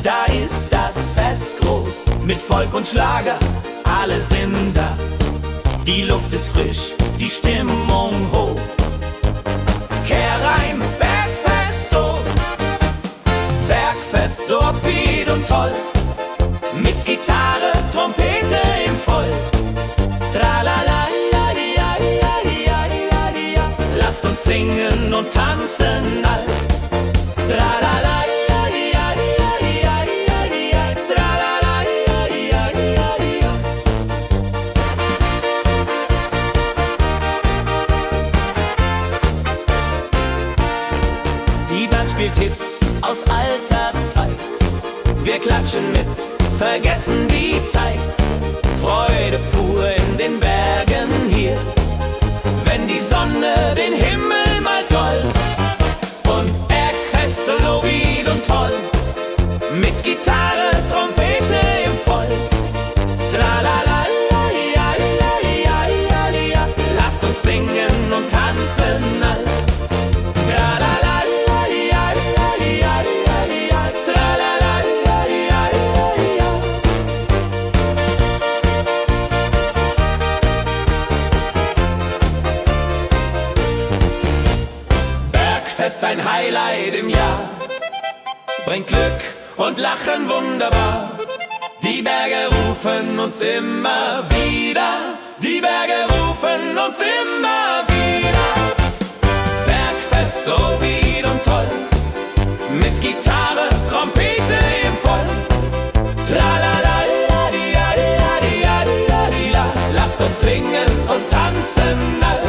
da ist das Fest groß, mit Volk und Schlager, alle sind da. Die Luft ist frisch, die Stimmung hoch. Kehr rein, Bergfest, oh. Bergfest, so upbeat und toll. Mit Gitarre, Trompete im Voll. Tralala, lasst uns singen und tanzen all. Tralala. Die Band spielt Hits aus alter Zeit. Wir klatschen mit, vergessen die Zeit. Freude pur in den Bergen hier, wenn die Sonne den Himmel malt gold. Und Bergfest, Lovid und toll, mit Gitarre, Trompete im Voll. Tralala, lasst uns singen und tanzen all. Bergfest, ein Highlight im Jahr, bringt Glück und Lachen wunderbar. Die Berge rufen uns immer wieder, die Berge rufen uns immer wieder. Bergfest, so wieder und toll, mit Gitarre, Trompete im Voll. Tralala, lasst uns singen und tanzen all.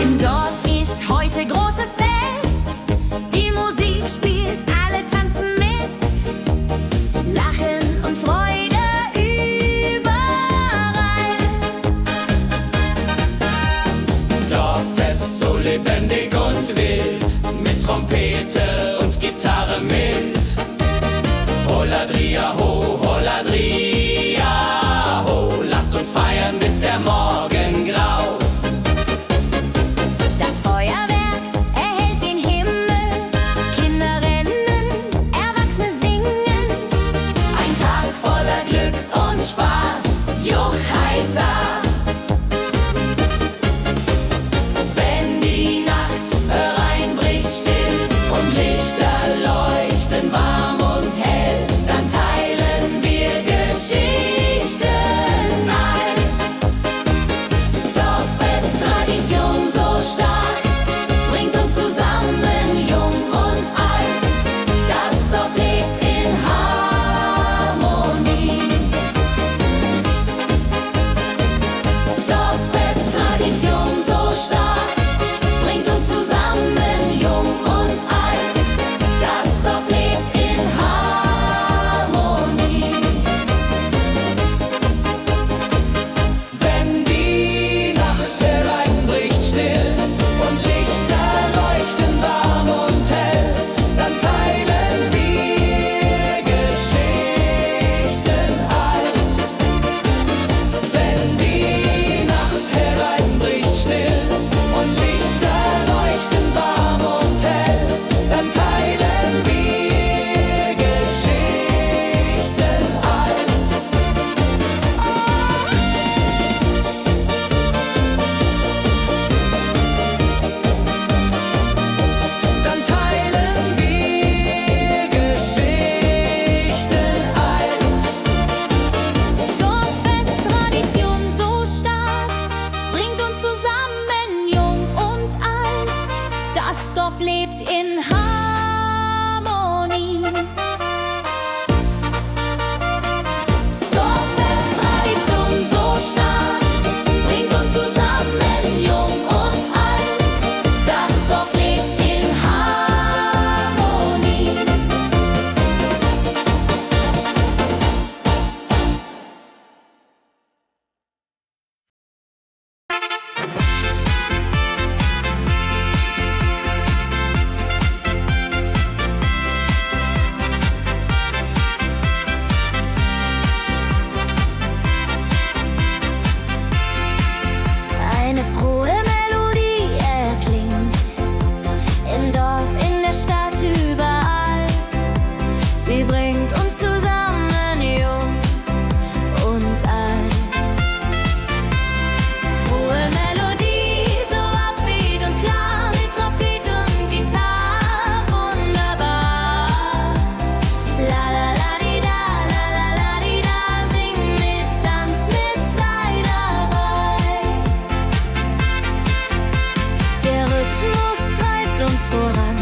Im Dorf ist heute großes Fest. Die Musik spielt, alle tanzen mit. Lachen und Freude überall. Dorffest, so lebendig und wild, mit Trompete und Gitarre mit. Holladria ho, Holladria ho, lasst uns feiern, bis der Morgen graut. Das Feuerwerk erhellt den Himmel. Kinder rennen, Erwachsene singen. Ein Tag voller Glück und Spaß, Juchheisa. Wenn die Nacht hereinbricht, still und Licht Dorf lebt in Harmonie. Dorffest, Tradition so stark, bringt uns zusammen, jung und alt. Das Dorf lebt in Harmonie. Eine frohe Melodie erklingt im Dorf, in der Stadt, überall. Sie bringt uns zusammen, jung und alt. Frohe Melodie, so upbeat und klar, mit Trompete und Gitarre, wunderbar. La la la di da, la la la di da, sing mit, tanz mit, sei dabei. Der Rhythmus treibt uns voran.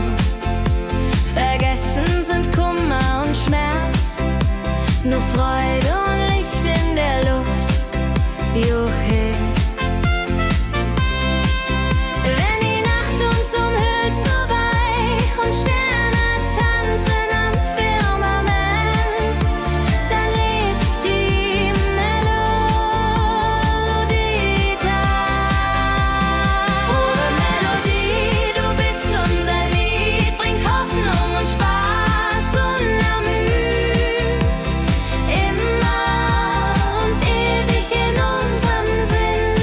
Vergessen sind Kummer und Schmerz. Nur Freude und Licht in der Luft. Juhe. Wenn die Nacht uns umhüllt so weich und Sterne tanzen am Firmament, dann lebt die Melodie da. Frohe Melodie, du bist unser Lied, bringt Hoffnung und Spaß unermüht. Immer und ewig in unserem Sinn.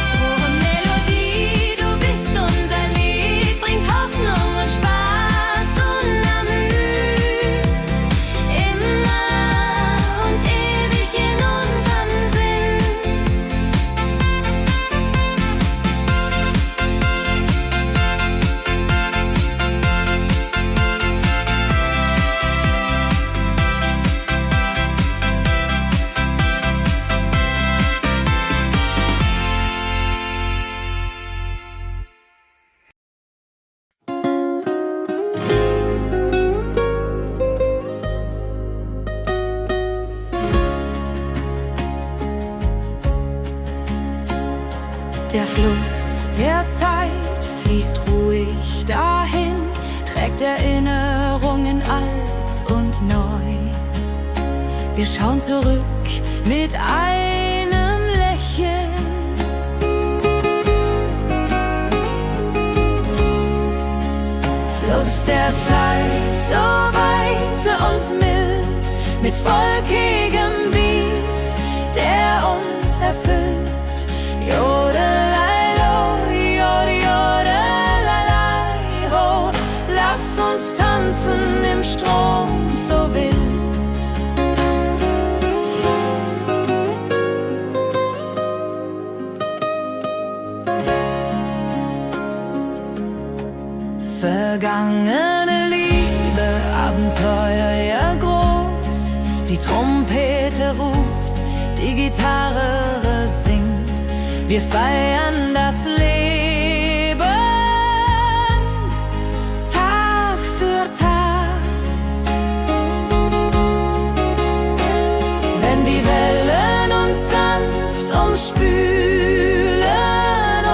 Frohe Melodie, du bist unser Lied, bringt Hoffnung und Spaß unermüht. Immer und ewig in unserem Sinn. Der Fluss der Zeit fließt ruhig dahin, trägt Erinnerungen alt und neu. Wir schauen zurück mit einem Lächeln. Fluss der Zeit, so weise und mild, mit volkigem Beat, der uns erfüllt. Jodelei-lo, jodelei-lai, ho, lass uns tanzen im Strom so wild. Vergangene Liebe, Abenteuer ja groß. Die Trompete ruft, die Gitarre singt. Wir feiern das Leben Tag für Tag. Wenn die Wellen uns sanft umspülen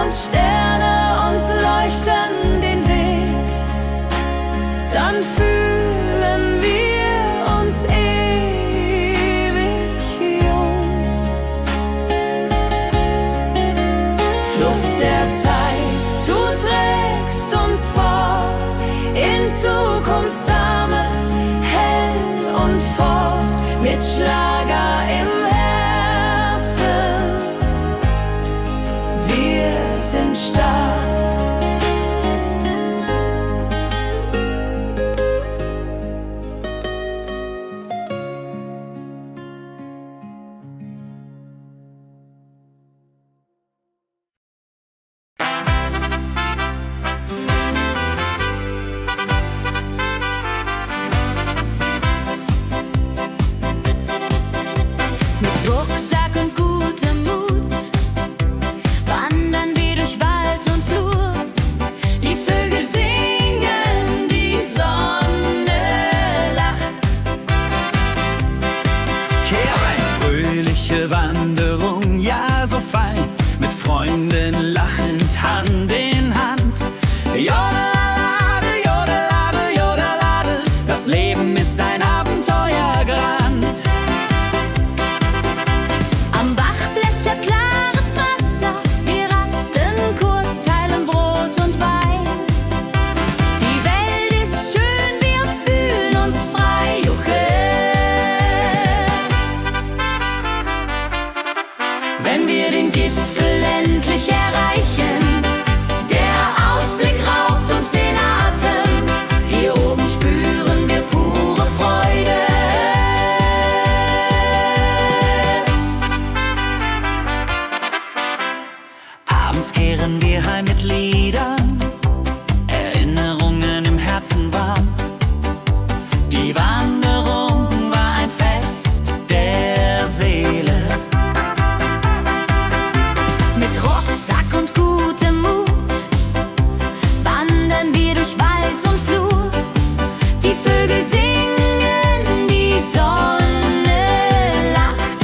und Sterne uns leuchten den Weg, dann fühlen wir uns ewig jung. Fluss der Zeit, du trägst uns fort in Zukunftssame, hell und fort, mit Schlager im Herzen. Wir sind stark. Abends kehren wir heim mit Liedern, Erinnerungen im Herzen warm. Die Wanderung war ein Fest der Seele. Mit Rucksack und gutem Mut wandern wir durch Wald und Flur. Die Vögel singen, die Sonne lacht.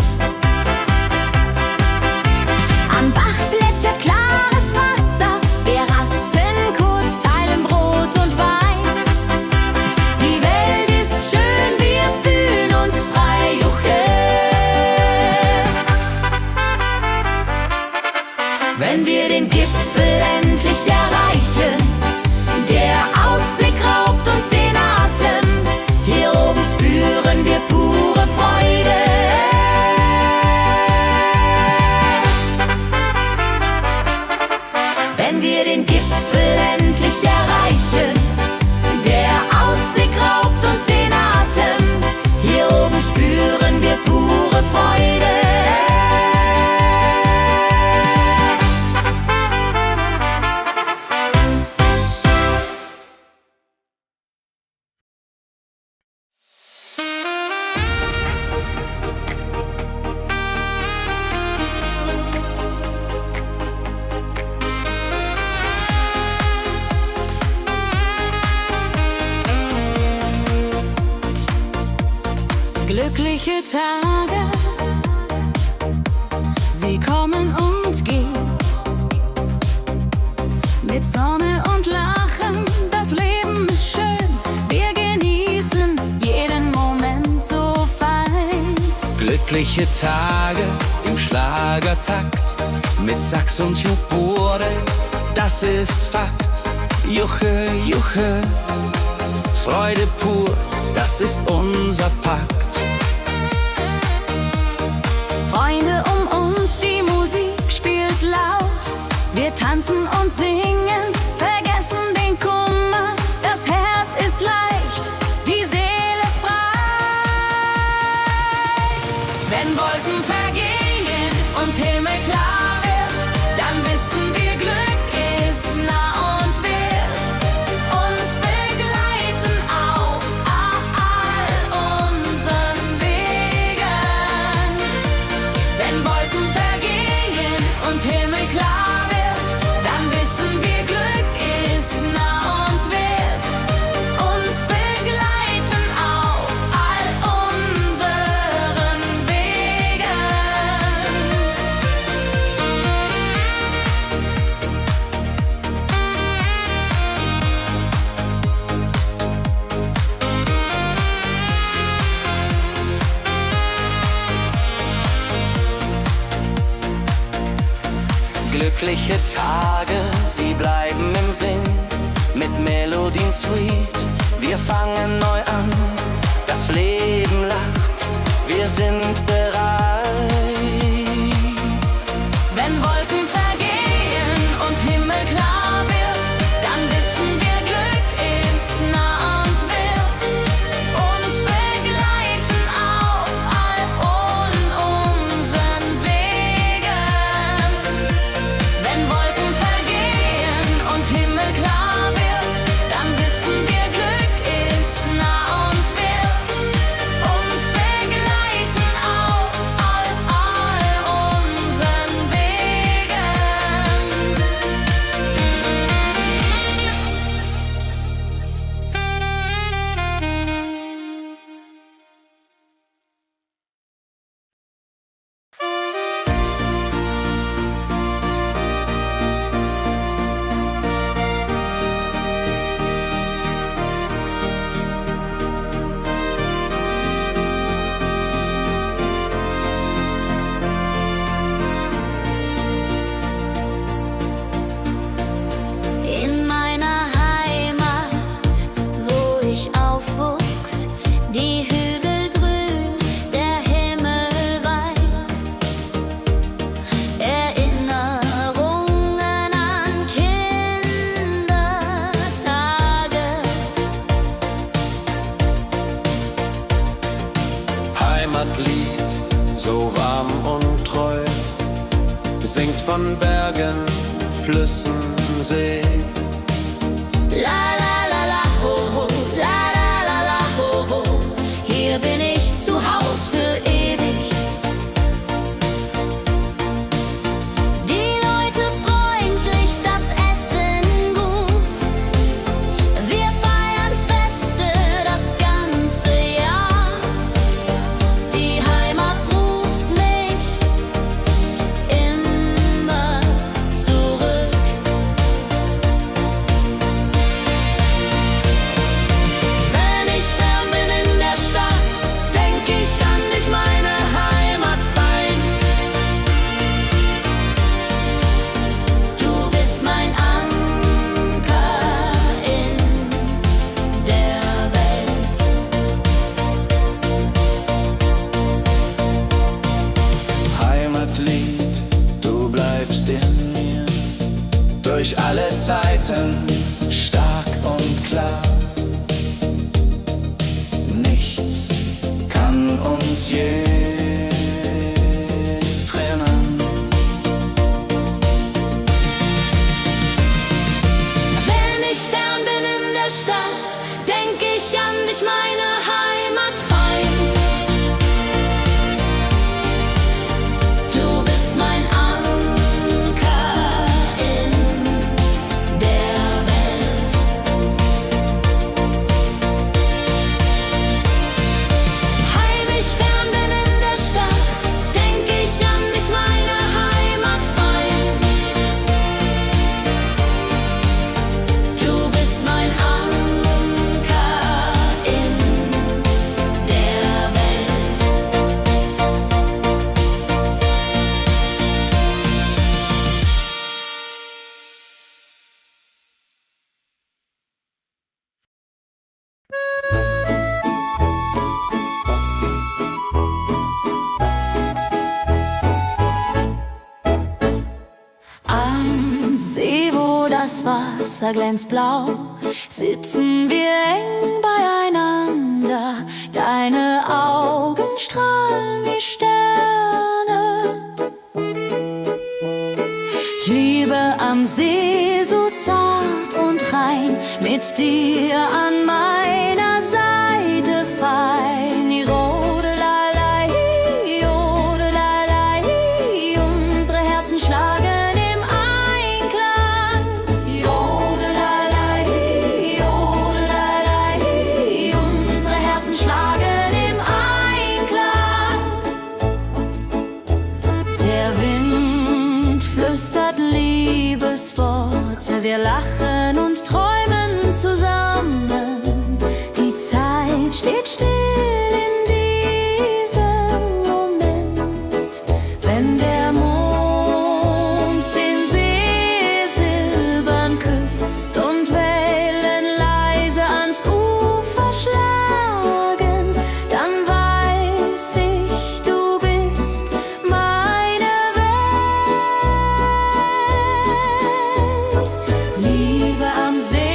Am Bach plätschert klares Wasser. Wir rasten kurz, teilen Brot und Wein. Die Welt ist schön, wir fühlen uns frei. Juche. Wenn wir den Gipfel endlich erreichen, der Ausblick raubt uns den Atem. Hier oben spüren wir pure Freude. Wenn wir den Gipfel endlich erreichen, der Ausblick raubt uns den Atem. Hier oben spüren wir pure Freude. Glückliche Tage, sie kommen und gehen. Mit Sonne und Lachen, das Leben ist schön. Wir genießen jeden Moment so fein. Glückliche Tage im Schlagertakt, mit Sax und Jubore, das ist Fakt. Juche, Juche, Freude pur, das ist unser Pakt. Freunde um uns, die Musik spielt laut. Wir tanzen und singen, vergessen den Kummer. Das Herz ist leicht, die Seele frei. Wenn Wolken vergehen und Himmel klar wird, dann wissen wir, Glück ist nah und wird uns begleiten auf all unseren Wegen. Wenn Wolken vergehen und Himmel klar wird, dann wissen wir, Glück ist nah und wird uns begleiten auf all unseren Wegen. Glückliche Tage, sie bleiben im Sinn, mit Melodien sweet. Wir fangen neu an, das Leben lacht, wir sind bereit. Wenn Wolken vergehen und Himmel klar wird, dann wissen wir, Glück ist nah und wird uns begleiten auf all unseren Wegen. Wenn Wolken vergehen und Himmel klar wird, dann wissen wir, Glück ist nah und wird uns begleiten auf all unseren Wegen. In meiner Heimat, wo ich aufwuchs, die Hügel grün, der Himmel weit. Erinnerungen an Kindertage. Heimatlied, so warm und treu, singt von Bergen Flüssen, See. La la la la ho ho, la la la la ho ho. Hier bin ich zu Haus für ewig. Die Leute freundlich, das Essen gut. Wir feiern Feste das ganze Jahr. Die Heimat ruft mich immer zurück. Wenn ich fern bin in der Stadt, denk ich an dich, meine Heimat fein. Du bist mein Anker in der Welt. Heimatlied, du bleibst in mir durch alle Zeiten stark und klar. Nichts kann uns je trennen. Wenn ich fern bin in der Stadt, denk ich an dich, meine Heimat fein. Du bist mein Anker in der Welt. Heim ich fern bin in der Stadt, denk ich an dich, meine Heimat fein. Du bist mein Anker in der Welt. Am See, wo das Wasser glänzt blau, sitzen wir eng beieinander. Deine Augen strahlen wie Sterne. Liebe am See, so zart und rein, mit dir an meiner Seite fein. Jodelei, jodelei, unsere Herzen schlagen im Einklang. Jodelei, jodelei, unsere Herzen schlagen im Einklang. Der Wind flüstert Liebesworte, wir lachen und träumen zusammen. Die Zeit steht still in diesem Moment, wenn der Mond den See silbern küsst und Wellen leise ans Ufer schlagen, dann weiß ich, du bist meine Welt. Liebe am See,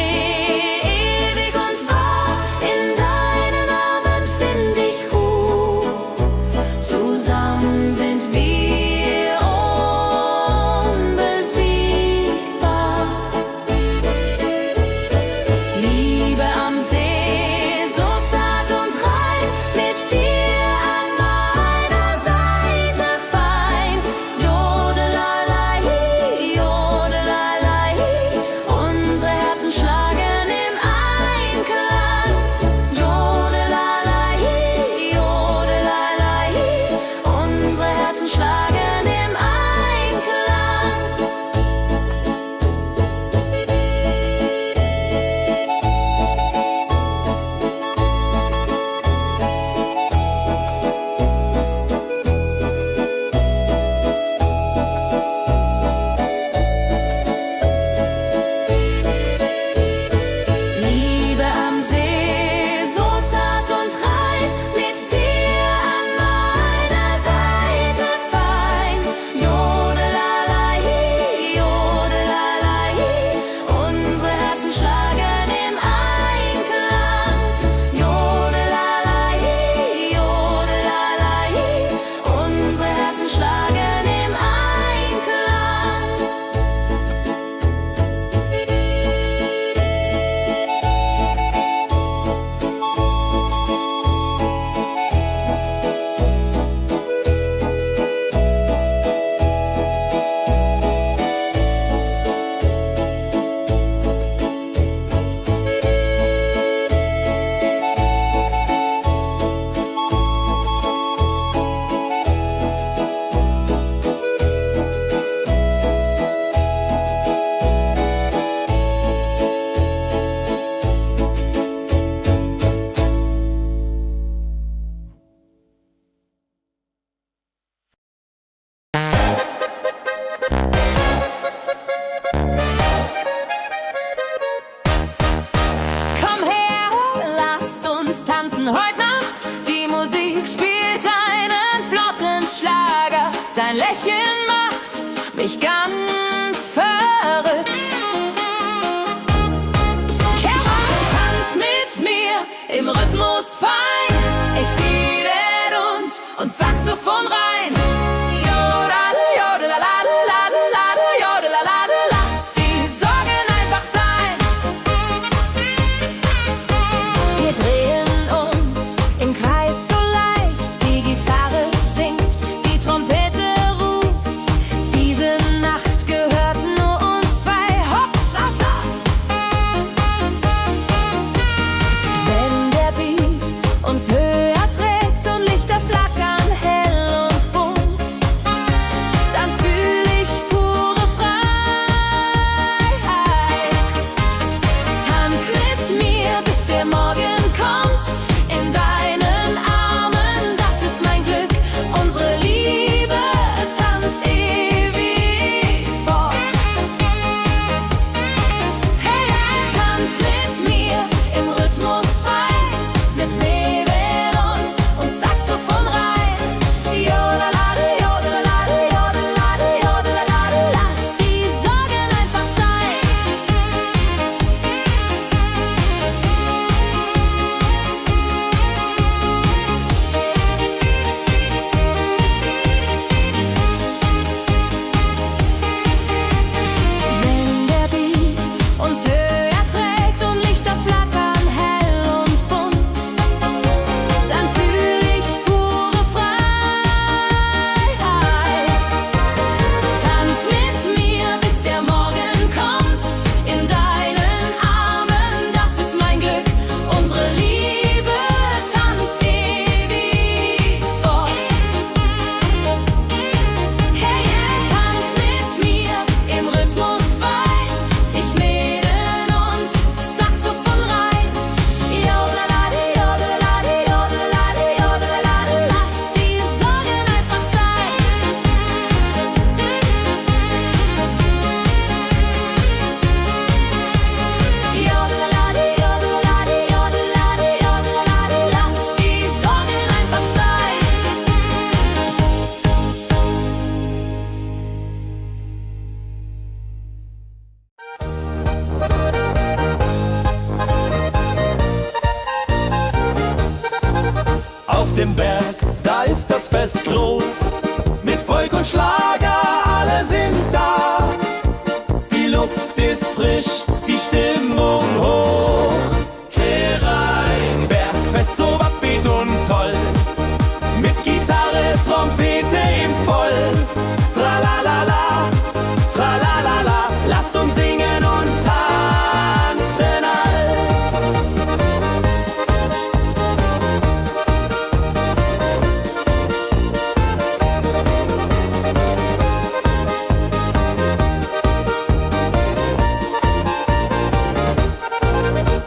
Lächeln macht mich ganz verrückt. Kehr rein, tanz mit mir im Rhythmus fein. Ich fiedel und Saxophon rein. Jodel, jodelalalalalal, jodelalala. Lass die Sorgen einfach sein. Wir drehen uns im Kreis so leicht. Die Gitarre singt, die Trompete ruft. Diese Nacht gehört nur uns zwei. Hopsasa. Wenn der Beat uns höher trägt und Lichter flackern hell und bunt, dann fühl ich pure Freiheit. Tanz mit mir, bis der Morgen kommt. In deinen Armen, das ist mein Glück. Unsere Liebe tanzt ewig fort. Hey, tanz mit mir im Rhythmus fein. Wir schweben und Saxophon rein. Jodelade, jodelade, jodelade, jodelade. Lass die Sorgen einfach sein. Wenn der Beat uns höher trägt und Lichter flackern hell und bunt, dann fühl ich pure Freiheit. Tanz mit mir, bis der Morgen kommt. In deinen Armen, das ist mein Glück. Unsere Liebe tanzt ewig fort. Hey, tanz mit mir im Rhythmus fein. Ich mäden und Saxophon rein. Jodelade, jodelade, jodelade, jodelade. Lass die Sorgen einfach sein. Jodelade, jodelade, jodelade, jodelade. Lass die Sorgen einfach sein. Auf dem Berg, da ist das Fest groß. Mit Volk und Schlager, alle sind da. Die Luft ist frisch, die Stimmung hoch. Kehr rein, Bergfest so upbeat und toll. Mit Gitarre, Trompete im Voll. Tralalala, tralalala. Lasst uns singen und tanzen all.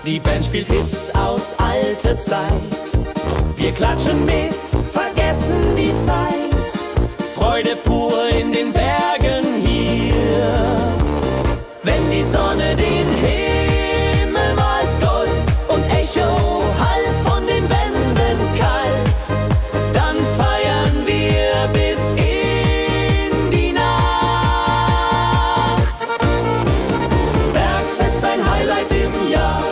Die Band spielt Hits aus alter Zeit. Wir klatschen mit, vergessen die Zeit. Freude pur in den Bergen hier. Wenn die Sonne den Himmel malt Gold und Echo hallt von den Wänden kalt, dann feiern wir bis in die Nacht. Bergfest, ein Highlight im Jahr.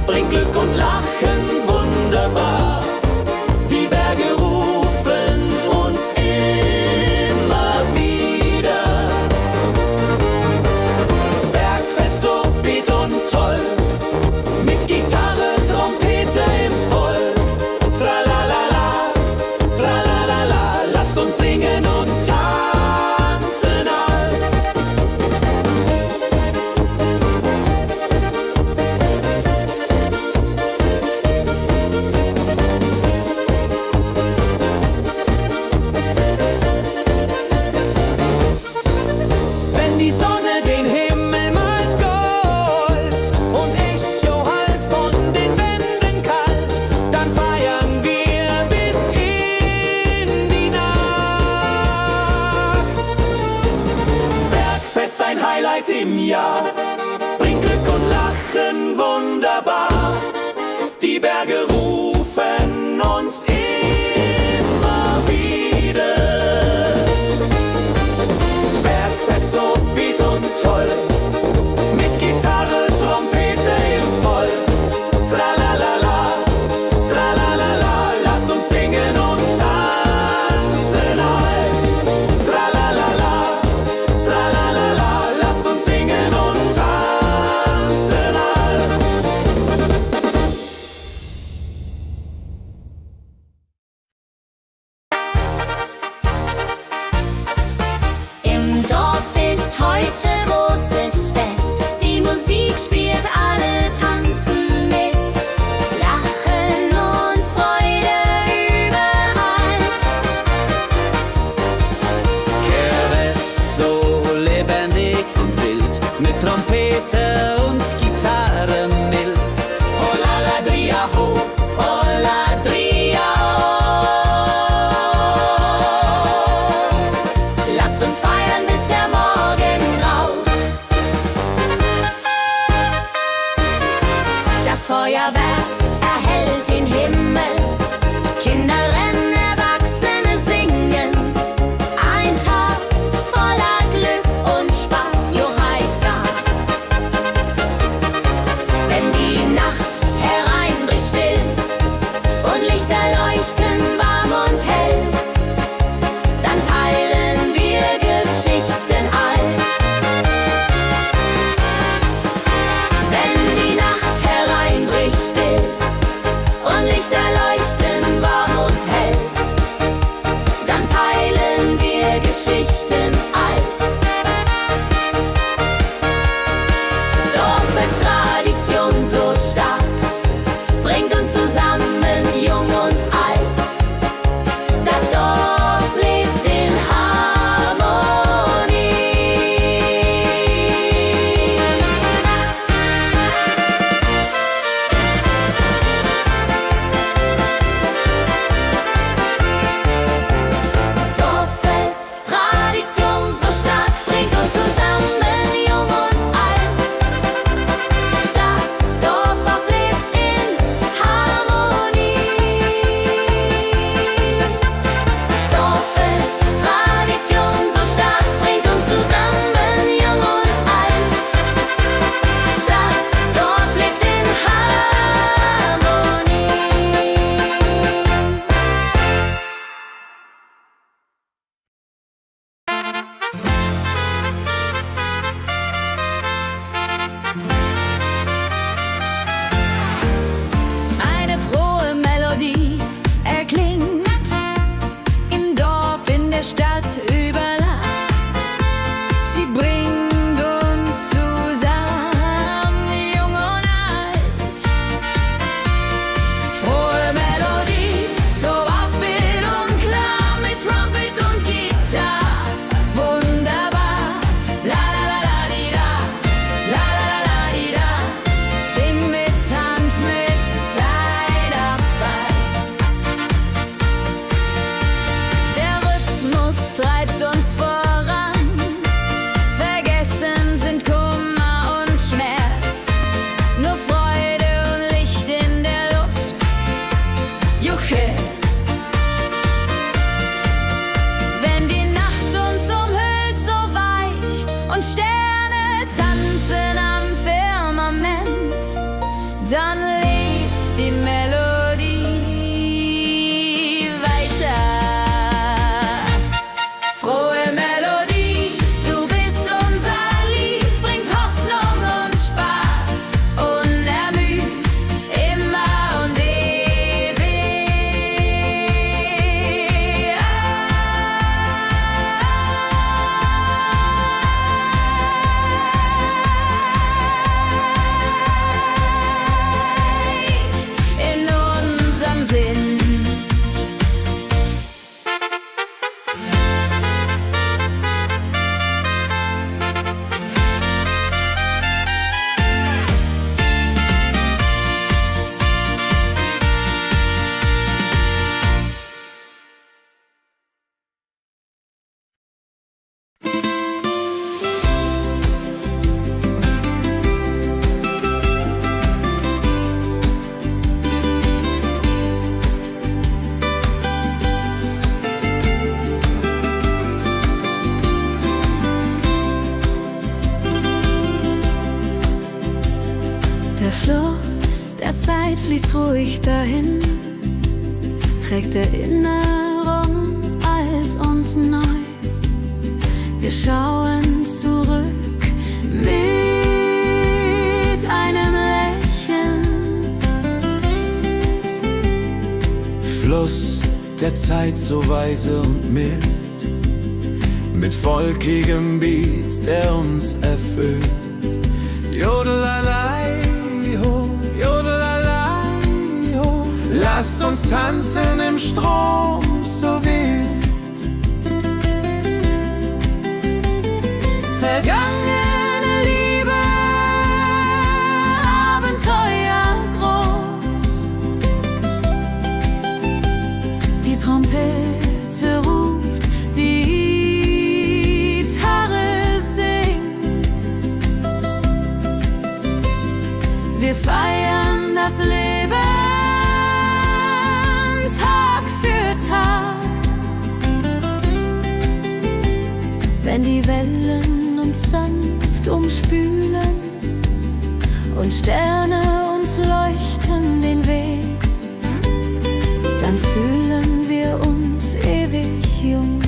Bringt Glück und Lachen wunderbar. Die Berge rufen uns immer wieder. Bergfest so beat und toll. Mit Gitarre, Trompete im Voll. Tralalala, tralalala. Lasst uns singen und tanzen all. Wenn die Sonne den Himmel malt Gold und Echo hallt von den Wänden kalt, dann feiern wir bis in die Nacht. Bergfest, ein Highlight im Jahr. Bringt Glück und Lachen wunderbar. Die Berge rufen uns immer wieder. Trompete und Gitarre mild. Oh la la dria ho, oh la dria oh. Lasst uns feiern, bis der Morgen graut. Das Feuerwerk erhellt den Himmel. Kinder rennen, Erwachsene singen. Ein Tag voller Glück und Spaß, Johaisa. Wenn die Nacht hereinbricht still und Lichter leuchten warm und hell, dann teilen wir Geschichten alt. Wenn die Nacht hereinbricht still und Lichter leuchten warm und hell, dann teilen wir Geschichten alt. Dorffest-Tradition so stark, bringt uns zusammen, jung und alt. Das Dorf lebt in Harmonie. Dorffest, Tradition so stark, bringt uns zusammen, jung und alt. Das Dorf auflebt in Harmonie. Dorffest, Tradition so stark, bringt uns zusammen, jung und alt. Das Dorf lebt in Harmonie. Eine frohe Melodie erklingt im Dorf, in der Stadt, überall. Sie bringt uns zusammen, jung und alt. Frohe Melodie, so upbeat und klar, mit Trumpet und Gitarre. Wunderbar, la la la la di da, la la la la di da. Sing mit, tanz mit, sei dabei. Der Rhythmus treibt uns voran. Vergessen sind Kummer und Schmerz. Nur Freude und Licht in der Luft. Juche. Wenn die Nacht uns umhüllt, so weich, und Sterne tanzen am Firmament, dann lebt die Melodie weiter. Frohe Melodie, du bist unser Lied, bringt Hoffnung und Spaß, unermüd, immer und ewig. In unserem Sinn. Der Fluss der Zeit fließt ruhig dahin, trägt Erinnerung alt und neu. Wir schauen zurück mit einem Lächeln. Fluss der Zeit so weise und mild, mit volkigem Beat, der uns erfüllt. Jodelalei ho, jodelalei ho. Lasst uns tanzen im Strom so wild. Vergangene Liebe Wir feiern das Leben Tag für Tag. Wenn die Wellen uns sanft umspülen und Sterne uns leuchten den Weg, dann fühlen wir uns ewig jung.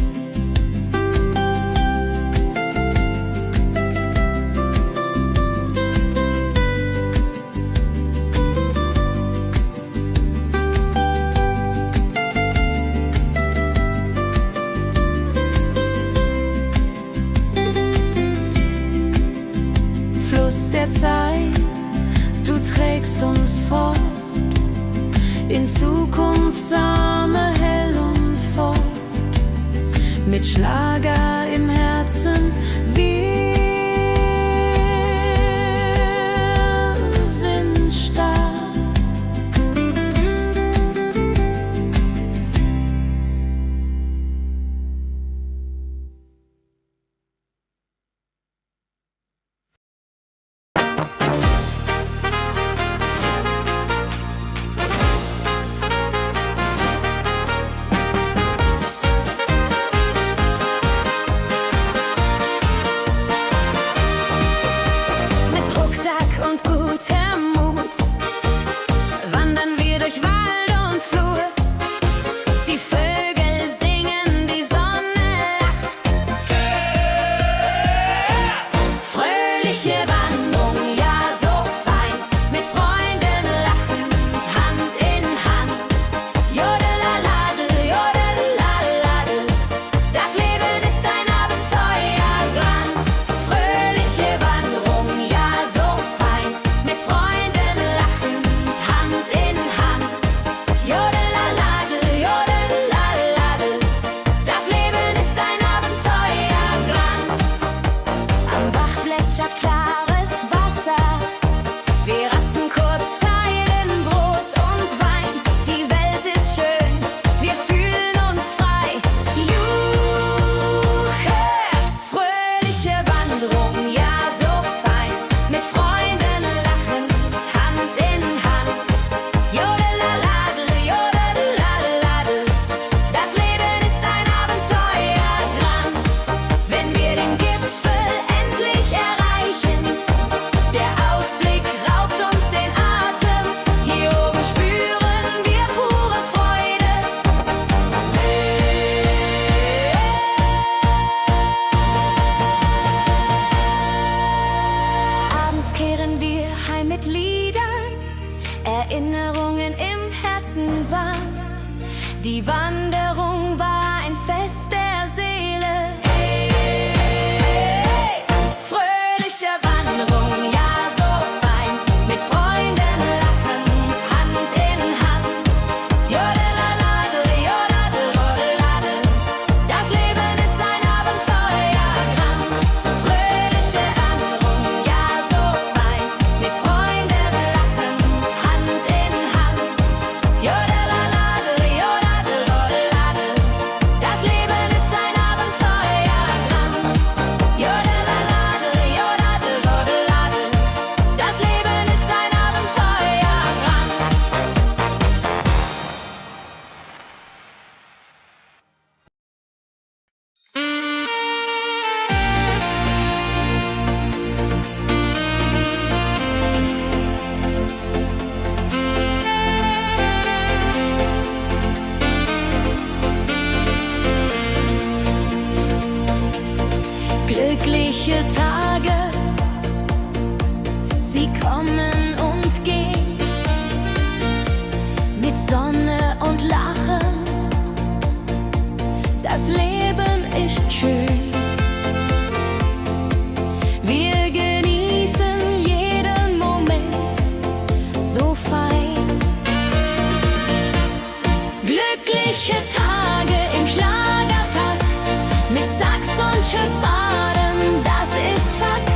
Der Zeit, du trägst uns fort in Zukunftssame hell und fort, mit Schlager im Herzen, wir sind stark. Erinnerungen im Herzen waren. Die Wanderung war ein Fest der Seele. Hey, hey, fröhliche Wanderung, ja so fein, mit Freunden lachend, Hand in Hand. Jodelalade, jodadel, rodeladel, das Leben ist ein Abenteuerland. Fröhliche Wanderung, ja so fein, mit Freunden lachend, Hand in Hand. Jodelalade, jodadel, rodeladel, das Leben ist ein Abenteuerland. Jodelalade, jodadel, rodeladel, das Leben ist ein Abenteuerland. Glückliche Tage, sie kommen und gehen, mit Sonne und Lachen, das Leben ist schön. Wir genießen jeden Moment so fein. Glückliche Tage im Schlagertakt, mit Sax und Schöpbaden, das ist Fakt.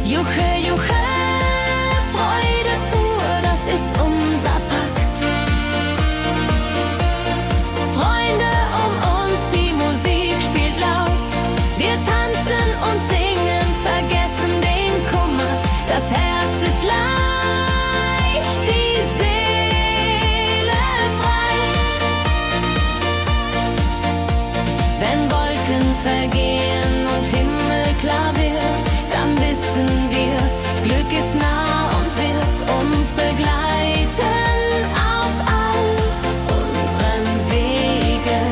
Juche, Juche, Freude pur, das ist unser Pakt. Freunde um uns, die Musik spielt laut. Wir tanzen und singen, vergessen den Kummer, das Herz ist laut. vergehen und himmelklar wird, dann wissen wir, Glück ist nah und wird uns begleiten auf all unseren Wegen.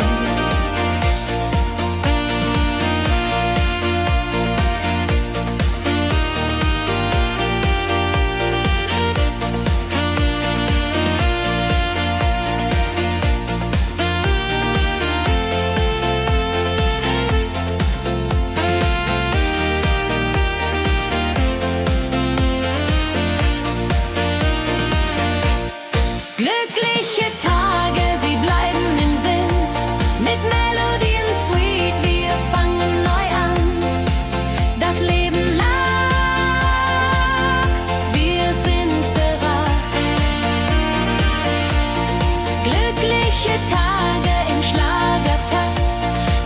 Glückliche Tage, sie bleiben im Sinn, mit Melodien sweet, wir fangen neu an. Das Leben lacht, wir sind bereit. Glückliche Tage im Schlagertakt,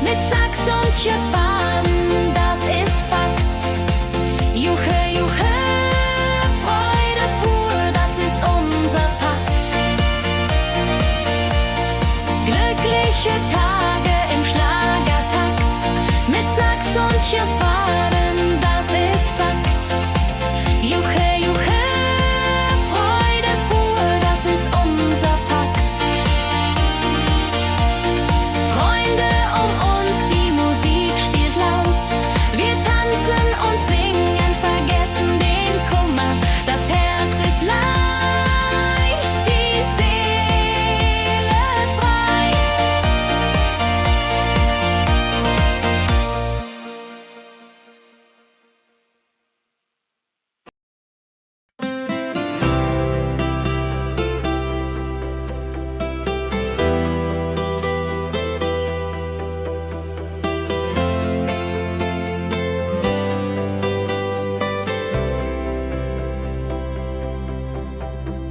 mit Sax und Schöpfaden, das ist Fakt. Juche, juche, Freude pur, das ist unser Pakt. Glückliche Tage im Schlagertakt, mit Sax und Schöpfaden, das ist Fakt. Juche, juche, Freude pur, das ist unser Pakt. Freunde um uns, die Musik spielt laut, wir tanzen und singen, vergessen den Kummer, das Herz ist leicht, die Seele frei.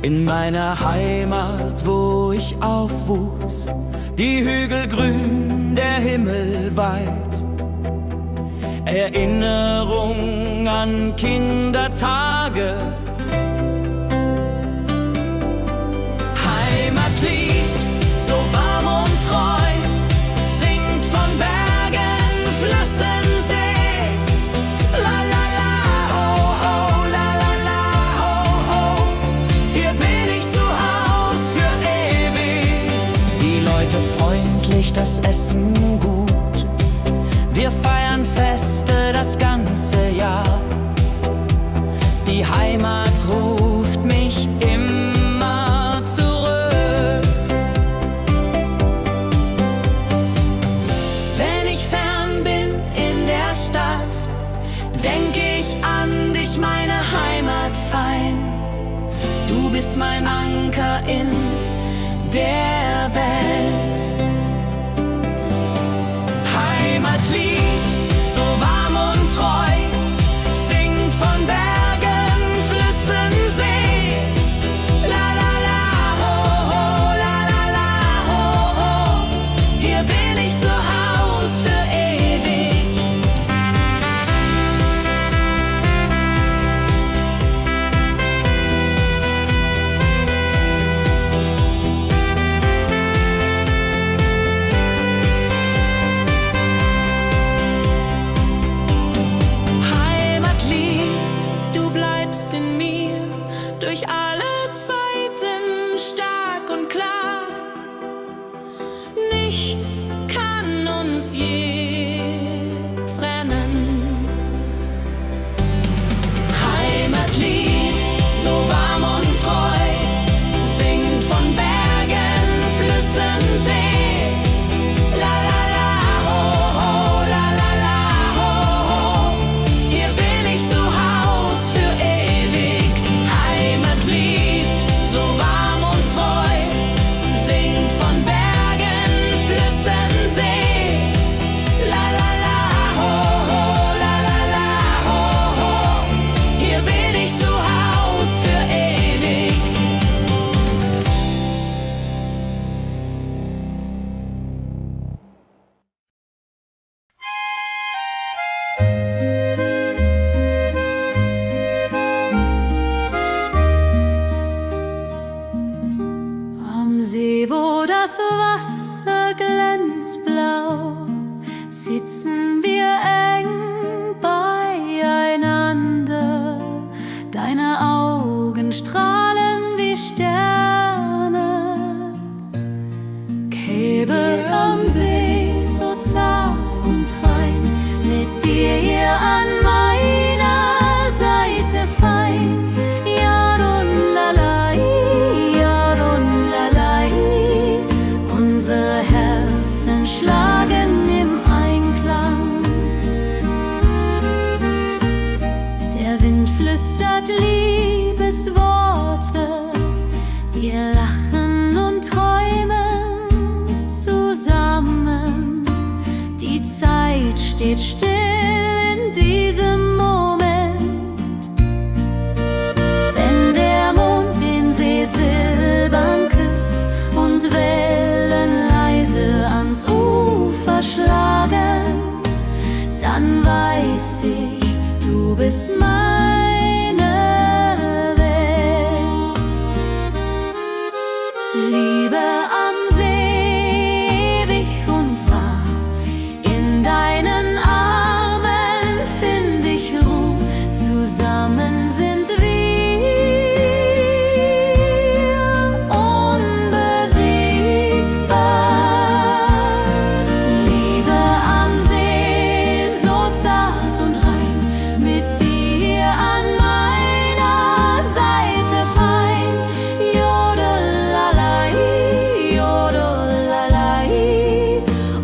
In meiner Heimat, wo ich aufwuchs, die Hügel grün, der Himmel weit. Erinnerung an Kindertage. Heimatlied, so warm und treu, singt von Bergen, Flüssen, See. La la la, ho ho, la la la, ho ho. Hier bin ich zu Haus für ewig. Die Leute freundlich, das Essen gut. Wir feiern Feste das ganze Jahr. Die Heimat ruft mich immer zurück. Wenn ich fern bin in der Stadt, denk ich an dich, meine Heimat fein. Du bist mein Anker in der Welt. Heimatlied, so warm und treu, singt von Bergen, Flüssen, See. La la la, ho ho, la la la, ho ho. Hier bin ich zu Haus für ewig. Heimatlied, du bleibst in mir durch alle Zeiten stark und klar. Nichts kann uns je trennen. Heimatlied, so warm und treu, singt von Bergen, Flüssen, See. La la la, ho ho, la la la, ho ho. Hier bin ich zu Haus für ewig. Heimatlied. strahlen wie Sterne. Käbe am See, so zart und rein, mit dir hier an meiner Seite fein. Yadunlalai, Yadunlalai, unsere Herzen schlagen im Einklang. Der Wind flüstert Liebesworte, wir lachen und träumen zusammen. Die Zeit steht still in diesem Moment, wenn der Mond den See silbern küsst und Wellen leise ans Ufer schlagen, dann weiß ich, du bist meine Welt. Liebe am See, ewig und wahr, in deinen Armen find ich Ruhe, zusammen sind wir unbesiegbar. Liebe am See, so zart und rein, mit dir an meiner Seite fein. Jodelalai, Jodelalai,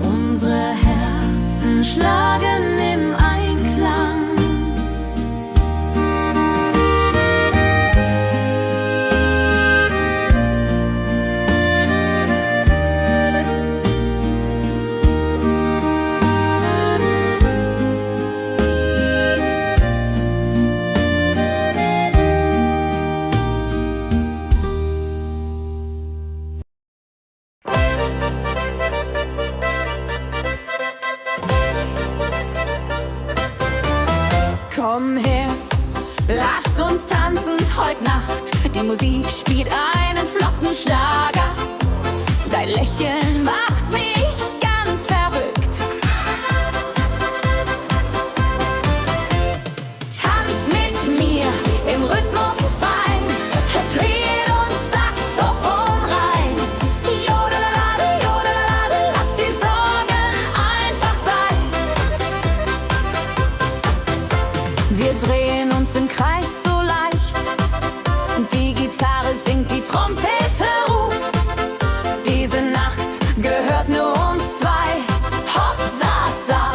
unsere Herzen schlagen im Einklang. Komm her, lass uns tanzen heut Nacht. Die Musik spielt einen flotten Schlager. Dein Lächeln macht mich ganz verrückt. Tanz mit mir im Rhythmus fein, Tritt und Saxophon rein. Jodelade, jodelade, lass die Sorgen einfach sein. Wir drehen uns im Kreis so leicht, die Gitarre singt, die Trompete ruft. Diese Nacht gehört nur uns zwei, hopp, sa, sa.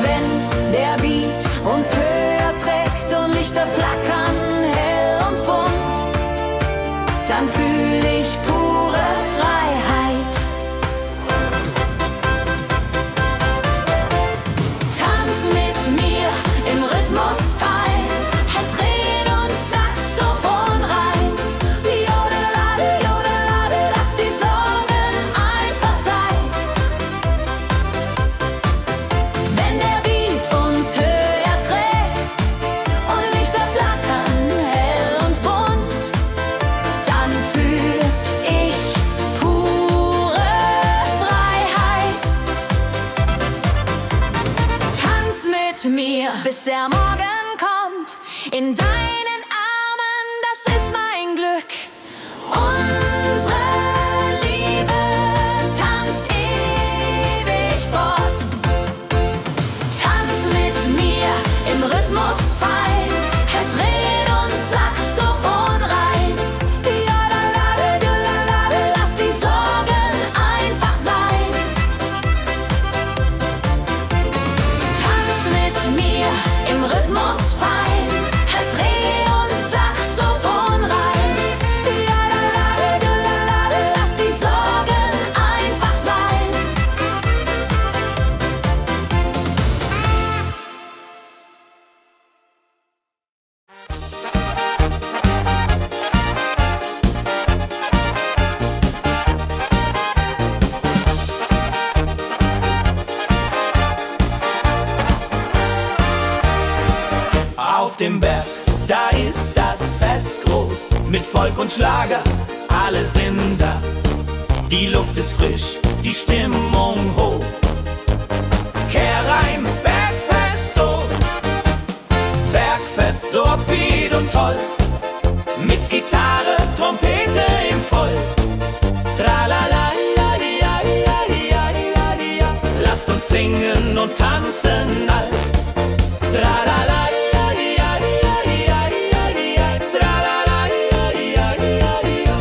Wenn der Beat uns höher trägt und Lichter flackern hell und bunt, dann fühl ich pure Freiheit. Tanz mit mir im Rhythmus fein, Tritt und Saxophon rein. Jodelade, jodelade, lass die Sorgen einfach sein. Wenn der Beat uns höher trägt und Lichter flackern hell und bunt, dann fühl ich pure Freiheit. Tanz mit mir, bis der Morgen kommt. In deinen Armen, das ist mein Glück. Unsere Liebe tanzt ewig fort. Tanz mit mir im Rhythmus fein, Tritt und Saxophon rein. Jodelade, jodelade, lass die Sorgen einfach sein. Tanz mit mir im Rhythmus fein, Tritt und Saxophon rein. Jodelade, jodelade, lass die Sorgen einfach sein. Auf dem Berg, da ist das Fest groß, mit Volk und Schlager, alle sind da. Die Luft ist frisch, die Stimmung hoch. Kehr rein, Bergfest, oh, Bergfest, upbeat und toll. Mit Gitarre, Trompete im Voll. Tralala-la-di-ja-di-ja-di-ja-di-ja. Lasst uns singen und tanzen all. Tralala-di-ja-di-ja-di-ja-di-ja. Tralala-di-ja-di-ja-di-ja.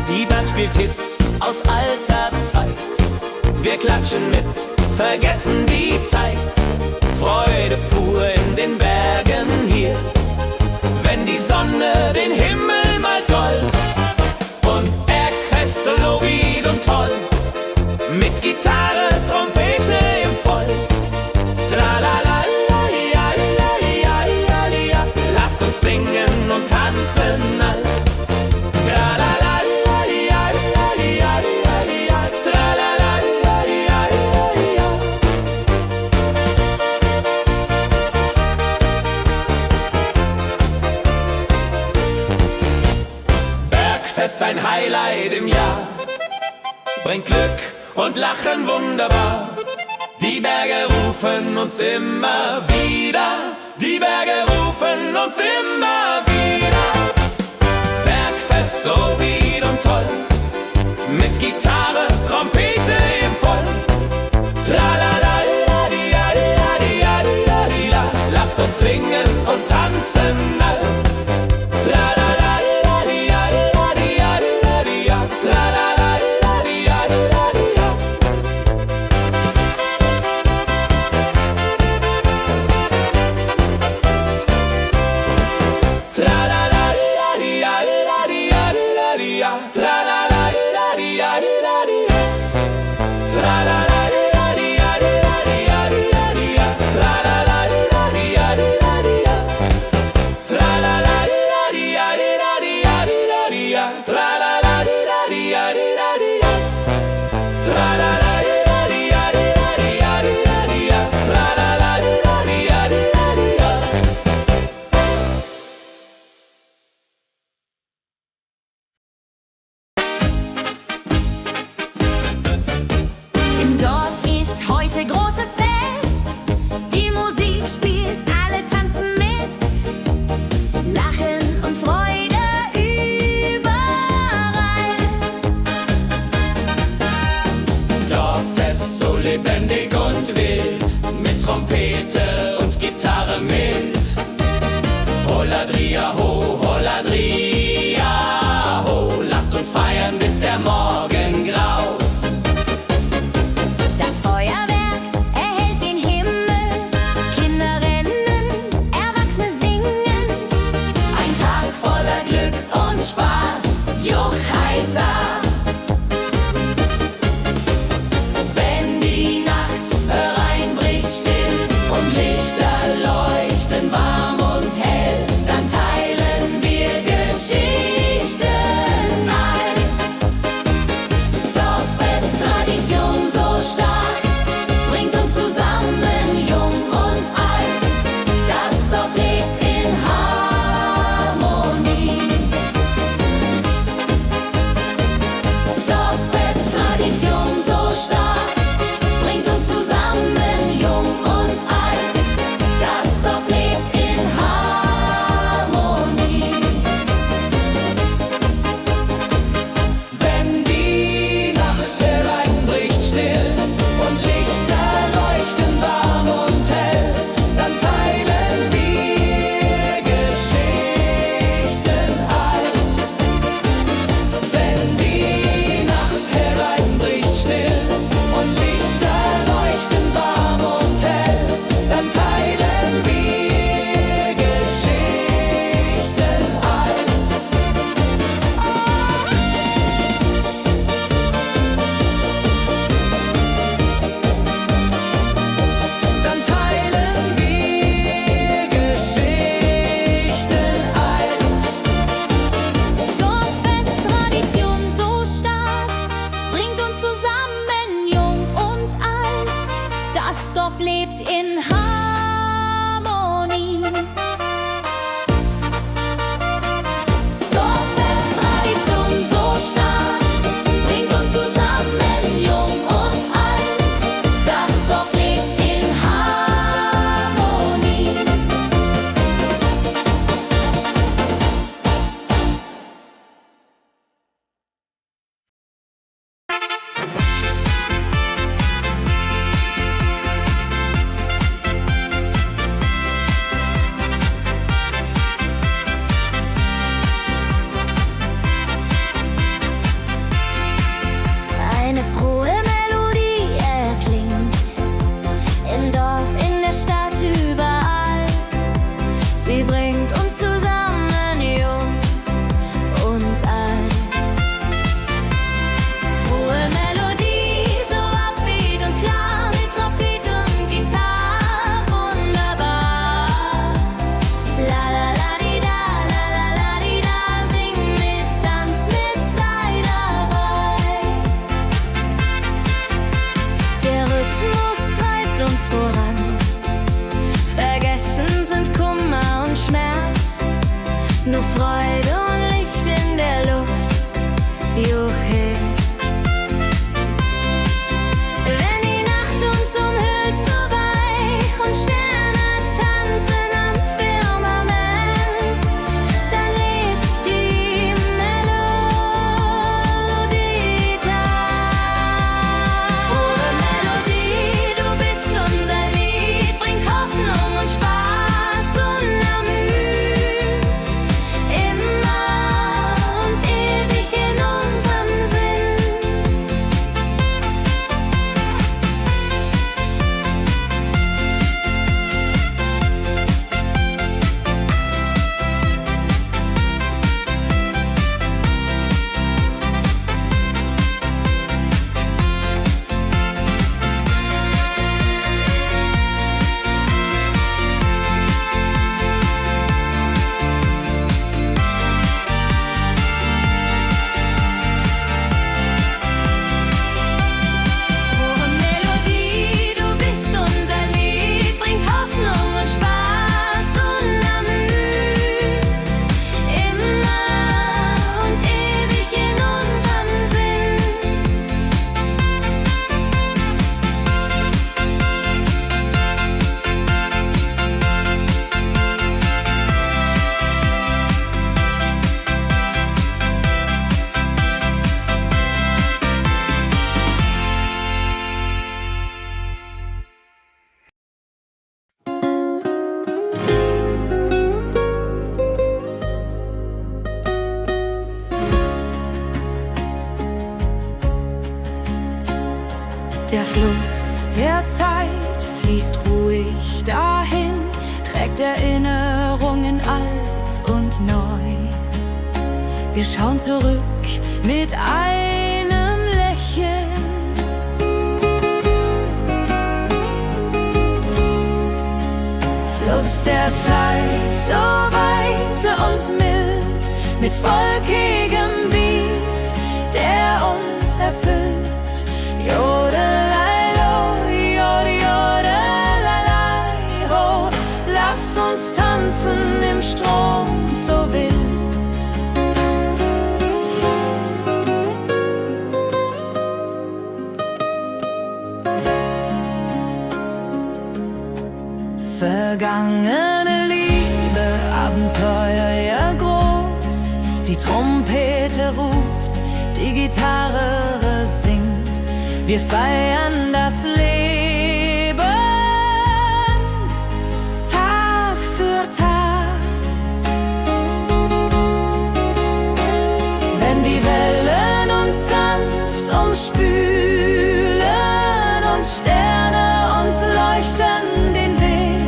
Die Band spielt Hits aus alter Zeit. Wir klatschen mit, vergessen die Zeit. Freude pur in den Bergen hier, wenn die Sonne den Himmel malt gold. Und Bergfest, Lovid und toll, mit Gitarre, Trompete im Voll. Tralala-la-li-ja-li-ja-li-ja-li-ja. Lasst uns singen und tanzen all. Tralala-li-ja-li-ja-li-ja-li-ja. Tralala-li-ja-li-ja-li-ja. Bergfest, ein Highlight im Jahr, bringt Glück und Lachen wunderbar. Die Berge rufen uns immer wieder, die Berge rufen uns immer wieder. Bergfest, so wied und toll, mit Gitarre, Trompete im Voll. Tralala-la-di-ja-di-ja-di-ja-di-ja. Lasst uns singen und tanzen all. Tralala-di-ja-di-ja-di-ja-di-ja. Tralala-di-ja-di-ja-di-ja. Tralala-di-ja-di-ja-di-ja-di-ja. Tralala-di-ja-di-ja-di-ja-di-ja. Tralala-di-ja-di-ja-di-ja-di-ja-di-ja. Tralala-di-ja-di-ja-di-ja-di-ja. Tralala-di-ja-di-ja-di-ja-di-ja-di-ja. Tralala-di-ja-di-ja-di-ja-di-ja. Tralala-di-ja-di-ja-di-ja-di-ja-di-ja. Tralala-di-ja-di-ja-di-ja-di-ja. Im Dorf ist heute großes Fest. Die Musik spielt, alle tanzen mit. Lachen und Freude überall. Dorffest, so lebendig und wild, mit Trompete und Gitarre mit. Holladria ho, Holladria ho, lasst uns feiern, bis der Morgen graut. Das Feuerwerk erhellt den Himmel. Kinder rennen, Erwachsene singen. Ein Tag voller Glück und Spaß, Juchheisa. Wenn die Nacht hereinbricht, still und Licht woher. Wenn die Nacht uns umhüllt so weich und Sterne tanzen am Firmament, dann lebt die Melodie da. Frohe Melodie, du bist unser Lied, bringt Hoffnung und Spaß unermüht, immer und ewig in unserem Sinn. Frohe Melodie, du bist unser Lied, bringt Hoffnung und Spaß unermüht, immer und ewig in unserem Sinn. Der Fluss der Zeit fließt ruhig dahin, trägt Erinnerungen alt und neu. Wir schauen zurück mit einem Lächeln. Fluss der Zeit, so weise und mild, mit wolkigem Beat, der uns erfüllt. Jodelei-lo, jodelei-lei, ho, lass uns tanzen im Strom so wild. Vergangene Liebe, Abenteuer ja groß, die Trompete ruft, die Gitarre singt. Wir feiern das Leben Tag für Tag. Wenn die Wellen uns sanft umspülen und Sterne uns leuchten den Weg,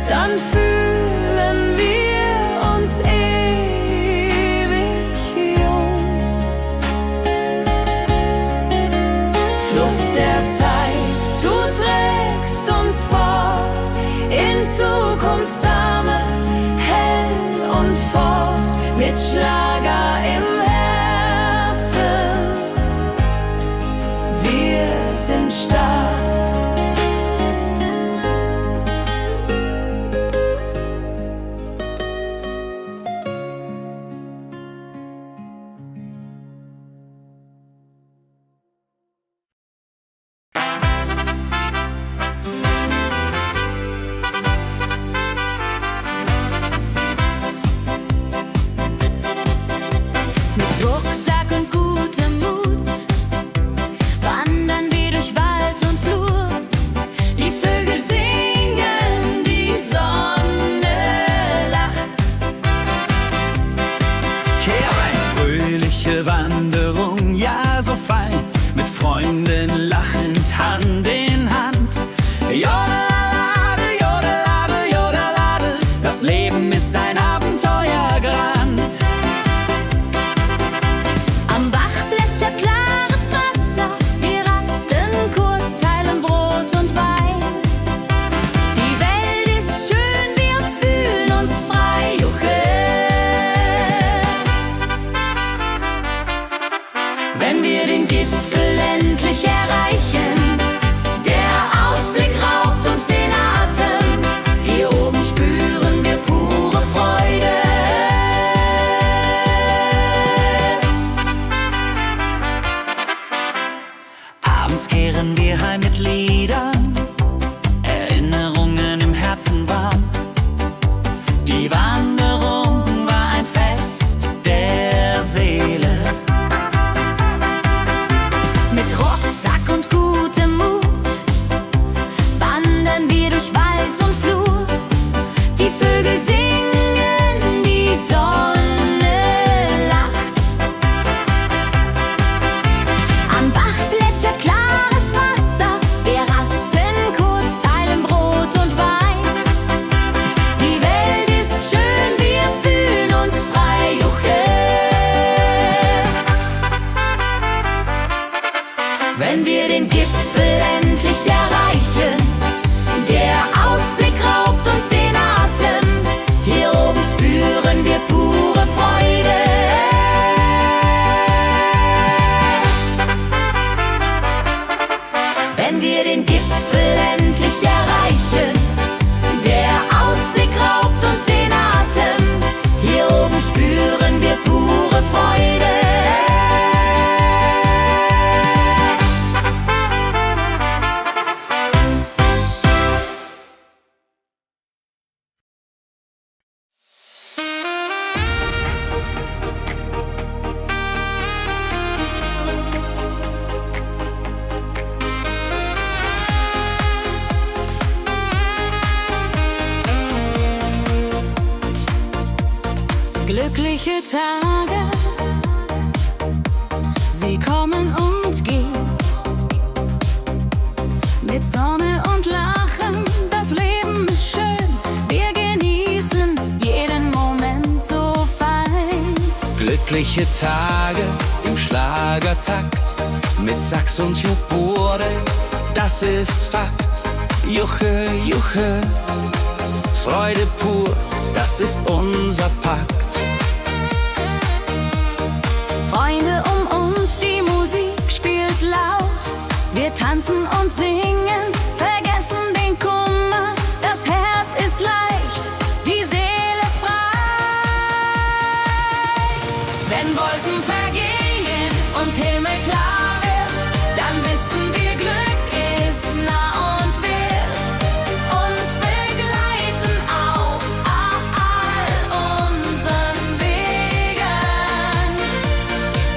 dann fühlen wir uns ewig jung. Fluss der Zeit, du trägst uns fort in Zukunftssame, hell und fort, mit Schlager im Herzen. Wir sind stark. Rucksack und gutem Mut wandern wir durch Wald und Flur. Die Vögel singen, die Sonne lacht. Kehr ein, fröhliche Wanderung, ja so fein, mit Freunden lachend Hand in Hand. Jodeladel, jodeladel, jodeladel, das Leben ist ein Abenteuergrand. Am Bach plätschert klares Wasser, wir rasten kurz, teilen Brot und Wein. Die Welt ist schön, wir fühlen uns frei, juche. Wenn wir den Gipfel endlich erreichen, der Ausblick raubt uns den Atem. Hier oben spüren wir pure Freude. wenn wir den Gipfel endlich erreichen. Der Ausblick raubt uns den Atem, hier oben spüren wir pure Freude. Wenn wir den Gipfel endlich erreichen, der Ausblick raubt uns den Atem, hier oben spüren wir pure Freude. Glückliche Tage, sie kommen und gehen. Mit Sonne und Lachen, das Leben ist schön. Wir genießen jeden Moment so fein. Glückliche Tage im Schlagertakt, mit Sax und Juburde, das ist Fakt. Juche, Juche, Freude pur, das ist unser Pakt. Freunde um uns, die Musik spielt laut. Wir tanzen und singen, vergessen den Kummer. Das Herz ist leicht, die Seele frei. Wenn Wolken vergehen und Himmel klar wird, dann wissen wir, Glück ist nah und wird uns begleiten auf all unseren Wegen.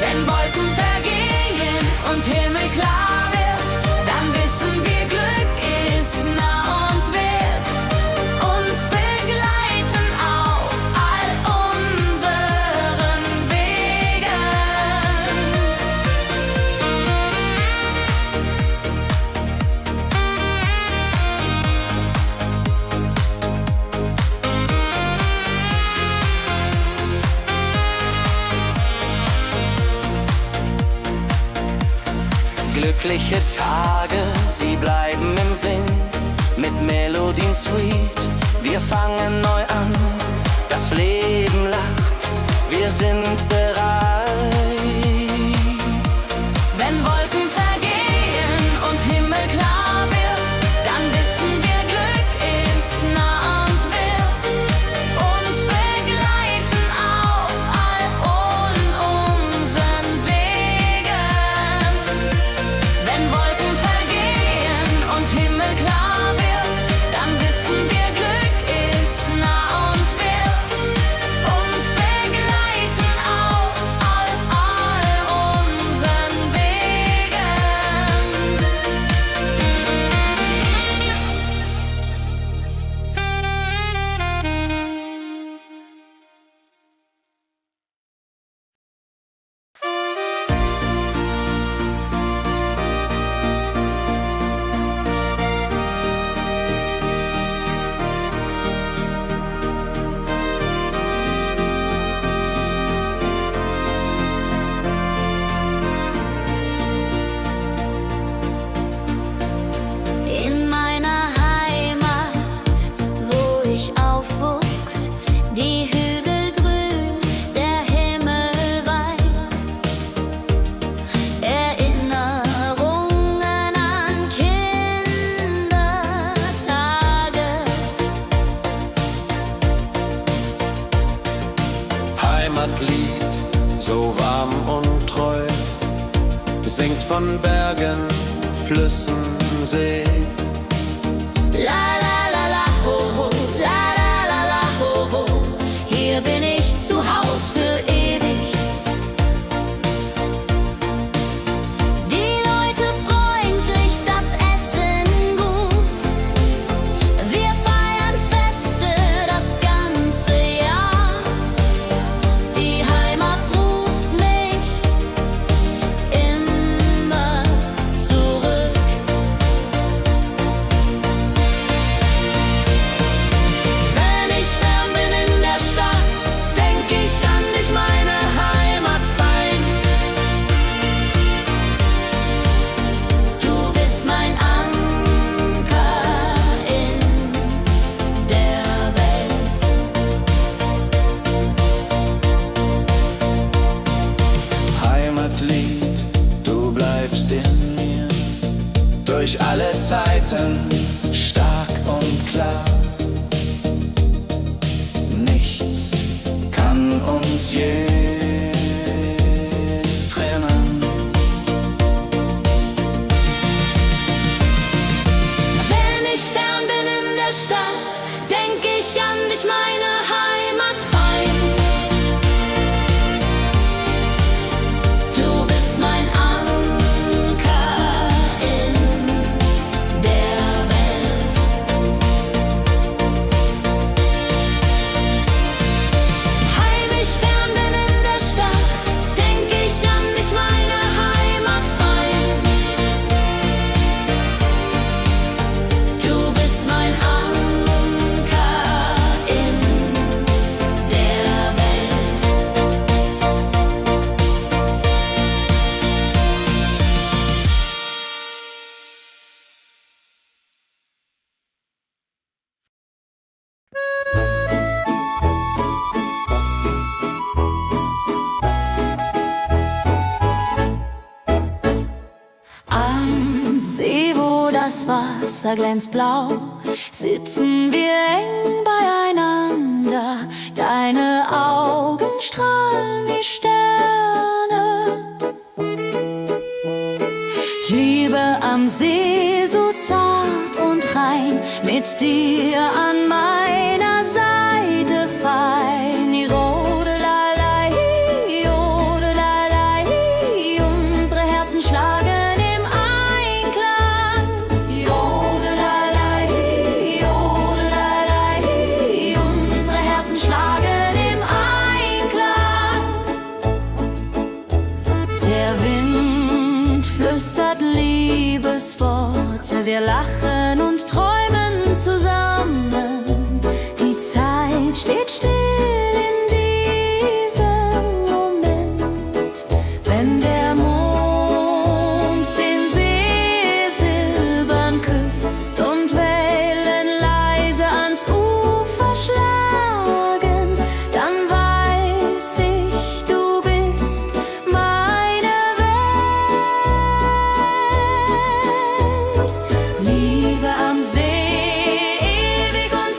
Wenn Wolken vergehen und Himmel klar wird, dann wissen wir, Glück ist nah und wird uns begleiten auf all unseren Wegen. Glückliche Tage, sie bleiben im Sinn, mit Melodien sweet. Wir fangen neu an, das Leben lacht, wir sind bereit. Wenn Wolken vergehen und Himmel klar wird, dann wissen wir, Glück ist nah und wird uns begleiten auf all unseren Wegen. Wenn Wolken vergehen und Himmel klar wird, dann wissen wir, Glück ist nah und wird uns begleiten auf all unseren Wegen. In meiner Heimat, wo ich aufwuchs, die Hügel grün, der Himmel weit. Erinnerungen an Kindertage. Heimatlied, so warm und treu, singt von Bergen, Flüssen, See. La la la la ho ho, la la la la ho ho. Hier bin ich zu Haus für ewig. Die Leute freundlich, das Essen gut. Wir feiern Feste das ganze Jahr. Die Heimat ruft mich immer zurück. Lied, du bleibst in mir. Durch alle Zeiten, stark und klar. Nichts kann uns je trennen. Wenn ich fern bin in der Stadt, denk ich an dich, meine Heimat fein. Du bist mein Anker in der Welt. Heim ich fern bin in der Stadt, denk ich an dich, meine Heimat fein. Du bist mein Anker in der Welt. Am See, wo das Wasser glänzt blau, sitzen wir eng beieinander. Deine Augen strahlen wie Sterne. Liebe am See, so zart und rein, mit dir an meiner Seite fein. Jodelei, jodelei, unsere Herzen schlagen im Einklang. Jodelei, jodelei, unsere Herzen schlagen im Einklang. Der Wind flüstert Liebesworte, wir lachen und träumen zusammen. Die Zeit steht still in diesem Moment, wenn der Mond den See silbern küsst und Wellen leise ans Ufer schlagen, dann weiß ich, du bist meine Welt. Liebe am See, ewig und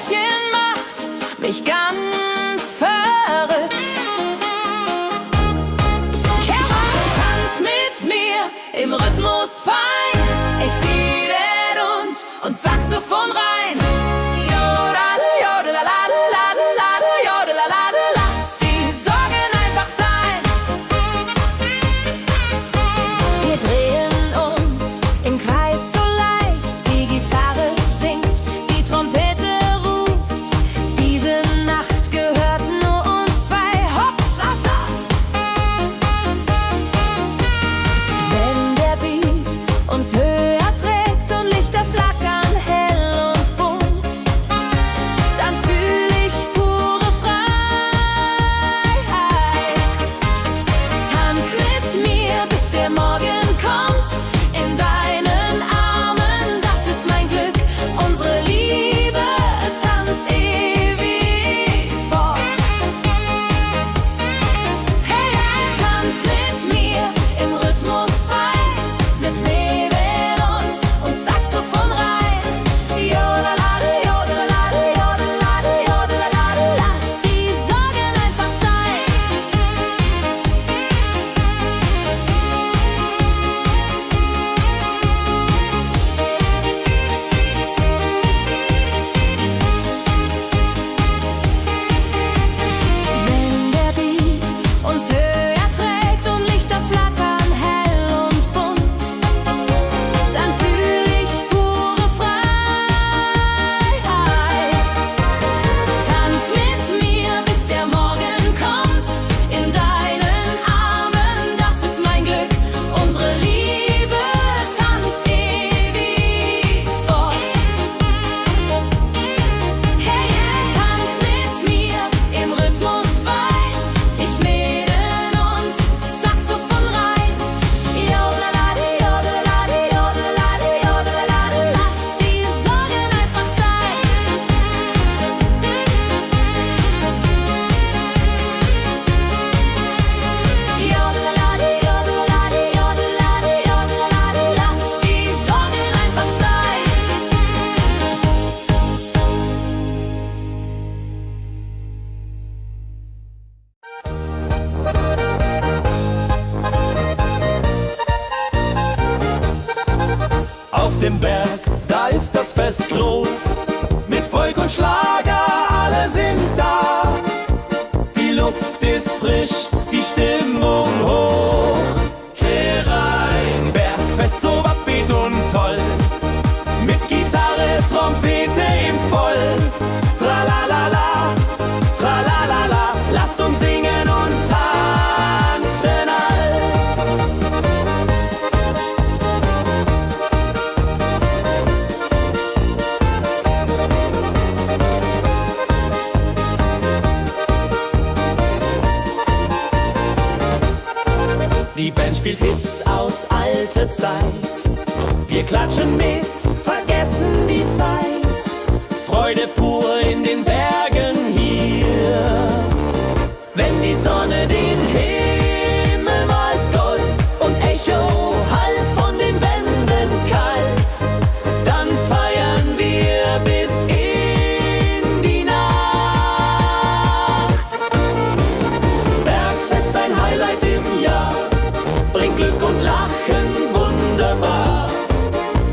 Pärchen macht mich ganz verrückt. Tanz mit mir im Rhythmus fein. Ich fiedel und Saxophon rein. Jodel, jodelaladel, jodelaladel, lass die Sorgen einfach sein. Wir drehen uns im Kreis so leicht. Die Gitarre singt, die Trompete ruft. Diese Nacht gehört nur uns zwei. Hopsasa! Wenn der Beat uns höher trägt und Lichter flackern hell und bunt, dann fühl ich pure Freiheit. Tanz mit mir, bis der Morgen kommt, in deinen Armen, das ist mein Glück. Unsere Liebe tanzt ewig fort. Hey, hey, tanz mit mir im Rhythmus fein. Wir schweben und Saxophon rein. Jodeladel, jodeladel, jodeladel, jodeladel, lass die Sorgen einfach sein. Wenn der Beat uns höher trägt und Lichter flackern hell und bunt, dann fühl ich pure Freiheit. Tanz mit mir, bis der Morgen kommt, in deinen Armen, das ist mein Glück. Unsere Liebe tanzt ewig fort. Hey, hey, tanz mit mir im Rhythmus fein. Ich mähen und Saxophon rein. Jodelade, jodelade, jodelade, jodelade, lass die Sorgen einfach sein. Jodelade, jodelade, jodelade, jodelade, lass die Sorgen einfach sein. Auf dem Berg, da ist das Fest groß. Mit Volk und Schlager, alle sind da. Die Luft ist frisch, die Stimmung hoch. Kehr rein, Bergfest so upbeat und toll. Mit Gitarre, Trompete im Voll. Tralalala, tralalala, lasst uns singen und tanzen all. Die Band spielt Hits aus alter Zeit. Wir klatschen mit, vergessen die Zeit. Freude pur in den Bergen hier. Wenn die Sonne den Himmel malt Gold und Echo hallt von den Wänden kalt, dann feiern wir bis in die Nacht. Bergfest, ein Highlight im Jahr, bringt Glück und Lachen wunderbar.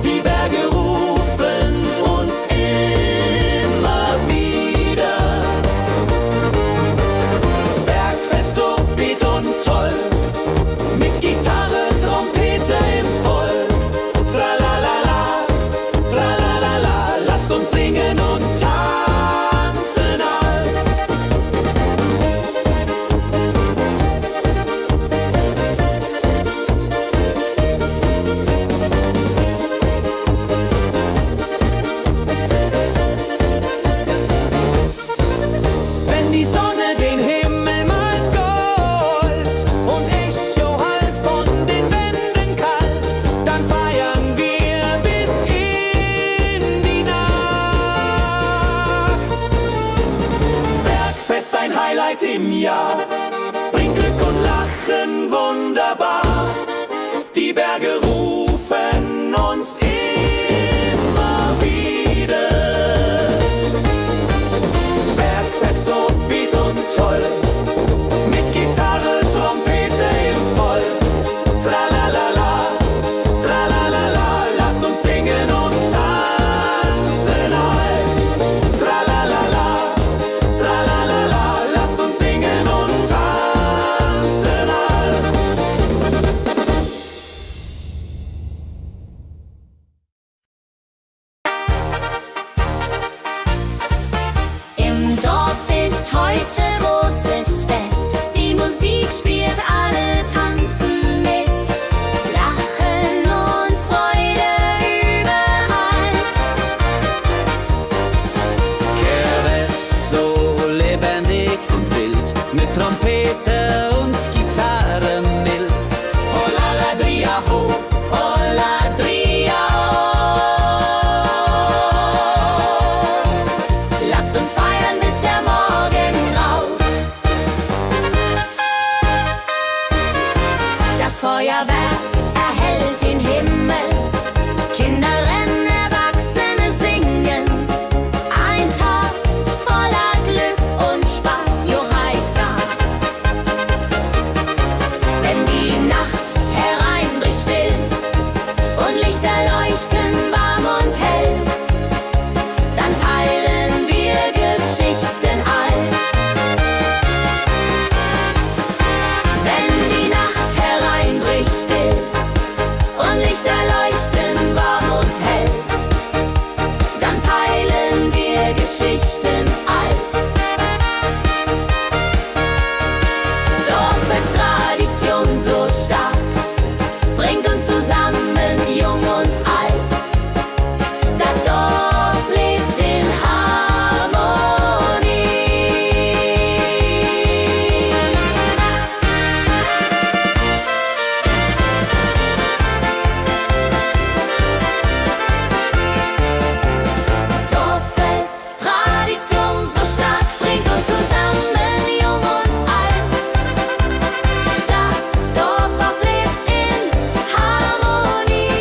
Die Berge rufen uns immer wieder. Bergfest so beat und toll, mit Gitarre, Trompete im Voll. Tralalala, tralalala, lasst uns singen und tanzen all. Wenn die Sonne den Himmel malt Gold und Echo hallt von den Wänden kalt, dann feiern wir bis in die Nacht. Bergfest, ein Highlight im Jahr, bringt Glück und Lachen wunderbar. Die Berge rufen uns immer wieder. mit Trompete und Gitarre mild. Oh la la dria ho, oh la dria oh. Lasst uns feiern, bis der Morgen graut. Das Feuerwerk erhellt den Himmel, Kinder rennen, Erwachsene singen. Ein Tag voller Glück und Spaß, Johaisa. Wenn die Nacht hereinbricht still und Lichter leuchten warm und hell, dann teilen wir Geschichten alt. Wenn die Nacht hereinbricht still und Lichter leuchten warm und hell, dann teilen wir Geschichten alt. Dorffest-Tradition so stark, bringt uns zusammen, jung und alt. Das Dorf lebt in Harmonie. Dorffest, Tradition so stark, bringt uns zusammen, jung und alt. Das Dorf auflebt in Harmonie.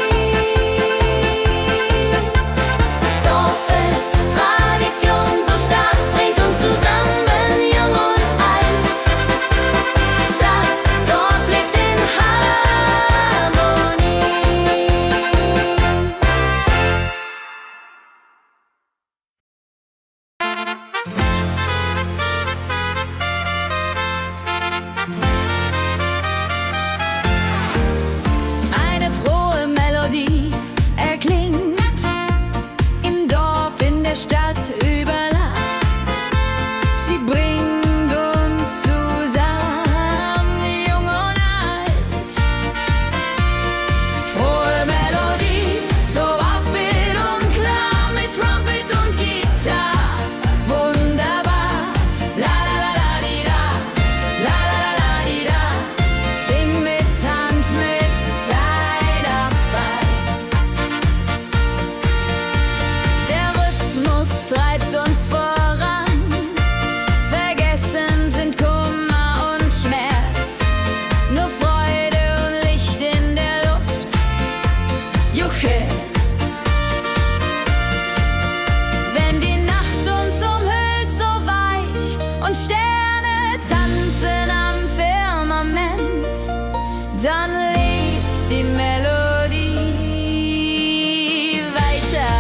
Dorffest, Tradition so stark, bringt uns zusammen, jung und alt. Das Dorf lebt in Harmonie. Eine frohe Melodie erklingt im Dorf, in der Stadt, überall. Sie bringt uns zusammen, jung und alt. Frohe Melodie, so upbeat und klar, mit Trumpet und Gitarre. Wunderbar, la la la la di da, la la la la di da. Sing mit, tanz mit, sei dabei. Der Rhythmus treibt uns voran, vergessen sind Kummer und Schmerz, nur Freude und Licht in der Luft. Juche! Wenn die Nacht uns umhüllt, so weich, und Sterne tanzen am Firmament, dann lebt die Melodie weiter.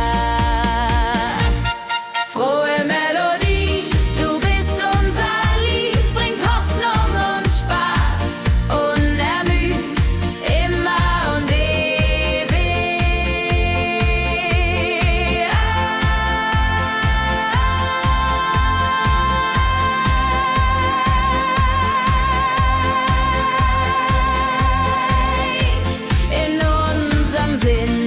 Frohe Melodie, du bist unser Lied, bringt Hoffnung und Spaß, unermüd, immer und ewig in unserem Sinn.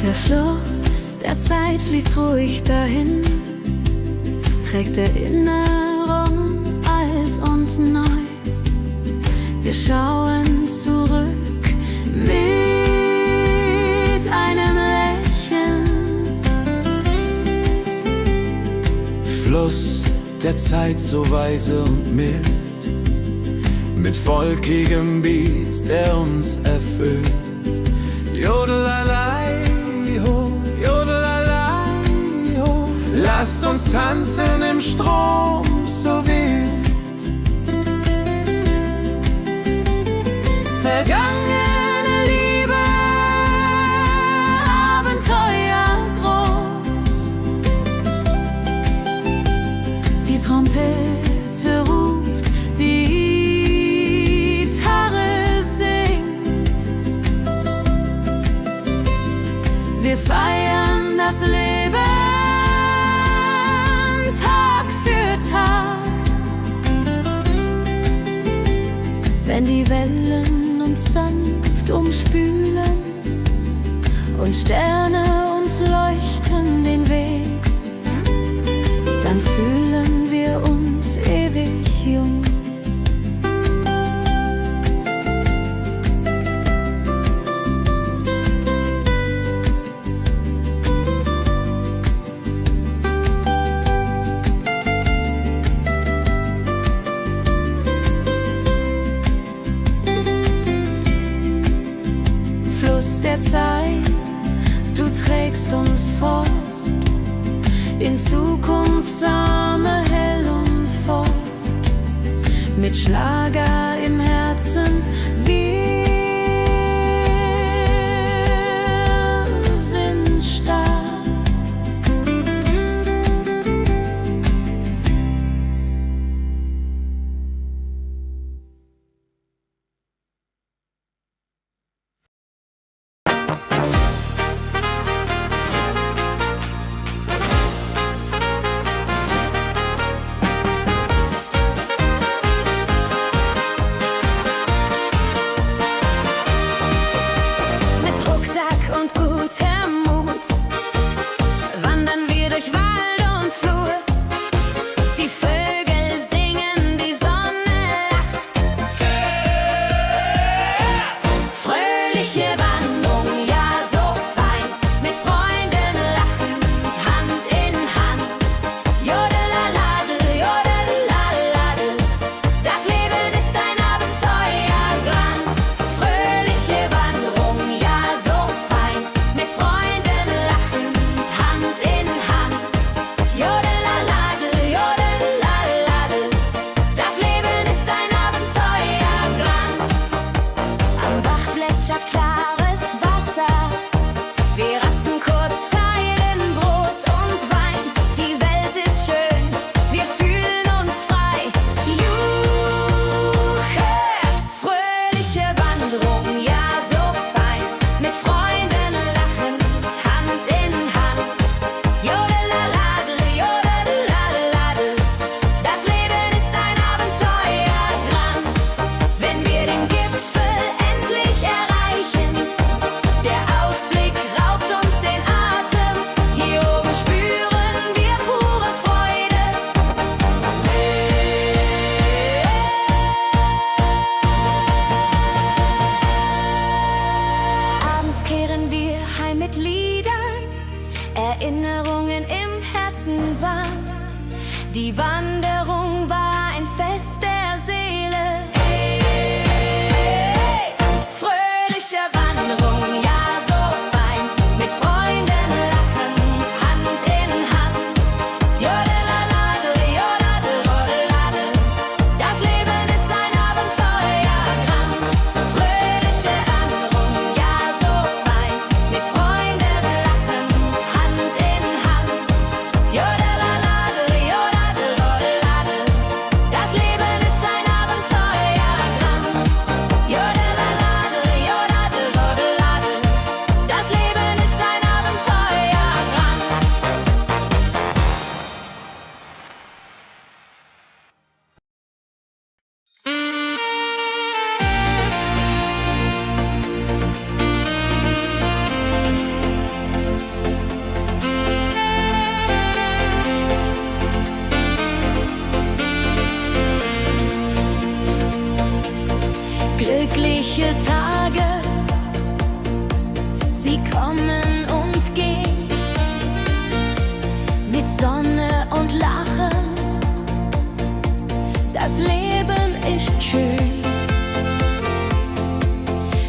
Der Fluss der Zeit fließt ruhig dahin, trägt Erinnerung alt und neu. Wir schauen zurück mit einem Lächeln. Fluss der Zeit so weise und mild, mit volkigem Beat, der uns erfüllt. Jodelalei ho, jodelalei ho. Lasst uns tanzen im Strom so wild. Vergangene Liebe wenn die Wellen uns sanft umspülen und Sterne uns leuchten den Weg, dann fühlen wir uns ewig jung. Fluss der Zeit, du trägst uns fort in Zukunftssame hell und fort, mit Schlager im Herzen. Wir sind stark. Erinnerungen im Herzen waren. Die Wanderung war ein Fest der Seele. Hey, hey, fröhliche Wanderung, ja so fein, mit Freunden lachend, Hand in Hand. Jodelalade, jodade, rodelade, das Leben ist ein Abenteuerland. Fröhliche Wanderung, ja so fein, mit Freunden lachend, Hand in Hand. Jodelalade, jodade, rodelade, das Leben ist ein Abenteuerland. Jodelalade, jodade, rodelade, das Leben ist ein Abenteuerland. Glückliche Tage, sie kommen und gehen, mit Sonne und Lachen, das Leben ist schön.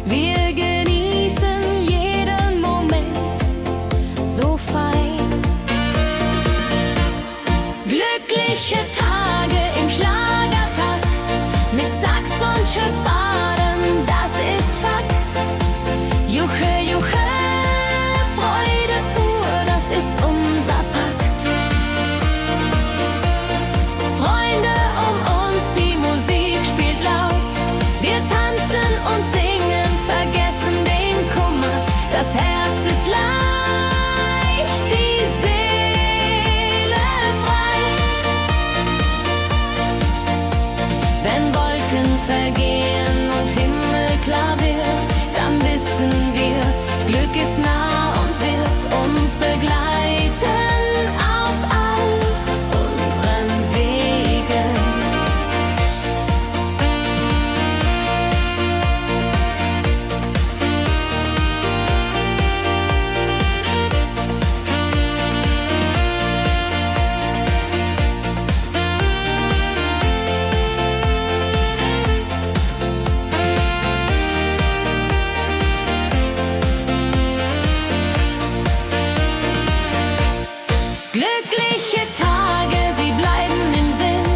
Wir genießen jeden Moment so fein. Glückliche Tage im Schlagertakt, mit Sax und Schöpbaden, das ist Fakt. Juche, Juche, Freude pur, das ist unser Pakt. Freunde um uns, die Musik spielt laut. Wir tanzen und singen, vergessen den Kummer. Das Herz ist leicht, die Seele frei. Wenn Wolken vergehen klar wird, dann wissen wir, Glück ist nah und wird uns begleiten auf all unseren Wegen. Glückliche Tage, sie bleiben im Sinn,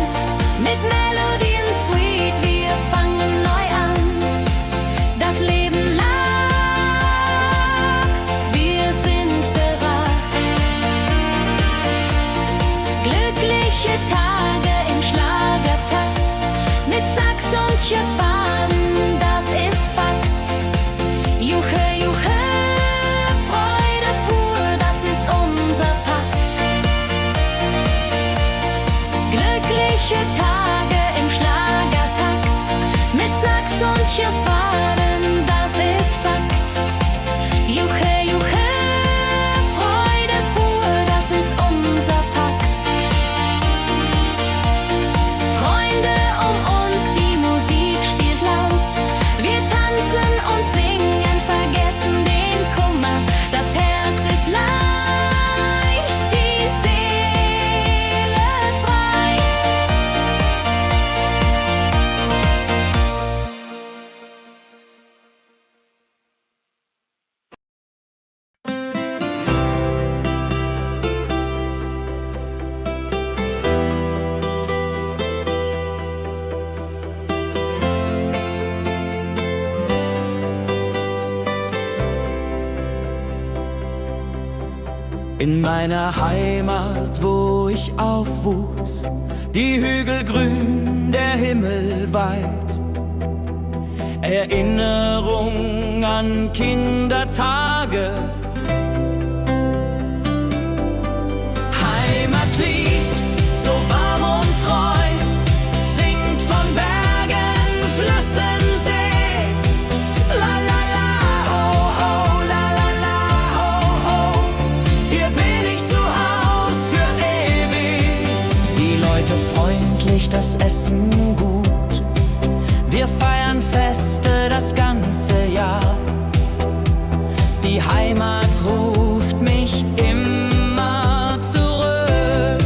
mit Melodien sweet, wir fangen neu an. Das Leben lacht, wir sind bereit. Glückliche Tage im Schlagertakt, mit Sax und Schöpfaden, das ist Fakt. Juche, juche, Freude pur, das ist unser Pakt. Glückliche Tage im Schlagertakt, mit Sax und Schöpfaden, das ist Fakt. Juche, juche, Freude pur, das ist unser Pakt. Freunde um uns, die Musik spielt laut, wir tanzen und singen, vergessen den Kummer, das Herz ist leicht, die Seele frei. In meiner Heimat, wo ich aufwuchs, die Hügel grün, der Himmel weit. Erinnerung an Kindertage. Heimatlied, so warm und treu, singt von Bergen, Flüssen, See. La la la, ho ho, la la la, ho ho. Hier bin ich zu Haus für ewig. Die Leute freundlich, das Essen gut. Wir feiern Feste das ganze Jahr. Die Heimat ruft mich immer zurück.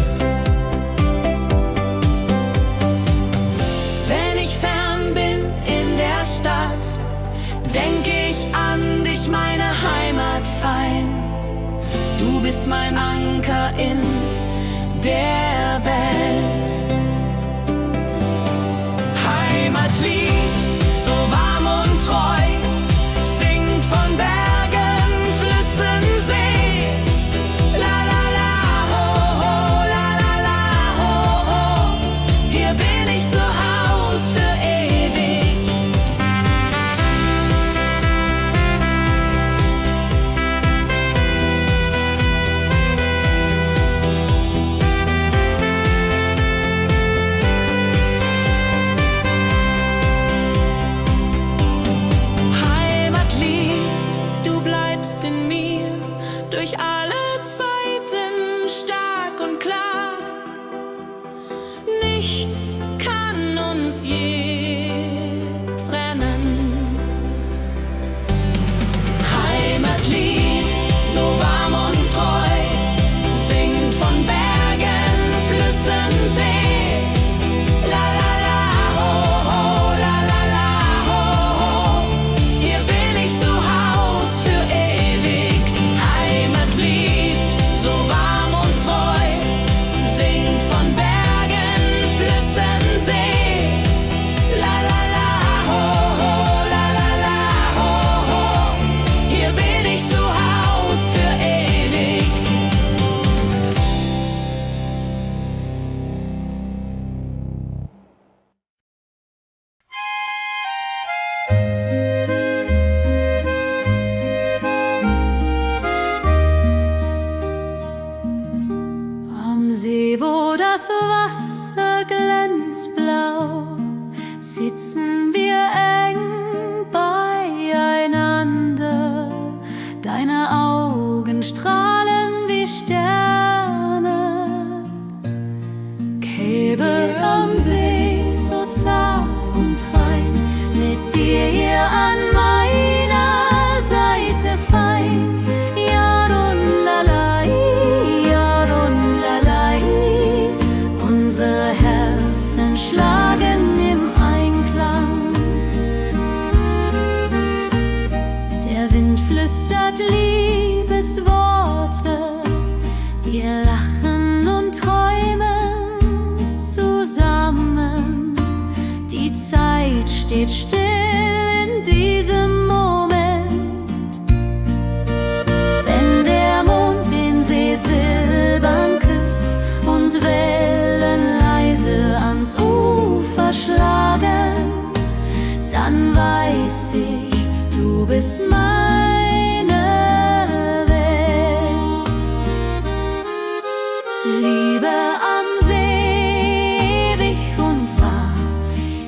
Wenn ich fern bin in der Stadt, denk ich an dich, meine Heimat fein. Du bist mein Anker in der Welt. Heimatlied, so warm und treu, singt von Bergen, Flüssen, See. La la la, ho ho, la la la, ho ho. Hier bin ich zu Haus für ewig. flüstert Liebesworte. Wir lachen und träumen zusammen. Die Zeit steht still in diesem Moment. Wenn der Mond den See silbern küsst und Wellen leise ans Ufer schlagen, dann weiß ich, du bist meine Welt. Liebe am See, ewig und wahr,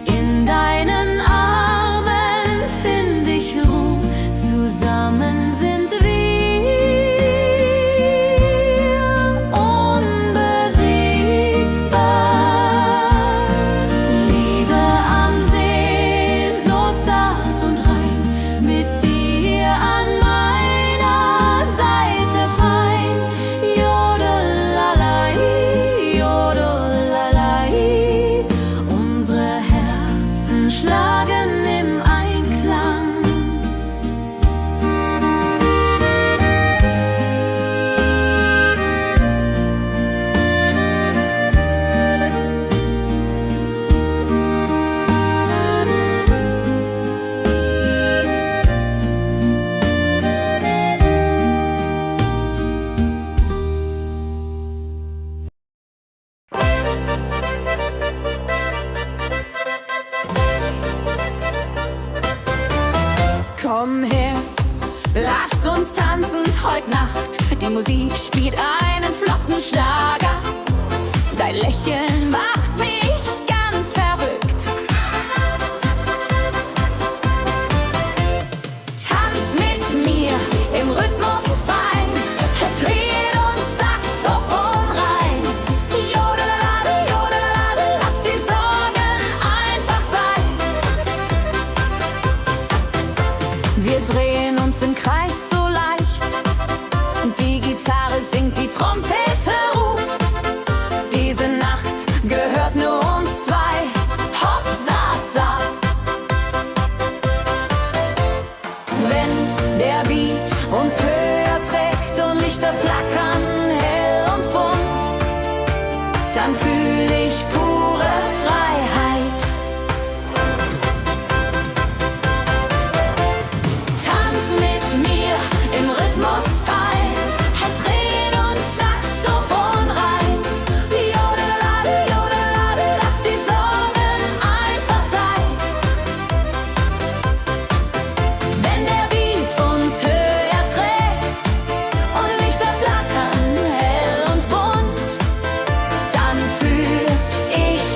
in deinen Armen find ich Ruhe, zusammen sind wir unbesiegbar. Liebe am See, so zart und rein, mit dir an meiner Seite fein. Jodelalai, jodelalai, unsere Herzen schlagen im Einklang. Komm her, lass uns tanzen heut Nacht. Die Musik spielt einen flotten Schlager. Dein Lächeln macht mich ganz verrückt. Tanz mit mir im Rhythmus fein, Tritt und Saxophon rein. Jodelade, jodelade, lass die Sorgen einfach sein. Wir drehen uns im Kreis so leicht. Die Gitarre singt, die Trompete ruft. Diese Nacht gehört nur uns zwei. Hopp, sa, sa. Wenn der Beat uns höher trägt und Lichter flackern hell und bunt, dann fühl ich pure Freiheit. Tanz mit mir im Rhythmus fein, Tritt und Saxophon rein. Jodelade, jodelade, lass die Sorgen einfach sein. Wenn der Beat uns höher trägt und Lichter flackern hell und bunt, dann fühl ich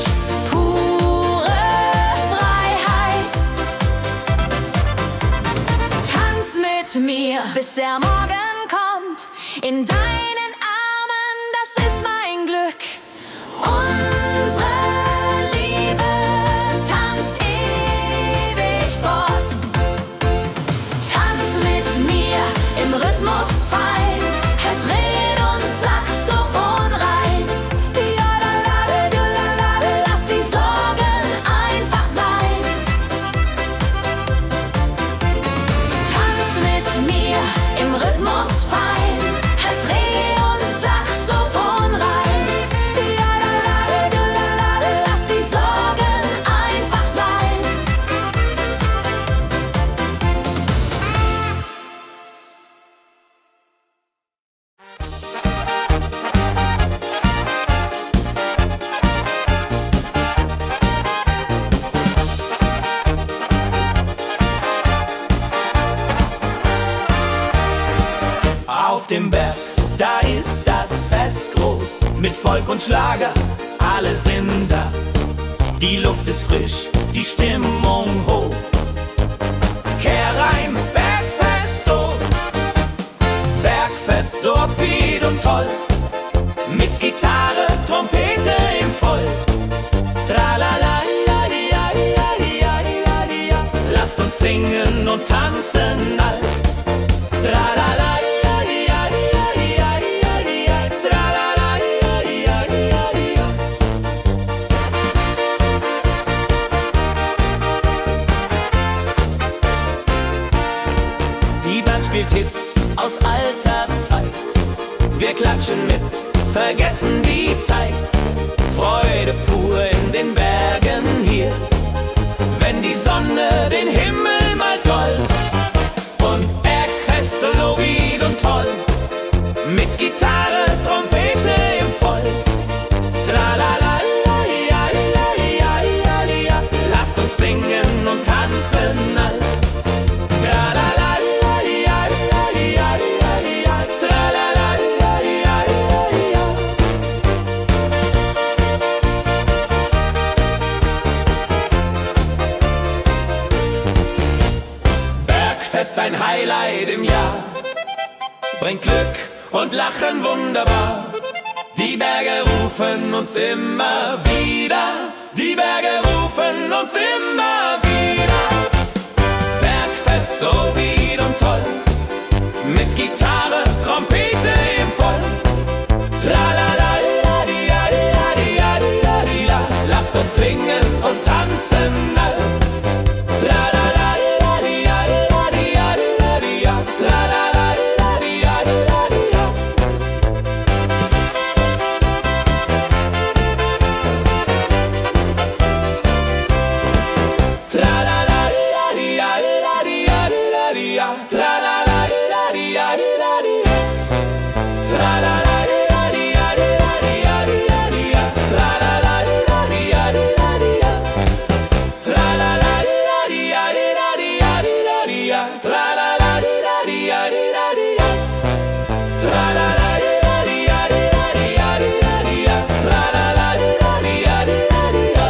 pure Freiheit. Tanz mit mir, bis der Morgen kommt. In deinen Armen, das ist mein Glück. Unsere Liebe tanzt ewig fort. Tanz mit mir im Rhythmus fein, Tritt und Saxophon rein. Jodelade, jodelade, lass die Sorgen einfach sein. Tanz mit mir im Rhythmus fein, Tritt und Saxophon rein. Jodelade, jodelade, lass die Sorgen einfach sein. Auf dem Berg, da ist das Fest groß, mit Volk und Schlager, alle sind da. Die Luft ist frisch, die Stimmung hoch. Kehr rein, Bergfest, oh. Bergfest, so upbeat und toll, mit Gitarre, Trompete im Voll. Tralala, ja, ja, ja, ja, ja, ja. Lasst uns singen und tanzen all. Tralala, ja, ja, ja, ja, ja, ja. Tralala, ja, ja, ja, ja. Die Band spielt spielt Hits aus alter Zeit. Wir klatschen mit, vergessen die Zeit. Freude pur in den Bergen hier, wenn die Sonne den Himmel malt gold. Und Bergfeste Lied und toll, mit Gitarre, Trompete im Voll. Tralalalalialialialialia, lasst uns singen und tanzen all. Tralalalalialialialia, tralalalalialialia. Bergfest, ein Highlight im Jahr, bringt Glück und Lachen wunderbar. Die Berge rufen uns immer wieder, die Berge rufen uns immer wieder. Bergfest, so Lied und toll, mit Gitarre, Trompete im Voll. Tralalalalialialialia, lasst uns singen und tanzen all. Tralalalalialialia, tralalalalialialia. Tralalalalialialia, tralalalalialialia. Tralalalalialialia, tralalalalialialia. Tralalalalialialia, tralalalalialialia.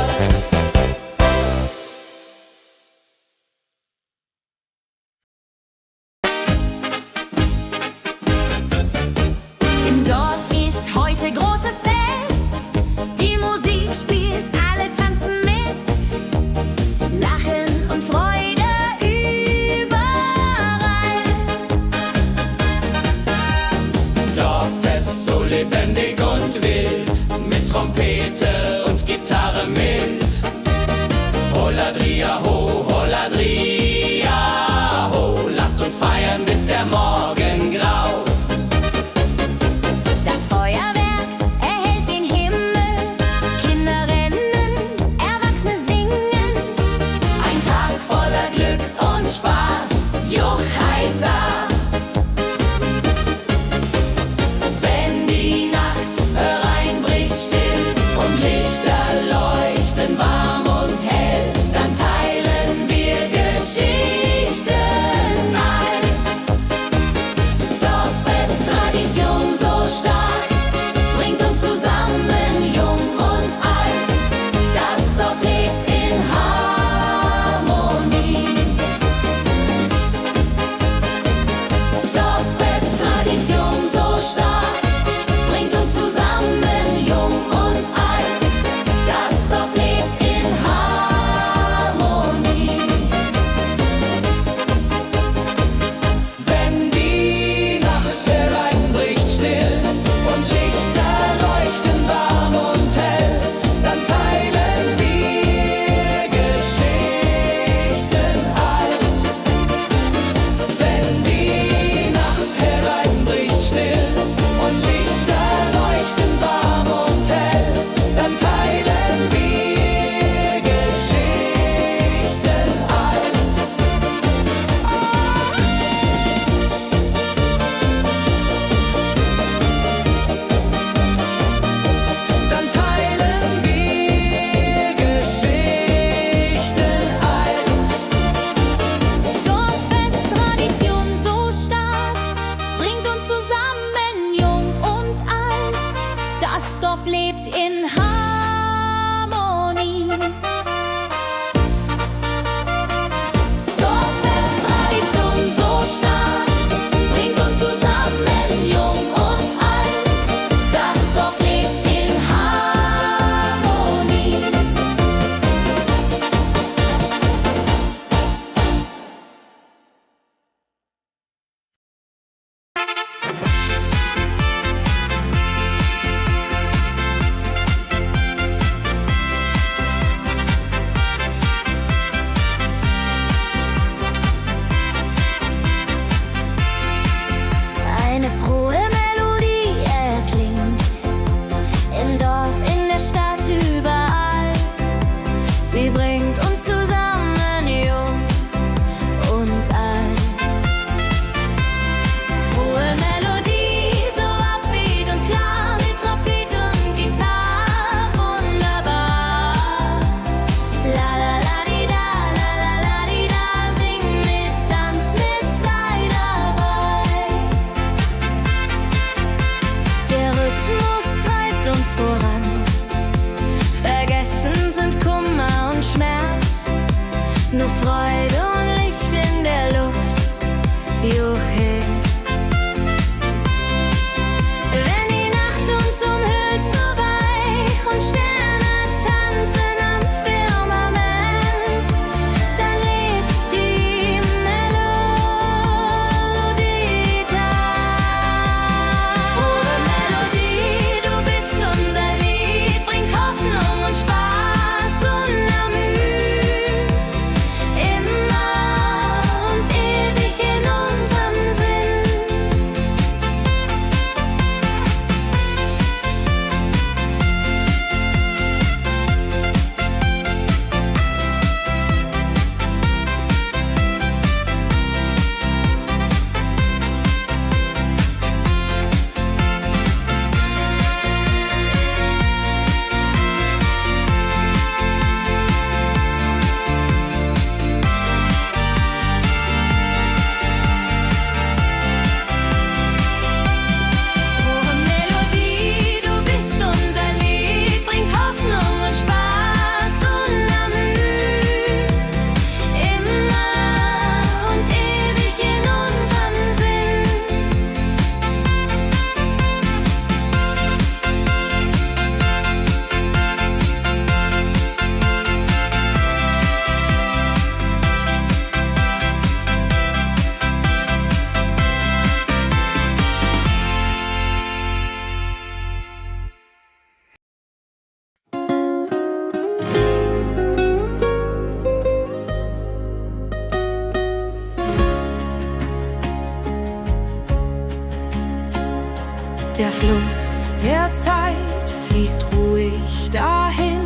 Der Fluss der Zeit fließt ruhig dahin,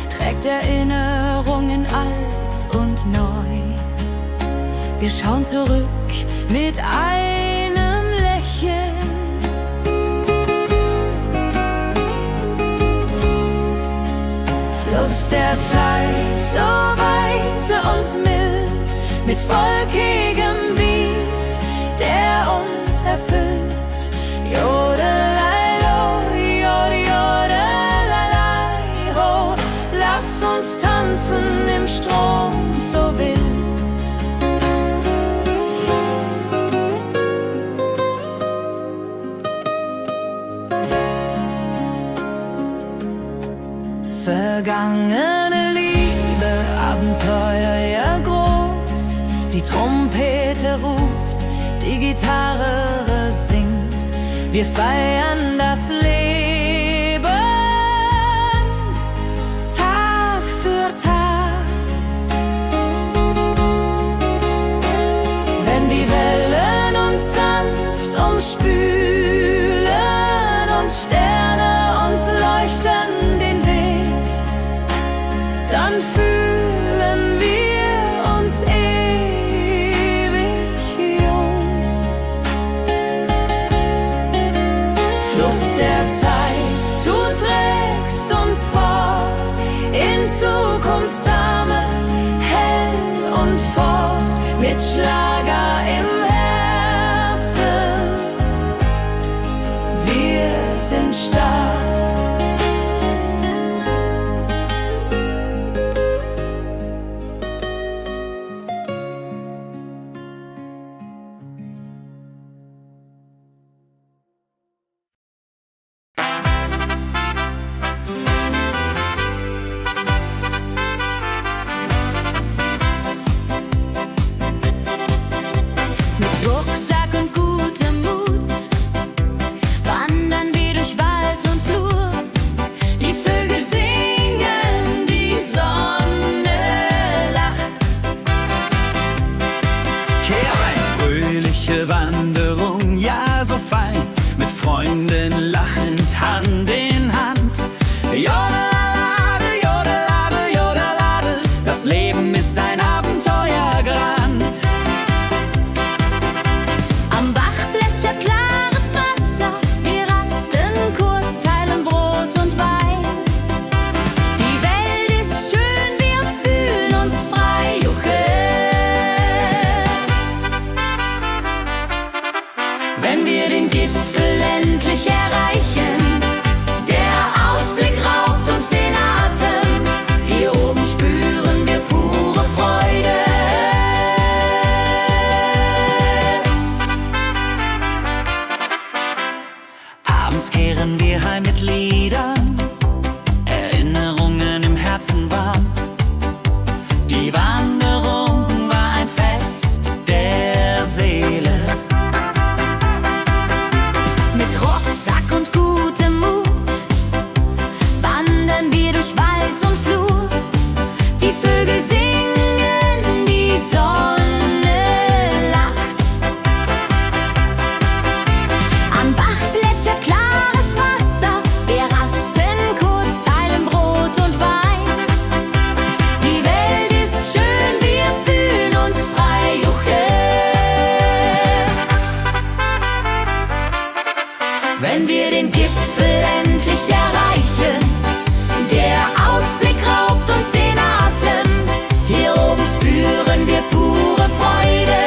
trägt Erinnerungen alt und neu. Wir schauen zurück mit einem Lächeln. Fluss der Zeit, so weise und mild, mit volkigem Beat, der uns erfüllt. Jodelei-lo, jodelei-lei, ho, lass uns tanzen im Strom so wild. Vergangene Liebe, Abenteuer ja groß. Die Trompete ruft, die Gitarre singt. Wir feiern das Leben Tag für Tag. Wenn die Wellen uns sanft umspülen und Sterne uns leuchten den Weg, dann fühlen wir uns ewig jung. Fluss der Zeit, du trägst uns fort in Zukunftssame, hell und fort, mit Schlager im Herzen. Wir sind stark. Rucksack und gutem Mut wandern wir durch Wald und Flur. Die Vögel singen, die Sonne lacht. Kehr ein, fröhliche Wanderung, ja so fein, mit Freunden lachend Hand in Hand. Jodelade, jodelade, jodelade, das Leben ist ein Abenteuergrand. Am Bach plätschert klares Wasser, wir rasten kurz, teilen Brot und Wein. Die Welt ist schön, wir fühlen uns frei, juche. Wenn wir den Gipfel endlich erreichen, der Ausblick raubt uns den Atem. Hier oben spüren wir pure Freude. Abends kehren wir heim mit Liedern, Erinnerungen im Herzen warm. Die Wanderung war ein Fest der Seele. Mit Rucksack und gutem Mut wandern wir durch Wald und Flur. Die Vögel singen, die Sonne lacht. Am Bach plätschert klares Wasser, wir rasten kurz, teilen Brot und Wein. Die Welt ist schön, wir fühlen uns frei, juche. Wenn wir den Gipfel endlich erreichen, der Ausblick raubt uns den Atem. Hier oben spüren wir pure Freude.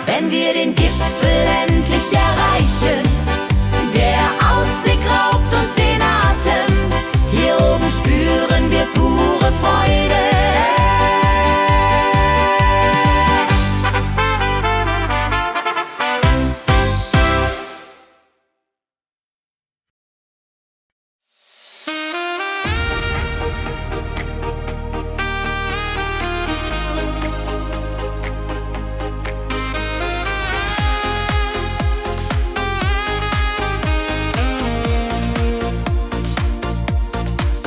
Wenn wir den Gipfel endlich erreichen, der Ausblick raubt uns den Atem. Hier oben spüren wir pure Freude.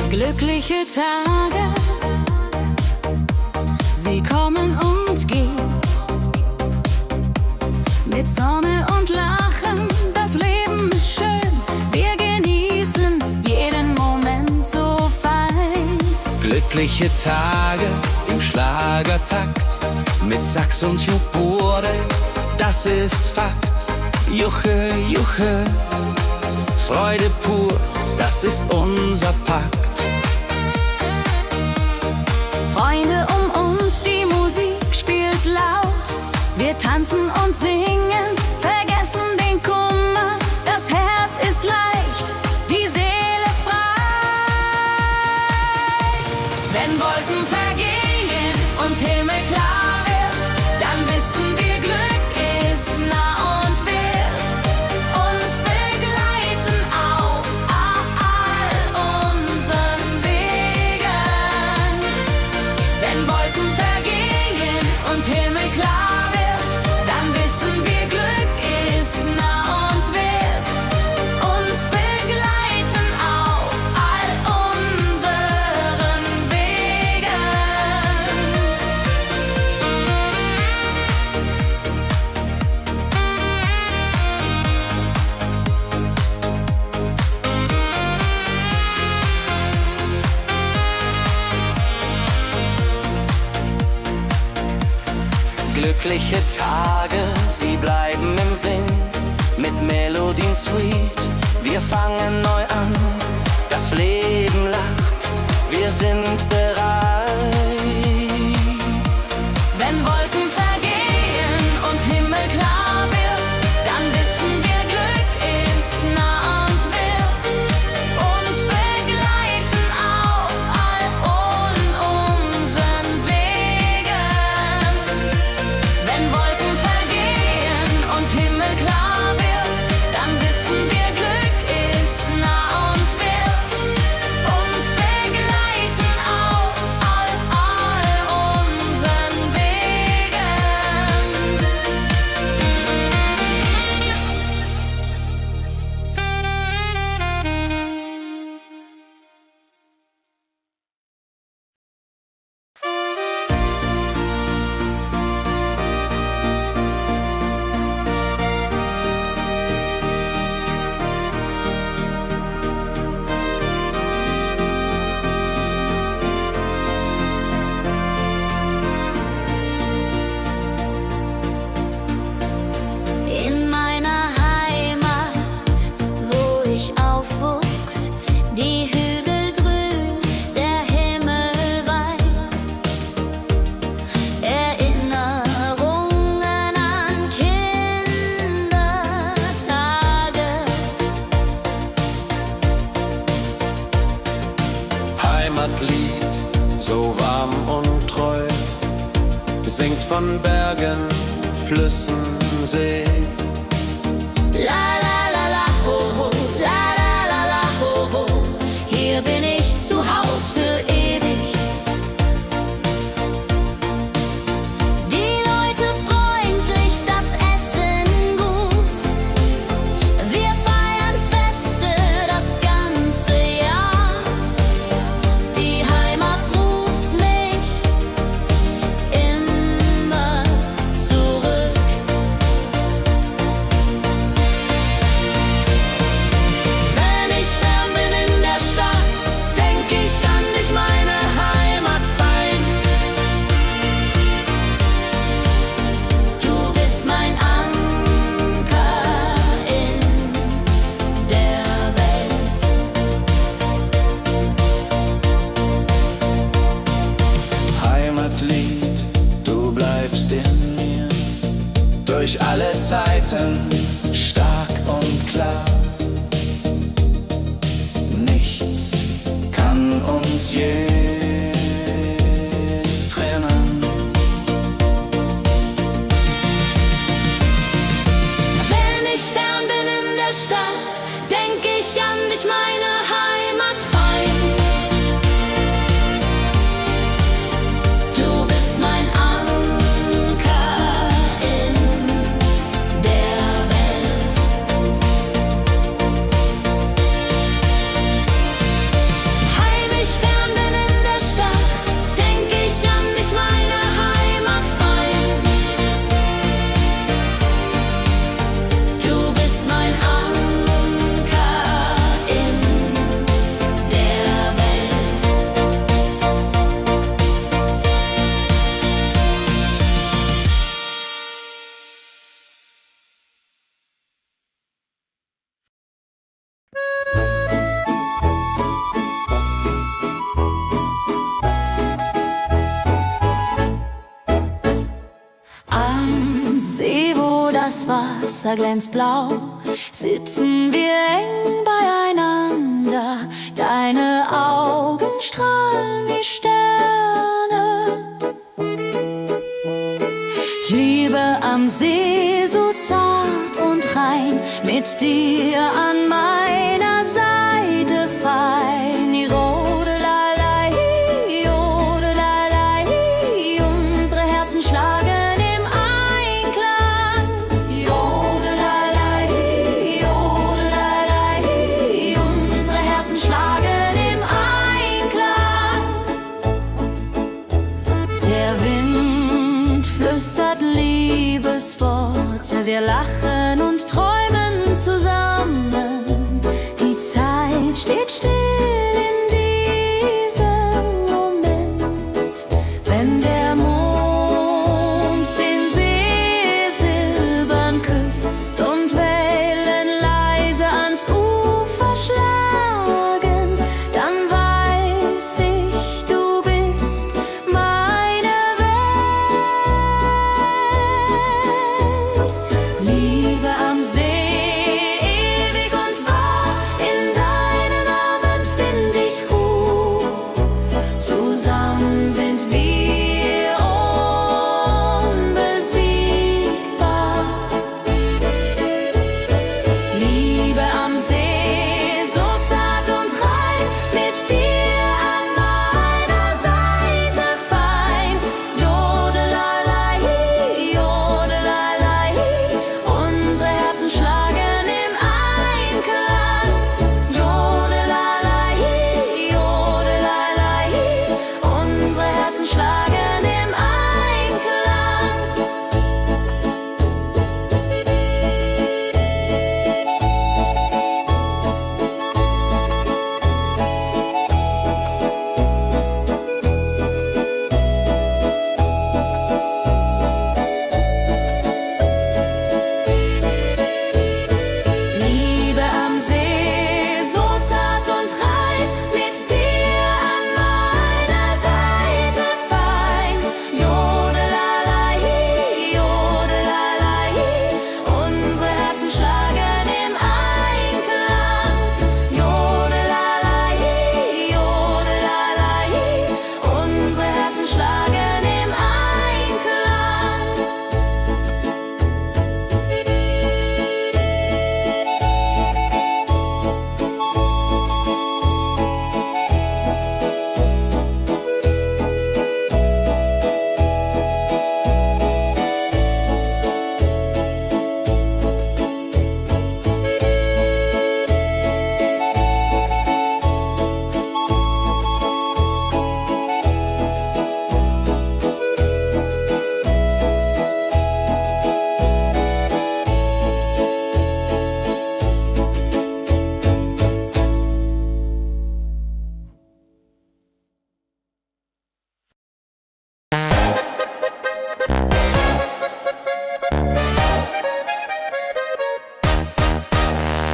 Glückliche Tage, sie kommen und gehen. mit Sonne und Lachen, das Leben ist schön, wir genießen jeden Moment so fein. Glückliche Tage im Schlagertakt, mit Sax und Juburde, das ist Fakt. Juche, Juche, Freude pur, das ist unser Pakt. Freunde um uns, die Musik spielt laut, wir tanzen und singen, vergessen den Kummer, das Herz ist leicht, die Seele frei. Wenn Wolken vergehen und Himmel klar wird, dann wissen wir, Glück ist nah und wird uns begleiten auf all unseren Wegen. Wenn Wolken vergehen und Himmel klar wird, dann wissen wir, Glück ist nah und wird uns begleiten auf all unseren Wegen. Glückliche Tage, sie bleiben im Sinn, mit Melodien sweet, wir fangen neu an, das Leben lacht, wir sind bereit. Wenn Wolken vergehen und Himmel klar wird, dann wissen wir, Glück ist nah und wird uns begleiten auf all unseren Wegen. Wenn Wolken vergehen und Himmel klar wird, dann wissen wir, Glück ist nah und wird uns begleiten auf all unseren Wegen. In meiner Heimat, wo ich aufwuchs, die Hügel grün, der Himmel weit. Erinnerungen an Kindertage. Heimatlied, so warm und treu, singt von Bergen, Flüssen, See. La la la la ho ho, la la la la ho ho. Hier bin ich zu Haus für ewig. Die Leute freundlich, das Essen gut. Wir feiern Feste das ganze Jahr. Die Heimat ruft mich immer zurück. Wenn ich fern bin in der Stadt, denk ich an dich, meine Heimat fein. Du bist mein Anker in der Welt. Heimatlied, du bleibst in mir, durch alle Zeiten stark und klar. Nichts kann uns je trennen. Wenn ich fern bin in der Stadt, denk ich an dich, meine Heimat fein. Du bist mein Anker in der Welt. das Wasser glänzt blau, sitzen wir eng beieinander. Deine Augen strahlen wie Sterne. Liebe am See, so zart und rein, mit dir an meiner Seite fein. Jodelalei, jodelalei, unsere Herzen schlagen im Einklang. Jodelalei, jodelalei, unsere Herzen schlagen im Einklang. Der Wind flüstert Liebesworte, wir lachen und träumen zusammen. Die Zeit steht still in diesem Moment, wenn der Mond den See silbern küsst und Wellen leise ans Ufer schlagen, dann weiß ich, du bist meine Welt. Liebe am See, ewig und wahr, in deinen Armen find ich Ruhe. Zusammen sind wir unbesiegbar. Liebe am See, so zart und rein, mit dir an meiner Seite fein. Jodelalei, jodelalei, unsere Herzen schlagen im Einklang. Jodelalei, jodelalei, unsere Herzen schlagen im Einklang. Liebe am See, so zart und rein, mit dir an meiner Seite fein. Jodelalei, jodelalei, unsere Herzen schlagen im Einklang. Jodelalei, jodelalei, unsere Herzen schlagen im Einklang.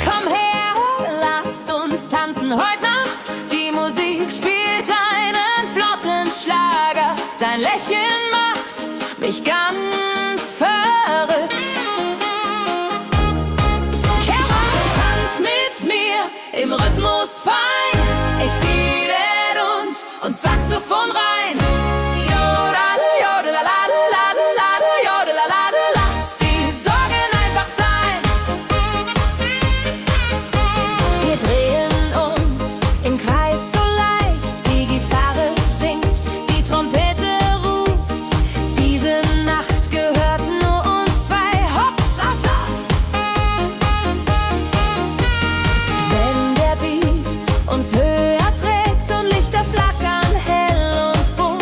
Komm her, lass uns tanzen heute Nacht. Die Musik spielt einen flotten Schlager. Dein Lächeln macht mich ganz verrückt. Kehr rein, tanz mit mir im Rhythmus fein. Ich liebe und Saxophon rein. Jodel, jodelalalalalala, jodelalala, lass die Sorgen einfach sein. Wir drehen uns im Kreis so leicht, die Gitarre singt, die Trompete ruft. Diese Nacht gehört nur uns zwei, Hopsasa. Wenn der Beat uns höher trägt und Lichter flackern hell und bunt,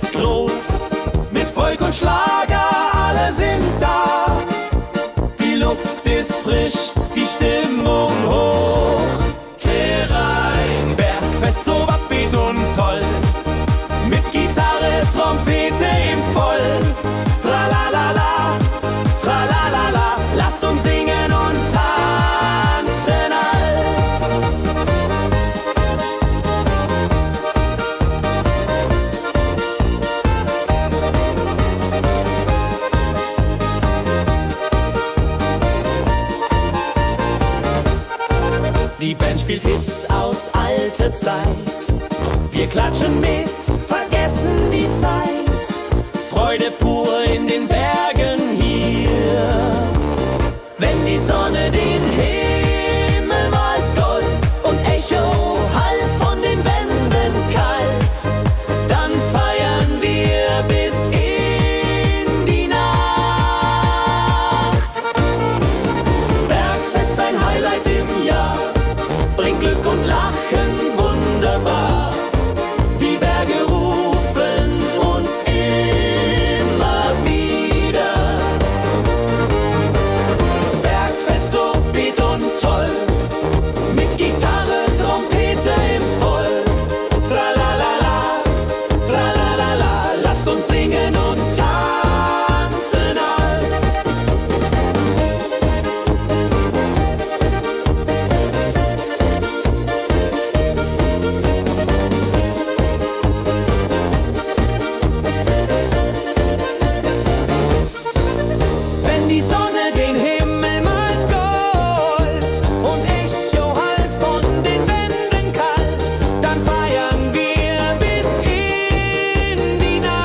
ist groß, mit Volk und Schlager, alle sind da. Die Luft ist frisch, die Stimmung hoch. Kehrrein, Bergfest, so upbeat und toll. Mit Gitarre, Trompete im Voll. Tralalala, tralalala, lasst uns singen und tanzen all. Die Band spielt Hits aus alter Zeit. Wir klatschen mit, vergessen die Zeit. Freude pur in den Bergen hier. Wenn die Sonne den Himmel malt Gold und Echo hallt von den Wänden kalt, dann feiern wir bis in die Nacht. Bergfest, ein Highlight im Jahr, bringt Glück und Lachen wunderbar. Die Berge rufen uns immer wieder. Bergfest, so beat und toll, mit Gitarre, Trompete im Voll. Tralalala, tralalala, lasst uns singen und tanzen all. Wenn die Sonne den Himmel malt Gold und Echo hallt von den Wänden kalt, dann feiern wir bis in die Nacht.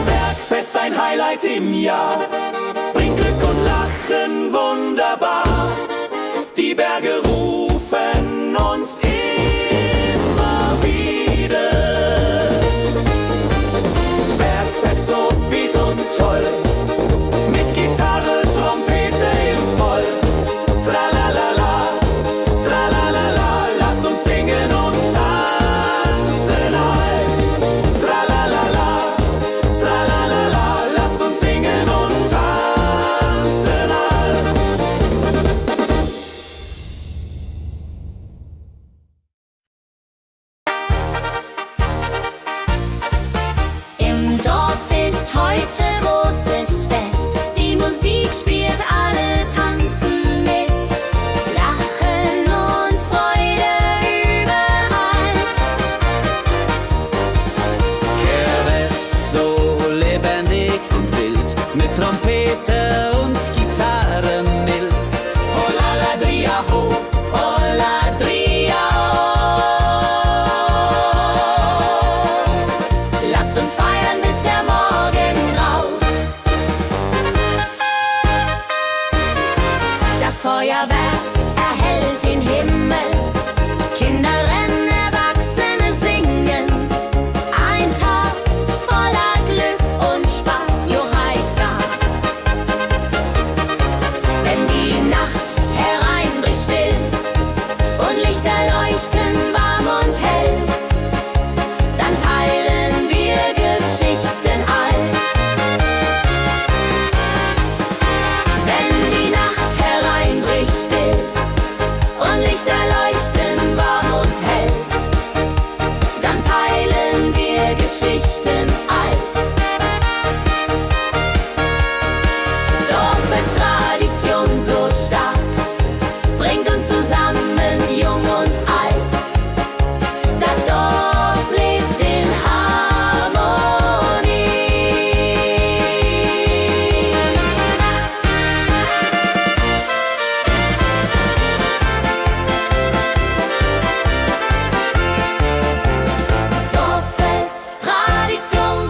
Bergfest, ein Highlight im Jahr, bringt Glück und Lachen wunderbar. Die Berge rufen uns immer wieder. Bergfest, so beat und toll, mit Gitarre, Trompete im Voll. Tralalala, tralalala, lasst uns singen und tanzen all. Tralalala, tralalala, lasst uns singen und tanzen all. Im Dorf ist heute großes Fest. Die Musik spielt, alle tanzen mit. Lachen und Freude überall. Kehrwest, so lebendig und wild, mit Trompete und Gitarre mild. Hola ladria ho, hola ladria ho. Lasst uns feiern, bis der Morgen graut. Das Feuerwerk erhellt den Himmel. Kinder rennen, Erwachsene singen. Ein Tag voller Glück und Spaß, Johaisa. Wenn die Nacht hereinbricht still und Lichter leuchten warm und hell, dann teilen wir Geschichten alt. Wenn die Nacht hereinbricht still und Lichter leuchten warm und hell, dann teilen wir Geschichten alt. Dorfes Tradition so stark, bringt uns zusammen, jung und alt. Das Dorf lebt in Harmonie. Dorffest, Tradition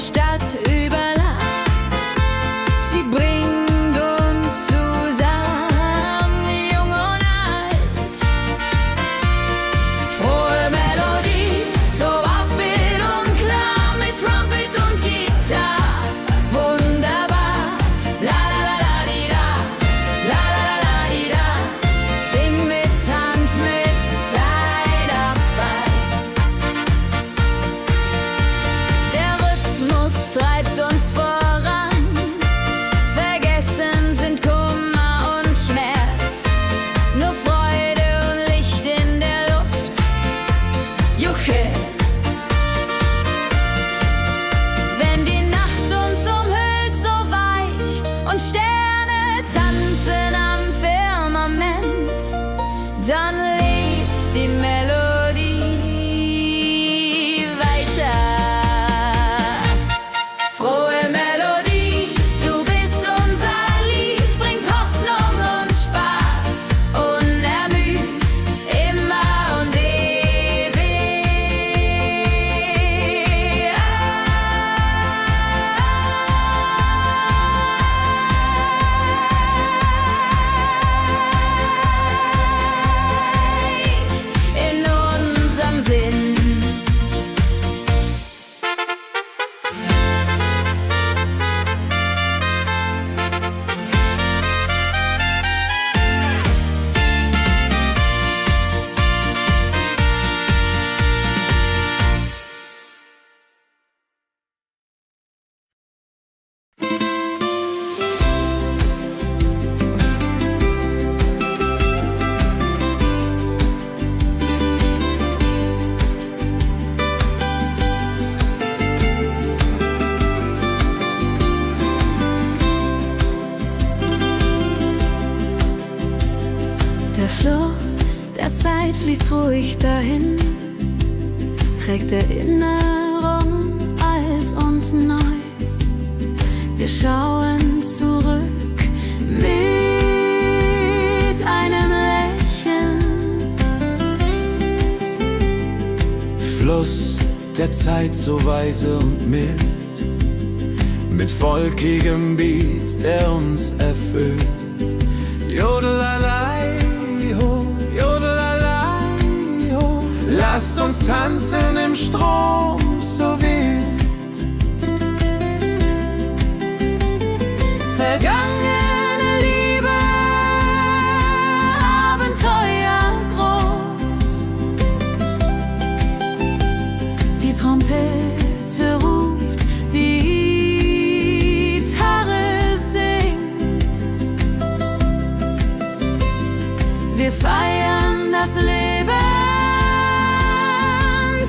Stadt überall. Sie bringt uns zusammen, jung und alt. Frohe Melodie, so upbeat und klar, mit Trumpet und Gitarre. Wunderbar, la la la la di da, la la la la di da. Sing mit, tanz mit, sei dabei. Der Rhythmus treibt uns voran. Vergessen sind Kummer und Schmerz. Nur Freude und Licht in der Luft. Juche. Wenn die Nacht uns umhüllt, so weich und Sterne tanzen am Firmament, dann lebt die Melodie weiter. Frohe Melodie, du bist unser Lied, bringt Hoffnung und Spaß, unermüd, immer und ewig in unserem Sinn. Der Fluss der Zeit fließt ruhig dahin, trägt Erinnerung alt und neu. Wir schauen zurück mit einem Lächeln. Fluss der Zeit so weise und mild, mit volkigem Beat, der uns erfüllt. Jodelalei, ho, jodelalei, ho. Lasst uns tanzen im Strom so wild. Vergangene Liebe, Abenteuer groß. Die Trompete ruft, die Gitarre singt. Wir feiern das Leben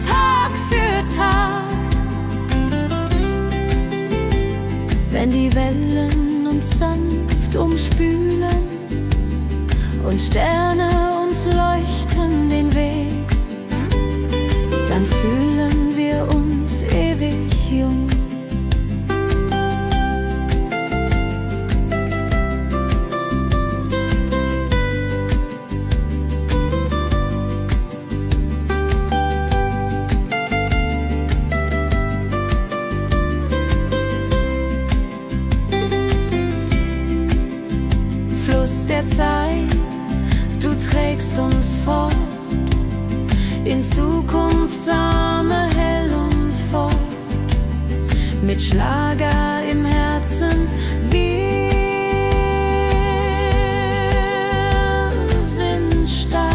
Tag für Tag. Wenn die Wellen uns sanft umspülen und Sterne uns leuchten den Weg, dann fühlen wir uns ewig jung. Fluss der Zeit, du trägst uns fort in Zukunftssame hell und fort, mit Schlager im Herzen. Wir sind stark.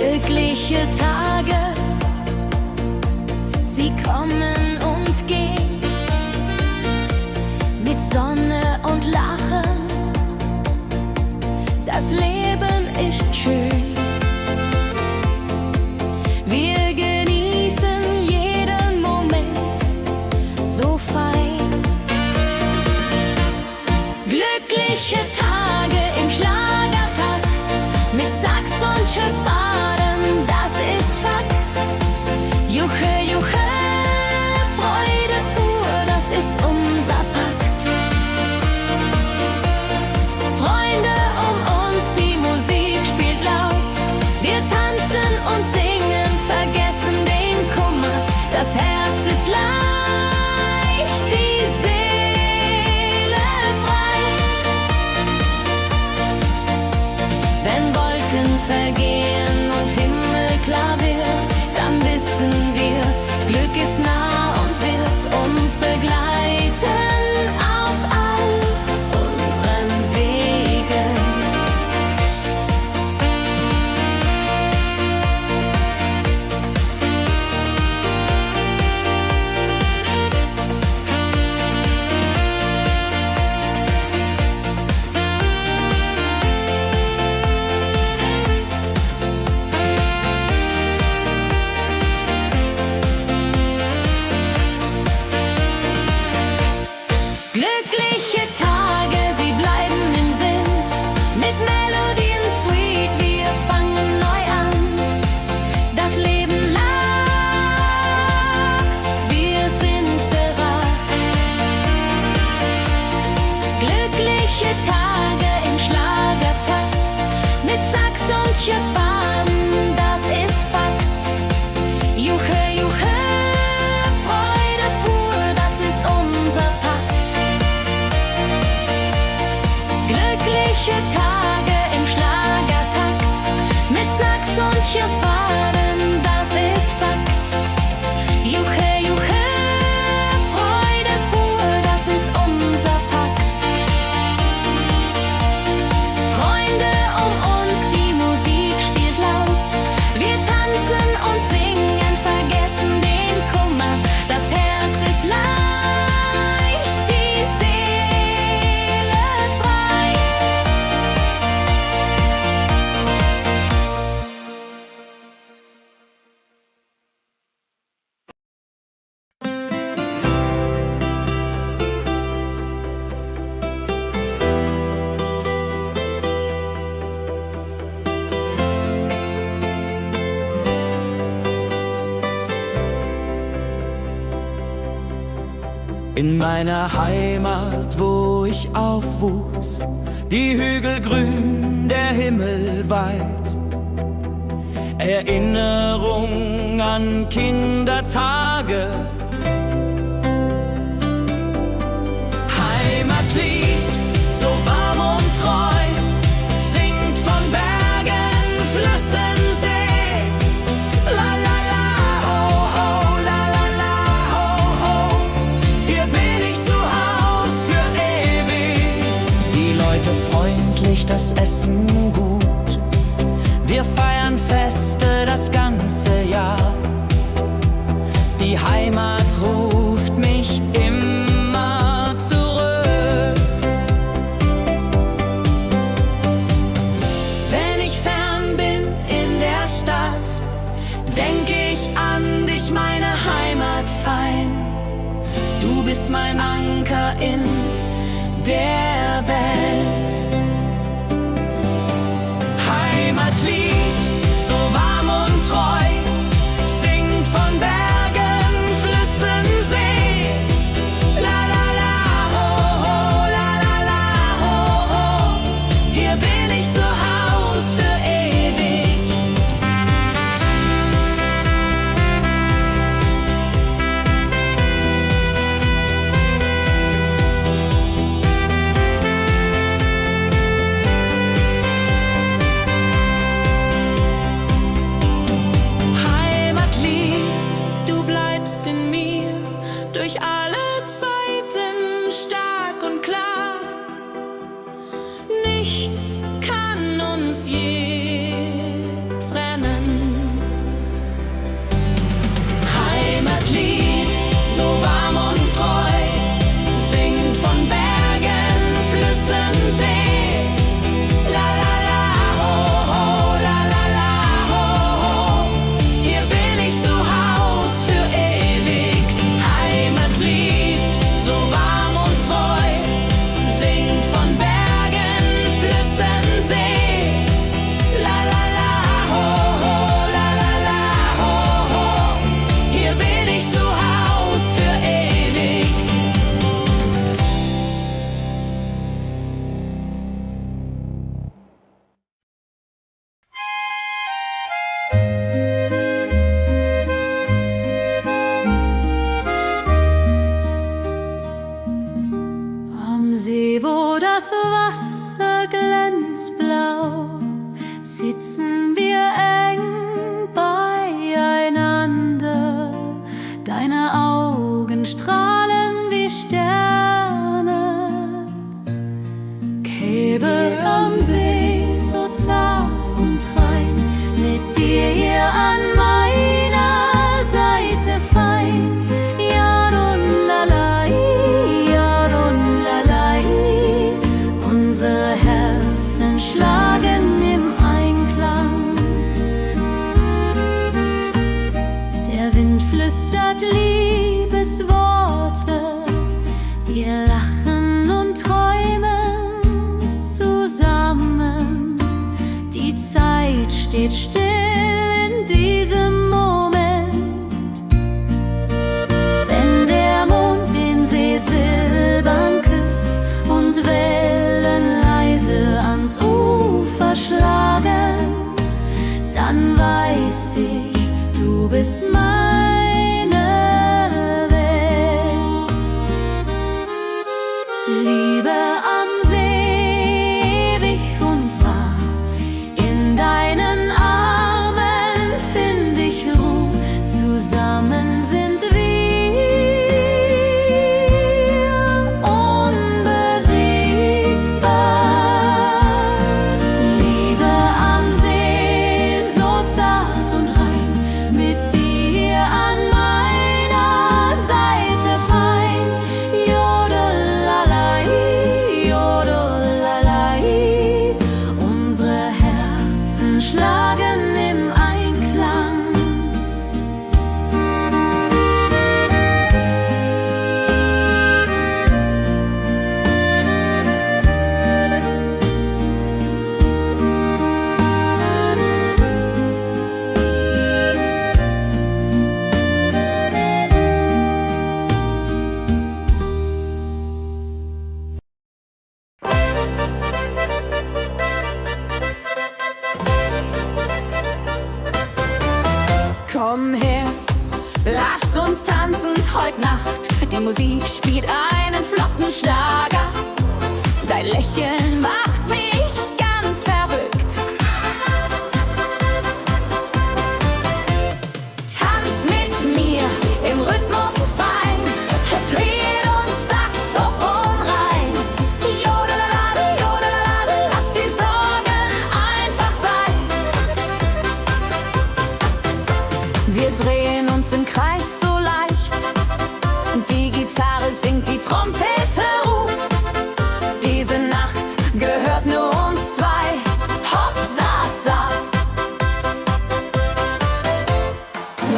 Glückliche Tage, sie kommen und gehen, mit Sonne und Lachen, das Leben ist schön. Wir genießen jeden Moment so fein. Glückliche Tage im Schlagertakt, mit Sax und Schöpbaden, das ist Fakt. Juche, Juche, Freude pur, das ist unser Pakt. Freunde um uns, die Musik spielt laut. Wir tanzen und singen, vergessen den Kummer. Das Herz ist leicht, die Seele frei. Wenn Wolken vergehen und Himmel klar wird, dann wissen wir, Glück ist nah und wird uns begleiten auf all unseren Wegen. Glückliche Tage, sie bleiben im Sinn, mit Melodien sweet, wir fangen neu an. Das Leben lacht, wir sind bereit. Glückliche Tage im Schlagertakt, mit Sax und Schöpbaden, das ist Fakt. Juche, Juche, Freude pur, das ist unser Pakt. Glückliche Tage im Schlagertakt, mit Sax und Schöpbaden, das ist Fakt. Juche, Juche, Freude pur, das ist unser Pakt. Freunde um uns, die Musik spielt laut. Wir tanzen und singen, vergessen den Kummer. Das Herz ist leicht, die Seele frei. In meiner Heimat, wo ich aufwuchs, die Hügel grün, der Himmel weit. Erinnerung an Kindertage. Heimatlied, so warm und treu, singt von Bergen, Flüssen, See. La la la, ho ho, la la la, ho ho. Hier bin ich zu Haus für ewig. Die Leute freundlich, das Essen gut. Wir feiern Feste das ganze Jahr. Die Heimat ruft mich immer zurück. Wenn ich fern bin in der Stadt, denk ich an dich, meine Heimat fein. Du bist mein Anker in der Welt. Heimatlied, so warm und treu, singt von Bergen, Flüssen, See. La la la, ho ho, la la la, ho ho. Hier bin ich zu Haus für ewig. sitzen wir eng beieinander. Deine Augen strahlen wie Sterne. Käbe am See, so zart und rein, mit dir hier an meiner Seite fein. Jadunlalai, Jadunlalai. Unsere Herzen schlagen im Einklang. Der Wind flüstert Liebesworte. Wir lachen und träumen zusammen. Die Zeit steht still in diesem Moment. Wenn der Mond den See silbern küsst und Wellen leise ans Ufer schlagen, dann weiß ich, du bist meine Welt. Liebe am See, ewig und wahr, in deinen Armen find ich Ruhe. Zusammen sind wir unbesiegbar. Liebe am See, so zart und rein, mit dir an meiner Seite fein. Jodelalai, Jodelalai. Unsere Herzen schlagen im Einklang. Komm her, lass uns tanzen heut Nacht. Die Musik spielt einen flotten Schlager. Dein Lächeln macht mich ganz verrückt. Tanz mit mir im Rhythmus fein. Tritt und Saxophon rein. Jodelade, jodelade, lass die Sorgen einfach sein. Wir drehen uns im Kreis so leicht. Die Gitarre singt, die Trompete ruft. Diese Nacht gehört nur uns zwei. Hopp, sa, sa.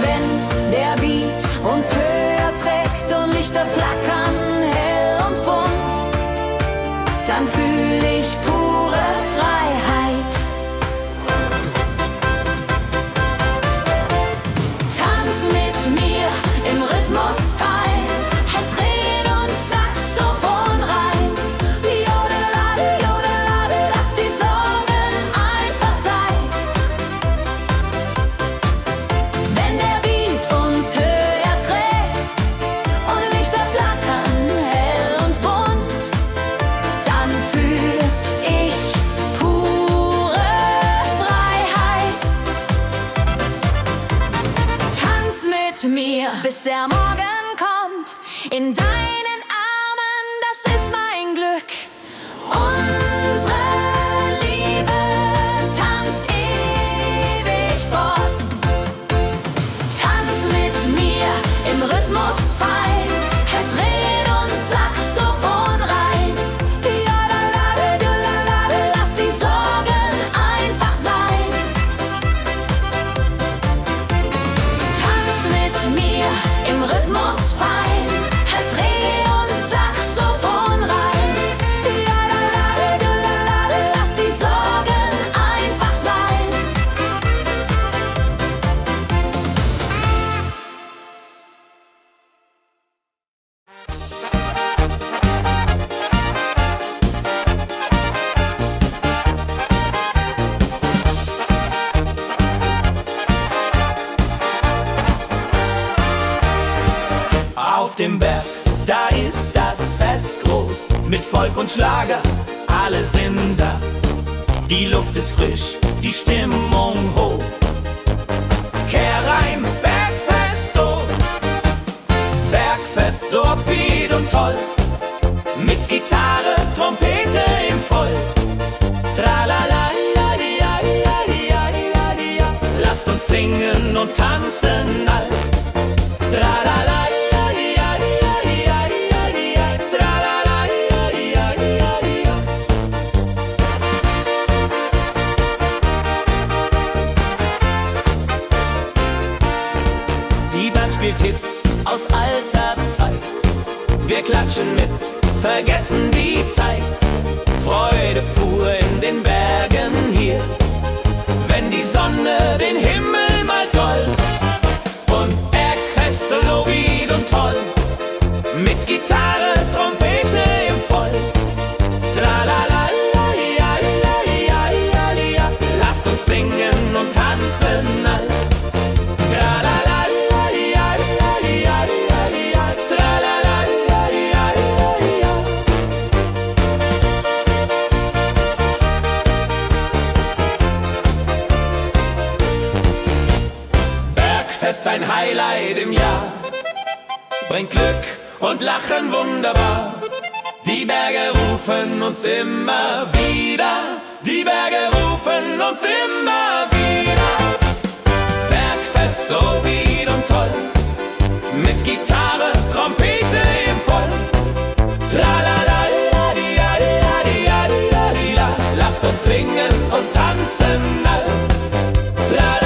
Wenn der Beat uns höher trägt und Lichter flackern hell und bunt, dann fühl ich pure Freiheit. Tanz mit mir im Rhythmus fein. Dreh und Saxophon rein. Jodelade, jodelade, lass die Sorgen einfach sein. Wenn der Beat uns höher trägt und Lichter flackern hell und bunt, dann fühl ich pure Freiheit. Tanz mit mir, bis der Morgen kommt. In deinen Armen, das ist mein Glück. Unsere Liebe tanzt ewig fort. Tanz mit mir im Rhythmus fein. Dreh und Saxophon rein. Jodelade, jodelade, lass die Sorgen einfach sein. Tanz mit mir im Rhythmus fein. Dreh und Saxophon rein. Jodelade, jodelade, lass die Sorgen einfach sein. Auf dem Berg, da ist das Fest groß, mit Volk und Schlager, alle sind da. Die Luft ist frisch, die Stimmung hoch. Kehr rein, Bergfest, oh. Bergfest, so upbeat und toll. Mit Gitarre, Trompete im Voll. Tralala, lasst uns singen und tanzen all. Tralala, die Band spielt Hits aus alter Zeit. Wir klatschen mit, vergessen die Zeit. Freude pur in den Bergen hier, wenn die Sonne den Himmel malt gold. Und Bergfest, Lovid und toll, mit Gitarre, Trompete im Voll. Tralala, lasst uns singen und tanzen all. Tralala, Bergfest, ein Highlight im Jahr, bringt Glück und Lachen wunderbar. Die Berge rufen uns immer wieder, die Berge rufen uns immer wieder. Bergfest, so wied und toll, mit Gitarre, Trompete im Voll. Tralala, lasst uns singen und tanzen all. Tralala,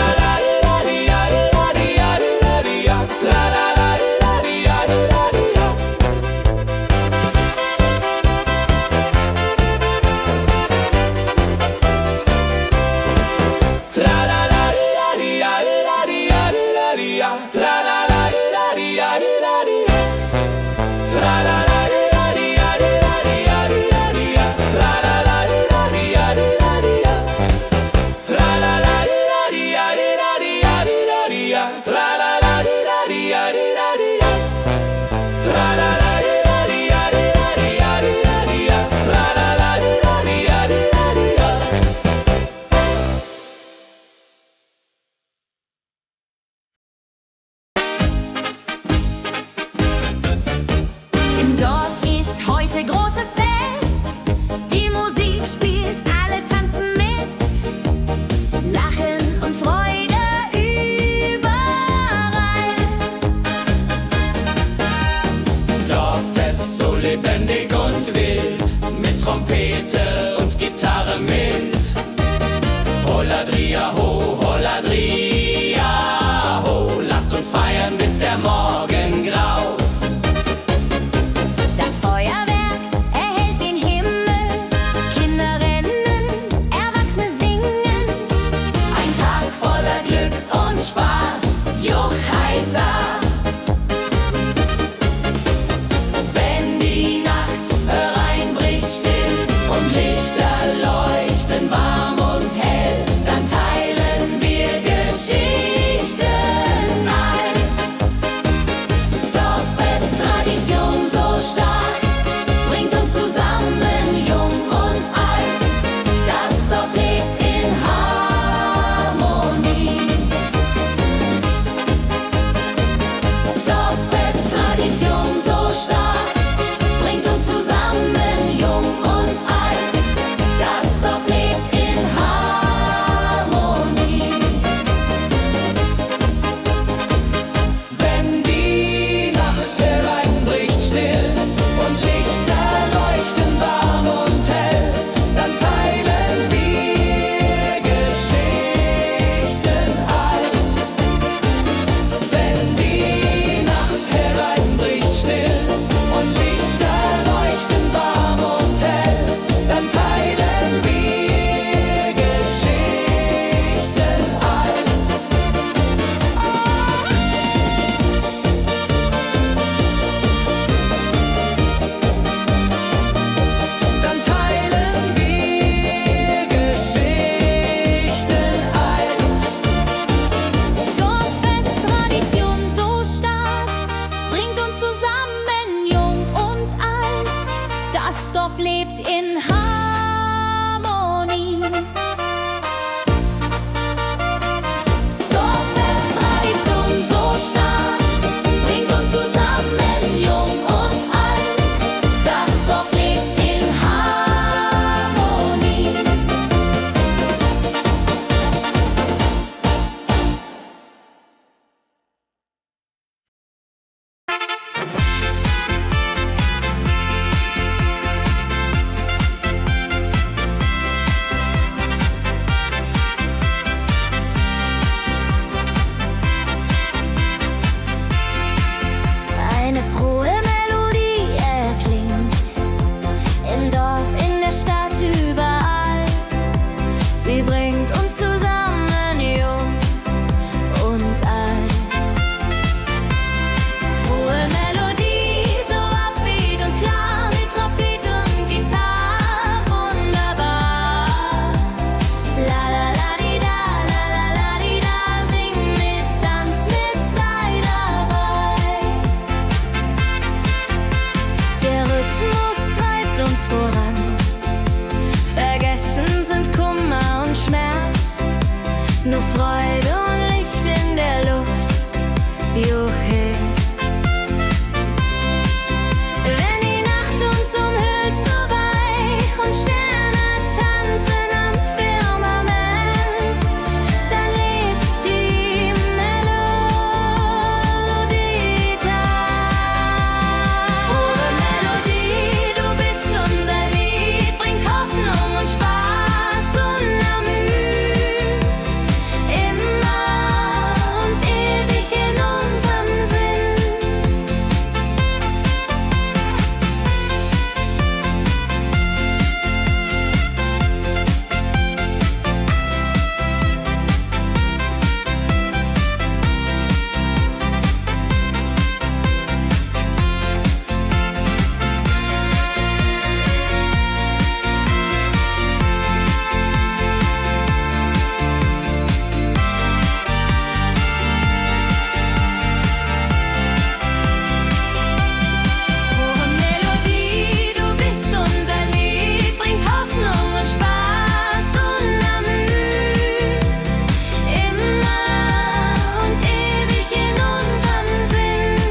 Im Dorf ist heute großes Fest. Die Musik spielt, alle tanzen mit. Lachen und Freude überall. Dorffest, so lebendig und wild, mit Trompete und Gitarre mit. Holladria ho, Holladria ho, lasst uns feiern, bis der Morgen graut. Das Feuerwerk erhellt den Himmel. Kinder rennen, Erwachsene singen. Ein Tag voller Glück und Spaß, Juchheisa. Wenn die Nacht hereinbricht still und Lichter leuchten warm und hell, dann teilen wir Geschichten. nur Freude und Licht in der Luft. Juhe. Wenn die Nacht uns umhüllt so weich und Sterne tanzen am Firmament, dann lebt die Melodie da. Frohe Melodie, du bist unser Lied, bringt Hoffnung und Spaß unermüd. Immer und ewig in unserem Sinn. Frohe Melodie, du bist unser Lied, bringt Hoffnung und Spaß unermüd. Immer und ewig in unserem Sinn.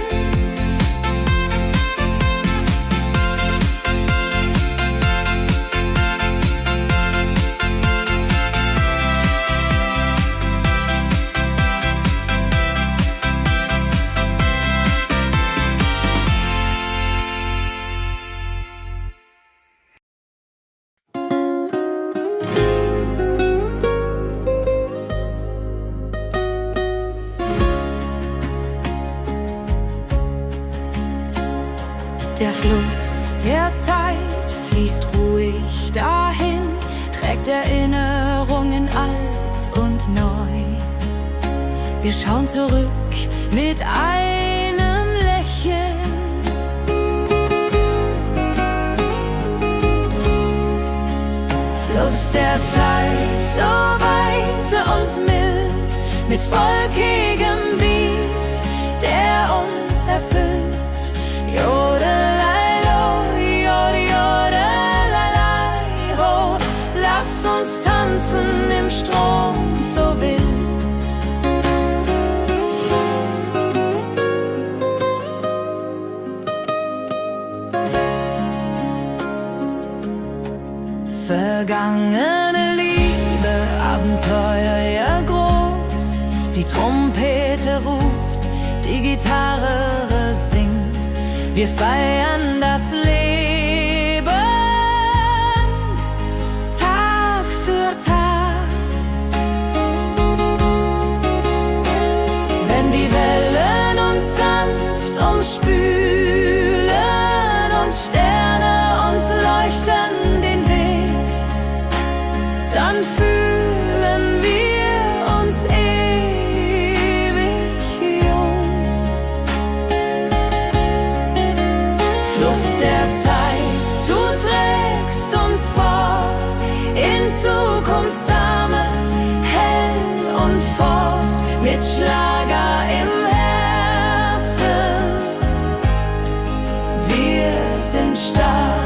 Der Fluss der Zeit fließt ruhig dahin, trägt Erinnerungen alt und neu. Wir schauen zurück mit einem Lächeln. Fluss der Zeit, so weise und mild, mit volkigem Beat, der uns erfüllt. Jodelei-lo, jodelei-lei, ho, lass uns tanzen im Strom so wild. Vergangene Liebe, Abenteuer ja groß, die Trompete ruft, die Gitarre singt. Wir feiern das Leben Tag für Tag. Wenn die Wellen uns sanft umspülen und Sterne uns leuchten den Weg, dann fühlen wir uns ewig jung. Fluss der Zeit, du trägst uns fort in Zukunftssame, hell und fort, mit Schlager im Herzen. Wir sind stark.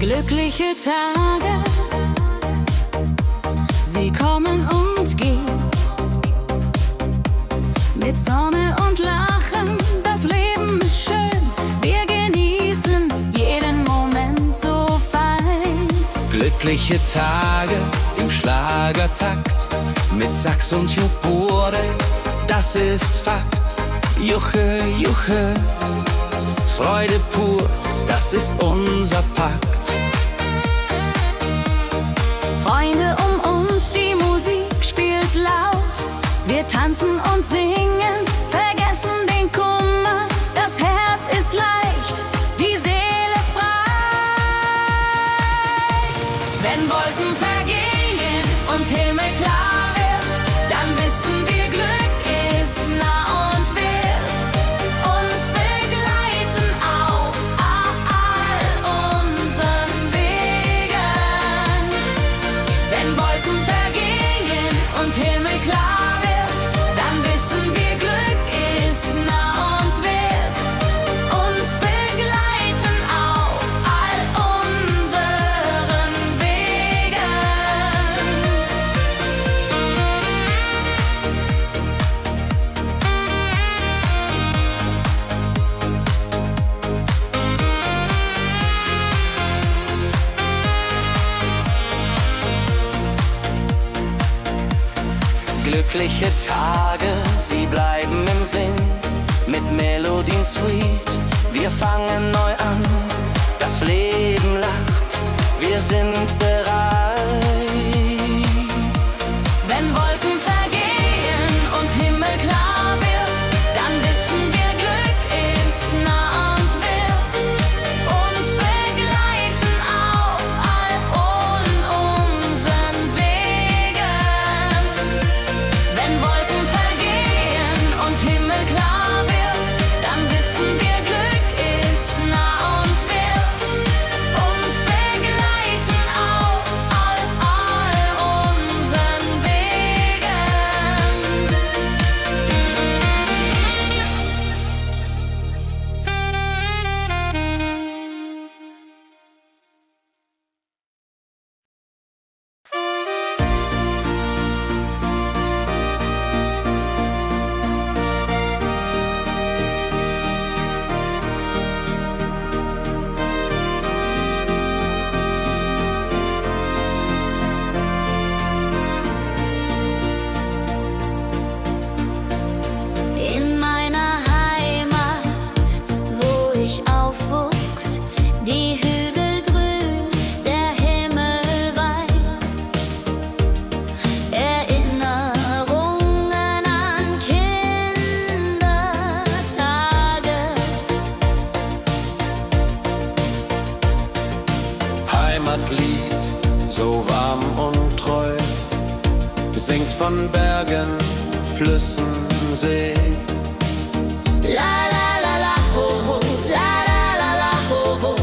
Glückliche Tage, sie kommen und gehen. Mit Sonne und Lachen, das Leben ist schön. Wir genießen jeden Moment so fein. Glückliche Tage im Schlagertakt, mit Sax und Jubore, das ist Fakt. Juche, Juche, Freude pur, das ist unser Pakt. Freunde um uns, die Musik spielt laut. Wir tanzen und singen, vergessen den Kummer. Das Herz ist leicht, die Seele frei. Wenn Wolken vergehen und Himmel klar wird, dann wissen wir, Glück ist nah und wird uns begleiten auf all unseren Wegen. Wenn Wolken vergehen und Himmel klar wird, dann wissen wir, Glück ist nah und wird uns begleiten auf all unseren Wegen. Glückliche Tage, sie bleiben im Sinn, mit Melodien sweet. Wir fangen neu an, das Leben lacht, wir sind bereit. Wenn Wolken vergehen und Himmel klar wird, dann wissen wir, Glück ist nah und wird uns begleiten auf all unseren Wegen. Wenn Wolken vergehen und Himmel klar wird, dann wissen wir, Glück ist nah und wird uns begleiten auf all unseren Wegen. In meiner Heimat, wo ich aufwuchs, die Hügel grün, der Himmel weit. Erinnerungen an Kindertage. Heimatlied, so warm und treu, singt von Bergen, Flüssen, See. La la la la ho ho, la la la la ho ho.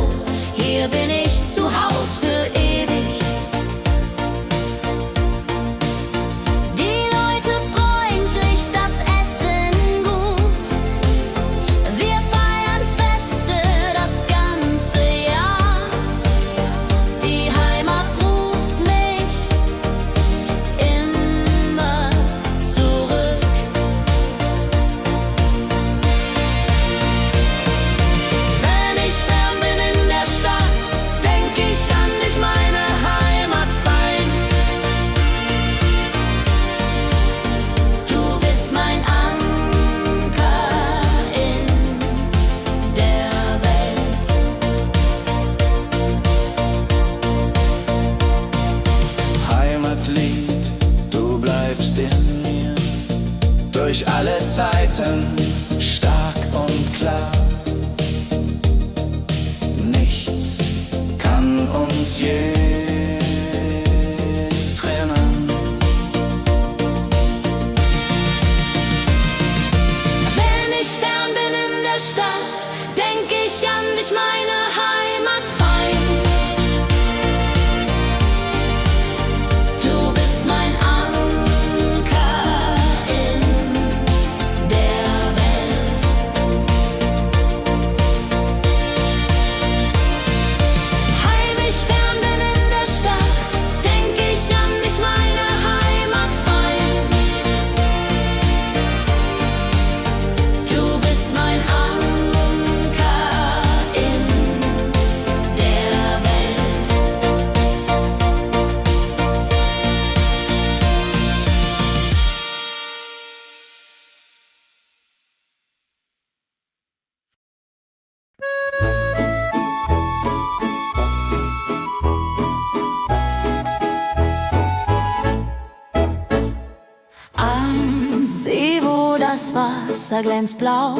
Hier bin ich zu Haus für ewig. Die Leute freundlich, das Essen gut. Wir feiern Feste das ganze Jahr. Die Heimat ruft mich immer zurück. Wenn ich fern bin in der Stadt, denk ich an dich, meine Heimat fein. Du bist mein Anker in der Welt. Heimatlied, du bleibst in mir, durch alle Zeiten stark und klar. Nichts kann uns je trennen. Wenn ich fern bin in der Stadt, denk ich an dich, meine Heimat fein. Du bist mein Anker in der Welt. Heimisch das Wasser glänzt blau,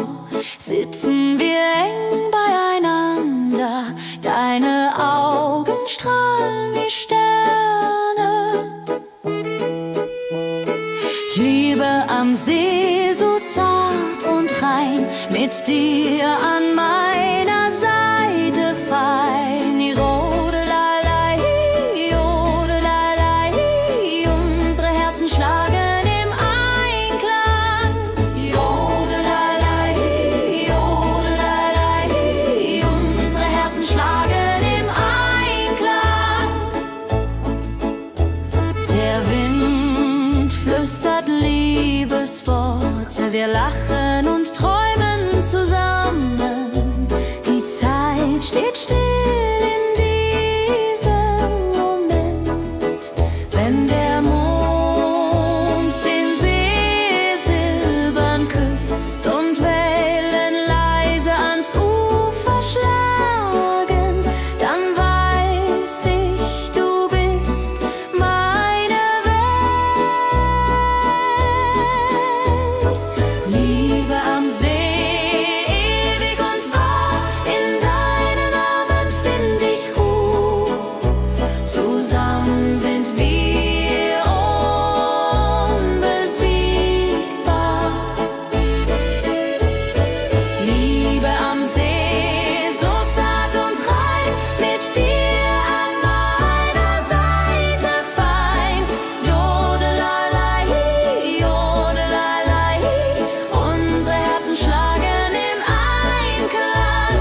sitzen wir eng beieinander. Deine Augen strahlen wie Sterne. Liebe am See, so zart und rein, mit dir an meiner Seite fein. Jodelalei, jodelalei, unsere Herzen schlagen im Einklang. Jodelalei, jodelalei, unsere Herzen schlagen im Einklang. Der Wind flüstert Liebesworte, wir lachen und träumen zusammen. Die Zeit steht still in diesem Moment, wenn der Mond den See silbern küsst und Wellen leise ans Ufer schlagen, dann weiß ich, du bist meine Welt. Liebe am See, ewig und wahr, in deinen Armen find ich Ruhe. Zusammen sind wir unbesiegbar. Liebe am See, so zart und rein, mit dir an meiner Seite fein. Jodelalei, jodelalei, unsere Herzen schlagen im Einklang.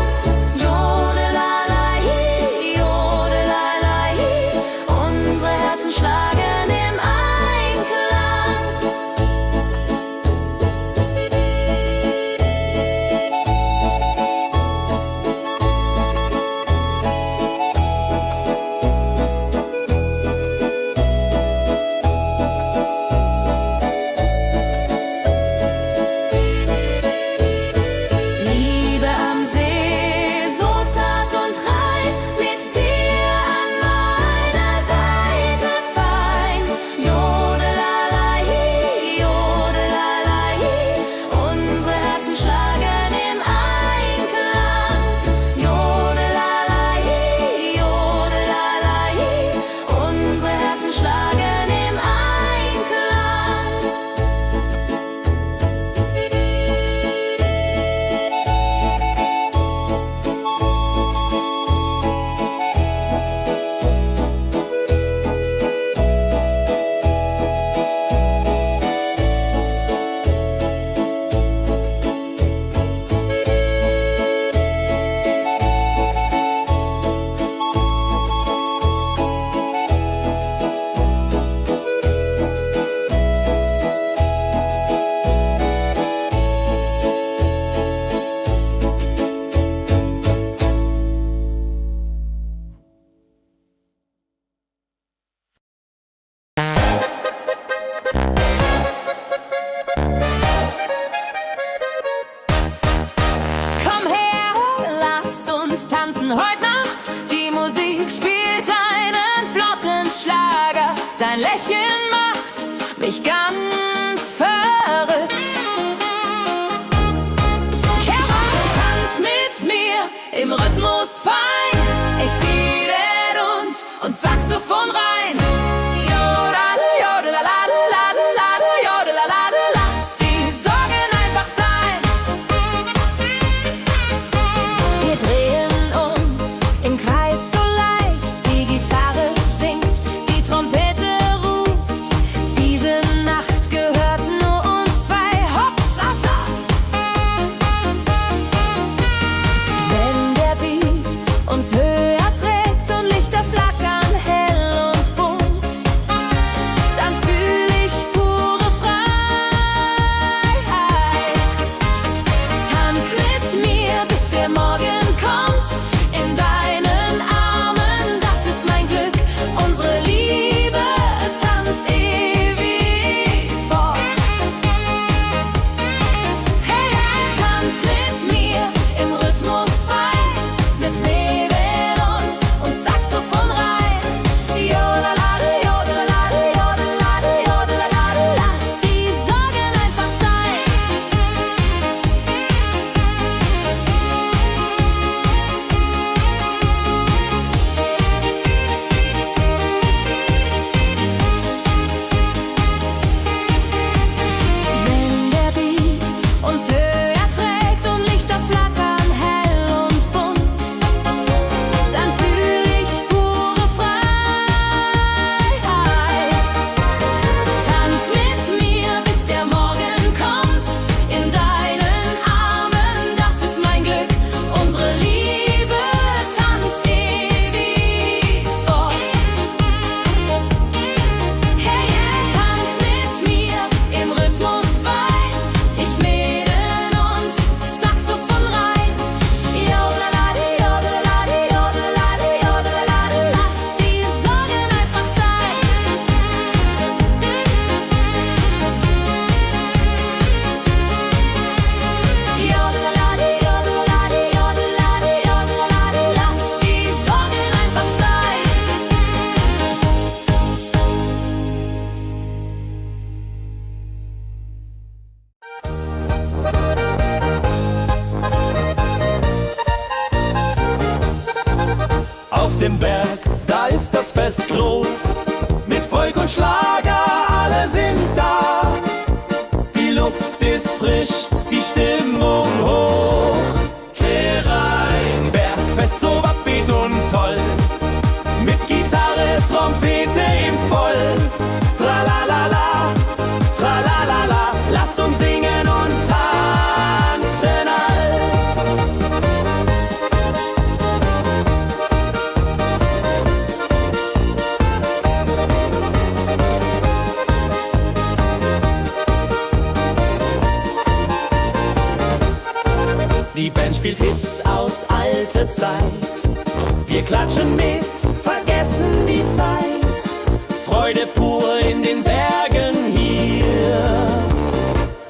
Jodelalei, jodelalei, unsere Herzen schlagen im Einklang. Liebe am See, so zart und rein, mit dir an meiner Seite fein. Jodelalei, jodelalei, unsere Herzen schlagen im Einklang. Jodelalei, jodelalei, unsere Herzen schlagen im Einklang. Komm her, lass uns tanzen heute Nacht. Die Musik spielt einen flotten Schlager. Dein Lächeln macht mich ganz verrückt. Kehr rein, tanz mit mir im Rhythmus fein. Ich fiedel und Saxophon rein. Jodel, jodelalalalalal, jodelalala, lass die Sorgen einfach sein. Wir drehen uns im Kreis so leicht, die Gitarre singt, die Trompete ruft. Diese Nacht gehört nur uns zwei, Hopsasa. Wenn der Beat uns höher trägt und Lichter flackern hell und bunt, dem Berg, da ist das Fest groß. Mit Volk und Schlager, alle sind da. Die Luft ist frisch, die Stimmung hoch. Kehrrein, Bergfest, so upbeat und toll. Mit Gitarre, Trompete im Voll. Tralalala, tralalala, lasst uns singen und tanzen all. Die Band spielt Hits aus alter Zeit. Wir klatschen mit, vergessen die Zeit. Freude pur in den Bergen hier.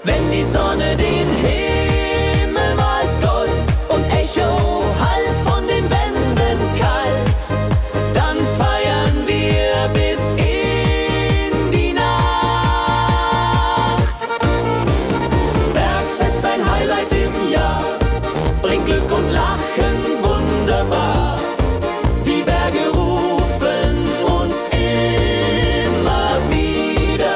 Wenn die Sonne den Himmel malt Gold und Echo hallt von den Wänden kalt, dann feiern wir bis in die Nacht. Bergfest, ein Highlight im Jahr, bringt Glück und Lachen wunderbar. Die Berge rufen uns immer wieder.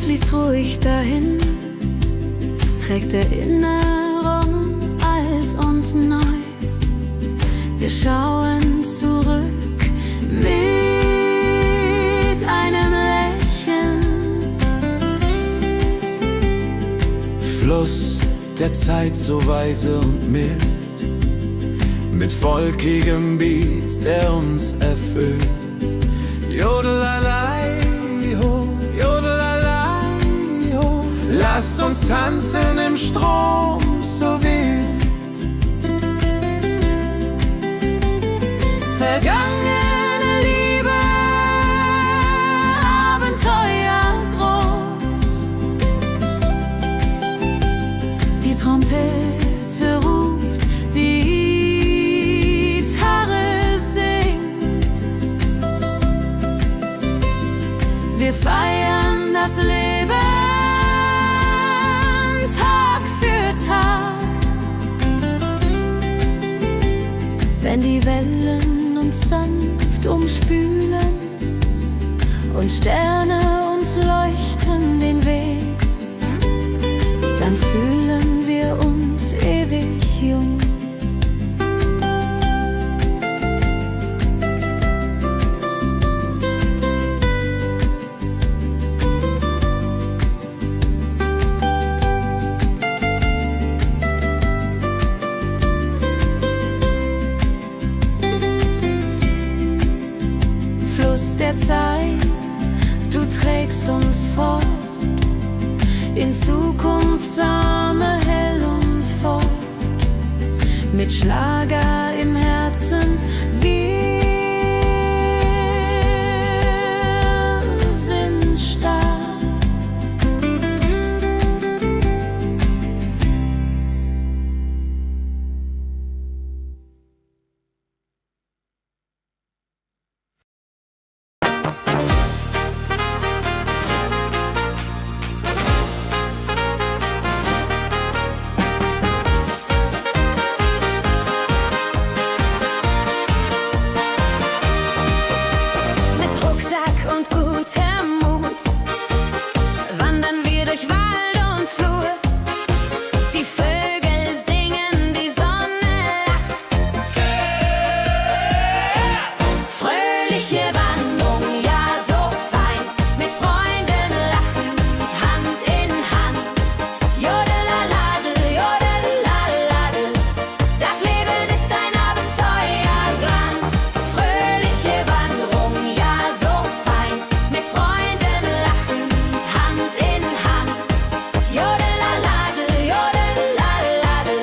fließt ruhig dahin, trägt Erinnerung alt und neu. Wir schauen zurück mit einem Lächeln. Fluss der Zeit so weise und mild, mit volkigem Beat, der uns erfüllt. Jodelalei ho, jodelalei ho, lasst uns tanzen im Strom so wild. Vergangene Liebe, Abenteuer groß. Die Trompete ruft, die Gitarre singt. Wir feiern das Leben Tag für Tag. Wenn die Wellen uns sanft umspülen und Sterne uns leuchten den Weg, dann fühlen wir uns ewig jung. Fluss der Zeit, du trägst uns fort in Zukunftssame hell und fort, mit Schlager im Herzen. Wir sind stark. Mit Rucksack und gutem Mut wandern wir durch Wald und Flur. Die Vögel singen, die Sonne lacht. Fröhliche Wanderung, ja so fein, mit Freunden lachend, Hand in Hand. Jodelaladel, jodelaladel, das Leben ist ein Abenteuerland. Fröhliche Wanderung, ja so fein, mit Freunden lachend, Hand in Hand. Jodelaladel, jodelaladel,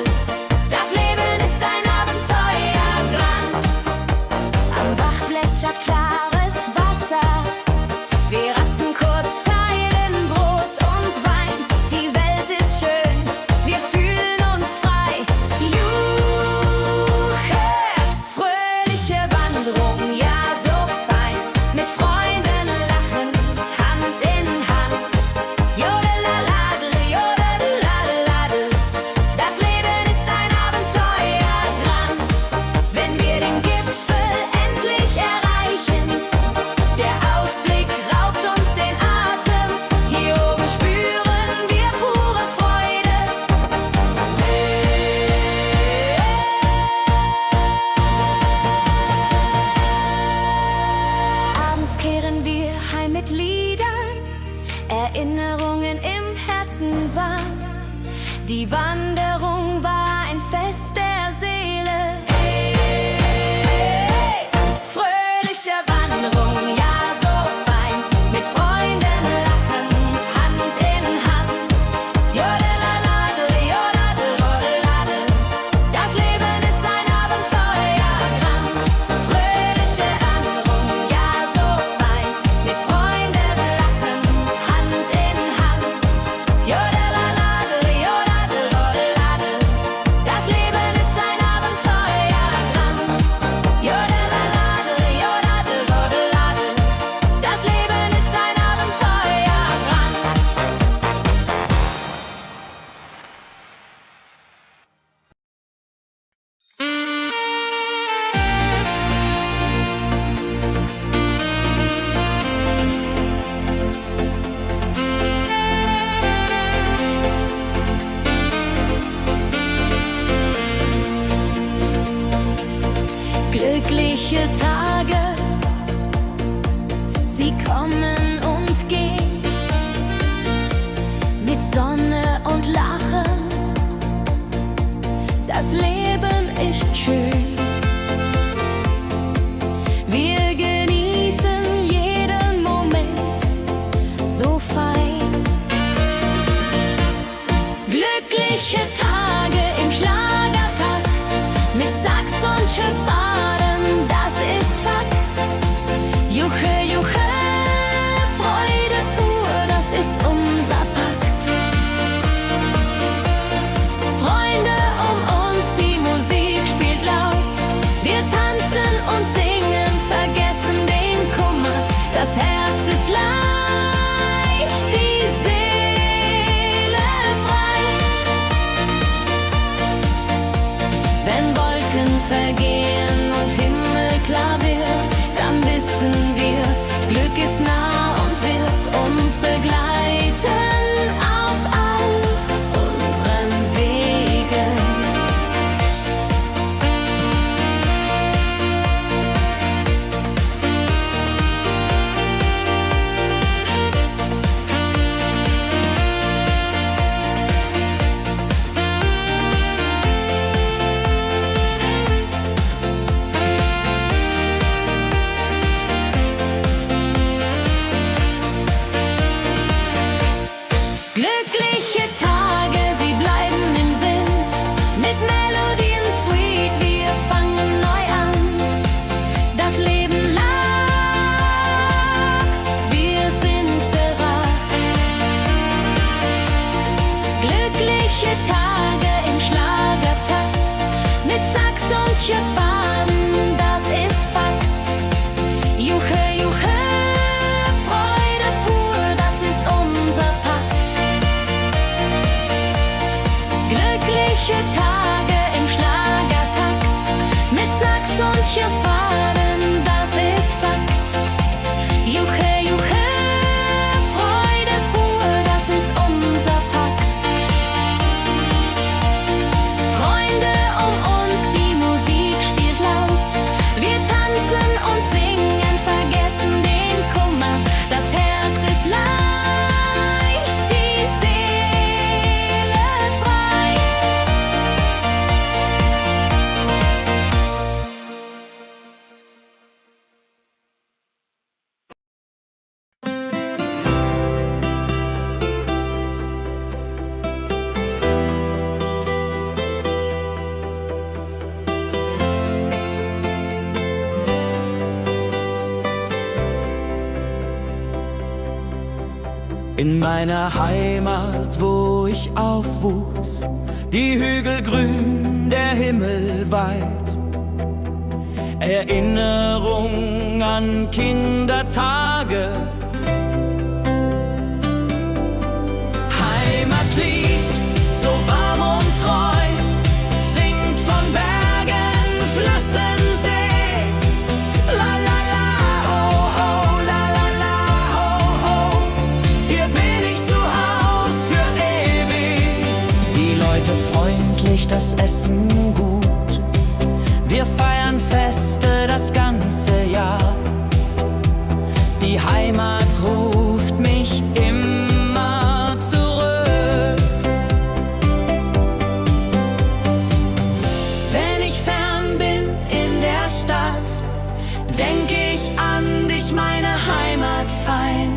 das Leben ist ein Abenteuerland. Am Bach plätschert klares Wasser, wir rasten kurz, teilen Brot und Wein. Die Welt ist schön, wir fühlen uns frei. Juche, fröhliche Wanderung, ja so fein, mit Freunden lachend, Hand in Hand. Jodelaladel, jodelaladel, das Leben ist ein Abenteuerland. Wenn wir den Gipfel endlich erreichen, der Ausblick raubt uns den Atem. Hier oben spüren wir pure Freude. Abends kehren wir heim mit Liedern, Erinnerungen im Herzen warm. Die Wanderung war ein Fest der Seele. Fröhliche Wanderung, ja so fein, mit Freunden lachend, Hand in Hand. Jodelaladel, jodadel, jodeladel, das Leben ist ein Abenteuerland. Fröhliche Wanderung, ja so fein, mit Freunden lachend, Hand in Hand. Jodelaladel, jodadel, jodeladel, das Leben ist Glückliche Tage, sie kommen und gehen, mit Sonne und Lachen, das Leben ist schön. Wir genießen jeden Moment so fein. Glückliche Tage im Schlagertakt, mit Sax und Schöpfaden, das ist Fakt. Juche, Juche, Freude pur, das ist unser Pakt. Freunde um uns, die Musik spielt laut. Wir tanzen und singen, vergessen den Kummer. Das Herz ist leicht, die Seele frei. Wenn Wolken vergehen und Himmel klar wird, dann wissen wir, Glück ist nah und wird uns begleiten auf all unseren Wegen. Glückliche Tage, sie bleiben im Sinn, mit Melodien sweet, wir fangen neu an. Das Leben lacht, wir sind bereit. Glückliche Tage im Schlagertakt, mit Sax und Schöpfaden, das ist Fakt. Juche, Juche, Freude pur, das ist unser Pakt. Glückliche Tage im Schlagertakt, mit Sax und Schöpfaden, das ist Fakt. Juche, Juche, Freude pur, das ist unser Pakt. Freunde um uns, die Musik spielt laut. Wir tanzen und singen, vergessen den Kummer. Das Herz ist leicht, die Seele frei. In meiner Heimat, wo ich aufwuchs, die Hügel grün, der Himmel weit. Erinnerung an Kindertage. Heimatlied, so warm und treu, singt von Bergen, Flüssen, See. La la la, ho ho, la la la, ho ho. Hier bin ich zu Haus für ewig. Die Leute freundlich, das Essen gut. Wir feiern Feste das ganze Jahr. Die Heimat ruft mich immer zurück. Wenn ich fern bin in der Stadt, denk ich an dich, meine Heimat fein.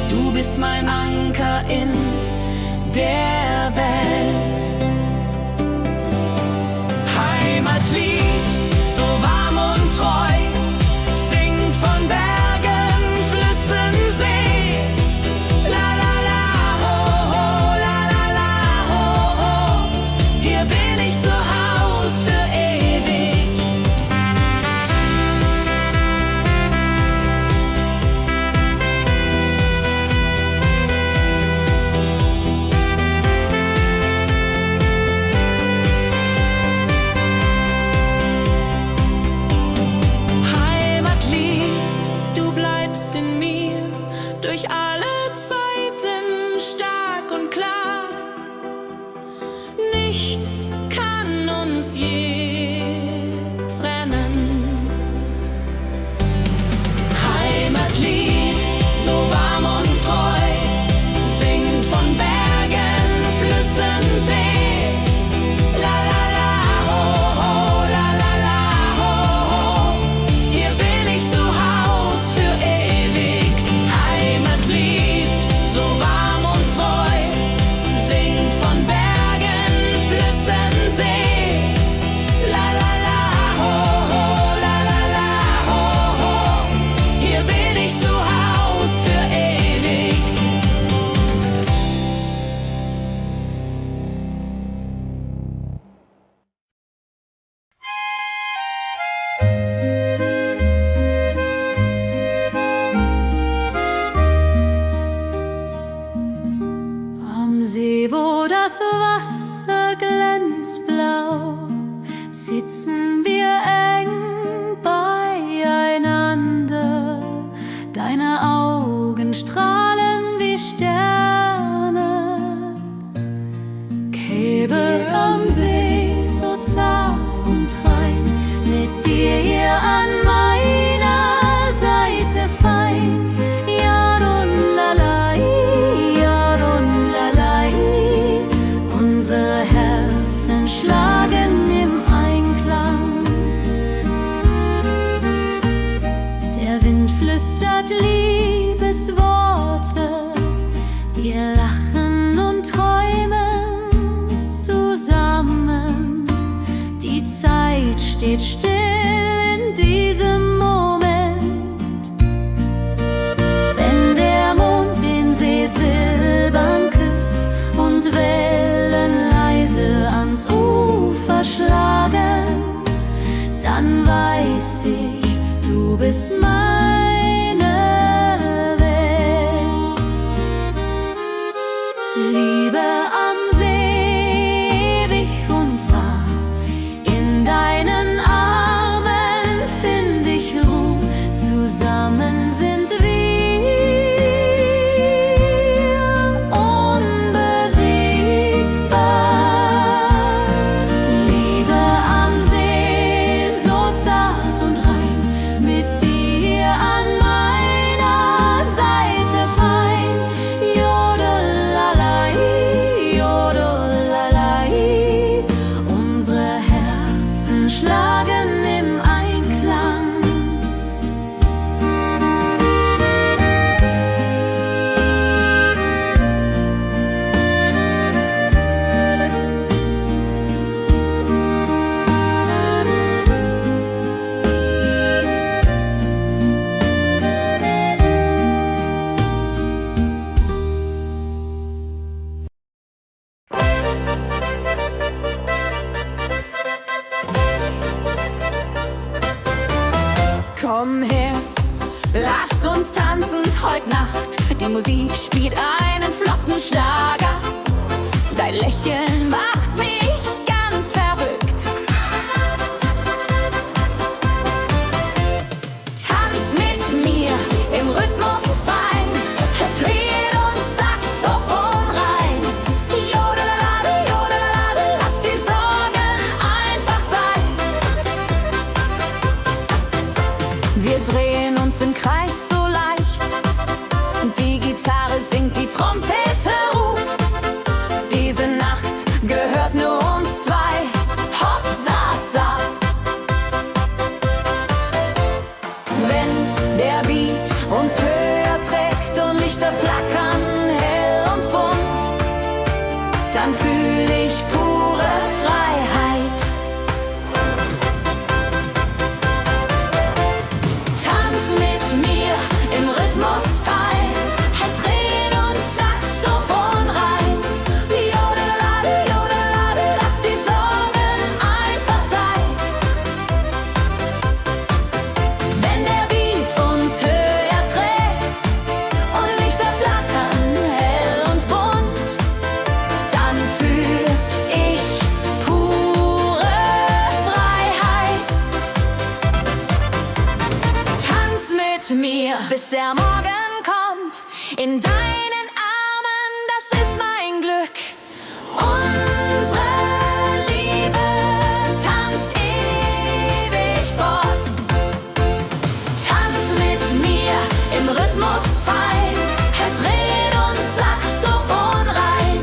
Du bist mein Anker in der Welt. Heimatlied, so warm und treu, singt von Bergen, Flüssen, See. La la la, ho ho, la la la, ho ho. Hier bin ich zu Haus für ewig. Durch alle Zeiten stark und klar. Nichts kann uns je trennen. Sonne glänzt blau, sitzen wir eng beieinander. Deine Augen strahlen wie Sterne. Käbe am See, so zart und rein, mit dir hier an meiner Seite fein. Yadon lalai, yadon lalai. Unsere Herzen schlagen im Einklang. Der Wind flüstert Liebesworte, wir lachen und träumen zusammen. Die Zeit steht still in diesem Moment. Wenn der Mond den See silbern küsst und Wellen leise ans Ufer schlagen, dann weiß ich, du bist meine Welt. Liebe am See, ewig und wahr, in deinen Armen find ich Ruhe. Zusammen sind wir unbesiegbar. Liebe am See, so zart und rein, mit dir an meiner Seite fein. Jodelalai, jodelalai. Unsere Herzen schlagen im Einklang. Komm her, lass uns tanzen heute Nacht. Die Musik spielt einen flotten Schlager. Dein Lächeln macht mich ganz verrückt. Tanz mit mir im Rhythmus fein, Tritt und Saxophon rein. Jodelade, jodelade, lass die Sorgen einfach sein. Wir drehen uns im Kreis so leicht, die Gitarre singt, die Trompete ruft. Diese Nacht gehört nur uns zwei, hopp, sa, sa. Wenn der Beat uns höher trägt und Lichter flackern hell und bunt, dann fühl ich pure Freiheit. Tanz mit mir im Rhythmus fein, Tritt und Saxophon rein. Jodelade, jodelade, lass die Sorgen einfach sein. Wenn der Beat uns höher trägt und Lichter flackern hell und bunt, dann fühl ich pure Freiheit. Tanz mit mir, bis der Morgen kommt. In deinen Armen, das ist mein Glück. Unsere Liebe tanzt ewig fort. Tanz mit mir im Rhythmus fein, Tritt und Saxophon rein.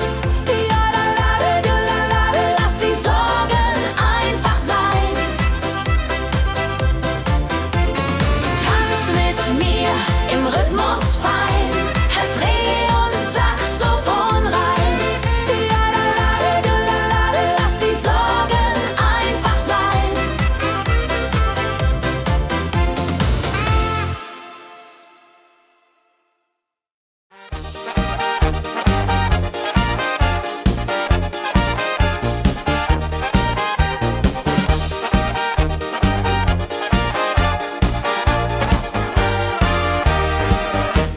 Jodelade, jodelade, lass die Sorgen einfach sein. Tanz mit mir im Rhythmus fein, Tritt und Saxophon rein. Jodelade, jodelade, lass die Sorgen einfach sein.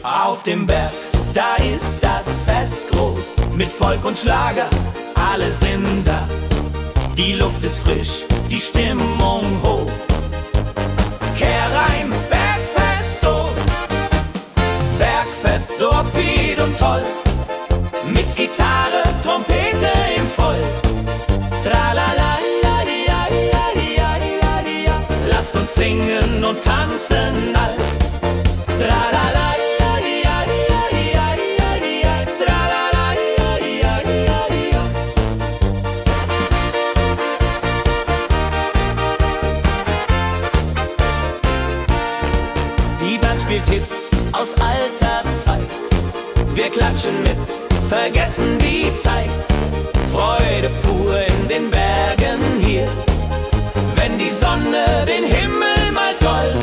Auf dem Berg, da ist das Fest groß, mit Volk und Schlager, alle sind da. Die Luft ist frisch, die Stimmung hoch. Kehr rein, Bergfest, oh. Bergfest, so upbeat und toll. Mit Gitarre, Trompete im Voll. Tralala-la-di-ja-di-ja-di-ja-di-ja-di-ja. Lasst uns singen und tanzen all. Tralala-di-ja-di-ja-di-ja-di-ja-di-ja. Tralala-di-ja-di-ja-di-ja-di-ja. Die Band spielt Hits aus alter Zeit. Wir klatschen mit, vergessen die Zeit. Freude pur in den Bergen hier. Wenn die Sonne den Himmel malt gold.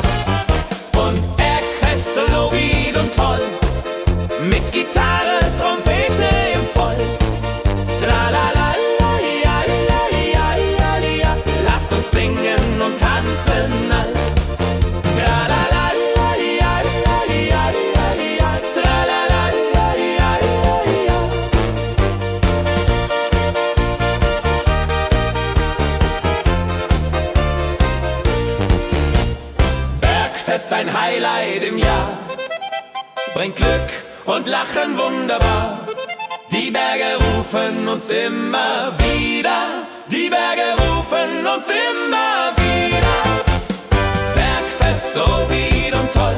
Und Bergfest, Lorid und toll. Mit Gitarre, Trompete im Voll. Tralala-la-di-ja-di-ja-di-ja-di-ja. Lasst uns singen und tanzen all. Tralala-di-ja-di-ja-di-ja-di-ja. Tralala-di-ja-di-ja-di-ja. Bergfest, ein Highlight im Jahr. Bringt Glück und Lachen wunderbar. Die Berge rufen uns immer wieder. Die Berge rufen uns immer wieder. Bergfest, so wied und toll.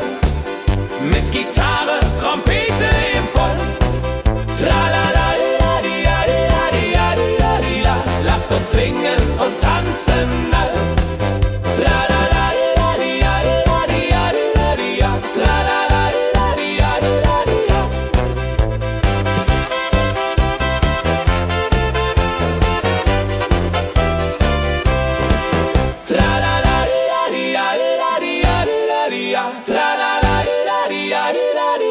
Mit Gitarre, Trompete im Voll. Tralala-di-ja-di-ja-di-ja-di-ja-di-ja. Lasst uns singen und tanzen all. Tralala-di-ja-di-ja-di-ja-di-ja-di-ja. Tralala-di-ja-di-ja-di-ja. Tralala-di-ja-di-ja-di-ja-di-ja-di-ja. Tralala-di-ja-di-ja-di-ja-di-ja.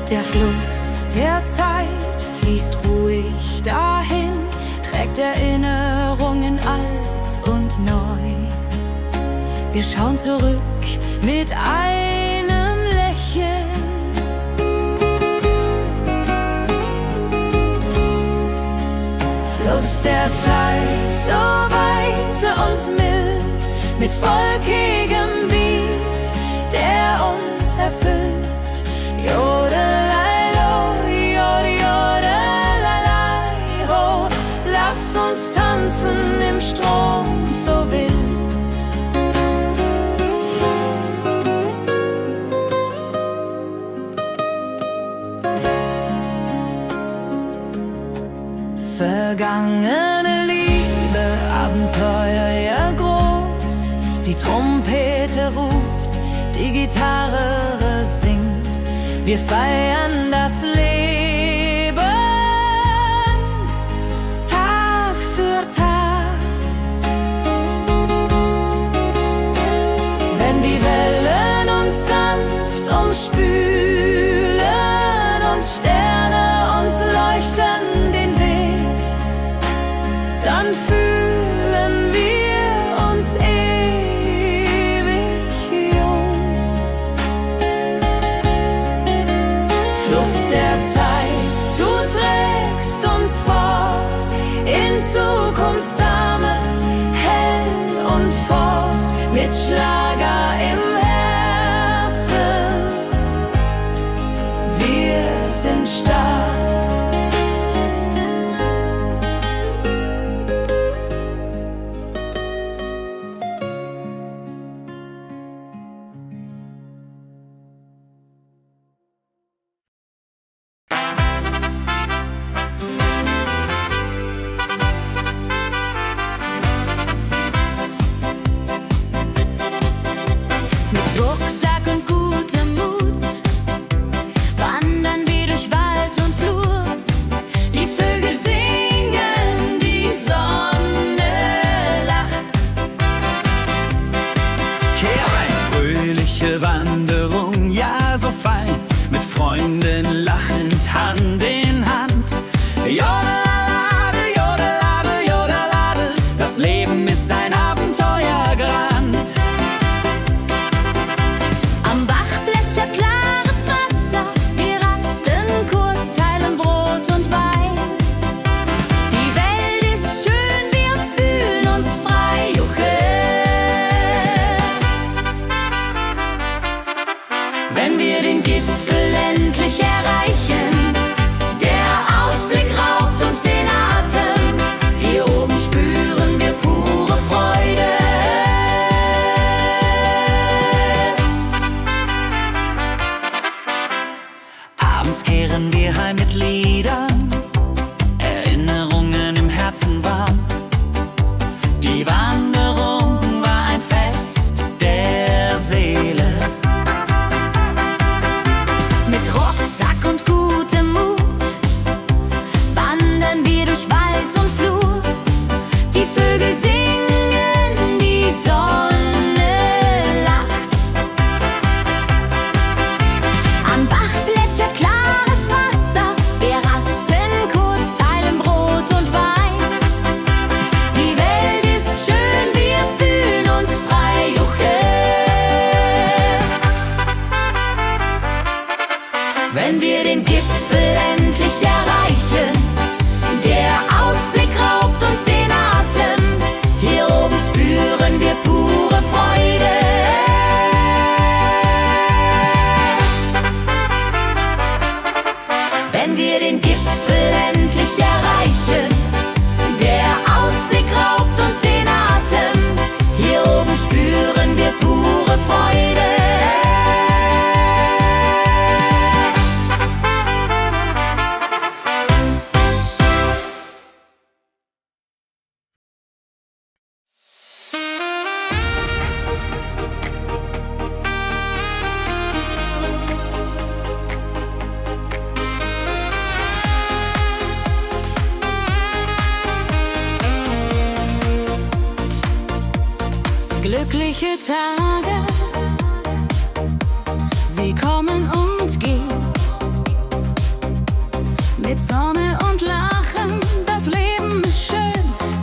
Der Fluss der Zeit fließt ruhig dahin, trägt Erinnerungen alt und neu. Wir schauen zurück mit einem Lächeln. Fluss der Zeit, so weise und mild, mit volkigem Beat, der uns erfüllt. Jodelei-lo, jodelei-lai, ho, lass uns tanzen im Strom so wild. Vergangene Liebe, Abenteuer ja groß. Die Trompete ruft, die Gitarre singt. Wir feiern das Leben Tag für Tag. Wenn die Wellen uns sanft umspülen und Sterne uns leuchten den Weg, dann fühlen wir uns ewig jung. Fluss der Zeit, du trägst uns fort in Zukunftssame, hell und fort, mit Schlager im Herzen. Wir sind stark. Rucksack und gutem Mut wandern wir durch Wald und Flur. Die Vögel singen, die Sonne lacht. Kehr ein, fröhliche Wanderung, ja so fein, mit Freunden lachend Hand in Hand. Jodelade, jodelade, jodelade, das Leben ist ein Abenteuergrand. Am Bach plätschert klares Wasser, wir rasten kurz, teilen Brot und Wein. Die Welt ist schön, wir fühlen uns frei, juche. Wenn wir den Gipfel endlich erreichen, der Ausblick raubt uns den Atem. Hier oben spüren wir pure Freude. Abends kehren wir heim mit Liedern, Erinnerungen im Herzen warm. Die Wanderung war ein Fest der Seele. Mit Rucksack und gutem Mut wandern wir durch Wald und Flur. Die Vögel singen, die Sonne lacht. Am Bach plätschert klares Wasser, wir rasten kurz, teilen Brot und Wein. Die Welt ist schön, wir fühlen uns frei, juche. Wenn wir den Gipfel endlich erreichen, der Ausblick raubt uns den Atem. Hier oben spüren wir pure Freude. Wenn wir den Gipfel endlich erreichen, der Ausblick raubt uns den Atem. Hier oben spüren wir pure Freude. Glückliche Tage, sie kommen und gehen. mit Sonne und Lachen. Das Leben ist schön,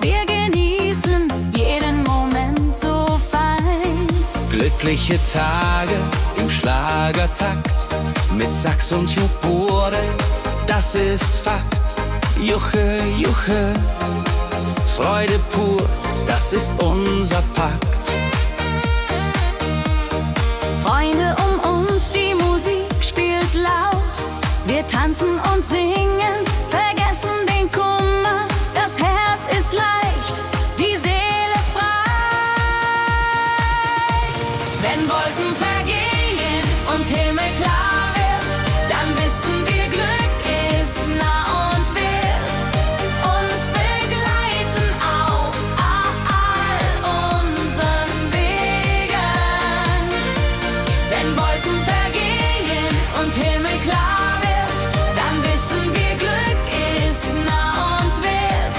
wir genießen jeden Moment so fein. Glückliche Tage im Schlagertakt, mit Sax und Jubore, das ist Fakt. Juche, Juche, Freude pur, das ist unser Pakt. Freunde um uns, die Musik spielt laut. Wir tanzen und singen, vergessen den Kummer. Das Herz ist leicht, die Seele frei. Wenn Wolken vergehen und Himmel klar wird, dann wissen wir, Glück ist nah und wird uns begleiten auf all unseren Wegen. Wenn Wolken vergehen und Himmel klar wird, dann wissen wir, Glück ist nah und wird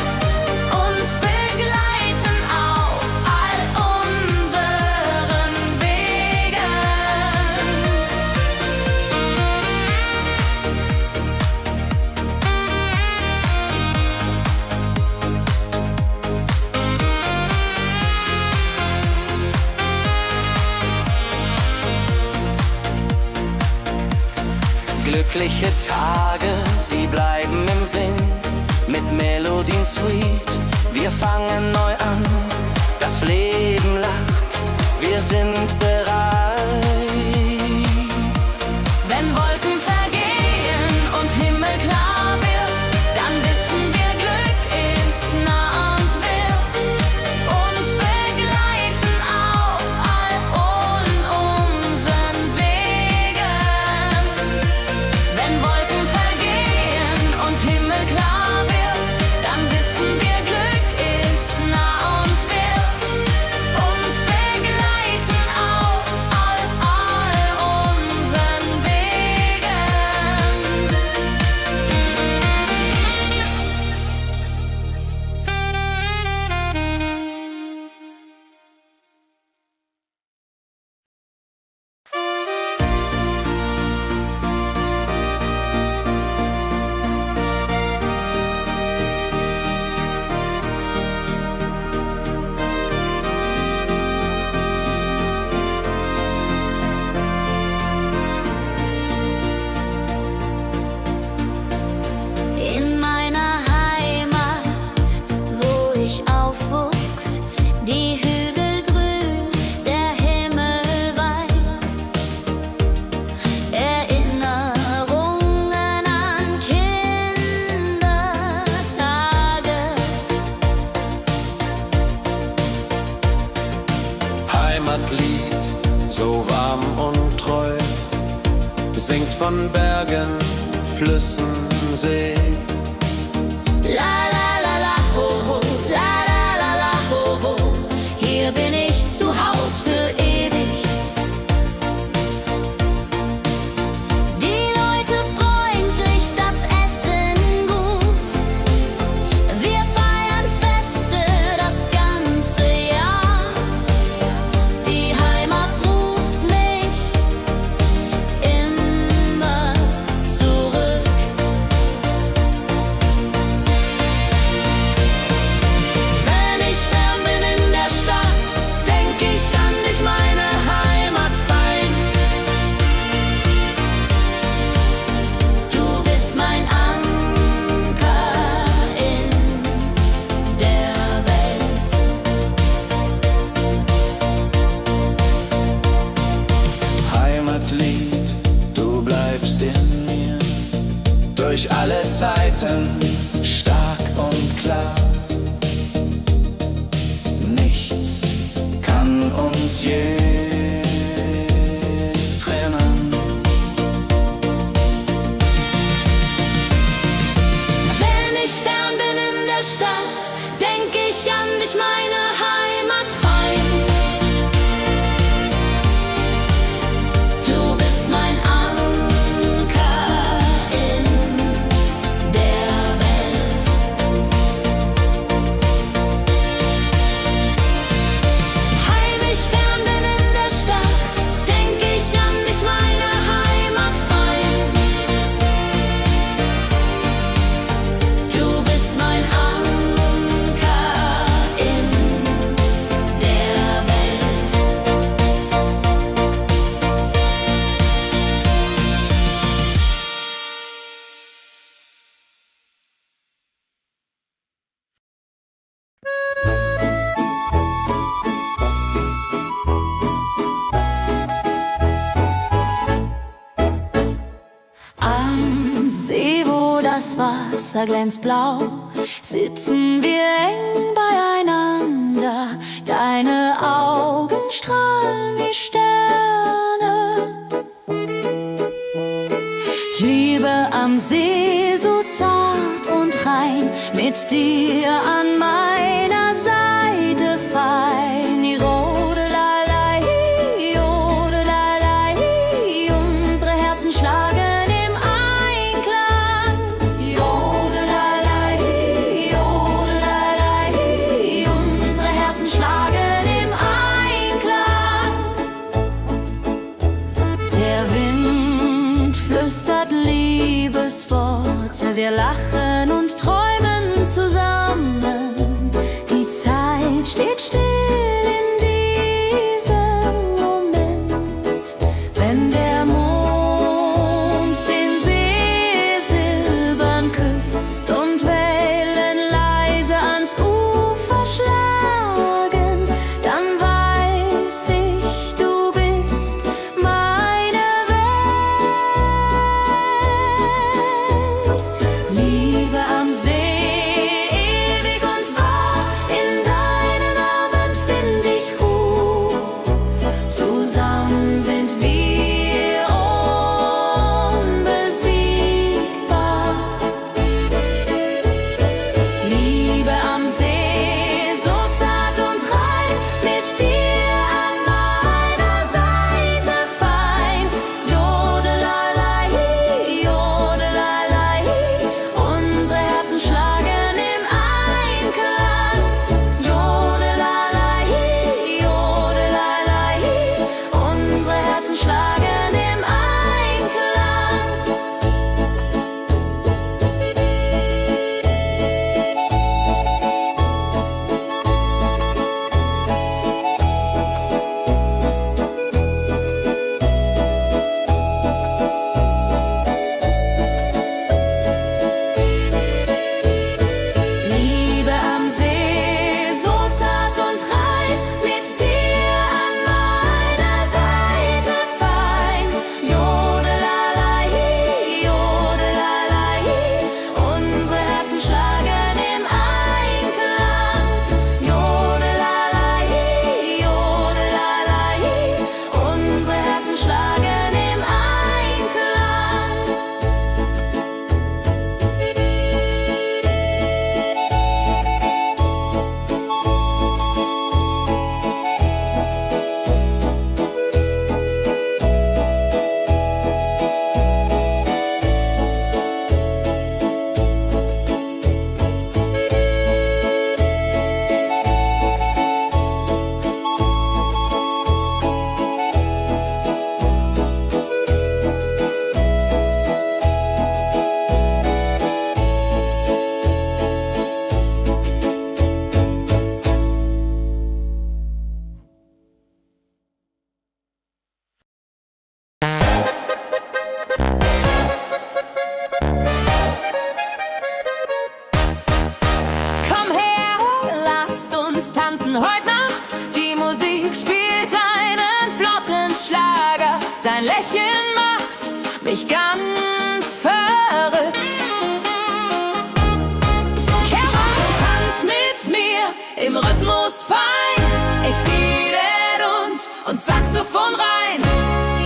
uns begleiten auf all unseren Wegen. Glückliche Tage, sie bleiben im Sinn, mit Melodien sweet. Wir fangen neu an, das Leben lacht, wir sind bereit. Wenn Wolken vergehen und Himmel klar wird, dann wissen wir, Glück ist nah und wird uns begleiten auf all unseren Wegen. Wenn Wolken vergehen und Himmel klar wird, dann wissen wir, Glück ist nah und wird uns begleiten auf all unseren Wegen. In meiner Heimat, wo ich aufwuchs, die Hügel grün, der Himmel weit. Erinnerungen an Kindertage. Heimatlied, so warm und treu, singt von Bergen, Flüssen, See. La la la la ho ho, la la la la ho ho. Hier bin ich zu Haus für ewig. Die Leute freundlich, das Essen gut. Wir feiern Feste das ganze Jahr. Die Heimat ruft mich immer zurück. das Wasser glänzt blau, sitzen wir eng beieinander. Deine Augen strahlen wie Sterne. Liebe am See, so zart und rein, mit dir an meiner Seite fein. Jodelei, jodelei, unsere Herzen schlagen im Einklang. Jodelei, jodelei, unsere Herzen schlagen im Einklang. Der Wind flüstert Liebesworte, wir lachen und träumen zusammen. Die Zeit steht still in diesem Moment, wenn der Mond den See silbern küsst und Wellen leise ans Ufer schlagen, dann weiß ich, du bist meine Welt. Liebe am See, ewig und wahr, in deinen Armen find ich Ruhe. Zusammen sind wir unbesiegbar. Liebe am See, so zart und rein, mit dir an meiner Seite fein. Jodelei, jodelei, unsere Herzen schlagen im Einklang. Jodelei, jodelei, unsere Herzen schlagen im Einklang. Liebe am See, so zart und rein, mit dir an meiner Seite fein. Jodelei, jodelei, unsere Herzen schlagen im Einklang. Jodelei, jodelei, unsere Herzen schlagen im Einklang. Komm her, lass uns tanzen heute Nacht. Die Musik spielt einen flotten Schlager. Dein Lächeln macht mich ganz verrückt. Kehr rein, tanz mit mir im Rhythmus fein. Ich fiedel und Saxophon rein.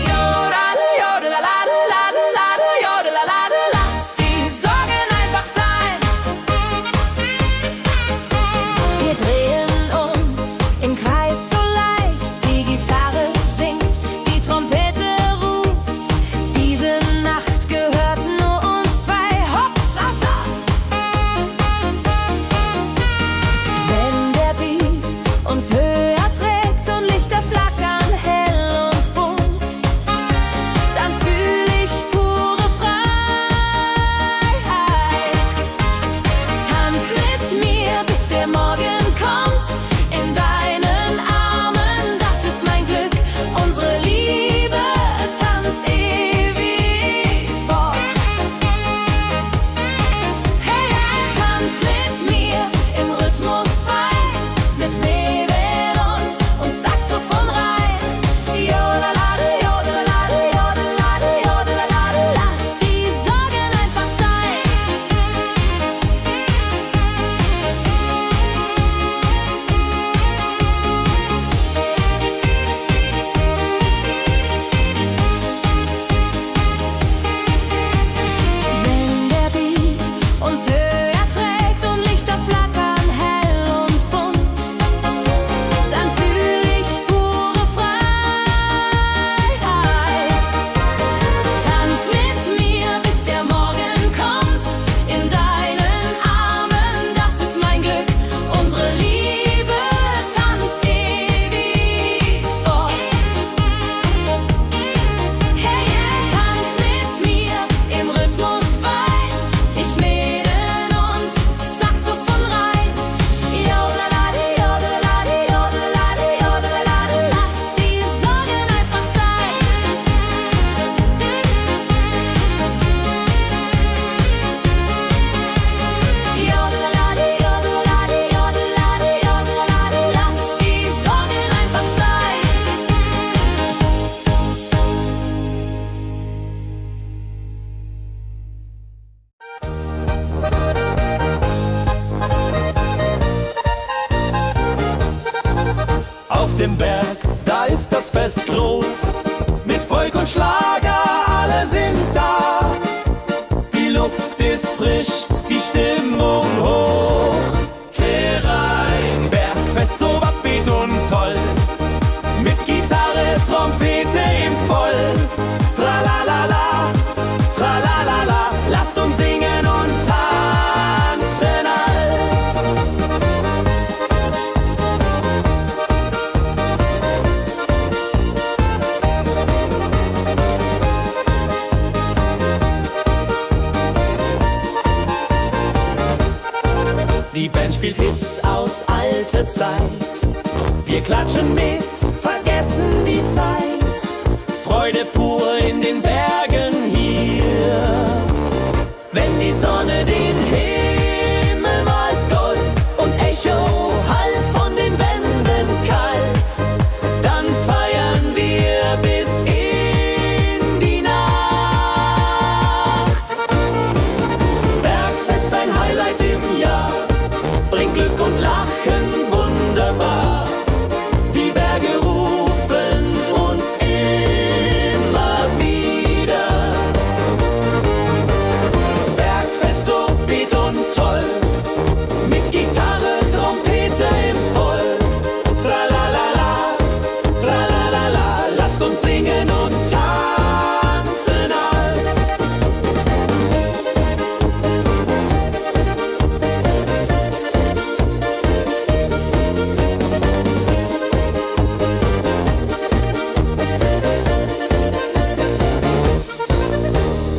Jodel, jodelalalalalala, jodelalala, lass die Sorgen einfach sein. Wir drehen uns im Kreis so leicht, die Gitarre singt, die Trompete ruft. Diese Nacht gehört nur uns zwei, Hopsasa. Wenn der Beat uns höher trägt und Lichter flackern hell und bunt, dem Berg, da ist das Fest groß. Mit Volk und Schlager, alle sind da. Die Luft ist frisch, die Stimmung hoch. Kehrrein, Bergfest, so upbeat und toll. Mit Gitarre, Trompete im Voll. Tralalala, tralalala, lasst uns singen und tanzen all. Die Band spielt Hits aus alter Zeit. Wir klatschen mit, vergessen die Zeit. Freude pur in den Bergen hier. Wenn die Sonne den Himmel malt Gold und Echo hallt von den Wänden kalt, dann feiern wir bis in die Nacht. Bergfest, ein Highlight im Jahr, bringt Glück und Lachen wunderbar. Die Berge rufen uns immer wieder. Bergfest, so beat und toll, mit Gitarre, Trompete im Voll. Tralalala, tralalala, lasst uns singen und tanzen all.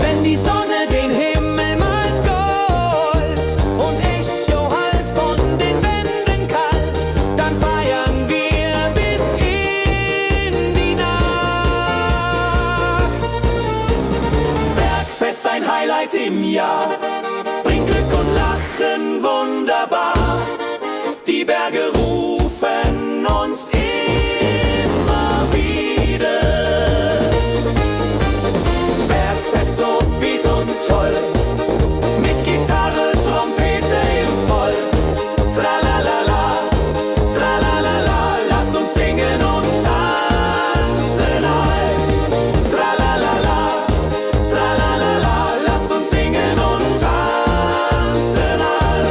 Wenn die Sonne den Himmel malt Gold und Echo hallt von den Wänden kalt, dann feiern wir bis in die Nacht. Bergfest, ein Highlight im Jahr, bringt Glück und Lachen wunderbar. Die Berge rufen uns immer wieder. Bergfest, so beat und toll, mit Gitarre, Trompete im Voll. Tralalala, tralalala, lasst uns singen und tanzen all. Tralalala, tralalala, lasst uns singen und tanzen all.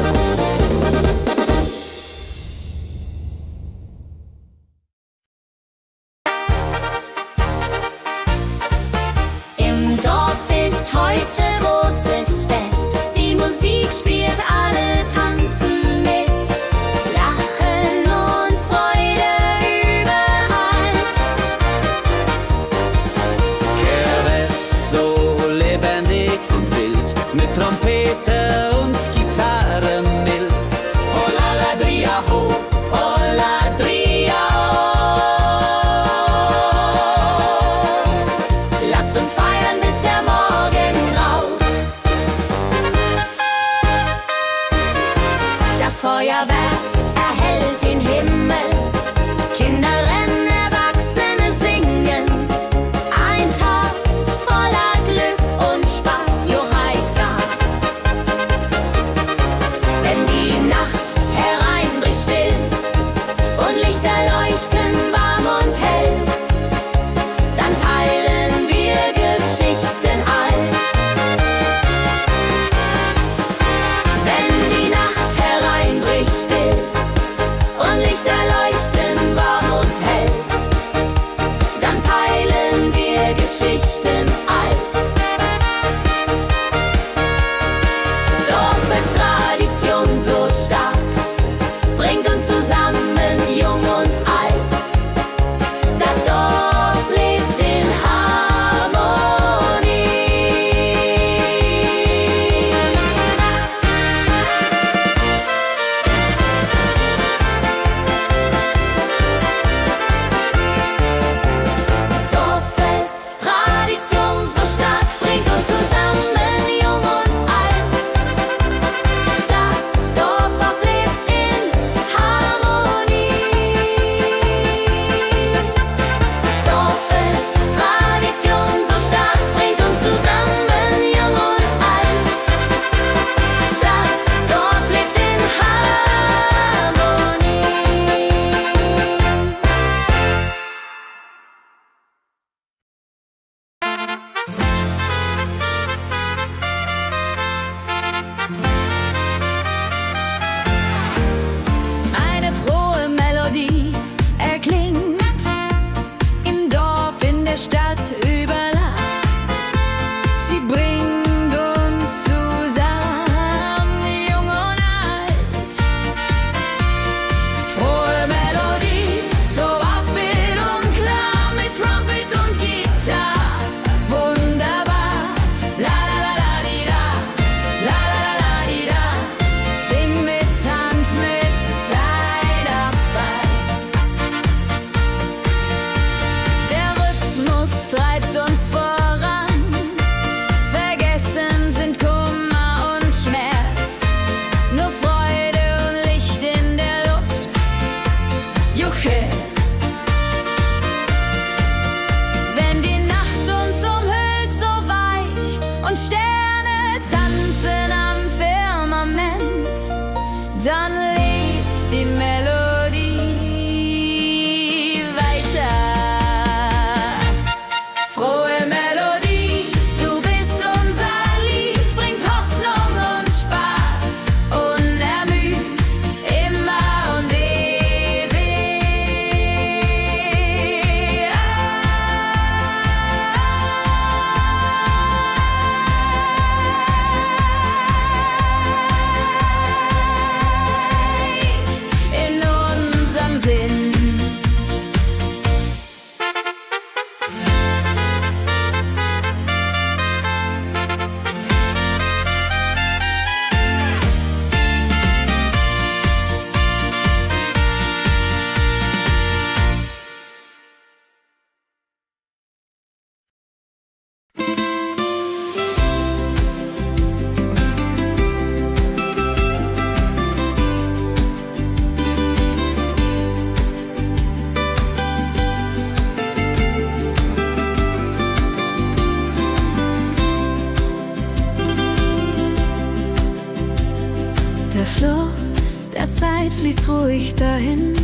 fließt ruhig dahin,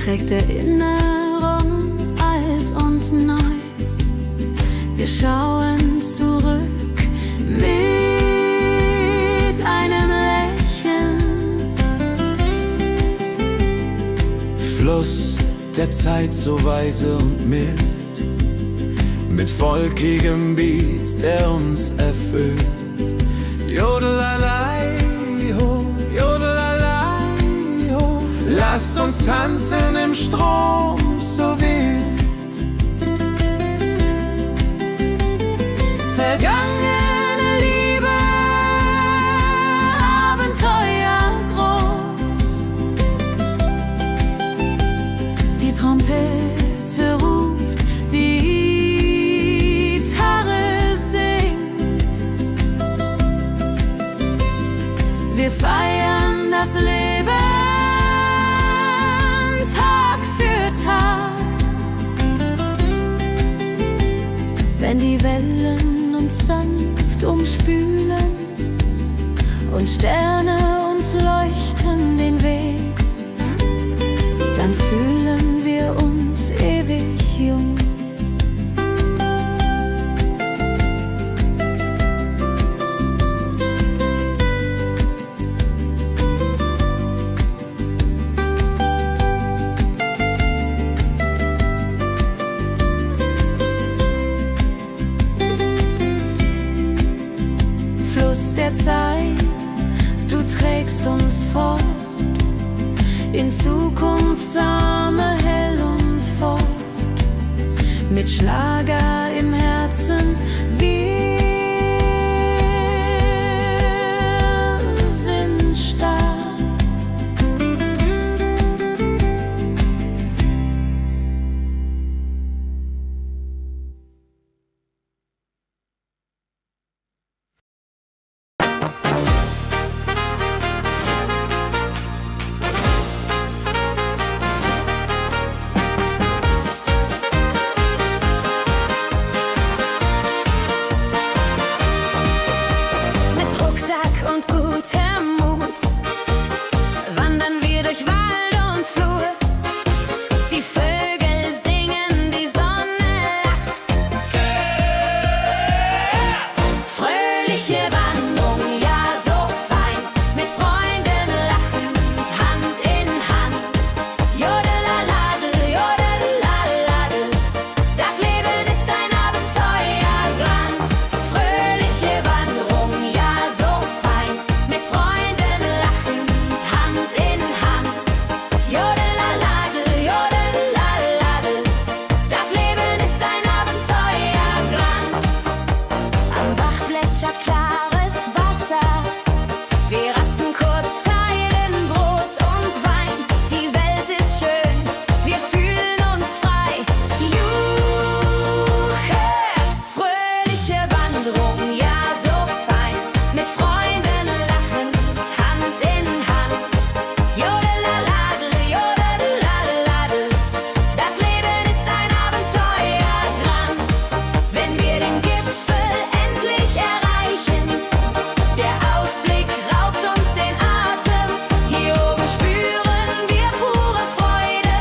trägt Erinnerung alt und neu. Wir schauen zurück mit einem Lächeln. Fluss der Zeit so weise und mild, mit volkigem Beat, der uns erfüllt. Jodelalei ho, jodelalei ho, lasst uns tanzen im Strom so wild. Vergangene Liebe, Abenteuer groß. Die Trompete ruft, die Gitarre singt. Wir feiern das Leben Tag für Tag. Wenn die Wellen uns sanft umspülen und Sterne uns leuchten den Weg, dann fühlen wir uns ewig jung. Fluss der Zeit, du trägst uns fort in Zukunftsarme hell und fort, mit Schlager im Herzen. Wir sind stark. Mit Rucksack und gutem Mut wandern wir durch Wald und Flur. Die Vögel singen, die Sonne lacht. Fröhliche Wanderung, ja so fein, mit Freunden lachend, Hand in Hand. Jodelaladel, jodelaladel, das Leben ist ein Abenteuerland. Fröhliche Wanderung, ja so fein, mit Freunden lachend, Hand in Hand. Jodelaladel, jodelaladel, das Leben ist ein Abenteuerland. Am Bach plätschert klares Wasser, wir rasten kurz, teilen Brot und Wein. Die Welt ist schön, wir fühlen uns frei. Juche, fröhliche Wanderung, ja so fein, mit Freunden lachend, Hand in Hand. Jodelaladel, jodelaladel, das Leben ist ein Abenteuerland. Wenn wir den Gipfel endlich erreichen, der Ausblick raubt uns den Atem. Hier oben spüren wir pure Freude.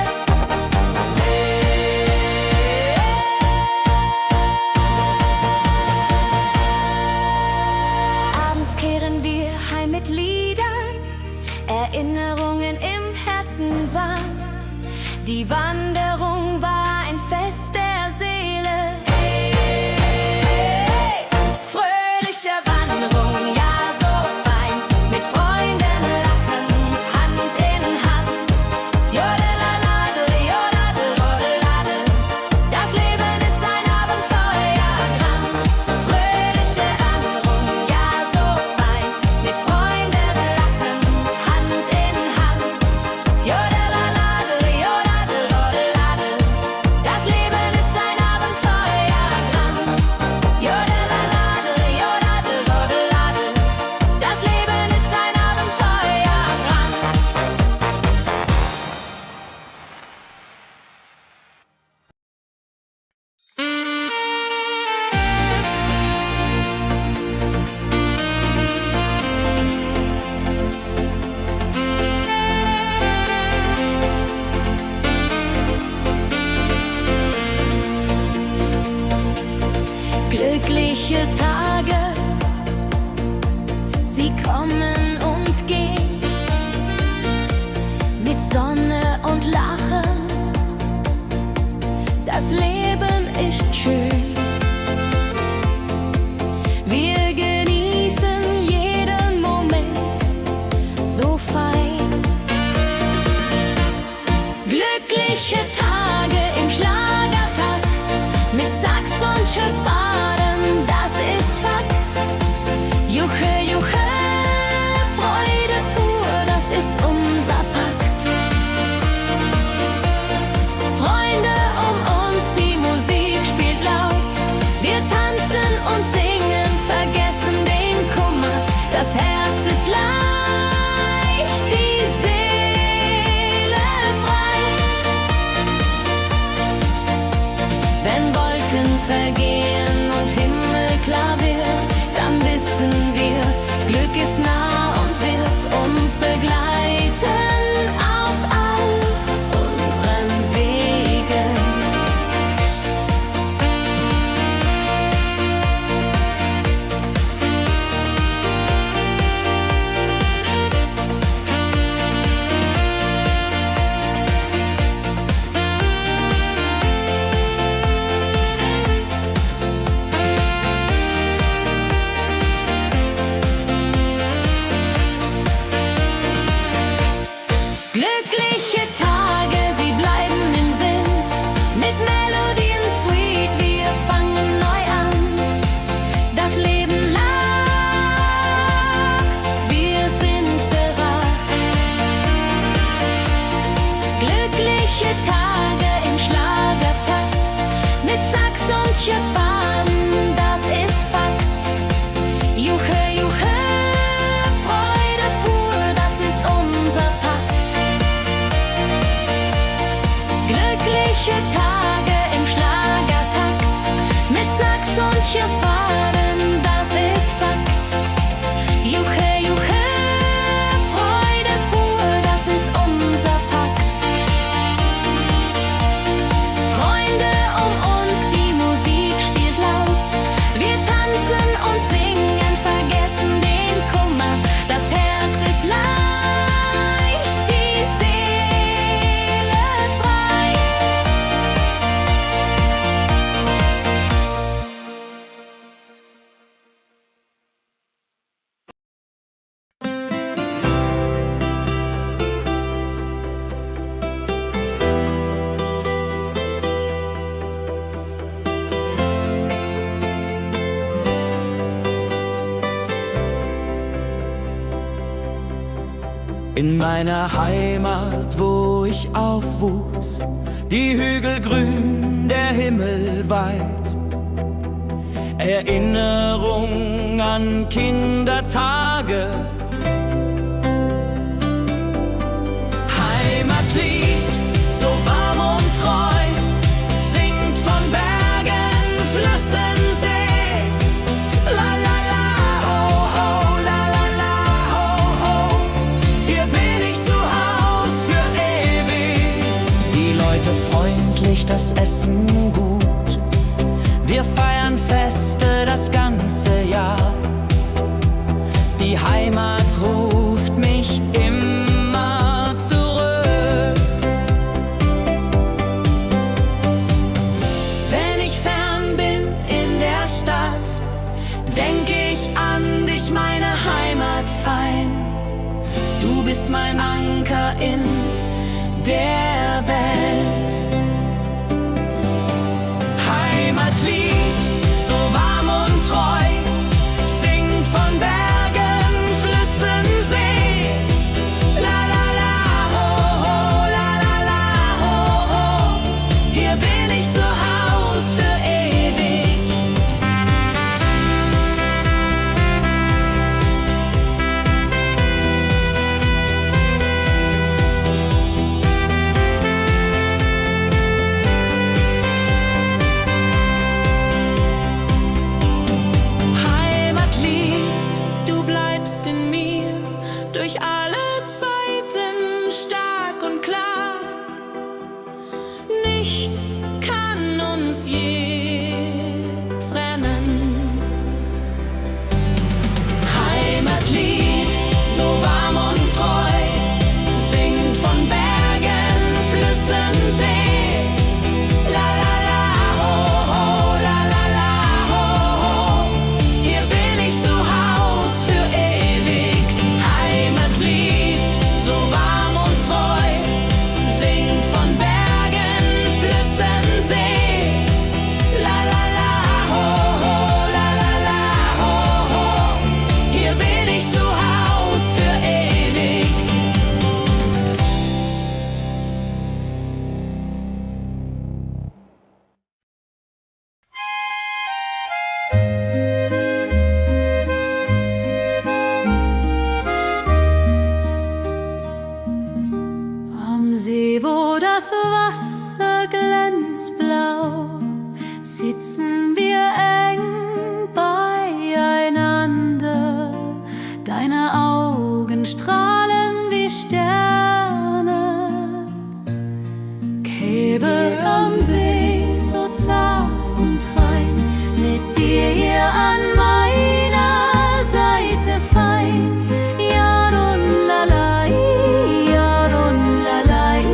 Abends kehren wir heim mit Liedern, Erinnerungen im Herzen warm. Die Wanderung war ein Fest der Seele. Hey, fröhliche Wanderung, ja so fein, mit Freunden lachend, Hand in Hand. Jodelaladel, jodadel, jodeladel, das Leben ist ein Abenteuerland. Fröhliche Wanderung, ja so fein, mit Freunden lachend, Hand in Hand. Jodelaladel, jodadel, jodeladel, das Leben Glückliche Tage, sie kommen und gehen, mit Sonne und Lachen, das Leben ist schön. Wir genießen jeden Moment so fein. Glückliche Tage im Schlagertakt, mit Sax und Schöpfaden, das ist Fakt. Juche, Juche, Freude pur, das ist unser Pakt. Freunde um uns, die Musik spielt laut. Wir tanzen und singen, vergessen den Kummer. Das Herz ist leicht, die Seele frei. Wenn Wolken vergehen und Himmel klar wird, dann wissen wir, Glück ist nah und wird uns begleiten auf all unseren Wegen. Glückliche Tage, sie bleiben im Sinn, mit Melodien sweet, wir fangen neu an. Das Leben lacht, wir sind bereit. Glückliche Tage im Schlagertakt, mit Sax und Schöpfaden, das ist Fakt. Juche, Juche, Freude pur, das ist unser Pakt. Glückliche Tage im Schlagertakt, mit Sax und Schöpfaden, das ist Fakt. Juche, Juche, Freude pur, das ist unser Pakt. Freunde um uns, die Musik spielt laut. Wir tanzen und singen, vergessen den Kummer. Das Herz ist leicht, die Seele frei. In meiner Heimat, wo ich aufwuchs, die Hügel grün, der Himmel weit. Erinnerung an Kindertage. Heimatlied, so warm und treu, singt von Bergen, Flüssen, See. La la la, ho ho, la la la, ho ho. Hier bin ich zu Haus für ewig. Die Leute freundlich, das Essen gut. Wir feiern Feste das ganze Jahr. Die Heimat ruft mich immer zurück. Wenn ich fern bin in der Stadt, denk ich an dich, meine Heimat fein. Du bist mein Anker in der Welt. Heimatlied, so warm und treu, singt von Bergen, Flüssen, See. La la la, ho ho, la la la, ho ho. Hier bin ich zu Haus für ewig. See, wo das Wasser glänzt blau, sitzen wir eng beieinander. Deine Augen strahlen wie Sterne. Käbe am See, so zart und rein, mit dir hier an meiner Seite fein. Yadon-lalai, Yadon-lalai,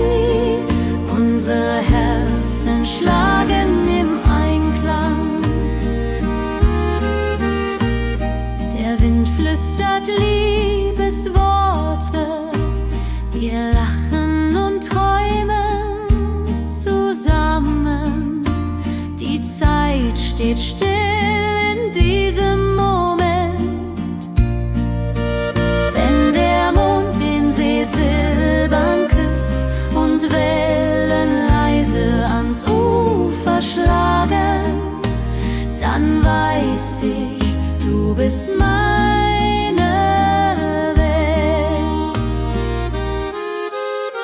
unsere Herzen schlagen im Einklang. Der Wind flüstert Liebesworte, wir lachen und träumen zusammen. Die Zeit steht still in diesem Moment. Wenn der Mond den See silbern küsst und Wellen leise ans Ufer schlagen, dann weiß ich, du bist meine Welt.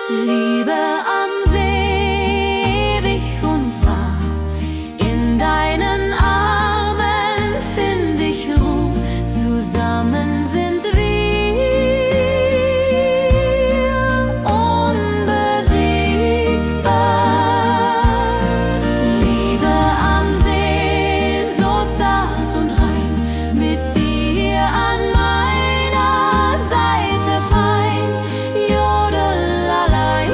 Liebe am See, ewig und wahr, in deinen Armen find ich Ruhe. Zusammen sind wir unbesiegbar. Liebe am See, so zart und rein, mit dir an meiner Seite fein. Jodelalai,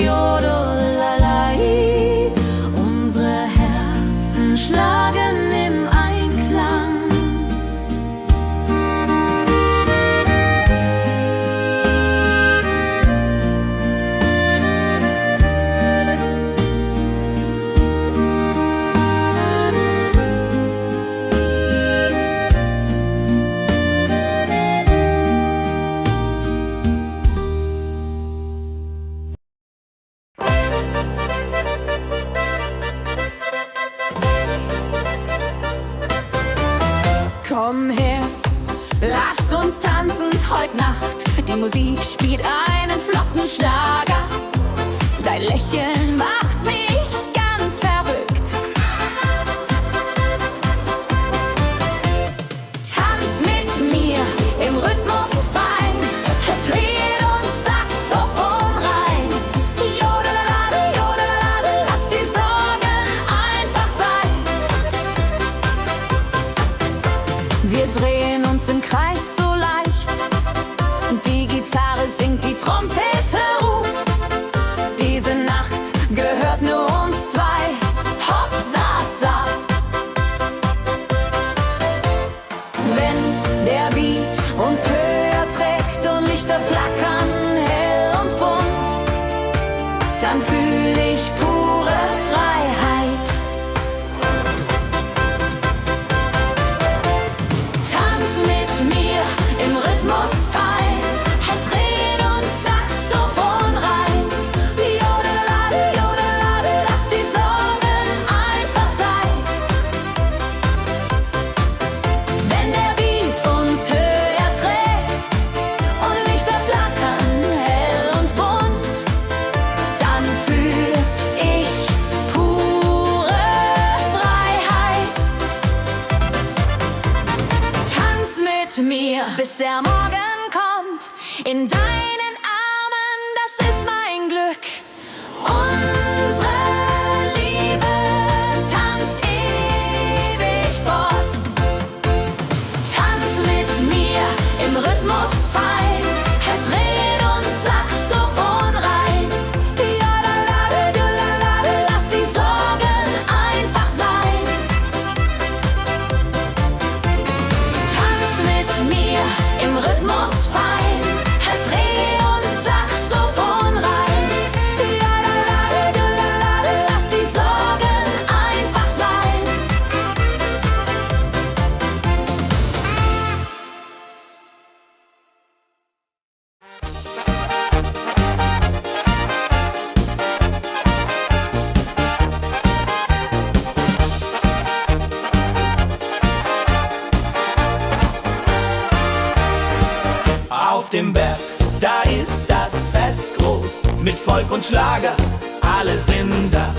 Jodelalai, unsere Herzen schlagen im Einklang. Komm her, lass uns tanzen heute Nacht. Die Musik spielt einen flotten Schlager. Dein Lächeln macht mich ganz verrückt. Tanz mit mir im Rhythmus fein, Trill und Saxophon rein. Jodelade, jodelade, lass die Sorgen einfach sein. Wir drehen uns im Kreis so leicht, die Gitarre singt, die Trompete ruft. Diese Nacht gehört nur uns zwei, Hopsasa. Wenn der Beat uns höher trägt und Lichter flackern hell und bunt, dann fühl ich pure Freiheit. Tanz mit mir im Rhythmus fein, Trill und Saxophon rein. Jodelade, jodelade, lass die Sorgen einfach sein. Wenn der Beat uns höher trägt und Lichter flackern hell und bunt, dann fühl ich pure Freiheit. Tanz mit mir, bis der Morgen kommt. In deinen Armen, das ist mein Glück. Unsere Liebe tanzt ewig fort. Tanz mit mir im Rhythmus fein, Trill und Saxophon rein. Jodelade, jodelade, lass die Sorgen einfach sein. Tanz mit mir im Rhythmus fein, Trill und Schlager, alle sind da.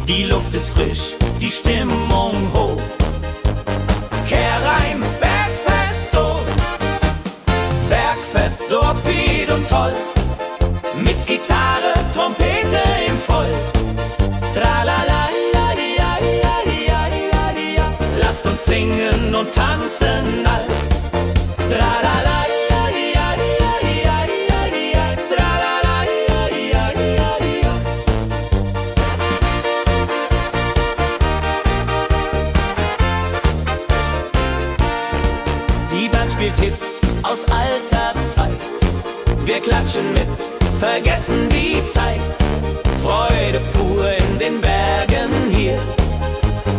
Die Luft ist frisch, die Stimmung hoch. Kehr rein, Bergfest, oh. Bergfest, so upbeat und toll. Mit Gitarre, Trompete im Voll. Tralala-la-di-la-di-la-di-la-di-la-di-la. Lasst uns singen und tanzen all. Tralala-la-di-la-di-la-di-la-di-la-di-la. Tralala-la-di-la-di-la-di-la. Die Band spielt Hits aus alter Zeit. Wir klatschen mit, vergessen die Zeit. Freude pur in den Bergen hier.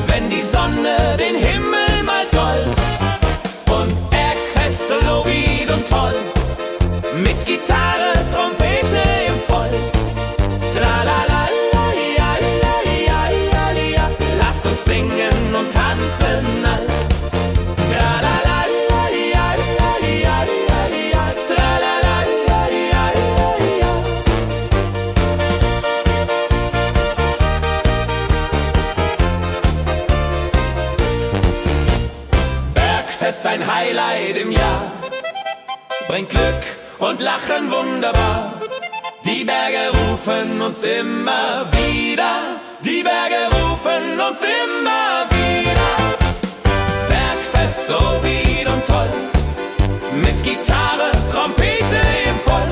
Wenn die Sonne den Himmel malt gold. Und Bergfest, Lovid und toll. Mit Gitarre, Trompete im Voll. Tralala-la-di-la-di-la-di-la-di-la. Lasst uns singen und tanzen all. Bergfest, ein Highlight im Jahr, bringt Glück und Lachen wunderbar. Die Berge rufen uns immer wieder, die Berge rufen uns immer wieder. Bergfest, so wied und toll, mit Gitarre, Trompete im Voll.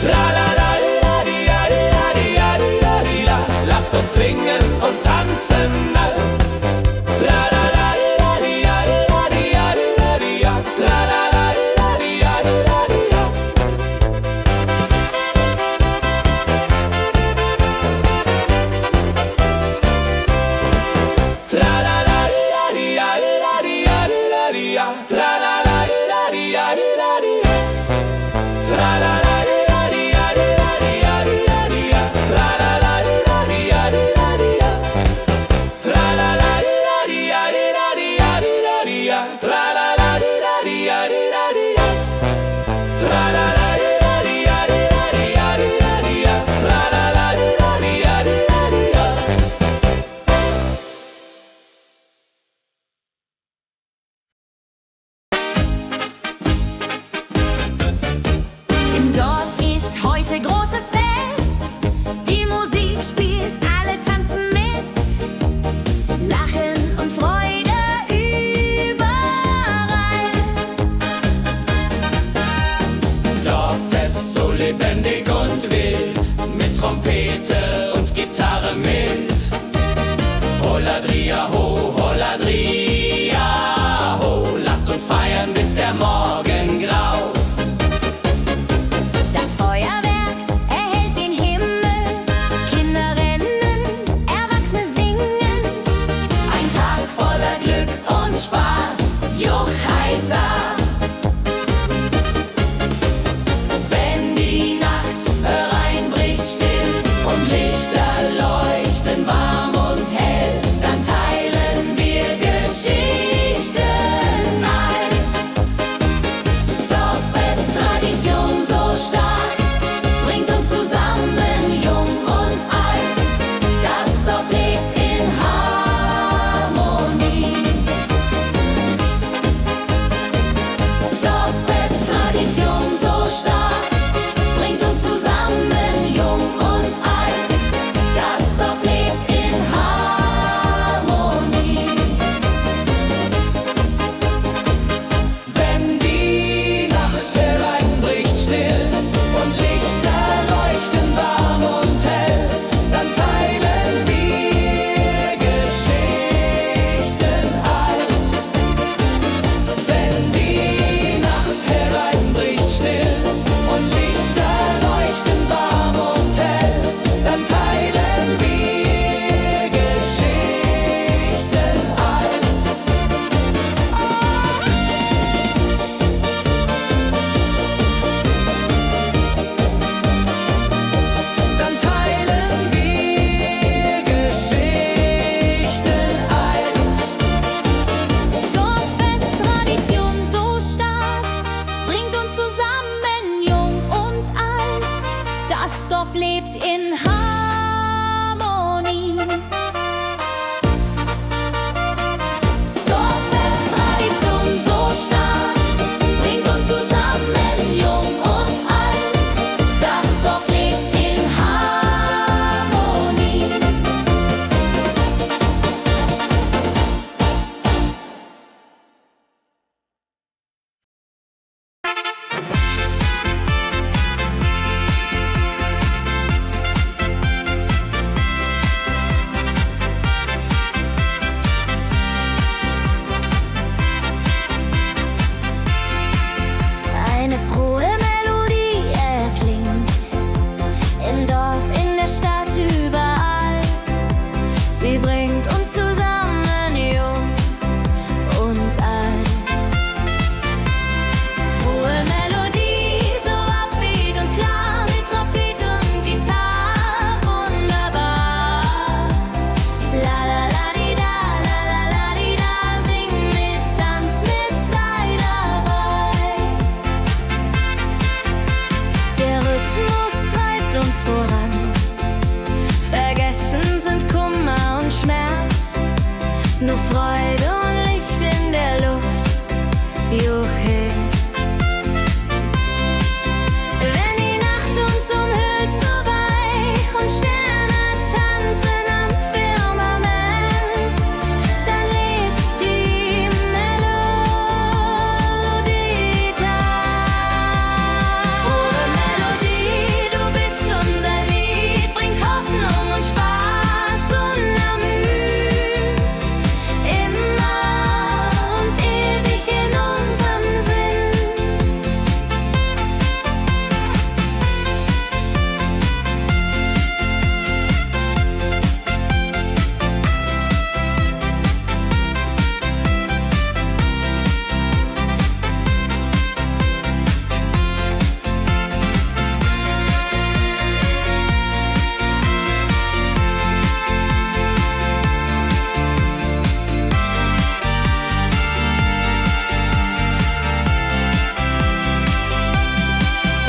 Tralala-la-di-la-di-la-di-la-di-la. Lasst uns singen und tanzen all. Im Dorf ist heute großes Fest. Die Musik spielt, alle tanzen mit. Lachen und Freude überall. Dorffest, so lebendig und wild, mit Trompete und Gitarre mit. Holladria ho, Holladria ho, lasst uns feiern, bis der Morgen graut. Das Feuerwerk erhellt den Himmel. Kinder rennen, Erwachsene singen. Ein Tag voller Glück und Spaß, Juchheisa. Wenn die Nacht hereinbricht still und leer lebt in Harmonie. Dorffest, Tradition so stark, bringt uns zusammen, jung und alt. Das Dorf lebt in Harmonie. Eine frohe Melodie erklingt im Dorf, in der Stadt, überall. Sie bringt uns zusammen, jung und alt. Frohe Melodie, so upbeat und klar, mit Trompete und Gitarre, wunderbar. La la la di da, la la la di da, sing mit, tanz mit, sei dabei. Der Rhythmus treibt uns voran. Vergessen sind Kummer und Schmerz. Nur Freude und Licht in der Luft. Juhe. Wenn die Nacht uns umhüllt, so weich und Sterne tanzen am Firmament, dann lebt die Melodie da. Frohe Melodie, du bist unser Lied, bringt Hoffnung und Spaß unermüht. Immer und ewig in unserem Sinn.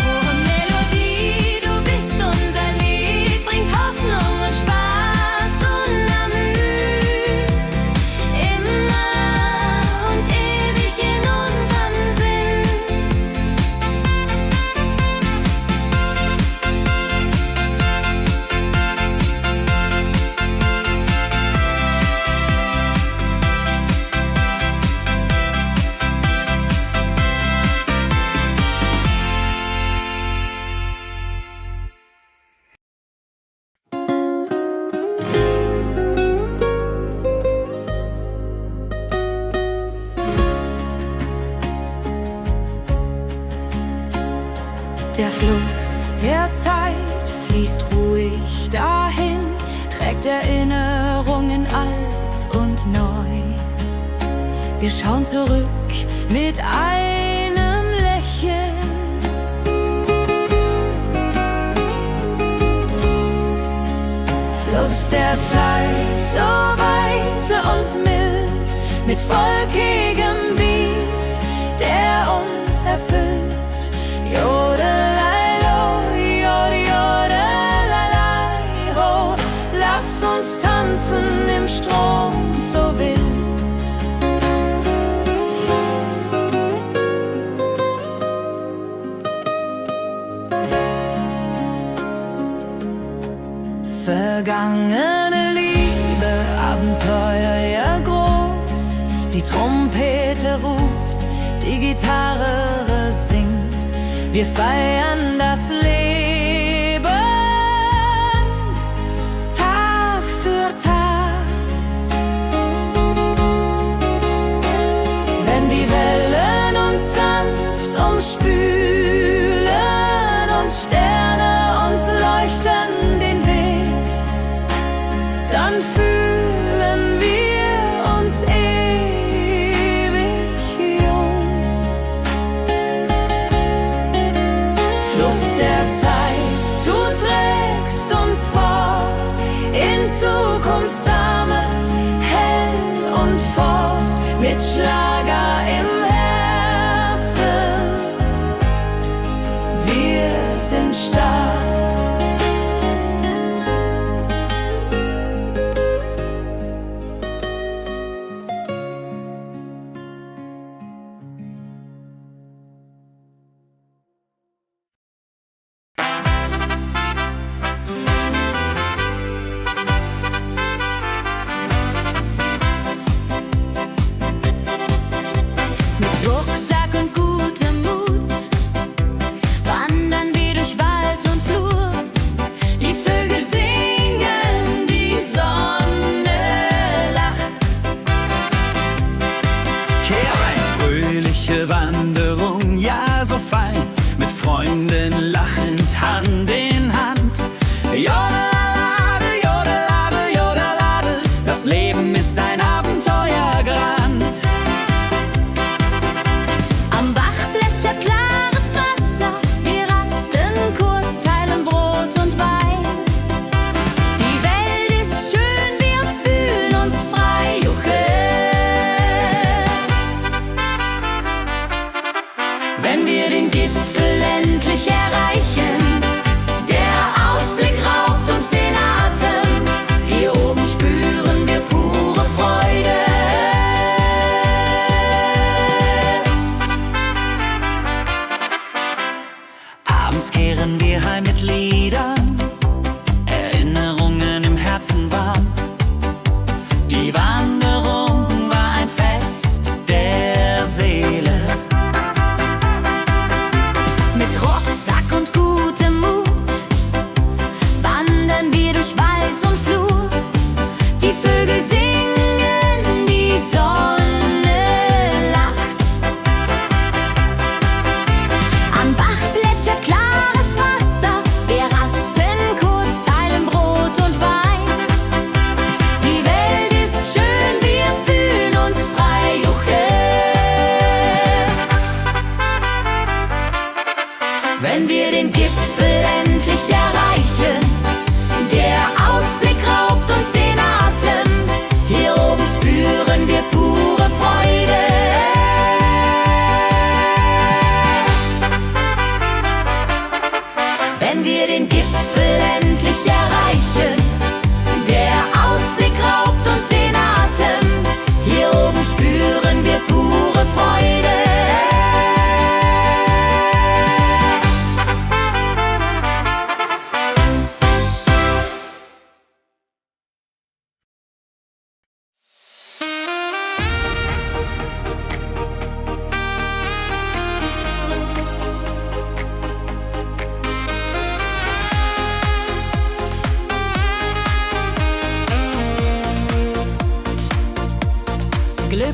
Frohe Melodie, du bist unser Lied, bringt Hoffnung und Spaß unermüht. Immer und ewig in unserem Sinn. Der Fluss der Zeit fließt ruhig dahin, trägt Erinnerungen alt und neu. Wir schauen zurück mit einem Lächeln. Fluss der Zeit, so weise und mild, mit volkigem Beat, der uns erfüllt. Jodelei-lo, jodelei-lai, ho, lass uns tanzen im Strom so wild. Vergangene Liebe, Abenteuer ja groß. Die Trompete ruft, die Gitarre singt. Wir feiern das Leben Tag für Tag. Wenn die Wellen uns sanft umspülen und Sterne uns leuchten den Weg, dann fühlen wir uns ewig jung. Fluss der Zeit, du trägst uns fort in Zukunftssame, hell und fort, mit Schlager im Herzen. Wir sind stark.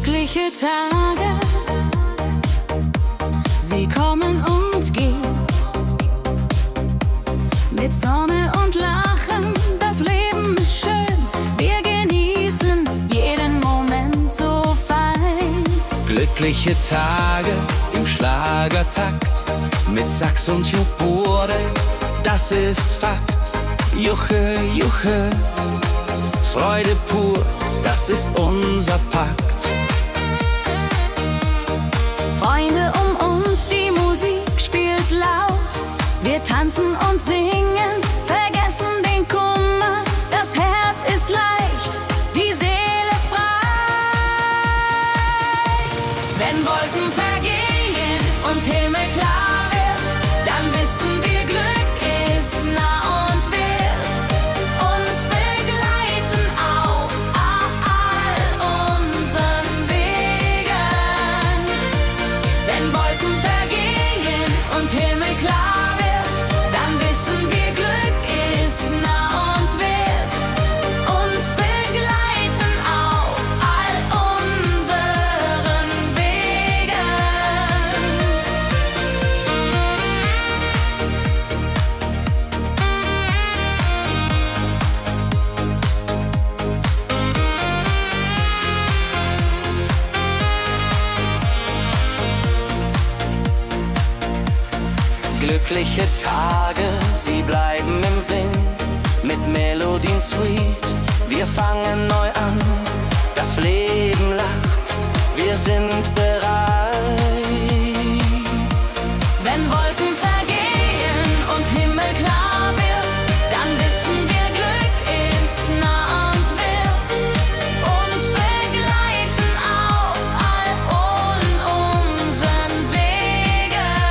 Glückliche Tage, sie kommen und gehen. Mit Sonne und Lachen, das Leben ist schön. Wir genießen jeden Moment so fein. Glückliche Tage im Schlagertakt, mit Sax und Juborde, das ist Fakt. Juche, Juche, Freude pur, das ist unser Pakt. Freunde um uns, die Musik spielt laut. Wir tanzen und singen, vergessen den Kummer. Das Herz ist leicht, die Seele frei. Wenn Wolken vergehen und Himmel klar wird, dann wissen wir, Glück ist nah und wird uns begleiten auf all unseren Wegen. Wenn Wolken vergehen und Himmel klar wird, dann wissen wir, Glück ist nah und wird uns begleiten auf all unseren Wegen. Glückliche Tage, sie bleiben im Sinn, mit Melodien sweet. Wir fangen neu an, das Leben lacht, wir sind bereit. Wenn Wolken vergehen und Himmel klar wird, dann wissen wir, Glück ist nah und wird uns begleiten auf all unseren Wegen.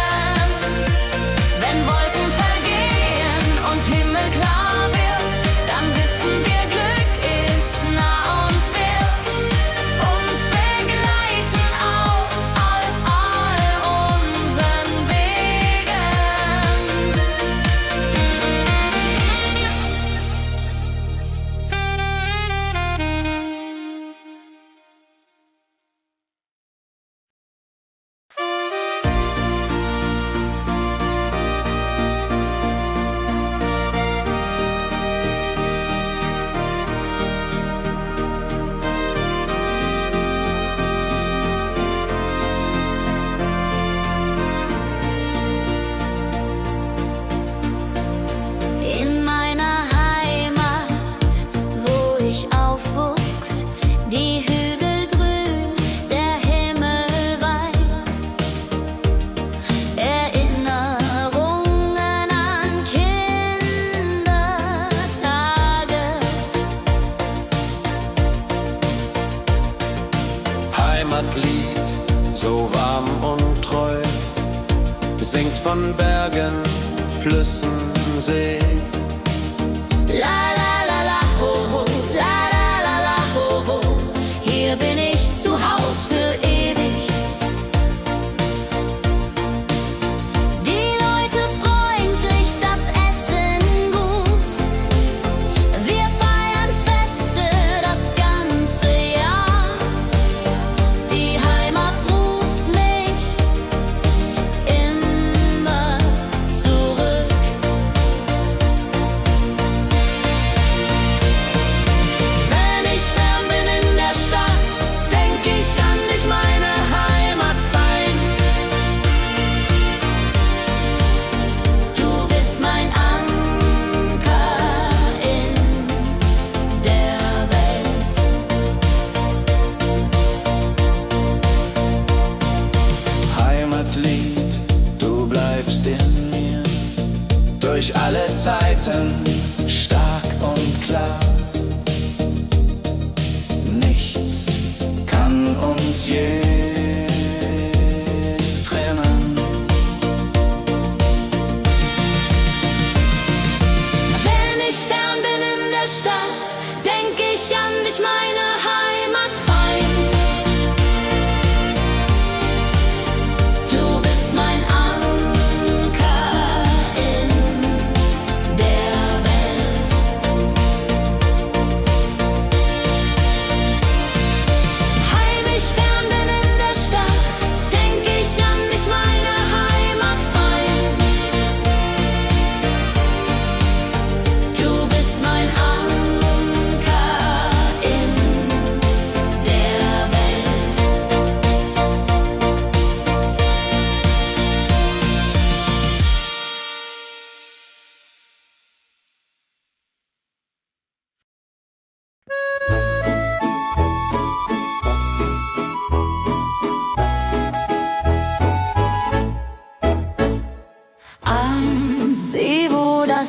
Wenn Wolken vergehen und Himmel klar wird, dann wissen wir, Glück ist nah und wird uns begleiten auf all unseren Wegen. In meiner Heimat, wo ich aufwuchs, die Hügel grün, der Himmel weit. Erinnerungen an Kindertage. Heimatlied, so warm und treu, singt von Bergen, Flüssen, See. La la la la ho ho, la la la la ho ho. Hier bin ich zu Haus für ewig. Die Leute freundlich, das Essen gut. Wir feiern Feste das ganze Jahr. Die Heimat ruft mich immer zurück.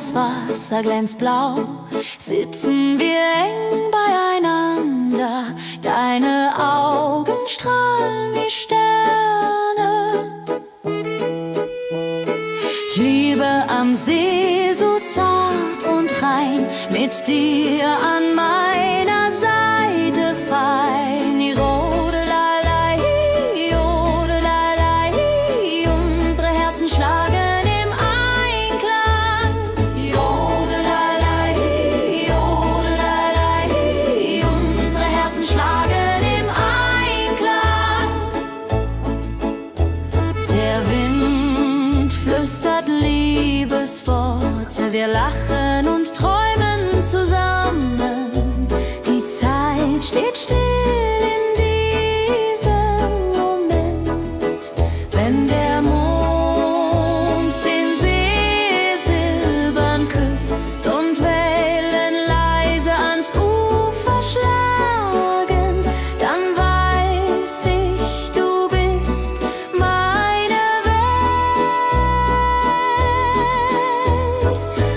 das Wasser glänzt blau, sitzen wir eng beieinander. Deine Augen strahlen wie Sterne. Ich liebe am See so zart und rein, mit dir an meiner Seite fein. Jodelalei, jodelalei, unsere Herzen schlagen im Einklang. Jodelalei, jodelalei, unsere Herzen schlagen im Einklang. Der Wind flüstert Liebesworte, wir lachen und träumen zusammen. Die Zeit steht still in diesem Moment, wenn der Mond den See silbern küsst und Wellen leise ans Ufer schlagen, dann weiß ich, du bist meine Welt.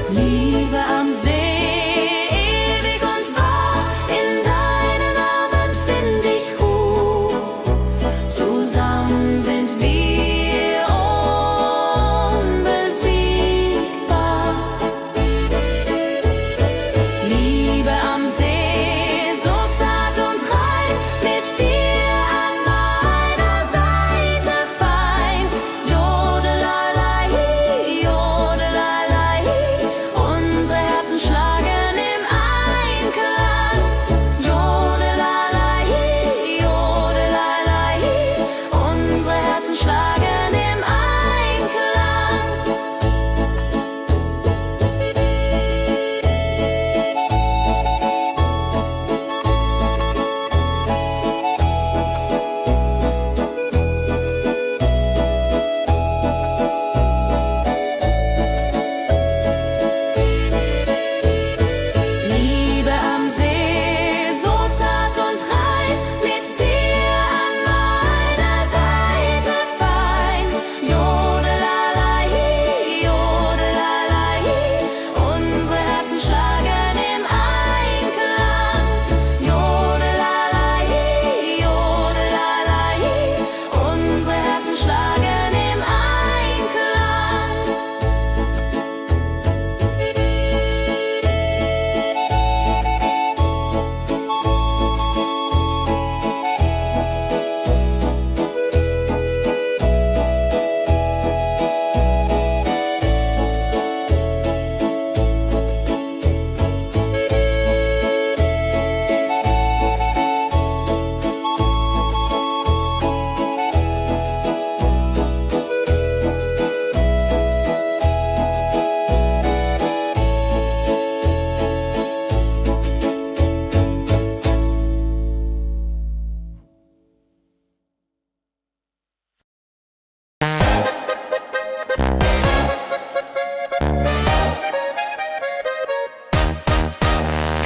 Liebe am See, ewig und wahr, in deinen Armen find ich Ruhe. Zusammen sind wir unbesiegbar. Liebe am See, so zart und rein, mit dir an meiner Seite fein. Jodelalei, jodelalei, unsere Herzen schlagen im Einklang. Jodelalei, jodelalei, unsere Herzen schlagen im Einklang. Liebe am See, so zart und rein, mit dir an meiner Seite fein. Jodelalei, jodelalei, unsere Herzen schlagen im Einklang. Jodelalei, jodelalei, unsere Herzen schlagen im Einklang.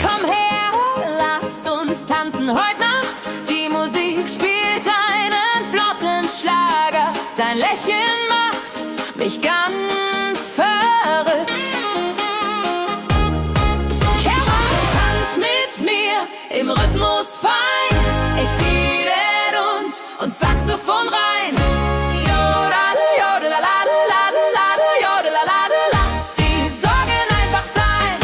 Komm her, lass uns tanzen heute Nacht. Die Musik spielt einen flotten Schlager. Dein Lächeln macht mich ganz verrückt. Kehr rein, tanz mit mir im Rhythmus fein. Ich fiedel und Saxophon rein. Jodel, jodelalalalalala, jodelalala, lass die Sorgen einfach sein.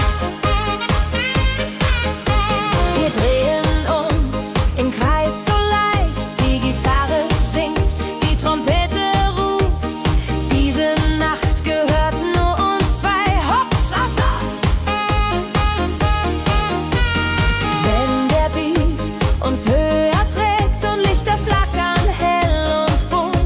Wir drehen uns im Kreis so leicht, die Gitarre singt, die Trompete ruft. Diese Nacht gehört nur uns zwei, Hopsasa. Wenn der Beat uns höher trägt und Lichter flackern hell und bunt,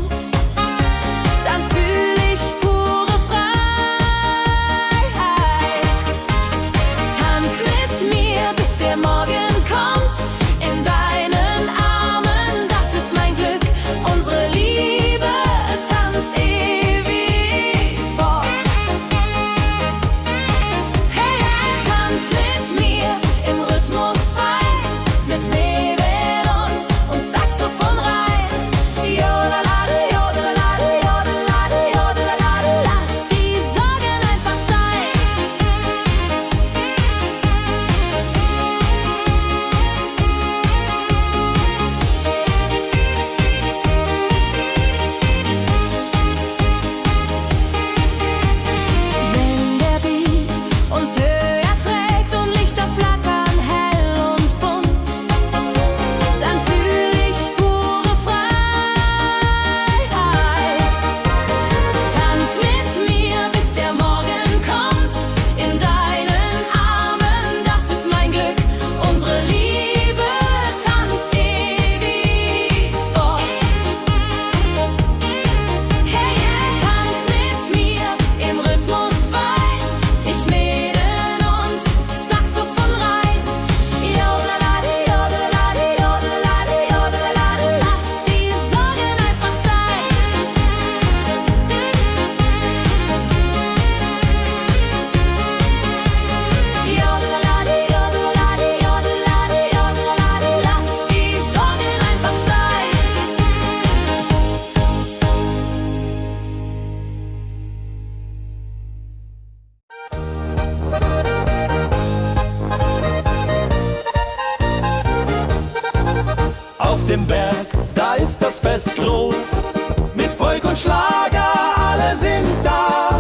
das Fest groß. Mit Volk und Schlager, alle sind da.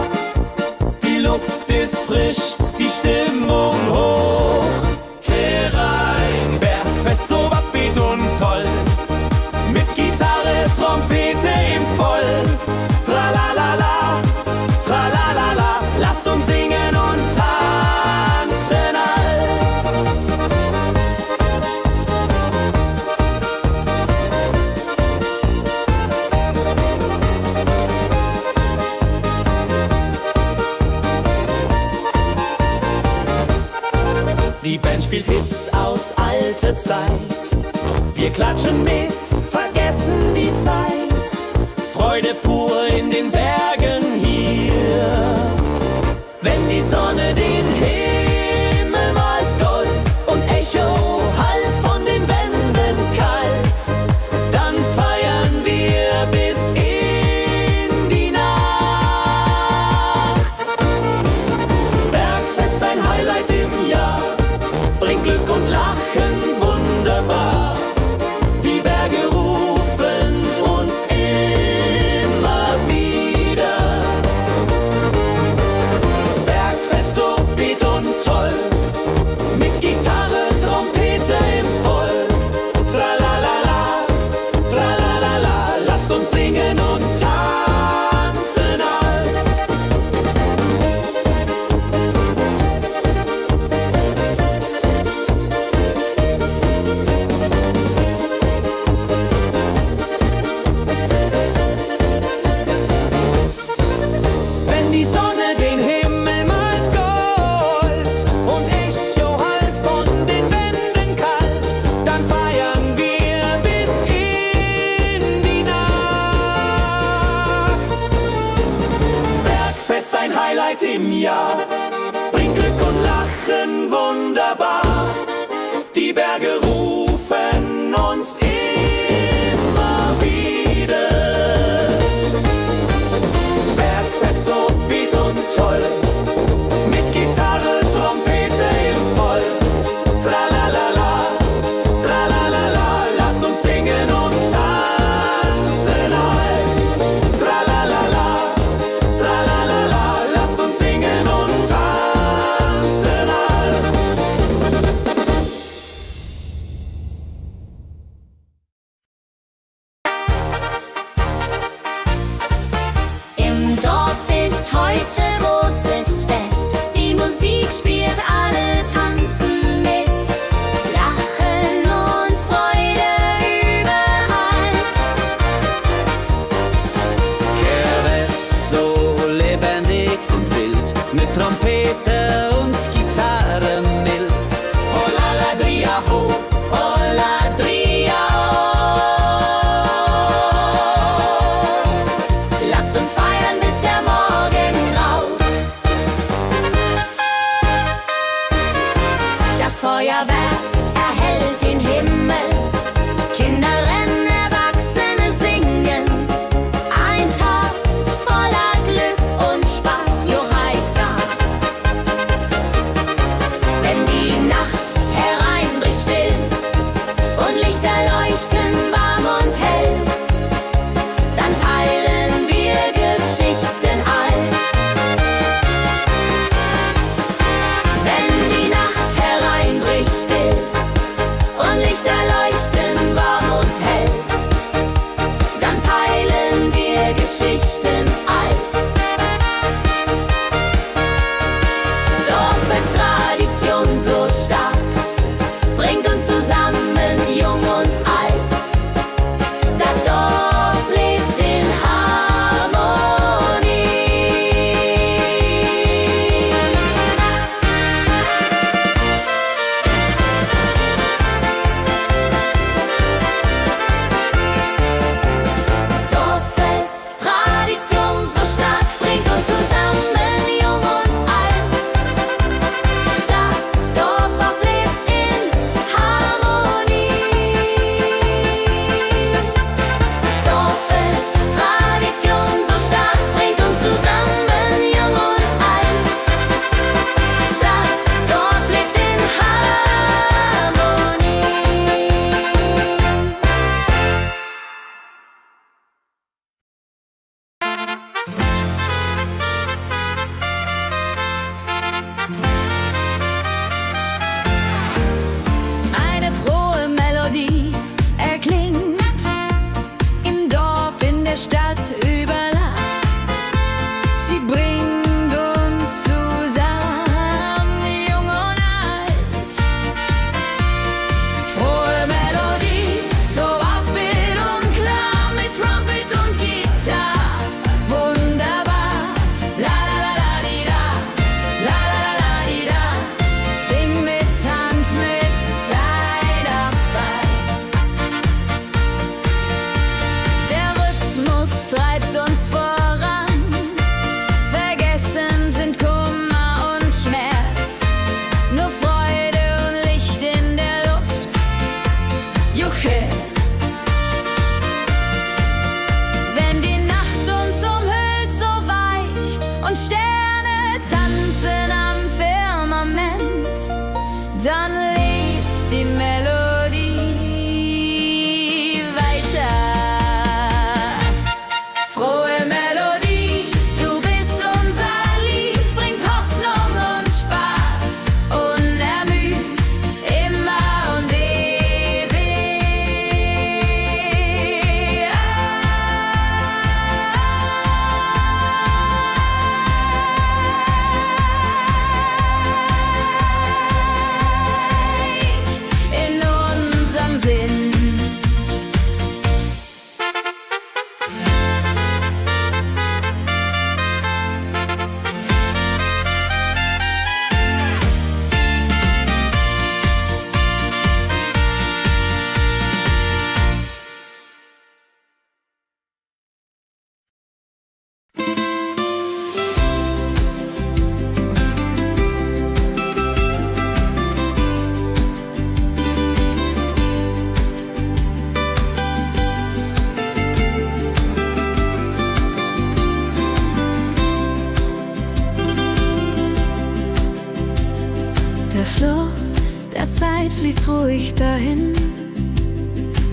Die Luft ist frisch, die Stimmung hoch. Kehr rein, Bergfest so upbeat und toll. Mit Gitarre, Trompete im Voll. Tralalala, tralalala, lasst uns singen und tanzen all. Die Band spielt Hits aus alter Zeit. Wir klatschen mit, vergessen die Zeit. Freude pur in den Bergen hier. Wenn die Sonne den Himmel malt Gold und Echo hallt von den Wänden kalt, dann feiern wir bis in die Nacht. Bergfest, ein Highlight im Jahr, bringt Glück und Lachen wunderbar. Die Berge rufen uns immer wieder. Bergfest so beat und toll, mit Gitarre, Trompete im Voll. Tralalala, tralalala, lasst uns singen und tanzen all. Wenn die Sonne den Himmel malt Gold und Echo hallt von den Wänden kalt, dann feiern wir bis in die Nacht. Bergfest, ein Highlight im Jahr, bringt Glück und Lachen wunderbar. Die Berge rufen uns immer wieder. Bergfest so beat und toll, mit Gitarre, Trompete im Voll. Tralalala, tralalala, lasst uns singen und tanzen all. Tralalala, tralalala, lasst uns singen und tanzen all. Im Dorf ist heute großes Fest. Die Musik spielt, alle tanzen mit. Lachen und Freude überall. Kerwest so lebendig und wild, mit Trompete und Gitarre mild. Holla la dria ho, holla dria ho. Lasst uns feiern, bis der Morgen graut. Das Feuerwerk erhellt den Himmel. Kinder rennen, Erwachsene singen. Ein Tag voller Glück und Spaß, Johaisa. Wenn die Nacht hereinbricht still und Lichter leuchten warm und hell, dann teilen wir Geschichten alt. Wenn die Nacht hereinbricht still dann lebt die Melodie weiter. Frohe Melodie, du bist unser Lied, bringt Hoffnung und Spaß, unermüdet, immer und ewig in unserem Sinn. Der Fluss der Zeit fließt ruhig dahin,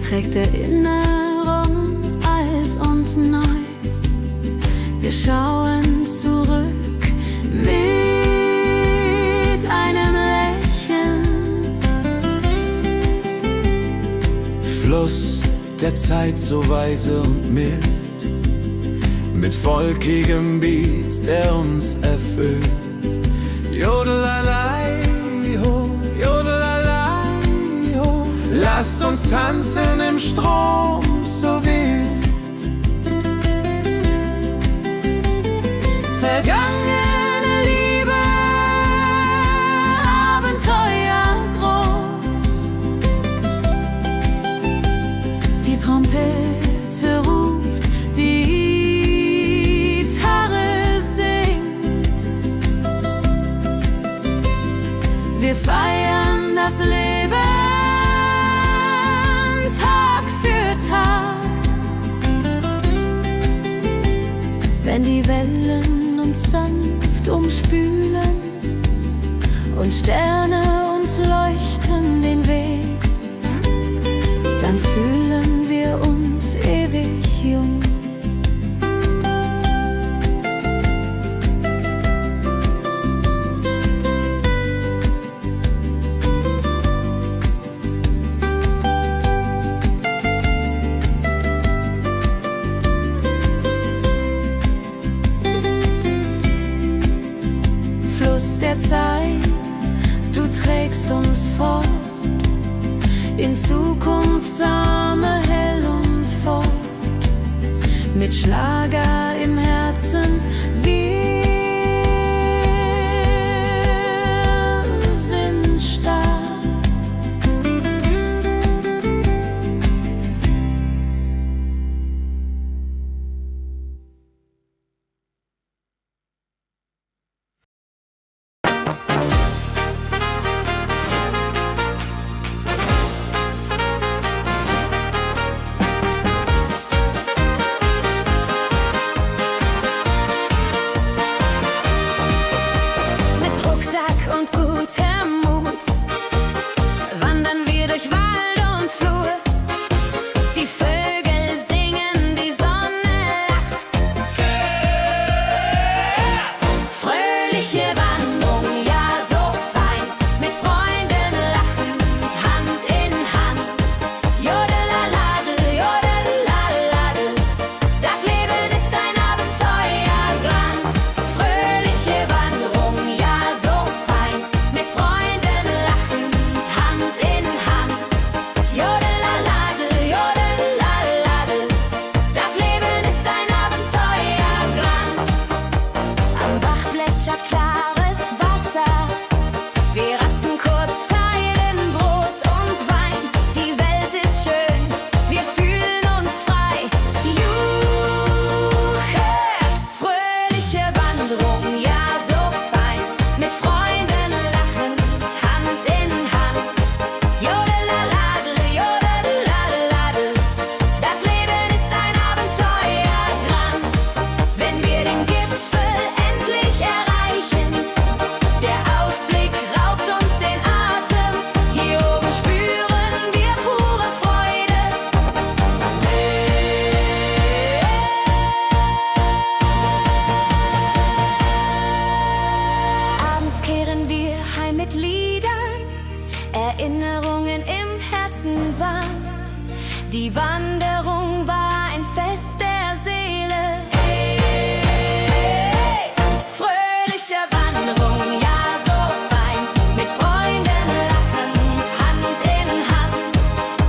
trägt Erinnerung alt und neu. Wir schauen zurück mit einem Lächeln. Fluss der Zeit so weise und mild, mit volkigem Beat, der uns erfüllt. Jodelalei, ho, jodelalei, ho. Lasst uns tanzen im Strom so wild. Vergangene Liebe, Abenteuer groß. Die Trompete ruft, die Gitarre singt. Wir feiern das Leben Tag für Tag. Wenn die Wellen uns sanft umspülen und Sterne uns leuchten den Weg, dann fühlen wir uns ewig jung. Fluss der Zeit, du trägst uns fort in Zukunftssame hell und fort, mit Schlager im Herzen. Wir sind stark. Erinnerungen im Herzen waren. Die Wanderung war ein Fest der Seele. Hey, hey, fröhliche Wanderung, ja so fein, mit Freunden lachend, Hand in Hand.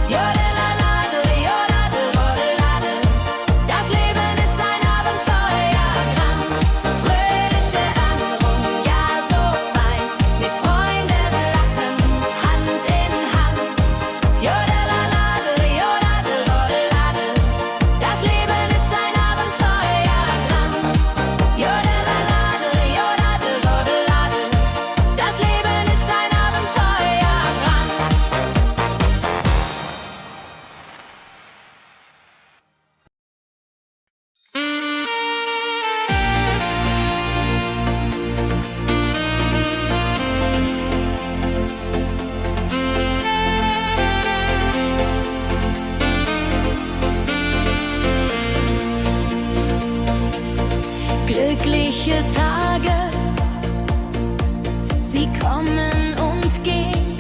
Jodeladel, jodadel, rodeladel, das Leben ist ein Abenteuerland. Fröhliche Wanderung, ja so fein, mit Freunden lachend, Hand in Hand. Jodeladel, jodadel, rodeladel, das Leben ist ein Abenteuerland. Jodeladel, jodadel, rodeladel, das Leben ist ein Abenteuerland. Glückliche Tage, sie kommen und gehen,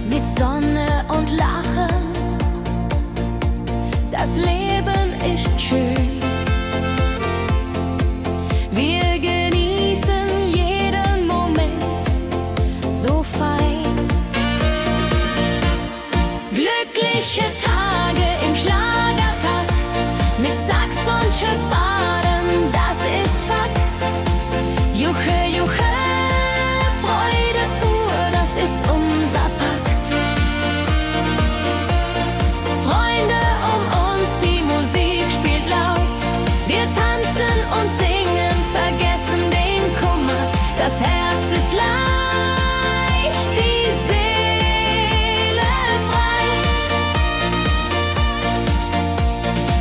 mit Sonne und Lachen, das Leben ist schön. Wir genießen jeden Moment so fein. Glückliche Tage im Schlagertakt, mit Sax und Schöpfaden, das ist Fakt. Juche, Juche, Freude pur, das ist unser Pakt. Freunde um uns, die Musik spielt laut. Wir tanzen und singen, vergessen den Kummer. Das Herz ist leicht, die Seele frei.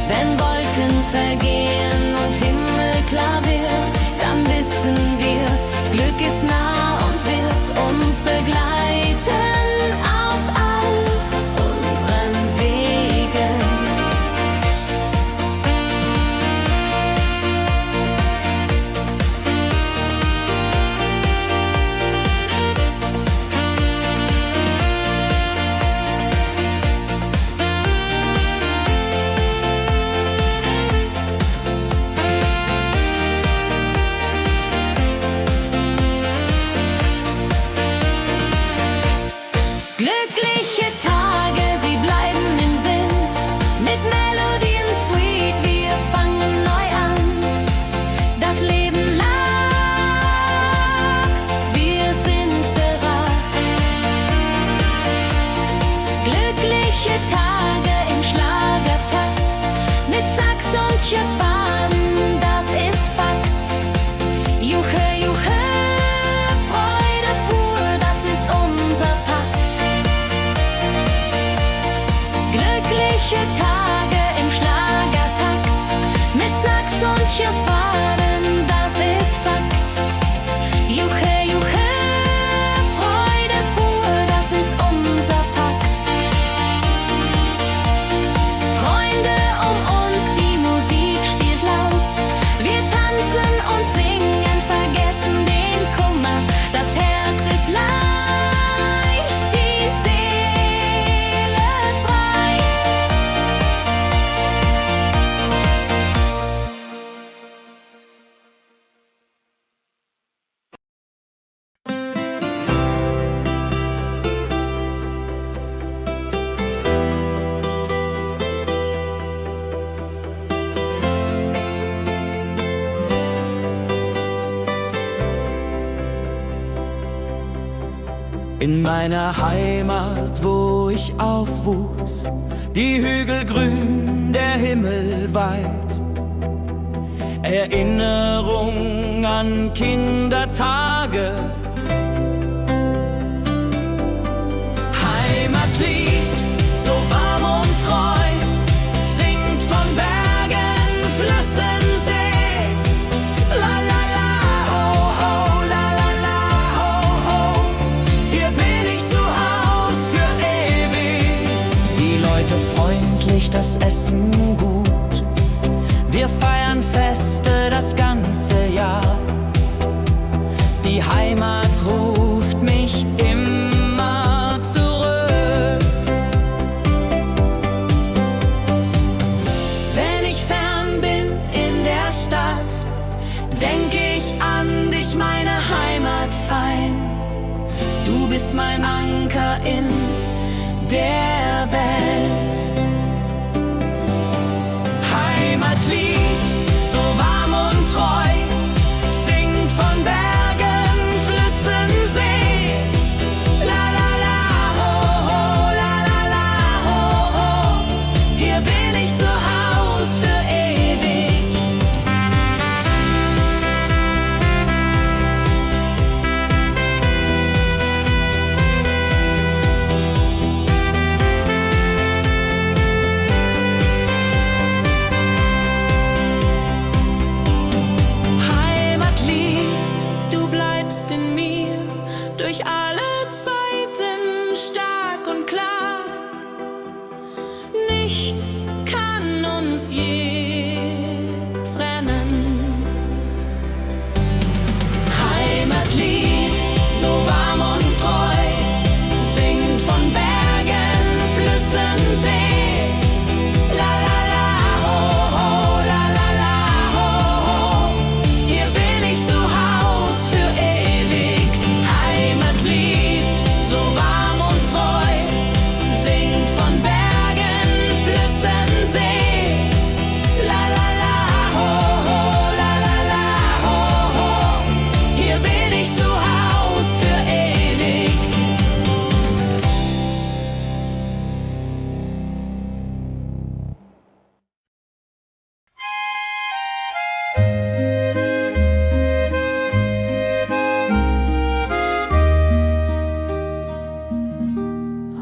Wenn Wolken vergehen und Himmel klar wird, dann wissen wir, Glück ist nah und wird uns begleiten auf all unseren Wegen. Glückliche Tage, sie bleiben im Sinn, mit Melodien sweet, wir fangen neu an. Das Leben lacht, wir sind bereit. Glückliche Tage im Schlagertakt, mit Sax und Schöpfaden, das ist Fakt. Juche, Juche, Freude pur, das ist unser Pakt. Glückliche Tage im Schlagertakt, mit Sax und Schöpfaden, das ist Fakt. Juche, Juche, Freude pur, das ist unser Pakt. Freunde um uns, die Musik spielt laut. Wir tanzen und singen, vergessen den Kummer. Das Herz ist leicht, die Seele frei. In meiner Heimat, wo ich aufwuchs, die Hügel grün, der Himmel weit. Erinnerung an Kindertage. Heimatlied, so warm und treu, singt von Bergen, Flüssen, See. La la la, ho ho, la la la, ho ho. Hier bin ich zu Haus für ewig. Die Leute freundlich, das Essen gut. Wir feiern Feste das ganze Jahr. Die Heimat Du bist mein Anker in der Welt. Heimatlied, so warm und treu, singt von Bergen, Flüssen, See. La la la, ho ho, la la la, ho ho. Hier bin ich zu Haus für ewig. Durch alle Zeiten stark und klar. Nichts kann uns je trennen. Heimatlied, so warm und treu, singt von Bergen, Flüssen, See. La la la, ho ho, la la la, ho ho. Hier bin ich zu Haus für ewig. Heimatlied, so warm und treu, singt von Bergen, Flüssen, See. La la la, ho ho, la la la, ho ho. Hier bin ich zu Haus für ewig.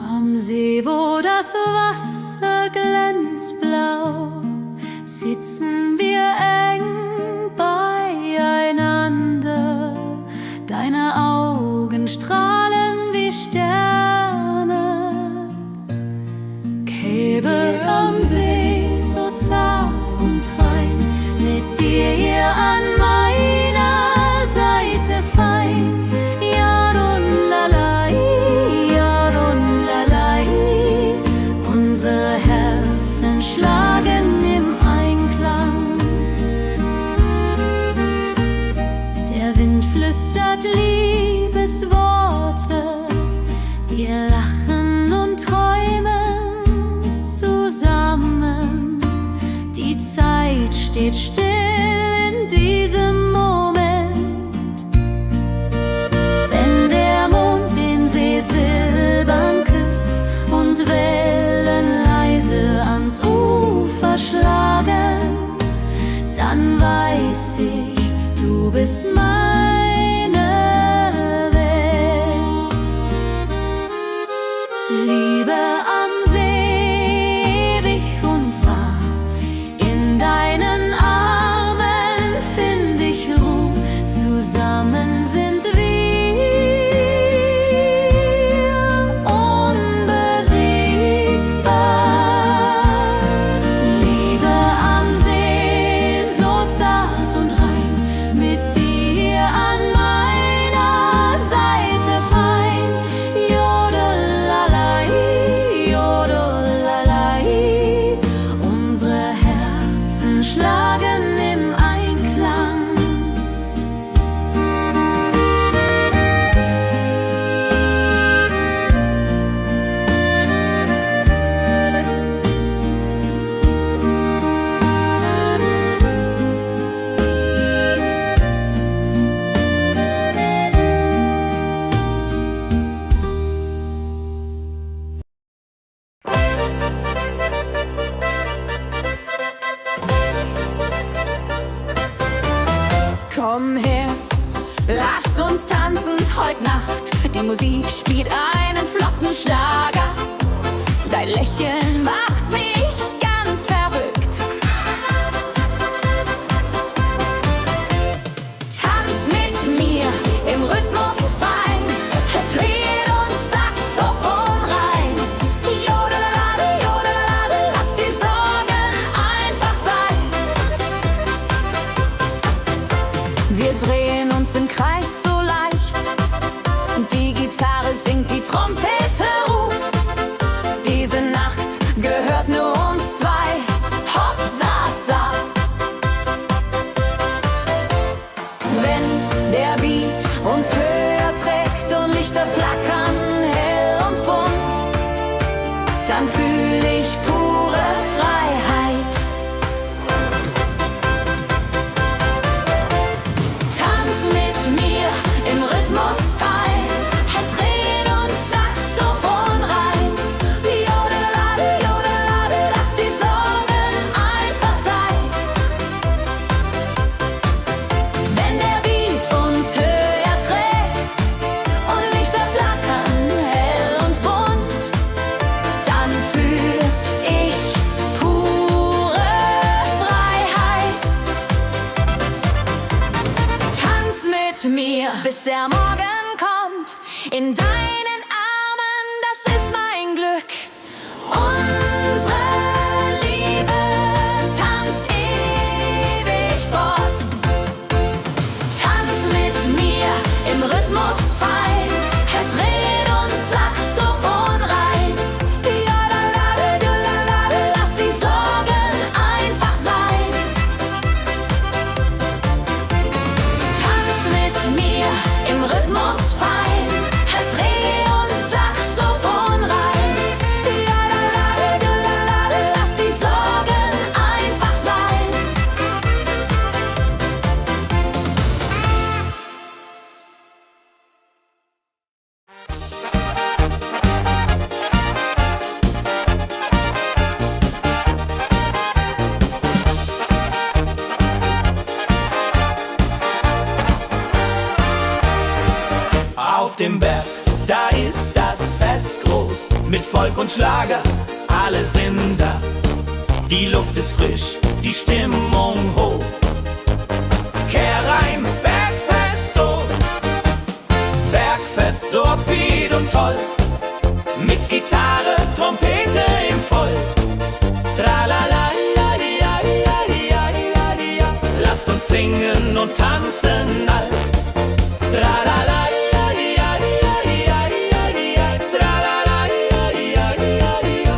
Am See, wo das Wasser glänzt blau, sitzen wir eng beieinander. Deine Augen strahlen wie Sterne. Käbe am See, so zart und rein, mit dir hier an meiner Seite fein. Yadon-lalai, Yadon-lalai. Unsere Herzen schlagen im Einklang. Der Wind flüstert Liebesworte. Wir lachen und träumen zusammen. Die Zeit steht still in diesem Moment. Wenn der Mond den See silbern küsst und Wellen leise ans Ufer schlagen, dann weiß ich, du bist meine Welt. Liebe am See, ewig und wahr, in deinen Armen find ich Ruhe. Zusammen sind wir unbesiegbar. Liebe am See, so zart und rein, mit dir an meiner Seite fein. Jodelalai, Jodelalai. Unsere Herzen schlagen im Einklang. Komm her, lass uns tanzen heute Nacht. Die Musik spielt einen flotten Schlager. Dein Lächeln macht mich ganz verrückt. Tanz mit mir im Rhythmus fein, Tritt und Saxophon rein. Jodelade, jodelade, lass die Sorgen einfach sein. Wir drehen uns im Kreis so leicht, die Gitarre singt, die Trompete ruft. Diese Nacht gehört nur uns zwei. Hopp, sa, sa. Wenn der Beat uns höher trägt und Lichter flackern, bis der Morgen kommt. In deinen Armen, das ist mein Glück. Unsere Liebe tanzt ewig fort. Tanz mit mir im Rhythmus fein, hör Tränen und Saxophon rein. Jodelade, jodelade, lass die Sorgen einfach sein. Tanz mit mir im Rhythmus fein, hör Tränen und Saxophon rein. Jodelade, jodelade, lass die Sorgen einfach sein. Auf dem Berg, da ist das Fest groß, mit Volk und Schlager, alle sind da. Die Luft ist frisch, die Stimmung hoch. Kehr rein, Bergfest, oh. Bergfest, so upbeat und toll. Mit Gitarre, Trompete im Voll. Tralala, ja, ja, ja, ja, ja, ja. Lasst uns singen und tanzen all. Tralala, ja, ja, ja, ja, ja, ja. Tralala, ja, ja, ja, ja.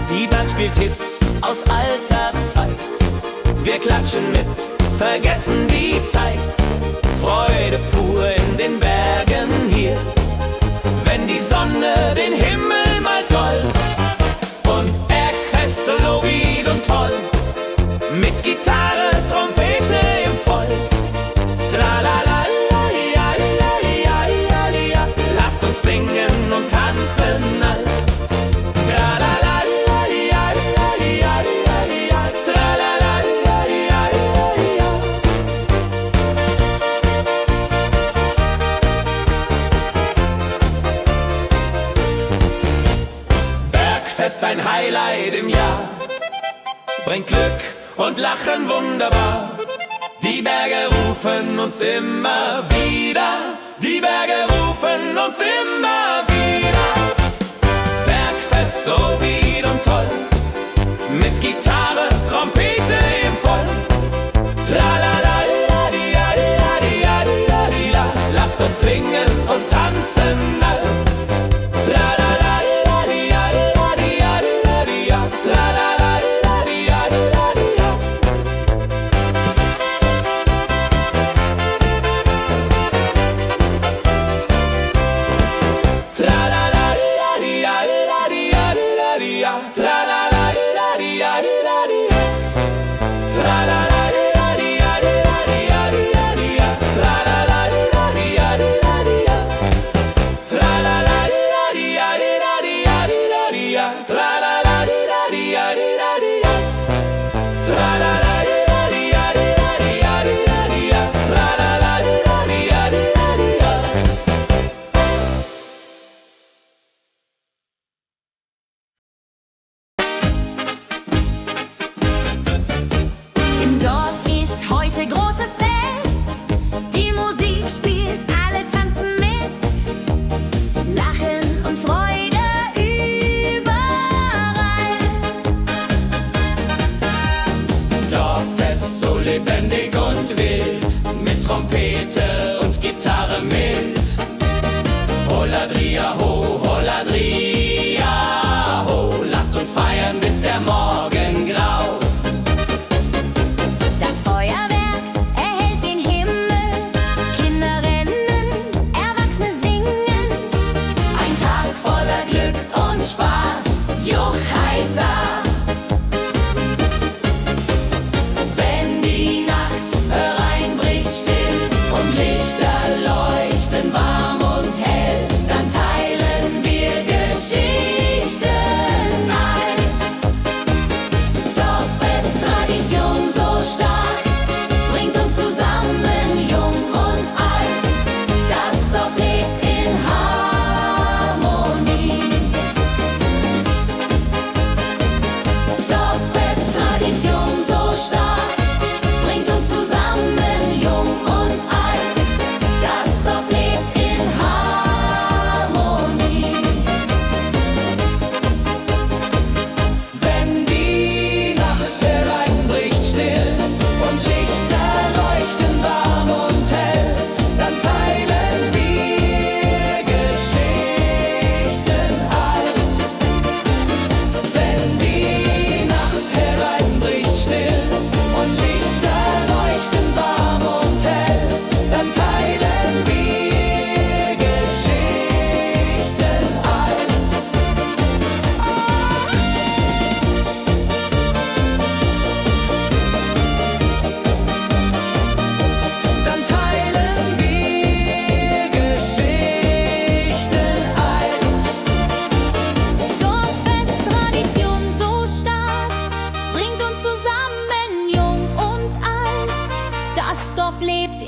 Die Band spielt Hits aus alter Zeit. Wir klatschen mit, vergessen die Zeit. Freude pur in den Bergen hier, wenn die Sonne den Himmel malt gold. Und Bergfest, Lovid und toll, mit Gitarre, Trompete im Voll. Tralala, ja, ja, ja, ja, ja. Lasst uns singen und tanzen all. Tralala, ja, ja, ja, ja, ja. Tralala, ja, ja, ja, ja. Bergfest, ein Highlight im Jahr, bringt Glück und Lachen wunderbar. Die Berge rufen uns immer wieder, die Berge rufen uns immer wieder. Bergfest, so wieder und toll, mit Gitarre, Trompete im Voll. Tralala, la, di, la, di, la, di, la, di, la, di, la. Lasst uns singen und tanzen all. Tralala, la, di, la, di, la, di, la, di, la, di, la. Tralala, la, di, la, di, la, di, la. Tralala, la, di, la, di, la, di, la, di, la, di, la. Tralala, la, di, la, di, la, di, la.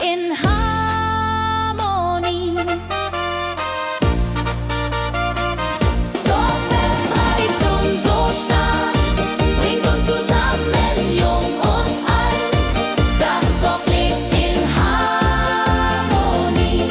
in Harmonie. Dorffest, Tradition so stark, bringt uns zusammen, jung und alt. Das Dorf lebt in Harmonie.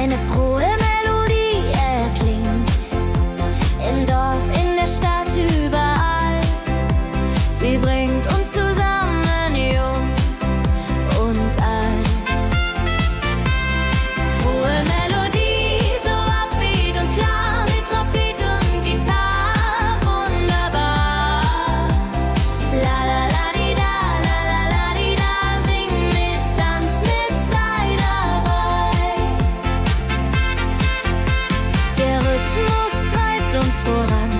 Eine frohe Melodie erklingt im Dorf, in der Stadt, überall. Sie bringt uns zusammen, jung und alt. Frohe Melodie, so upbeat und klar, mit Trompete und Gitarre, wunderbar. La la la di da, la la la di da, sing mit, tanz mit, sei dabei. Der Rhythmus treibt uns voran.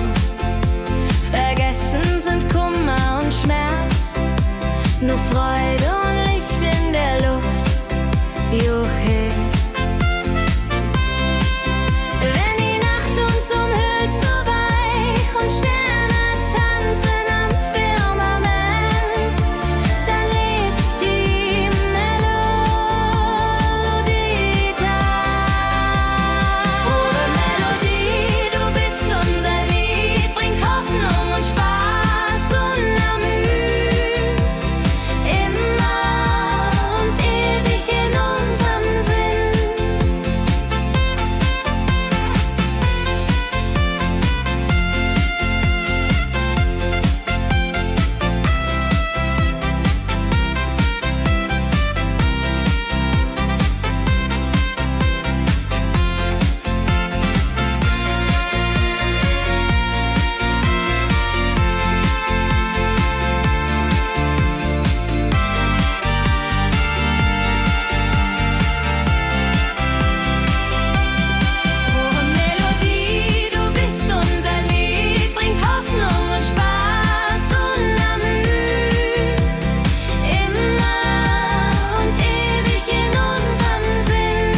Vergessen sind Kummer und Schmerz. Nur Freude und Licht in der Luft. Juhe. Wenn die Nacht uns umhüllt, so weich und Sterne tanzen am Firmament, dann lebt die Melodie da. Frohe Melodie, du bist unser Lied, bringt Hoffnung und Spaß unermüht. Immer und ewig in unserem Sinn. Frohe Melodie, du bist unser Lied, bringt Hoffnung und Spaß unermüht. Immer und ewig in unserem Sinn.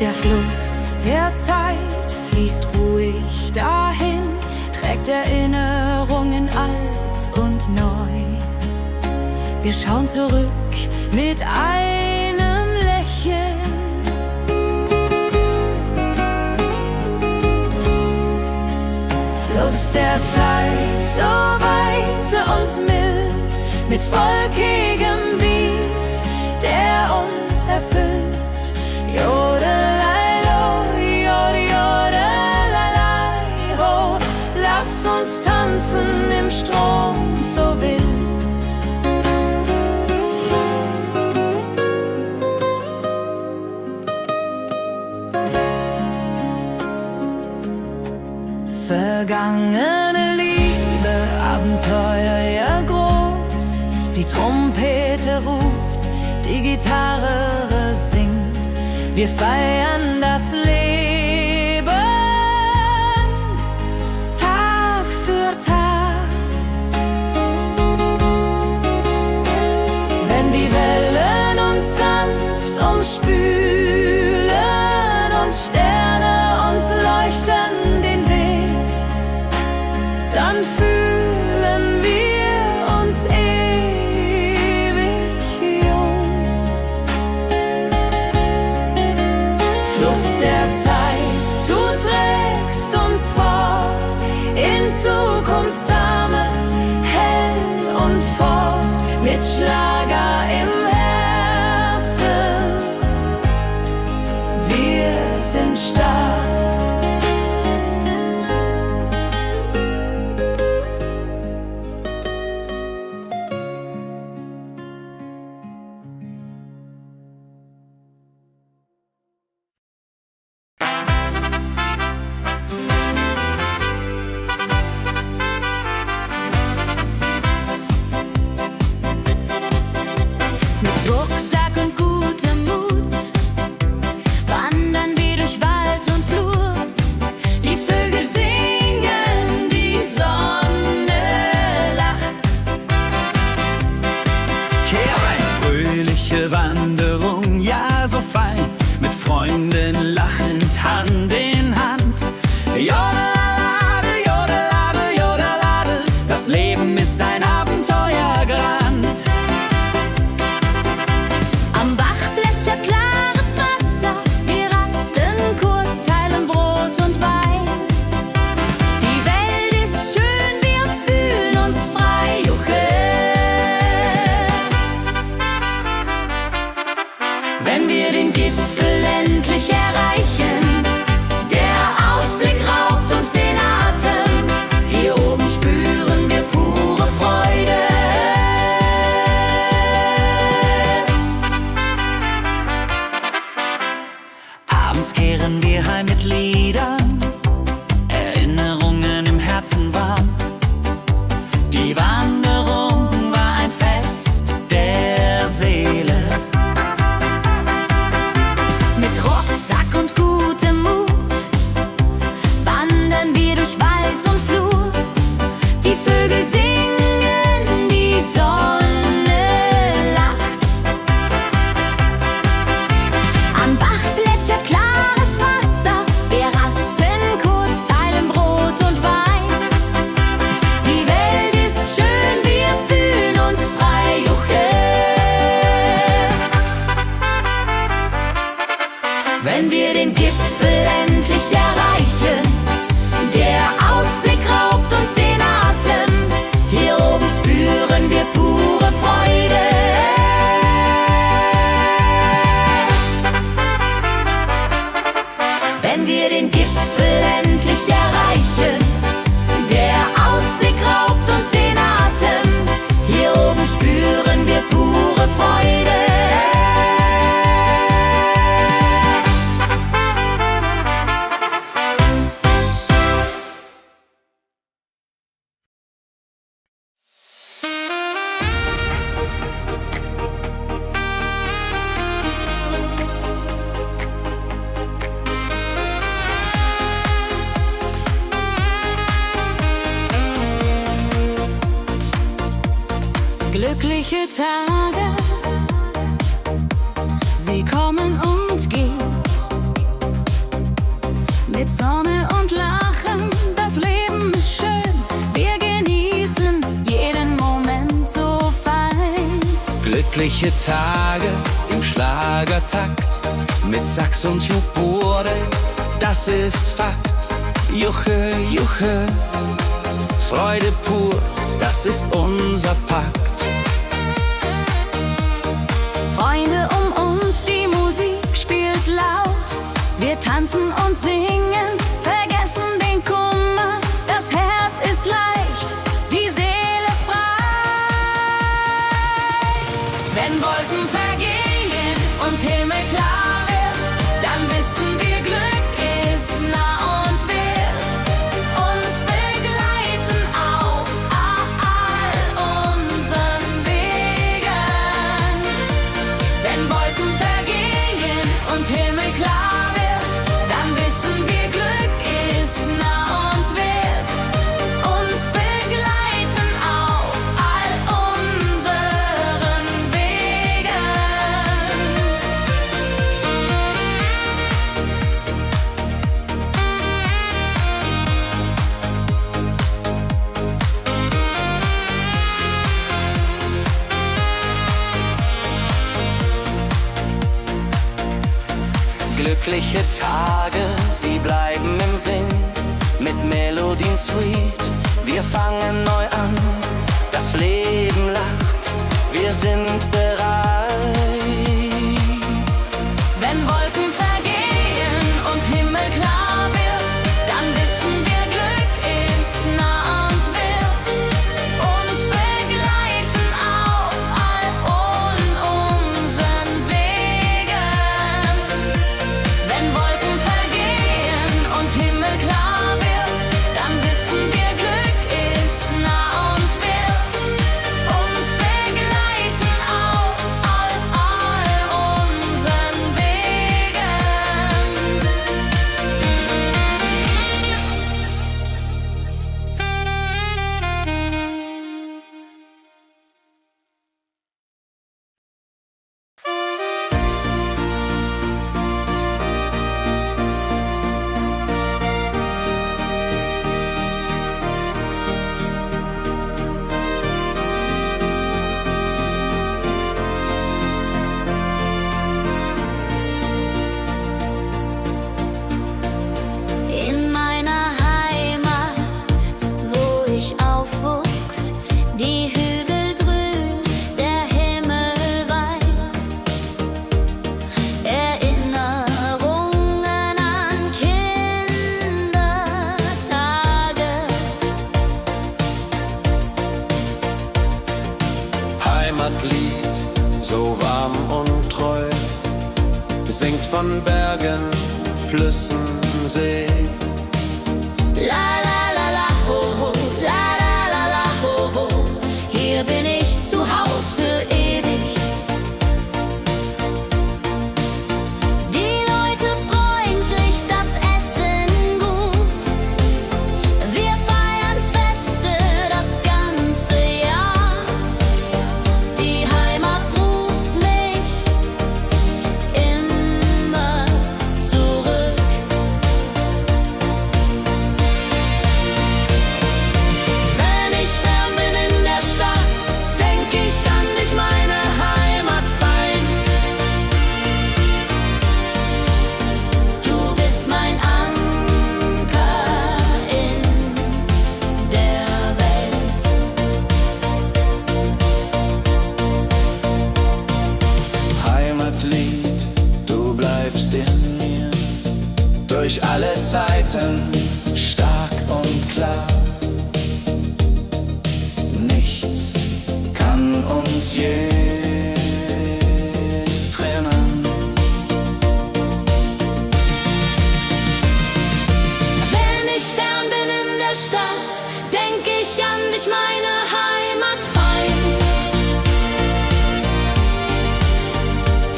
Der Fluss der Zeit fließt ruhig dahin, trägt Erinnerungen alt und neu. Wir schauen zurück mit einem Lächeln. Fluss der Zeit, so weise und mild, mit volkigem Beat, der uns erfüllt. Jodelei-lo, jodelei-lei, ho, lass uns tanzen im Strom so wild. Vergangene Liebe, Abenteuer ja groß. Die Trompete ruft, die Gitarre singt. Wir feiern das Leben Tag für Tag. Wenn die Wellen uns sanft umspülen und Sterne uns leuchten den Weg, dann fühlen wir uns ewig jung. Fluss der Zeit, du trägst uns fort in Zukunftssame, hell und fort, mit Schlager im Herzen. Wir sind stark. singenden lachend Hand in Hand. Jodeladel, jodeladel, jodeladel, das Leben ist ein Abenteuergrand. Am Bach plätschert klares Wasser, wir rasten kurz, teilen Brot und Wein. Die Welt ist schön, wir fühlen uns frei, juche. Wenn wir den Gipfel endlich erreichen, der Ausblick raubt uns den Atem. Hier oben spüren wir pure Freude. Abends kehren wir heim mit Liedern, Erinnerungen im Herzen warm. Die Wanderung war ein Fest der Seele. Mit Rucksack und gutem Mut wandern wir durch Wald und Flur. Die Vögel singen, die Sonne lacht. Am Bach plätschert klares Wasser, wir rasten kurz, teilen Brot und Wein. Die Welt ist schön, wir fühlen uns frei, juche. Wenn wir den Gipfel endlich erreichen, der Ausblick raubt uns den Atem. Hier oben spüren wir pure Freude. Wenn wir den Gipfel endlich erreichen, der Ausblick raubt uns den Atem. Hier oben spüren wir pure Freude. Glückliche Tage, sie kommen und gehen. Mit Sonne und Lachen, das Leben ist schön. Wir genießen jeden Moment so fein. Glückliche Tage im Schlagertakt, mit Sax und Juburde, das ist Fakt. Juche, juche, Freude pur, das ist unser Pakt. Freunde um uns, die Musik spielt laut. Wir tanzen und singen, vergessen den Kummer. Das Herz ist leicht, die Seele frei. Wenn Wolken vergehen und Himmel klar wird, dann wissen wir, Glück ist nah und wird uns begleiten auf all unseren Wegen. Wenn Wolken vergehen und Himmel klar wird, dann wissen wir, Glück ist nah und wird uns begleiten auf all unseren Wegen. Glückliche Tage, sie bleiben im Sinn, mit Melodien sweet. Wir fangen neu an, das Leben lacht, wir sind bereit. Wenn Wolken vergehen und Himmel klar wird, dann wissen wir, Glück ist nah und wird uns begleiten auf all unseren Wegen. Wenn Wolken vergehen und Himmel klar wird, dann wissen wir, Glück ist nah und wird uns begleiten auf all von Bergen, Flüssen, See. La la la la ho ho, la la la la ho ho. Hier bin ich zu Haus für ewig. Die Leute freundlich, das Essen gut. Wir feiern Feste das ganze Jahr. Die Heimat ruft mich immer zurück. Wenn ich fern bin in der Stadt, denk ich an dich, meine Heimat fein. Du bist mein Anker in der Welt. Heimatlied, du bleibst in mir durch alle Zeiten, stark und klar. Nichts kann uns je trennen. Wenn ich fern bin in der Stadt, denk ich an dich, meine Heimat fein.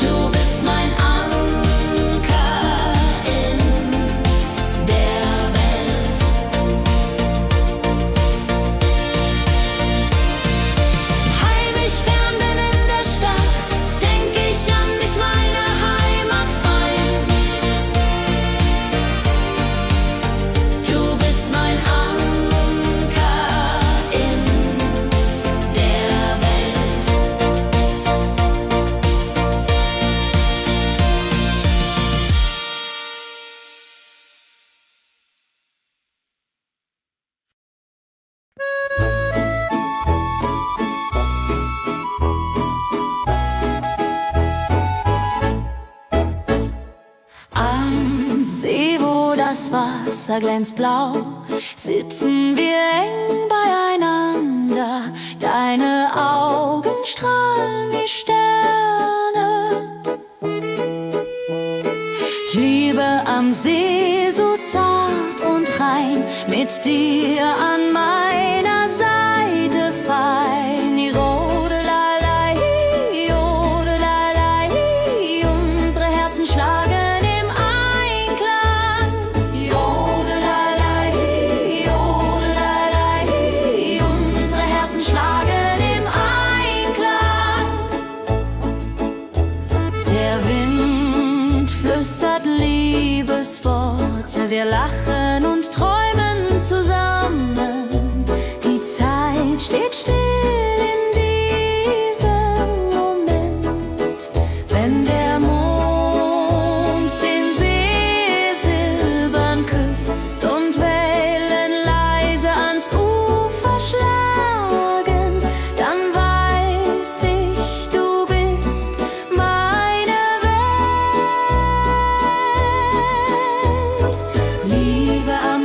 Du bist mein Anker in der Welt. Heimlich fern bin in der Stadt, denk ich an dich, meine Heimat fein. Du bist mein Anker in der Welt. Am See, wo das Wasser glänzt blau, sitzen wir eng beieinander. Deine Augen strahlen wie Sterne. Liebe am See, so zart und rein, mit dir an meiner Seite fein. Jodelei, jodelei, unsere Herzen schlagen im Einklang. Jodelei, jodelei, unsere Herzen schlagen im Einklang. Der Wind flüstert Liebesworte, wir lachen und träumen zusammen. Die Zeit steht still in diesem Moment, wenn der Mond den See silbern küsst und Wellen leise ans Ufer schlagen, dann weiß ich, du bist meine Welt. Liebe am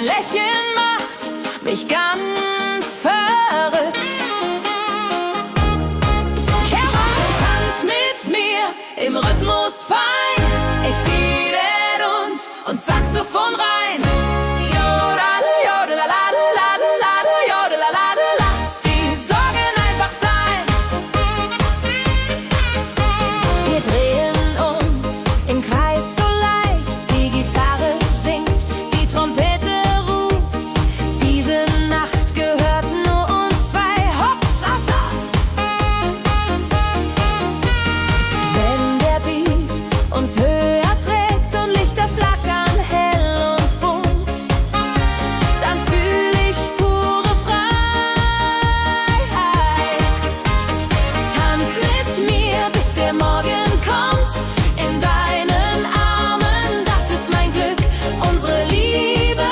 dein Lächeln macht mich ganz verrückt. Kehr rein, tanz mit mir im Rhythmus fein. Ich fiedel und Saxophon rein. Jodel, jodelalalalalal, jodelalala. Lass die Sorgen einfach sein. Wir drehen uns im Kreis so leicht. Die Gitarre singt, die Trompete ruft. Diese Nacht gehört nur uns zwei. Hopsasa. Wenn der Beat uns höher trägt und Lichter flackern hell und bunt, dann fühl ich pure Freiheit. Tanz mit mir, bis der Morgen kommt. In deinen Armen, das ist mein Glück. Unsere Liebe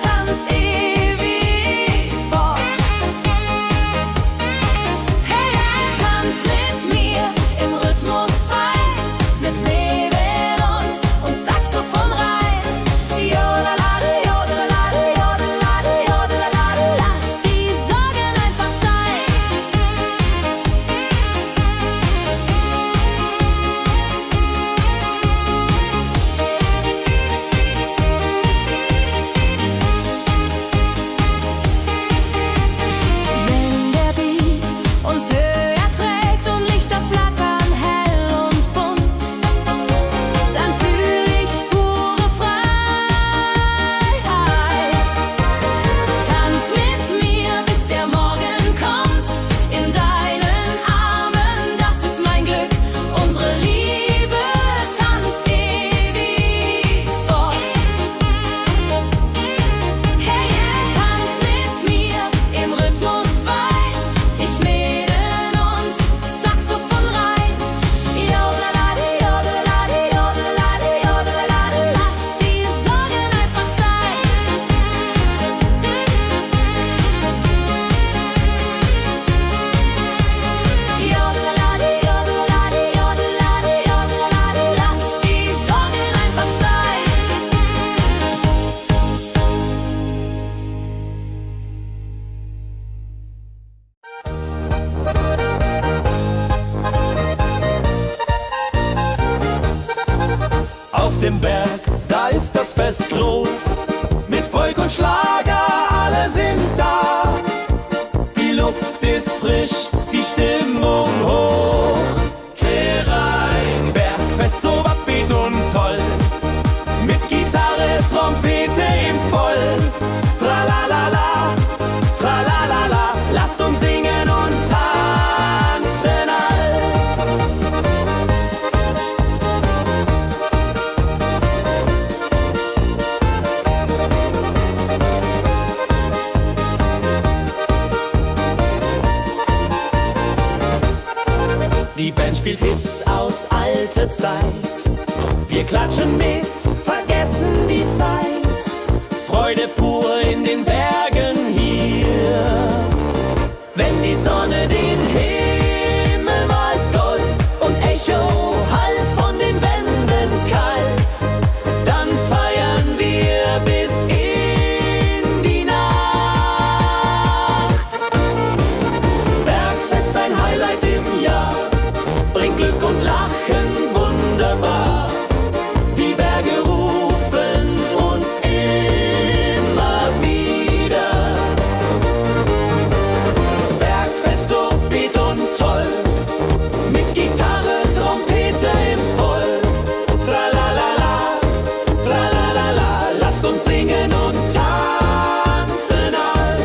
tanzt ewig fort. Hey, hey, tanz mit mir im Rhythmus fein. Bis neben uns Saxophon rein. Jodelade, jodelade, jodelade, jodelade. Lass die Sorgen einfach sein. Wenn der Beat uns höher trägt und Lichter flackern hell und bunt, dann fühl ich pure Freiheit. Tanz mit mir, bis der Morgen kommt. In deinen Armen, das ist mein Glück. Unsere Liebe tanzt ewig fort. Hey, hey, tanz mit mir im Rhythmus fein. Ich meden und Saxophon rein. Jodelade, jodelade, jodelade, jodelade. Lass die Sorgen einfach sein. Jodelade, jodelade, jodelade, jodelade. Lass die Sorgen einfach sein. Auf dem Berg, da ist das Fest groß. Mit Volk und Schlager, alle sind da. Die Luft ist frisch, die Stimmung hoch. Kehr rein, Bergfest, so upbeat und toll. Mit Gitarre, Trompete im Voll. Tralalala, tralalala. Lasst uns singen und tanzen all. Die Band spielt Hits aus alter Zeit. Wir klatschen mit, vergessen die Zeit. Freude pur in den Bergen hier. Wenn die Sonne den Himmel malt Gold und Echo hallt von den Wänden kalt, dann feiern wir bis in die Nacht. Bergfest, ein Highlight im Jahr. Bringt Glück und Lachen, wunderbar. Die Berge rufen uns immer wieder. Bergfest, so beat und toll. Mit Gitarre, Trompete im Voll. Tralalala, tralalala. Lasst uns singen und tanzen all.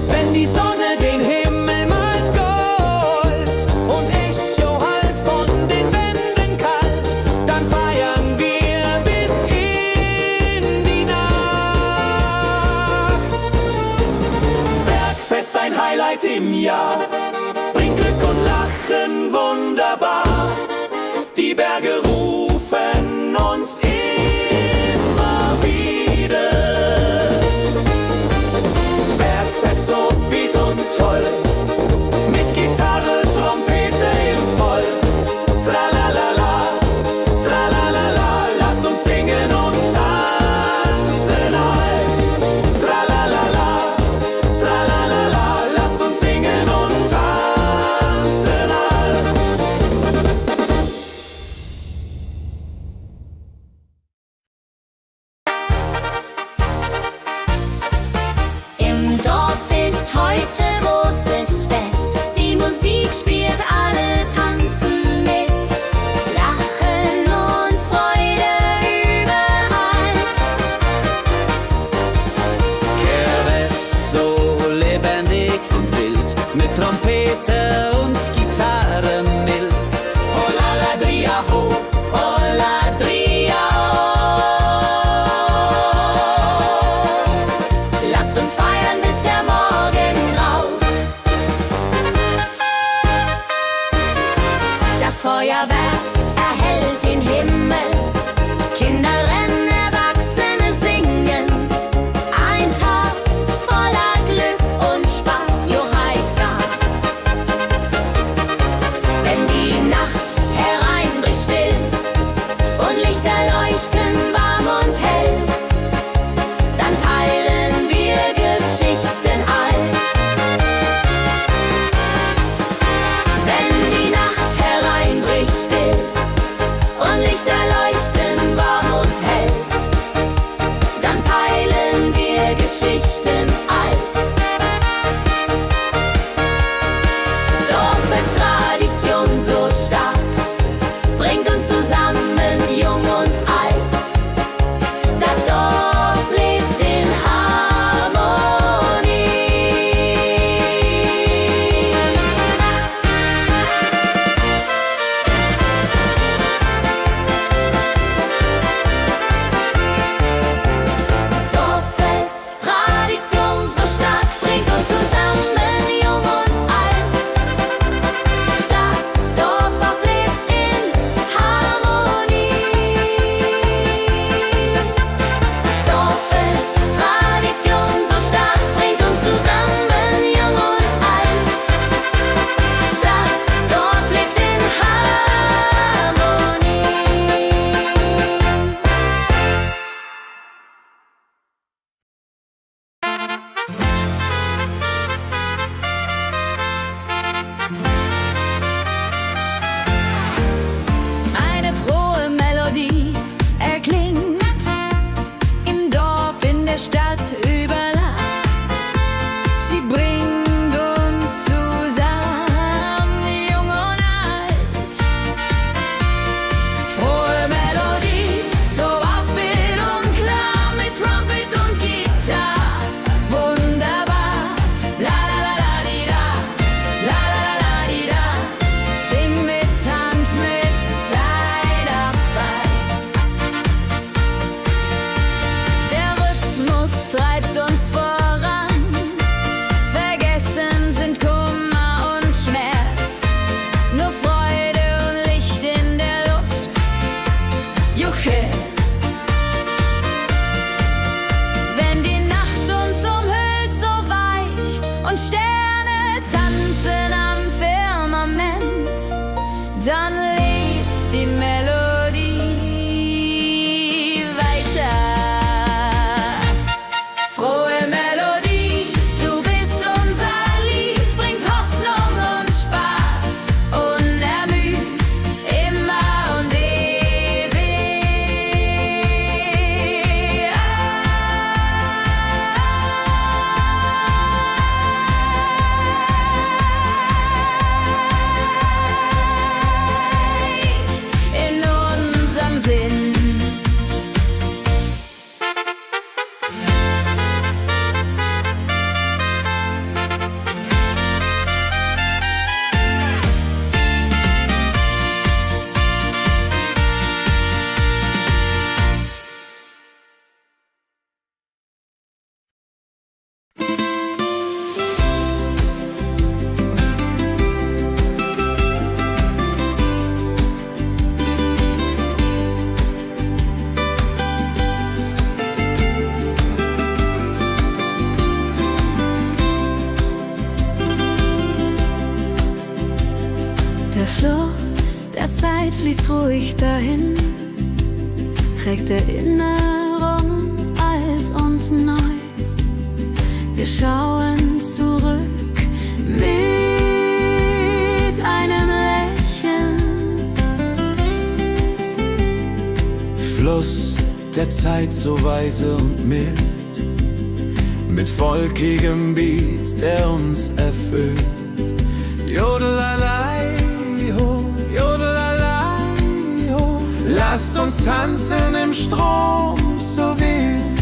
Wenn die Sonne den Himmel malt Gold und Echo hallt von den Wänden kalt, dann feiern wir bis in die Nacht. Bergfest, ein Highlight im Jahr. Bringt Glück und Lachen, wunderbar. Die Berge rufen uns immer wieder. Trompete und Gitarre mild. Oh la la dria ho, oh la dria oh. Lasst uns feiern, bis der Morgen graut. Das Feuerwerk erhellt den Himmel. Kinder rennen, Erwachsene singen. Ein Tag voller Glück und Spaß, Johaisa. Wenn die Nacht hereinbricht still und Lichter leuchten warm und hell, dann teilen wir Geschichten alt. Wenn die Nacht hereinbricht still und Lichter leuchten warm und hell, dann teilen wir Geschichten alt. Dorfes-Tradition so stark bringt uns zusammen, jung und alt. Das Dorf lebt in Harmonie. Dorffest, Tradition so stark, bringt uns zusammen, jung und alt. Das Dorf auflebt in Harmonie. Dorffest, Tradition so stark, bringt uns zusammen, jung und alt. Das Dorf lebt in Harmonie. Eine frohe Melodie erklingt im Dorf, in der Stadt, überall. Sie bringt uns zusammen, jung und alt. Frohe Melodie, so upbeat und klar, mit Trumpet und Gitarre. Wunderbar, la la la la di da, la la la la di da. Sing mit, tanz mit, sei dabei. Der Rhythmus treibt uns voran. Vergessen sind Kummer und Schmerz. Nur Freude und Licht in der Luft. Juche. Wenn die Nacht uns umhüllt, so weich, und Sterne tanzen am Firmament, dann lebt die Melodie weiter. Frohe Melodie, du bist unser Lied, bringt Hoffnung und Spaß, unermüd, immer und ewig. In unserem Sinn. Der Fluss der Zeit fließt ruhig dahin, trägt Erinnerung alt und neu. Wir schauen zurück mit einem Lächeln. Fluss der Zeit so weise und mild, mit volkigem Beat, der uns erfüllt. Jodelalei ho, jodelalei ho. Lasst uns tanzen im Strom so wild.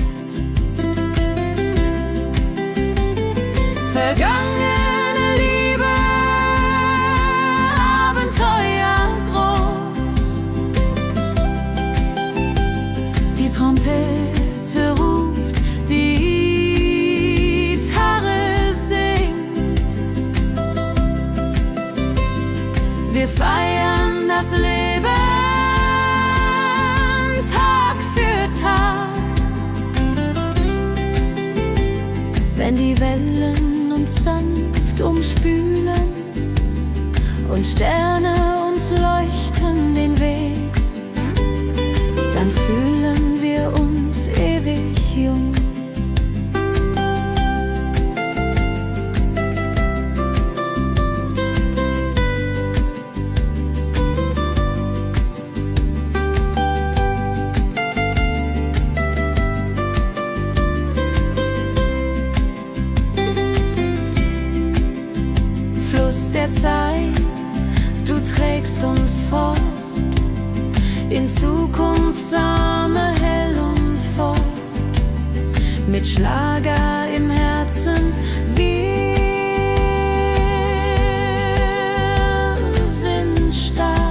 Vergangene Liebe Wir feiern das Leben Tag für Tag. Wenn die Wellen uns sanft umspülen und Sterne uns leuchten den Weg, dann fühlen wir uns ewig jung. Fluss der Zeit, du trägst uns fort in Zukunftssame hell und fort, mit Schlager im Herzen. Wir sind stark.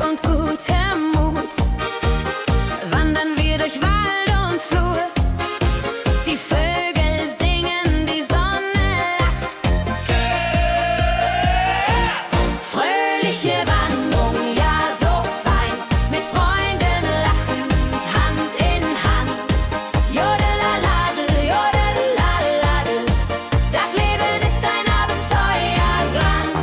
Und gutem Mut wandern wir durch Wald und Flur. Die Vögel singen, die Sonne lacht. Fröhliche Wanderung, ja so fein, mit Freunden lachend, Hand in Hand. Jodelaladel, jodelaladel, das Leben ist ein Abenteuerland.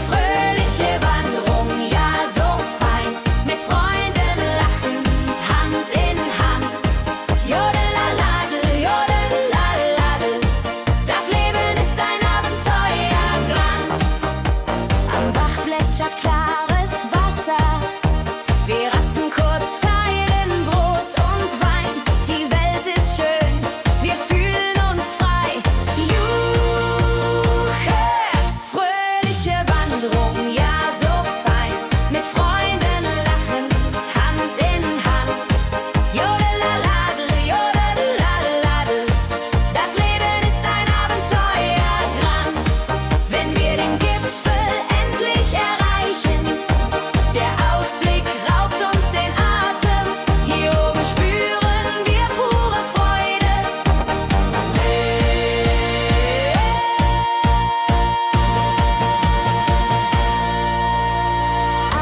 Fröhliche Wanderung, ja so fein, mit Freunden lachend, Hand in Hand. Jodelaladel, jodelaladel, das Leben ist ein Abenteuerland. Am Bach plätschert klares Wasser, wir rasten kurz, teilen Brot und Wein. Die Welt ist schön, wir fühlen uns frei. Juche, fröhliche Wanderung, ja so fein, mit Freunden lachend, Hand in Hand. Jodelaladel, jodelaladel, das Leben ist ein Abenteuerland. Wenn wir den Gipfel endlich erreichen, der Ausblick raubt uns den Atem. Hier oben spüren wir pure Freude.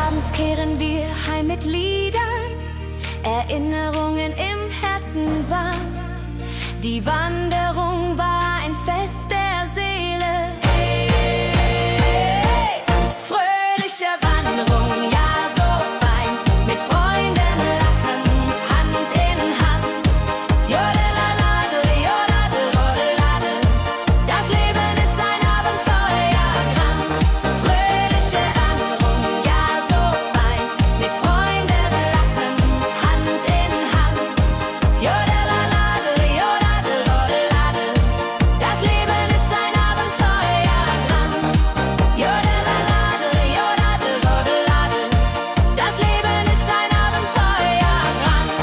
Abends kehren wir heim mit Liedern, Erinnerungen im Herzen warm. Die Wanderung war ein Fest der Seele. Fröhliche Wanderung, ja so fein, mit Freunden lachend, Hand in Hand. Jodelaladel, jodadel, rodeladel, das Leben ist ein Abenteuerland. Fröhliche Wanderung, ja so fein, mit Freunden lachend, Hand in Hand. Jodelaladel, jodadel, rodeladel, das Leben ist ein Abenteuerland. Jodelaladel, jodadel, rodeladel, das Leben ist ein Abenteuerland.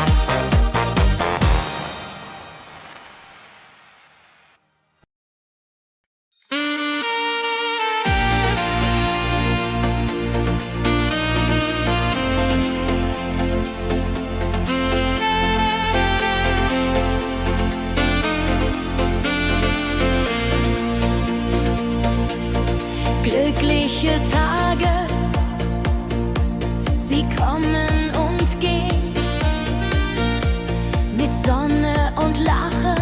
Glückliche Tage, sie kommen und gehen, mit Sonne und Lachen.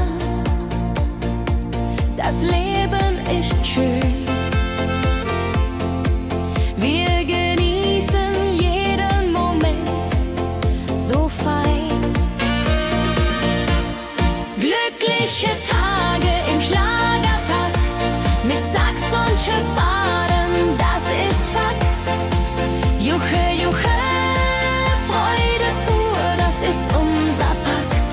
Das Leben ist schön. Wir genießen jeden Moment so fein. Glückliche Tage im Schlagertakt, mit Sax und Schöpfaden, das ist Fakt. Juche, juche, Freude pur, das ist unser Pakt.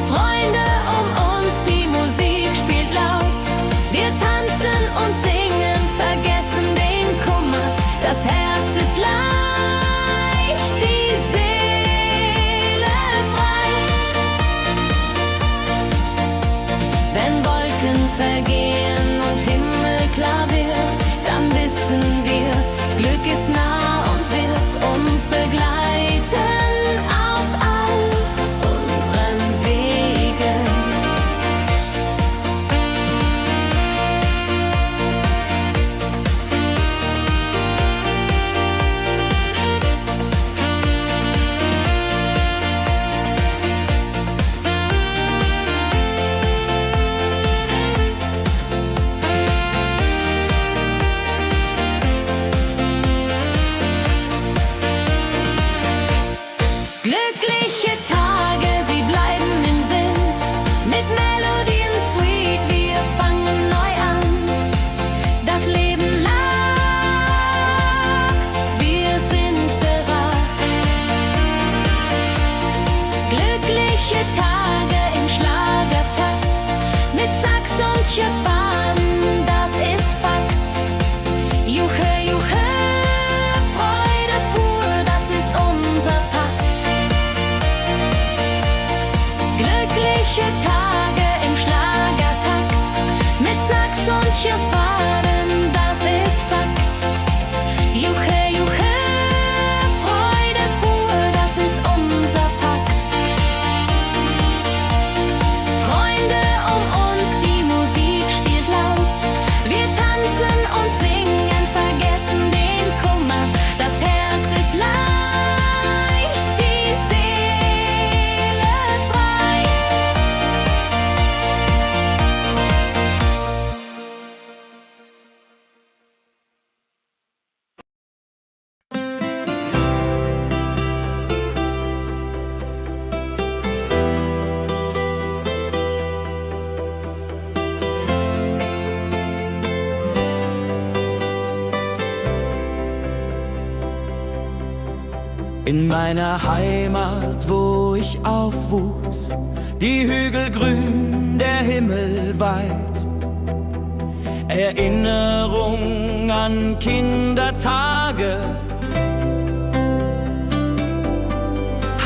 Freunde um uns, die Musik spielt laut. Wir tanzen und singen, vergessen den Kummer, das Herz ist laut. vergehen und himmelklar wird, dann wissen wir, Glück ist nah und wird uns begleiten auf all unseren Wegen. Glückliche Tage, sie bleiben im Sinn, mit Melodien sweet, wir fangen neu an. Das Leben lacht, wir sind bereit. Glückliche Tage im Schlagertakt, mit Sax und Schöpfaden, das ist Fakt. Juche, juche, Freude pur, das ist unser Pakt. Glückliche Tage im Schlagertakt, mit Sax und Schöpfaden, das ist Fakt. Juche, juche, Freude pur, das ist unser Pakt. Freunde um uns, die Musik spielt laut, wir tanzen und singen, vergessen den Kummer, das Herz ist leicht, die Seele frei. In meiner Heimat, wo ich aufwuchs, die Hügel grün, der Himmel weit. Erinnerung an Kindertage.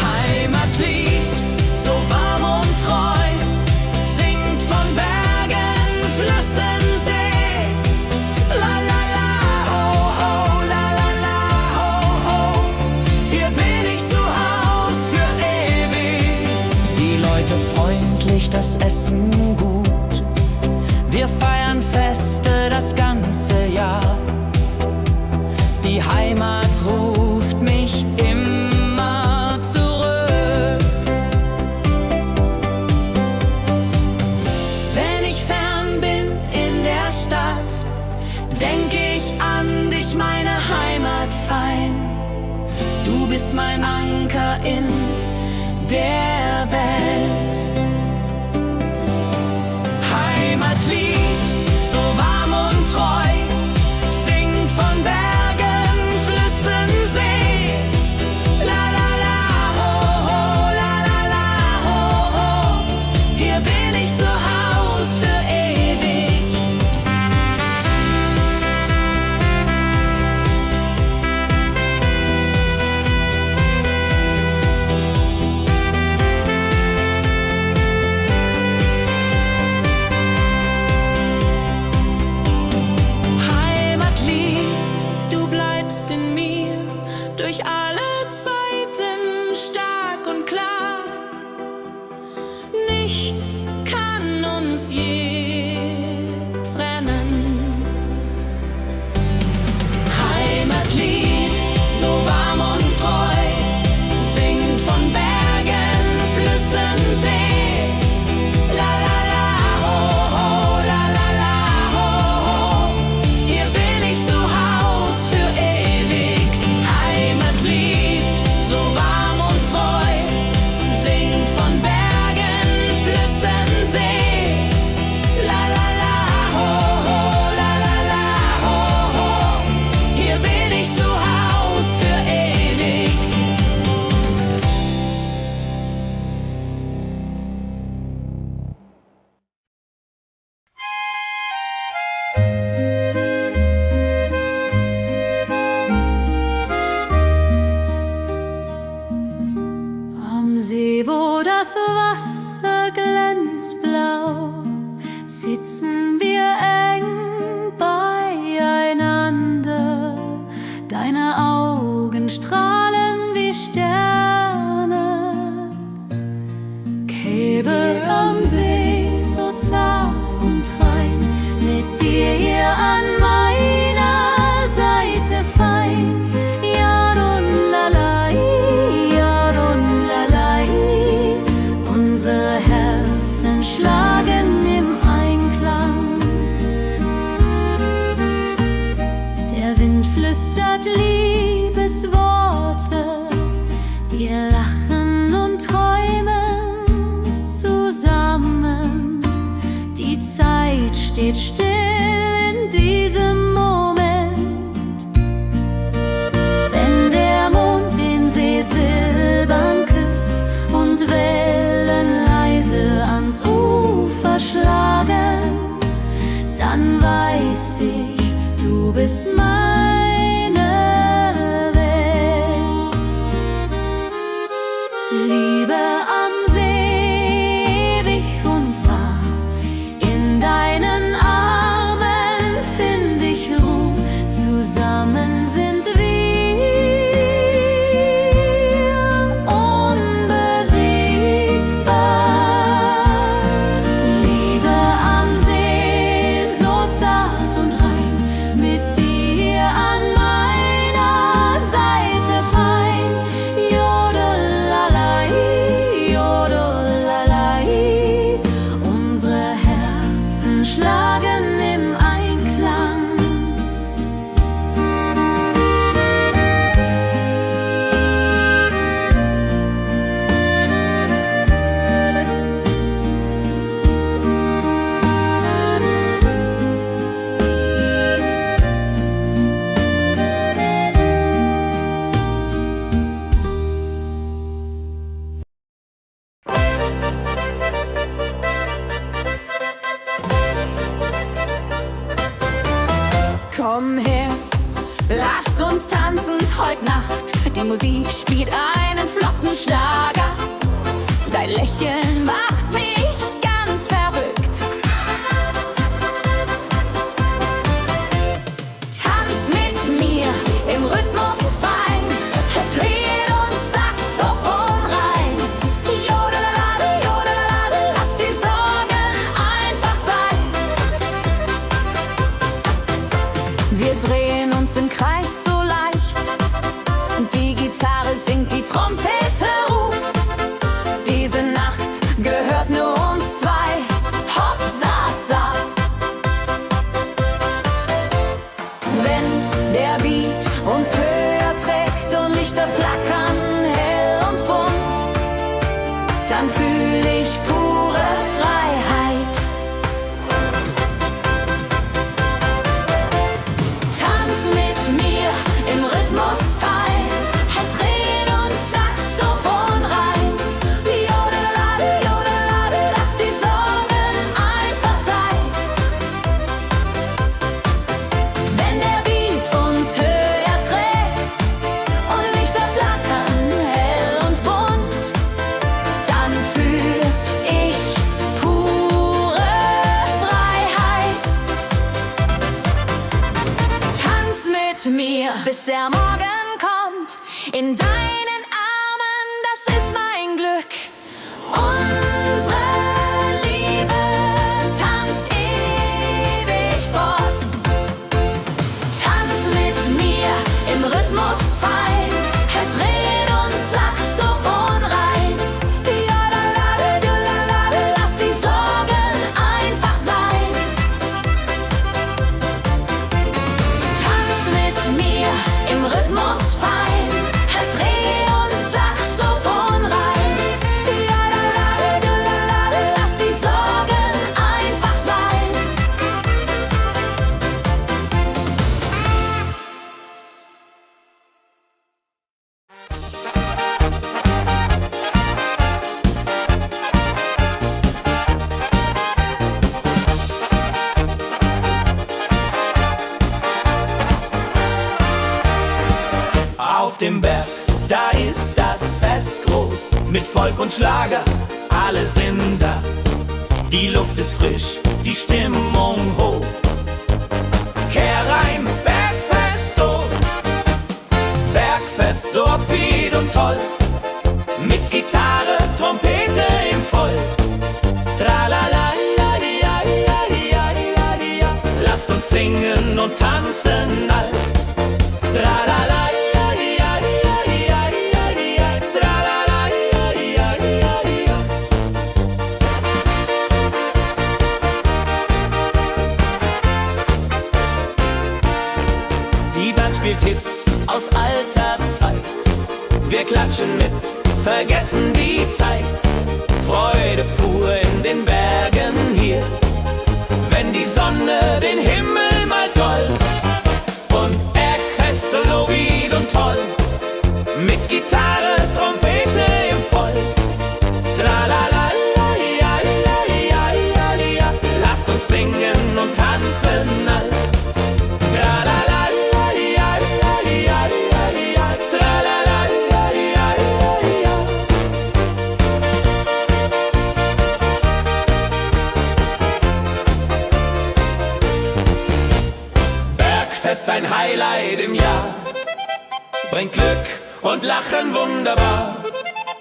Heimatlied, so warm und treu, singt von Bergen, Flüssen, See. La la la, ho ho, la la la, ho ho. Hier bin ich zu Haus für ewig. Die Leute freundlich, das Essen gut. Wir feiern Feste das ganze Jahr. Die Heimat ruft mich immer zurück. Wenn ich fern bin in der Stadt, denk ich an dich, meine Heimat fein. Du bist mein Anker in der Welt. Heimatlied, so warm und treu, singt von Bergen, Flüssen, See. La la la, ho ho, la la la, ho ho. Hier bin ich zu Haus für ewig. Heimatlied, du bleibst in mir durch alle Zeiten stark und klar. Nichts kann uns je trennen. Heimatlied, so warm und treu, singt von Bergen, Flüssen, See. La la la, ho ho, la la la, ho ho. Hier bin ich zu Haus für ewig. Heimatlied, steht still in diesem Moment. Wenn der Mond den See silbern küsst und Wellen leise ans Ufer schlagen, dann weiß ich, du bist meine Welt. Liebe am See, ewig und wahr, in deinen Armen find ich Ruhe, zusammen sind wir unbesiegbar. Liebe am See, so zart und rein, mit dir an meiner Seite fein. Jodelalai, jodelalai, unsere Herzen schlagen im Einklang. Komm her, lass uns tanzen heute Nacht. Die Musik spielt einen flotten Schlager. Dein Lächeln macht mich ganz verrückt. Tanz mit mir im Rhythmus fein, Trompete und Saxophon rein. Jodelade, jodelade, lass die Sorgen einfach sein. Wir drehen uns im Kreis so leicht, die Gitarre singt, die Trompete ruft. Diese Nacht gehört nur uns zwei, hopp, sa, sa. Wenn der Beat uns höher trägt und Lichter flackern hell und bunt, dann fühl ich pure Freiheit. Tanz mit mir im Rhythmus fein, Trompete und Saxophon rein. Jodelade, jodelade, lass die Sorgen einfach sein. Wenn der Beat uns höher trägt und Lichter flackern hell und bunt, dann fühl ich pure Freiheit. Tanz mit mir, bis der Morgen kommt. In deinen Armen, das ist mein Glück. Unsere Liebe tanzt ewig fort. Tanz mit mir im Rhythmus fein, Trompete und Saxophon rein. Jodelade, jodelade, lass die Sorgen einfach sein. Tanz mit mir im Rhythmus fein, Trompete und Saxophon rein. Jodelade, jodelade, lass die Sorgen einfach sein. Auf dem Berg, da ist das Fest groß, mit Volk und Schlager, alle sind da. Die Luft ist frisch, die Stimmung hoch. Kehr rein, Bergfest, oh. Bergfest, so upbeat und toll, mit Gitarre, Trompete im Voll. Tralala, ja, ja, ja, ja, ja. Lasst uns singen und tanzen all. Tralala, ja, ja, ja, ja, ja, ja. Tralala, ja, ja, ja, ja. Die Band spielt Hits aus alter Zeit. Wir klatschen mit, vergessen die Zeit. Freude pur in den Bergen hier. Wenn die Sonne bringt Glück und Lachen wunderbar.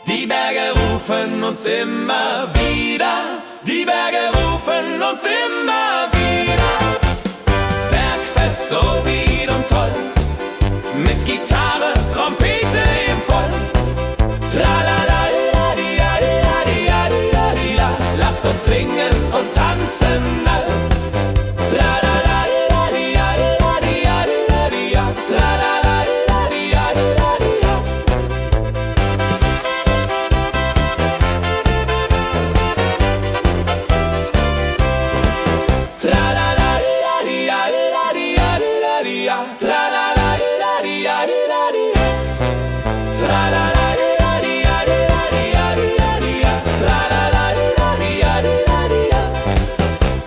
Die Berge rufen uns immer wieder, die Berge rufen uns immer wieder. Bergfest, so weit und toll, mit Gitarre, Trompete im Voll. Tralalaladiadiadiadiadida, lasst uns singen und tanzen all. Tralalaladiadiadiadiadida, tralalaladiadiadida. Tralalaladiadiadiadida, tralalaladiadiadida. Tralalaladiadiadiadida, tralalaladiadiadida.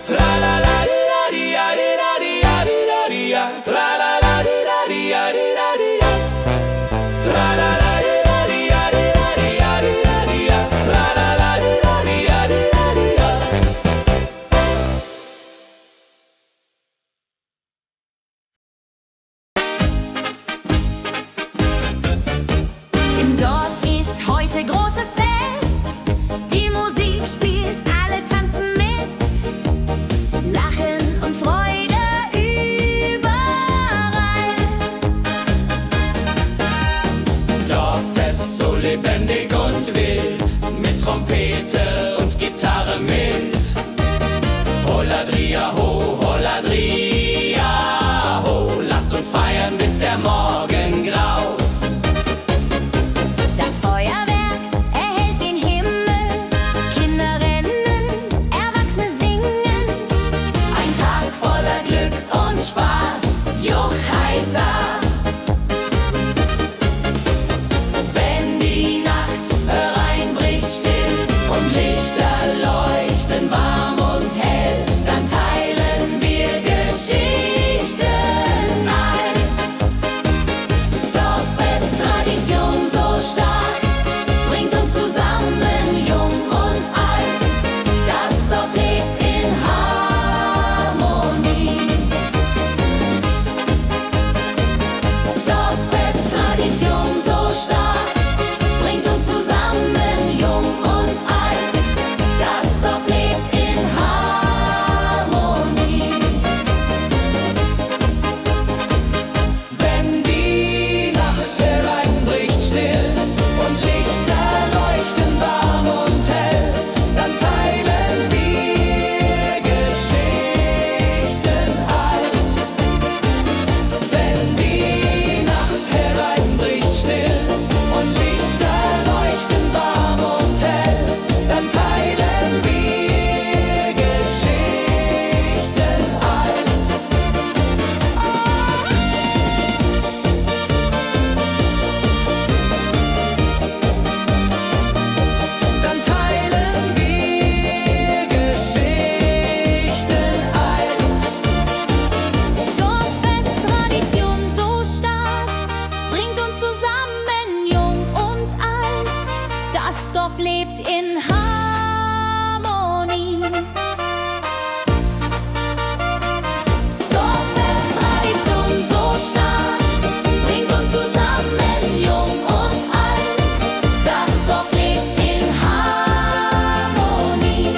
Tralalaladiadiadida, tralalaladiadiadida. Tralalaladiadiadida, tralalaladiadiadida. Im Dorf ist heute großes Fest. Die Musik spielt, alle tanzen mit. Lachen und Freude überall. Dorffest so lebendig und wild, mit Trompete und Gitarre mit. Holladria ho, lasst uns feiern, bis der Morgen graut. Das Feuerwerk erhellt den Himmel. Kinder rennen, Erwachsene singen. Ein Tag voller Glück und Spaß, Juchheisa. Wenn die Nacht hereinbricht still und Lichter leuchten warm und hell, dann teilen wir Geschichten alt. Dorffest, Tradition so stark, bringt uns zusammen, jung und alt. Das Dorf lebt in Harmonie. Dorffest, Tradition so stark, bringt uns zusammen, jung und alt. Das Dorf lebt in Harmonie. Wenn die Nacht hereinbricht still und Lichter leuchten warm und hell, dann teilen wir Geschichten alt. Wenn die Nacht hereinbricht still und Lichter leuchten warm und hell, dann teilen wir Geschichten alt. Dann teilen wir Geschichten alt. Dorffest, Tradition so stark, bringt uns zusammen, jung und alt. Das Dorf lebt in Harmonie. Dorffest, Tradition so stark, bringt uns zusammen, jung und alt. Das Dorf lebt in Harmonie.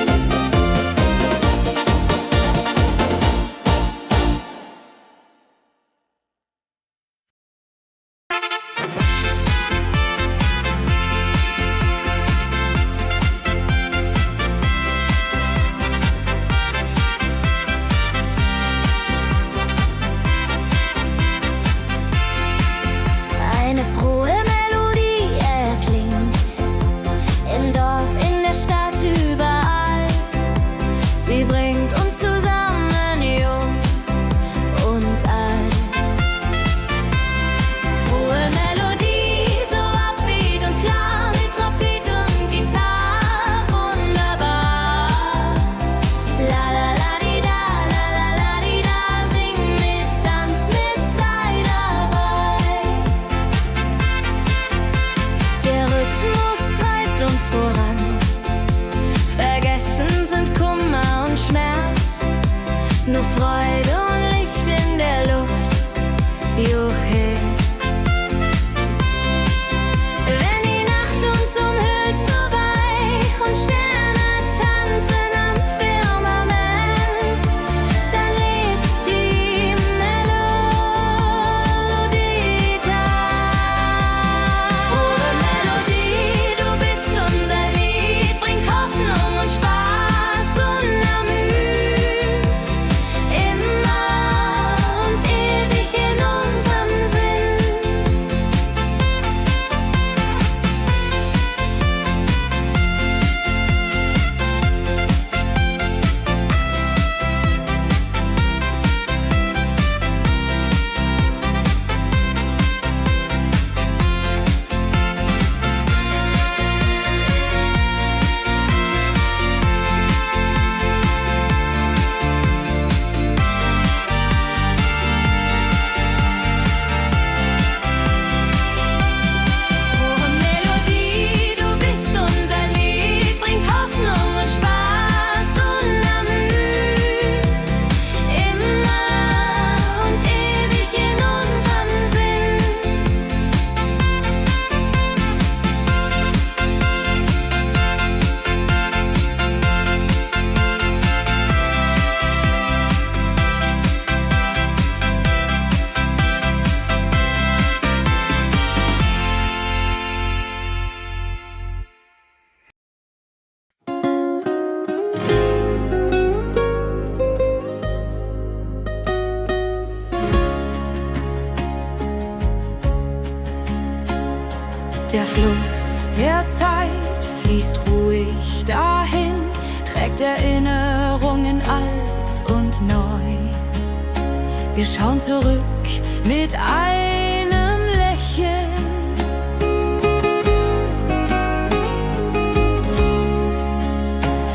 Der Fluss der Zeit fließt ruhig dahin, trägt Erinnerungen alt und neu. Wir schauen zurück mit einem Lächeln.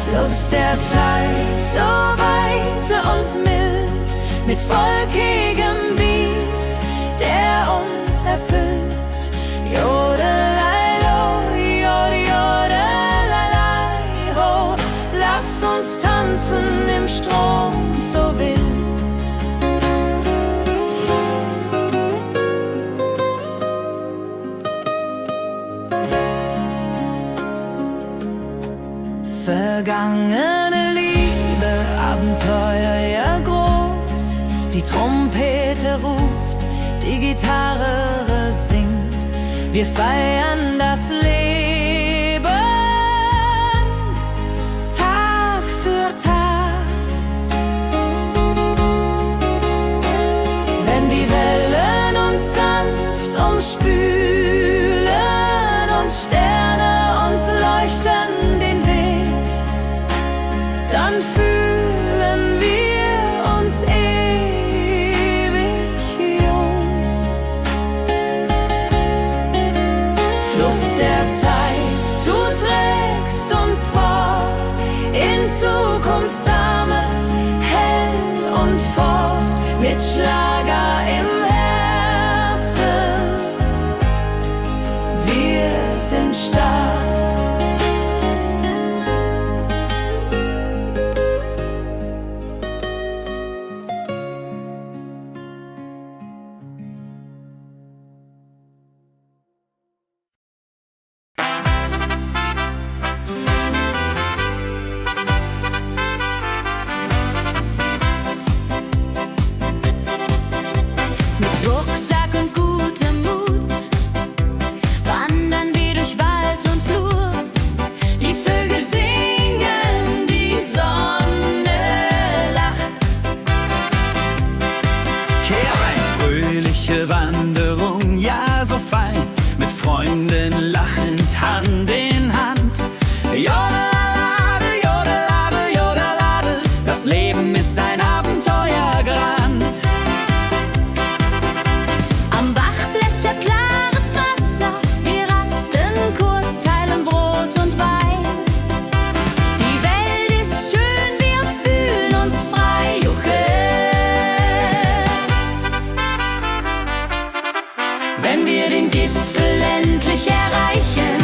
Fluss der Zeit, so weise und mild, mit wolkigem Beat, der uns erfüllt. Jodelei-lo, jodelei-lei, ho, lass uns tanzen im Strom so wild. Vergangene Liebe, Abenteuer ja groß. Die Trompete ruft, die Gitarre singt. Wir feiern das Leben Tag für Tag. Wenn die Wellen uns sanft umspülen und Sterne uns leuchten den Weg, dann fühlen wir uns ewig jung. Fluss der Zeit, du trägst uns fort in Zukunftssame, hell und fort, mit Schlager im Herzen. Wir sind stark. Rucksack und gutem Mut wandern wir durch Wald und Flur. Die Vögel singen, die Sonne lacht. Kehr ein, fröhliche Wanderung, ja so fein, mit Freunden lachend Hand in Hand. Jodeladel, jodeladel, jodeladel, das Leben ist ein Abenteuergrand. Am Bach plätschert klares Wasser, wir rasten kurz, teilen Brot und Wein. Die Welt ist schön, wir fühlen uns frei, juche. Wenn wir den Gipfel endlich erreichen,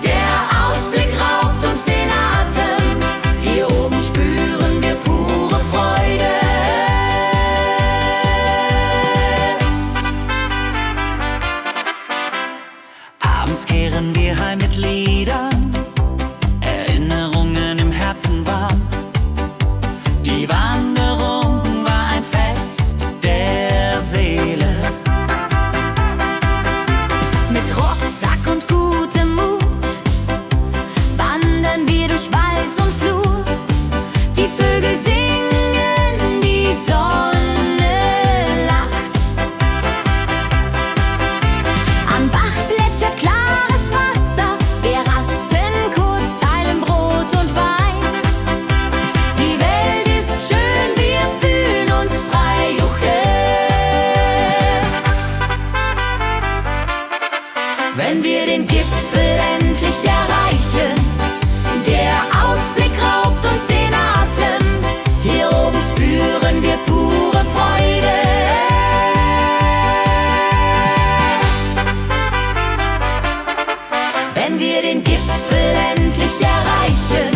der Ausblick raubt uns den Atem. Hier oben spüren wir pure Freude. Abends kehren wir heim mit Liedern, Erinnerungen im Herzen warm. Die Wanderung war ein Fest der Seele. Mit Rucksack und gutem Mut wandern wir durch Wald und Flur. Die Vögel singen, die Sonne lacht. Am Bach plätschert klares Wasser, wir rasten kurz, teilen Brot und Wein. Die Welt ist schön, wir fühlen uns frei, juche. Wenn wir den Gipfel endlich erreichen, der Ausblick raubt uns den Atem. Hier oben spüren wir pure Freude. Wenn wir den Gipfel endlich erreichen,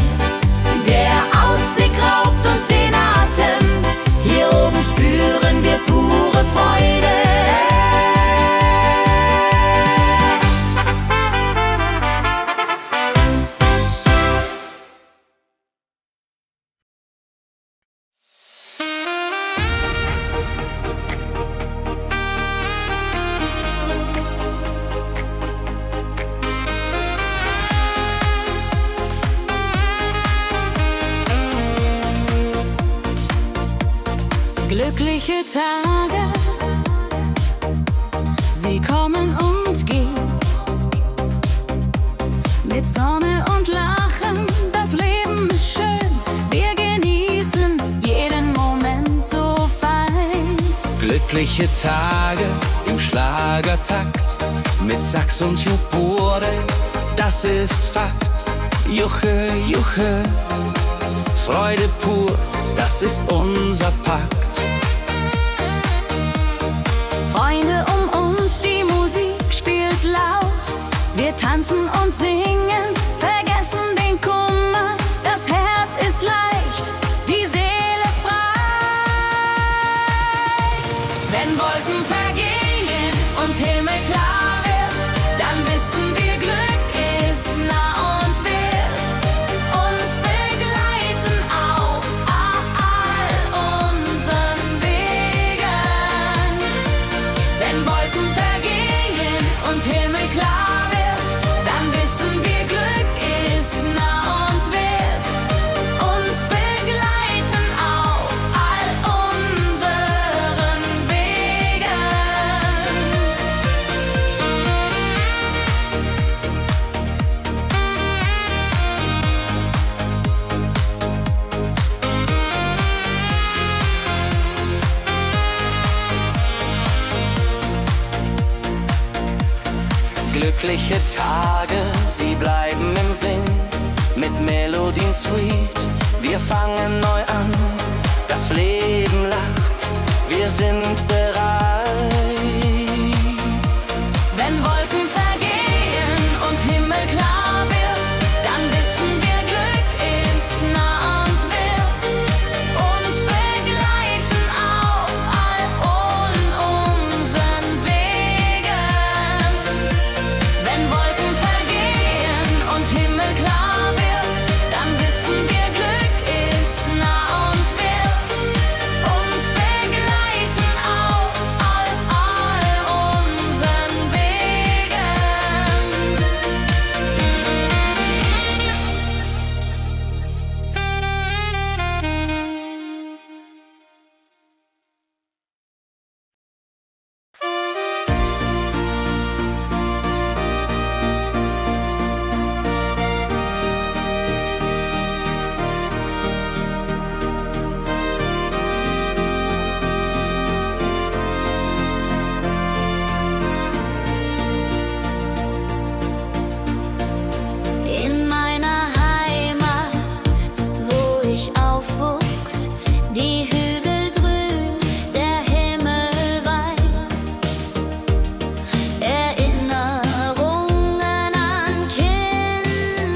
der Ausblick raubt uns den Atem. Hier oben spüren wir pure Freude. Glückliche Tage, sie kommen und gehen. Glückliche Tage im Schlagertakt mit Sax und Juborde, das ist Fakt. Juche, Juche, Freude pur, das ist unser Pakt. Freunde um uns, die Musik spielt laut. Wir tanzen und singen, vergessen den Kummer. Das Herz ist leicht, die Seele frei. Wenn Wolken vergehen und Himmel klar wird, dann wissen wir, Glück ist nah und wird uns begleiten auf all unseren Wegen. Wenn Wolken vergehen und Himmel klar wird, dann wissen wir, Glück ist nah und wird uns begleiten auf all unseren Wegen. Glückliche Tage, sie bleiben im Sinn, mit Melodien sweet. Wir fangen neu an, das Leben lacht, wir sind bereit. Wenn Wolken vergehen und Himmel klar wird, dann wissen wir, Glück ist nah und wird uns begleiten auf all unseren Wegen. Wenn Wolken vergehen und Himmel klar wird, dann wissen wir, Glück ist nah und wird uns begleiten auf all unseren Wegen. In meiner Heimat, wo ich aufwuchs, die Hügel grün, der Himmel weit. Erinnerungen an Kindertage.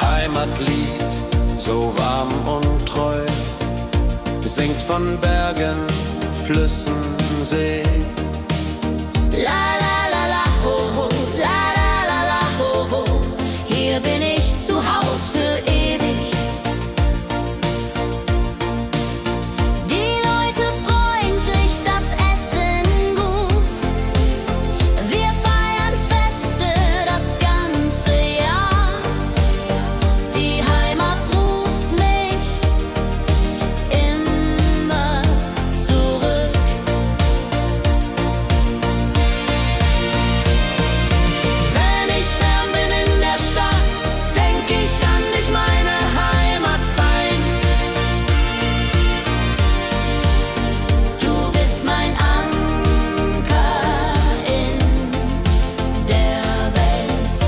Heimatlied, so warm und treu, singt von Bergen, Flüssen, See. La la la la ho ho, la la la la ho ho. Hier bin ich zu Haus für ewig. Die Leute freundlich, das Essen gut. Wir feiern Feste das ganze Jahr. Die Heimat ruft mich immer zurück. Wenn ich fern bin in der Stadt, denk ich an dich, meine Heimat fein. Du bist mein Anker in der Welt.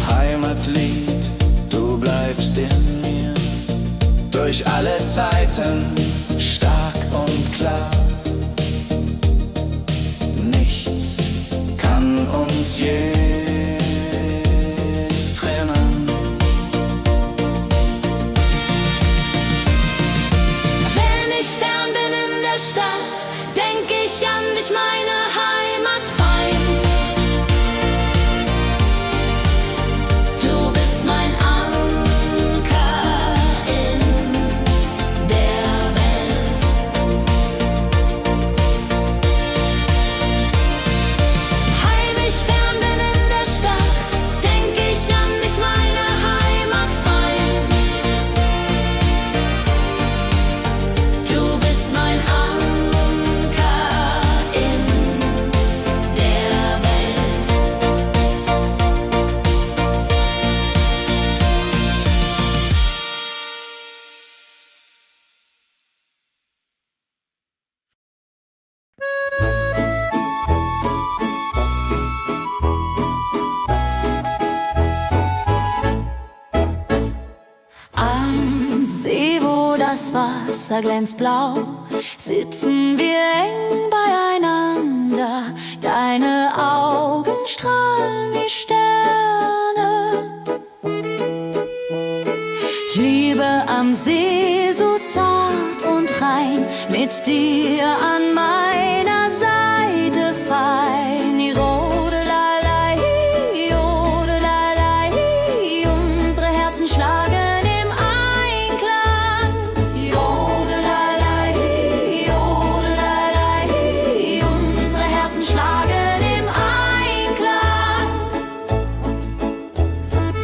Heimatlied, du bleibst in mir, durch alle Zeiten stark und klar. Nichts kann uns je trennen. Wenn ich fern bin in der Stadt, denk ich an dich, meine Heimat fein. Du bist mein Anker in der Welt. das Wasser glänzt blau, sitzen wir eng beieinander. Deine Augen strahlen wie Sterne. Liebe am See, so zart und rein, mit dir an meiner Seite fein. Jodelalei, jodelalei, unsere Herzen schlagen im Einklang. Jodelalei, jodelalei, unsere Herzen schlagen im Einklang.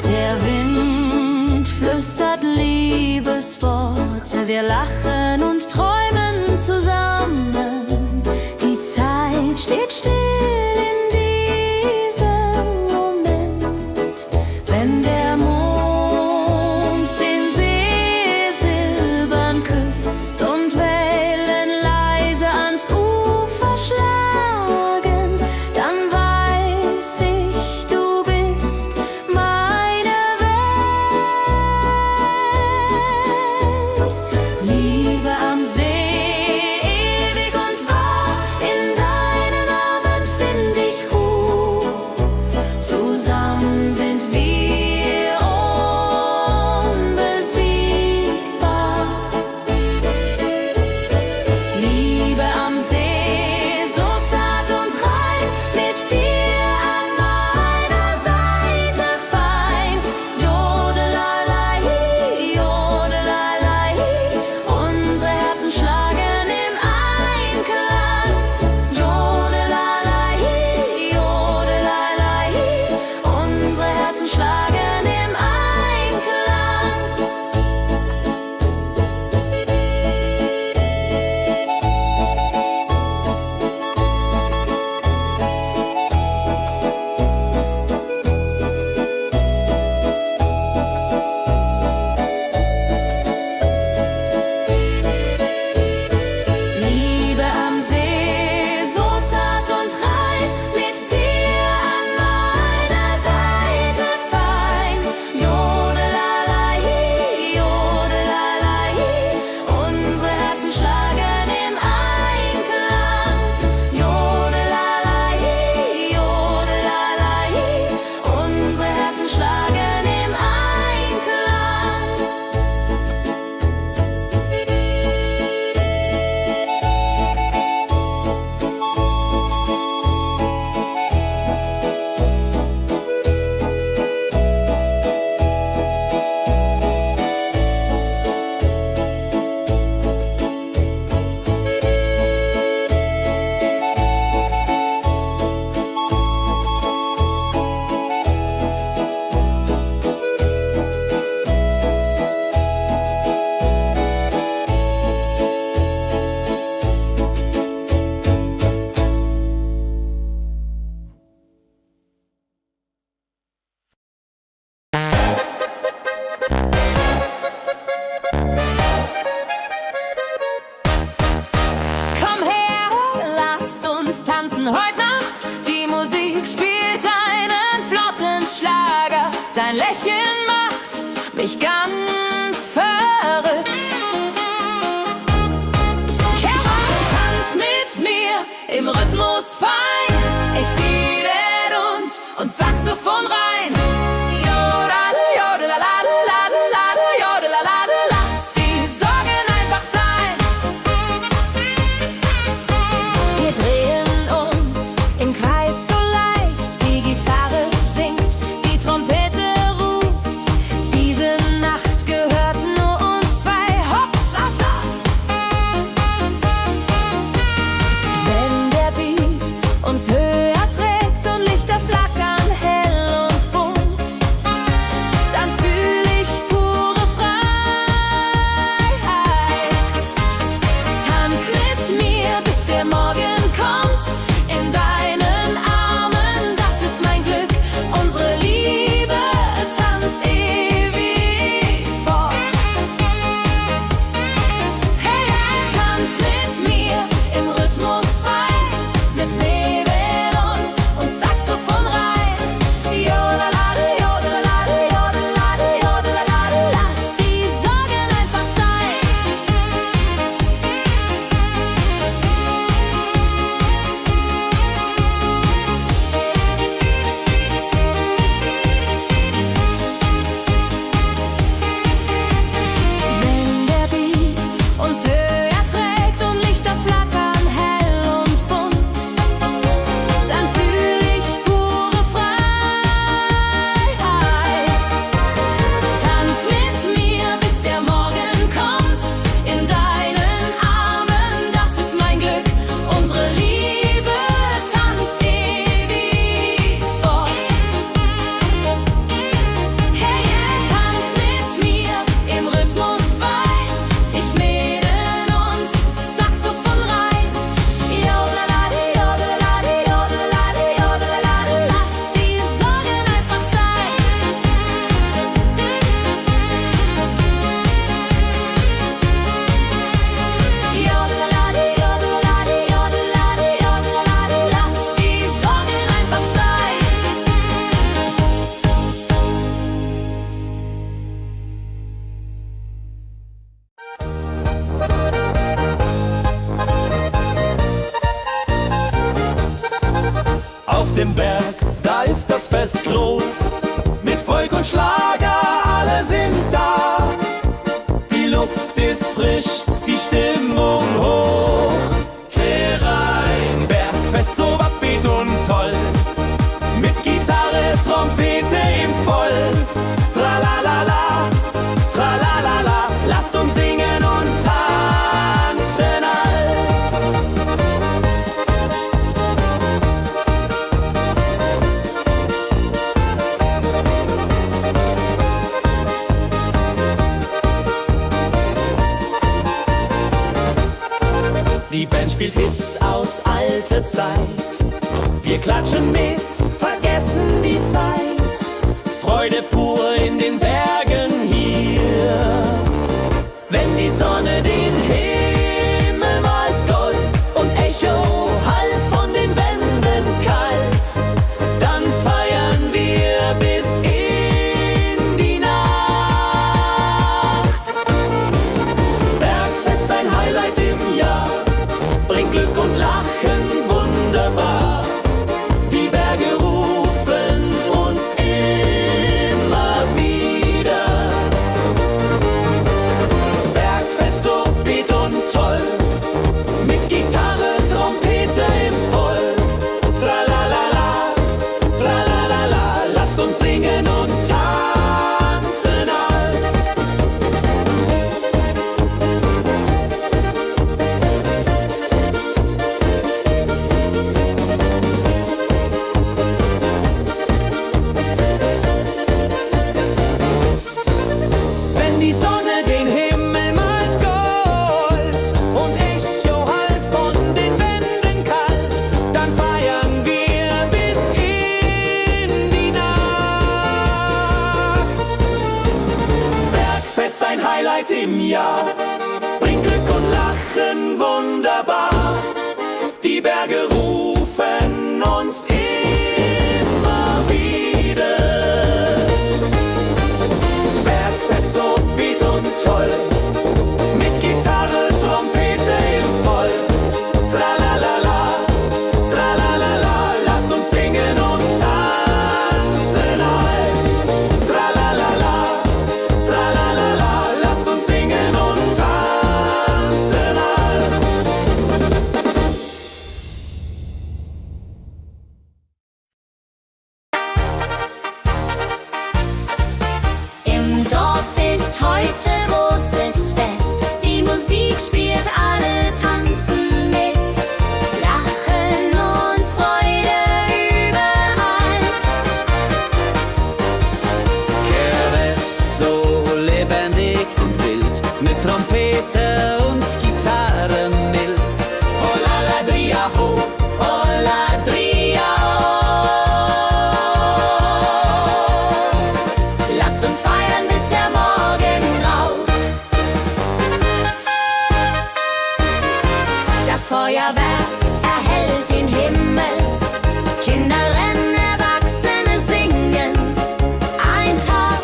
Der Wind flüstert Liebesworte, wir lachen und träumen zusammen. Die Zeit steht still in diesem Moment, wenn der Mond den See silbern küsst und Wellen leise ans Ufer schlagen, dann weiß ich, du bist meine Welt. Liebe am See, ewig und wahr, in deinen Armen find ich Ruhe. Zusammen sind wir unbesiegbar. Liebe am See, so zart und rein, mit dir an meiner Seite fein. Jodelalei, jodelalei, unsere Herzen schlagen im Einklang. Jodelalei, jodelalei, unsere Herzen schlagen im Einklang. Liebe am See, so zart und rein, mit dir an meiner Seite fein. Jodelalei, jodelalei, unsere Herzen schlagen im Einklang. Jodelalei, jodelalei, unsere Herzen schlagen im Einklang. Komm her, lass uns tanzen heute Nacht. Die Musik spielt einen flotten Schlager. Dein Lächeln macht mich ganz verrückt. Kehr rein, tanz mit mir im Rhythmus fein. Ich fiedert uns Saxophon rein. Jodel, jodelalalalalala, jodelalala, lass die Sorgen einfach sein. Wir drehen uns im Kreis so leicht, die Gitarre singt, die Trompete ruft. Diese Nacht das Fest groß, mit Volk und Schlager, alle sind da. Die Luft ist frisch, die Stimmung hoch. Kehrrein, Bergfest, so upbeat und toll, mit Gitarre, Trompete im Voll. Tralalala, tralalala, lasst uns singen und tanzen all. Die Band spielt Hits aus alter Zeit. Wir klatschen mit, vergessen die Zeit. Freude pur in den Bergen hier. Wenn die Sonne den Himmel malt Gold und Echo hallt von den Wänden kalt, dann feiern wir bis in die Nacht. Bergfest, ein Highlight im Jahr, bringt Glück und Lachen wunderbar. Die Berge rufen uns immer wieder. Bergfest, so beat und toll, mit Gitarre, Trompete im Voll. Tralalala, tralalala, lasst uns singen und tanzen all. Wenn die Sonne den Himmel malt Gold und Echo hallt von den Wänden kalt, dann feiern wir bis in die Nacht. Bergfest, ein Highlight im Jahr, bringt Glück und Lachen wunderbar. Die Berge rufen uns immer wieder. Bergfest, so beat und toll, mit Gitarre, Trompete im Voll. Tralalala, tralalala, lasst uns singen und tanzen all. Tralalala, tralalala, lasst uns singen und tanzen all. Im Dorf ist heute großes Fest. Die Musik spielt, alle tanzen mit. Lachen und Freude überall. Kerwest, so lebendig und wild, mit Trompete und Gitarre mild. Oh la la dria ho, Oh la Dria, oh. Lasst uns feiern, bis der Morgen graut. Das Feuerwerk erhellt den Himmel. Kinder rennen, Erwachsene singen. Ein Tag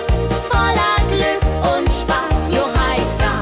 voller Glück und Spaß, Johaisa.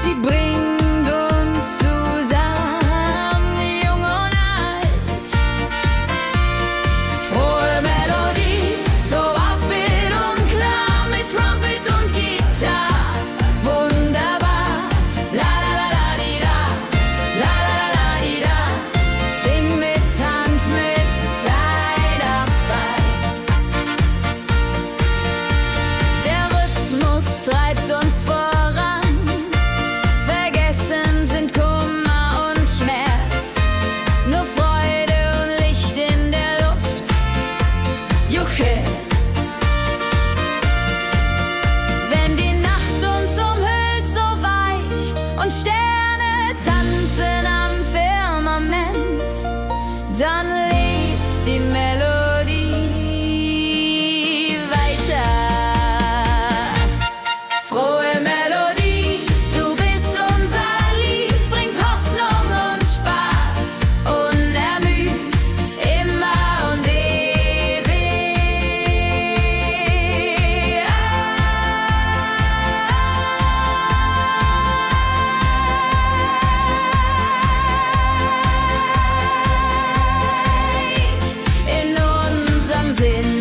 Sie bringt uns zusammen, jung und alt. Frohe Melodie, so upbeat und klar, mit Trumpet und Gitarre. Wunderbar, la la la la di da, la la la la di da. Sing mit, tanz mit, sei dabei. Der Rhythmus treibt uns voran. Vergessen sind Kummer und Schmerz. Nur Freude und Licht in der Luft. Juche. Wenn die Nacht uns umhüllt, so weich und Sterne tanzen am Firmament, dann lebt die Melodie weiter. Frohe Melodie, du bist unser Lied, bringt Hoffnung und Spaß, unermüd, immer und ewig in unserem Sinn.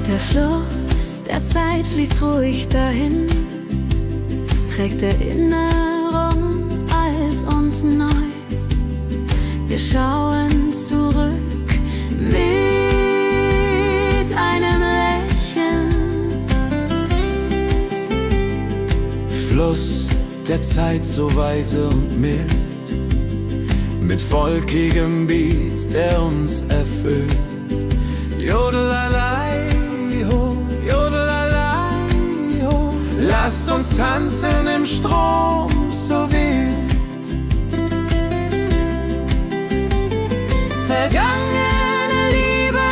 Der Fluss der Zeit fließt ruhig dahin, trägt Erinnerung alt und neu. Wir schauen zurück mit einem Lächeln. Fluss der Zeit so weise und mild, mit volkigem Beat, der uns erfüllt. Jodelalei, ho, jodelalei, ho. Lasst uns tanzen im Strom so wild. Vergangene Liebe,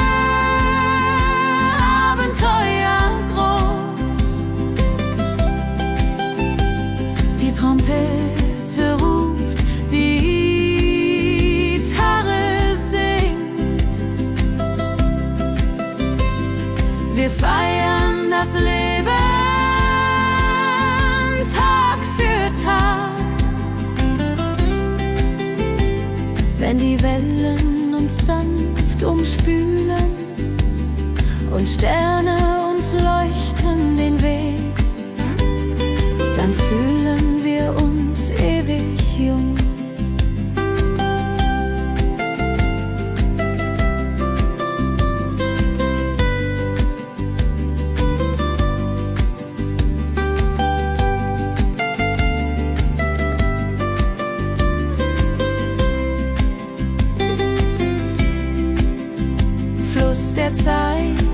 Abenteuer groß. Die Trompete ruft, die Gitarre singt. Wir feiern das Leben Tag für Tag. Wenn die Wellen uns sanft umspülen und Sterne uns leuchten den Weg, dann fühlen wir uns ewig jung. Fluss der Zeit,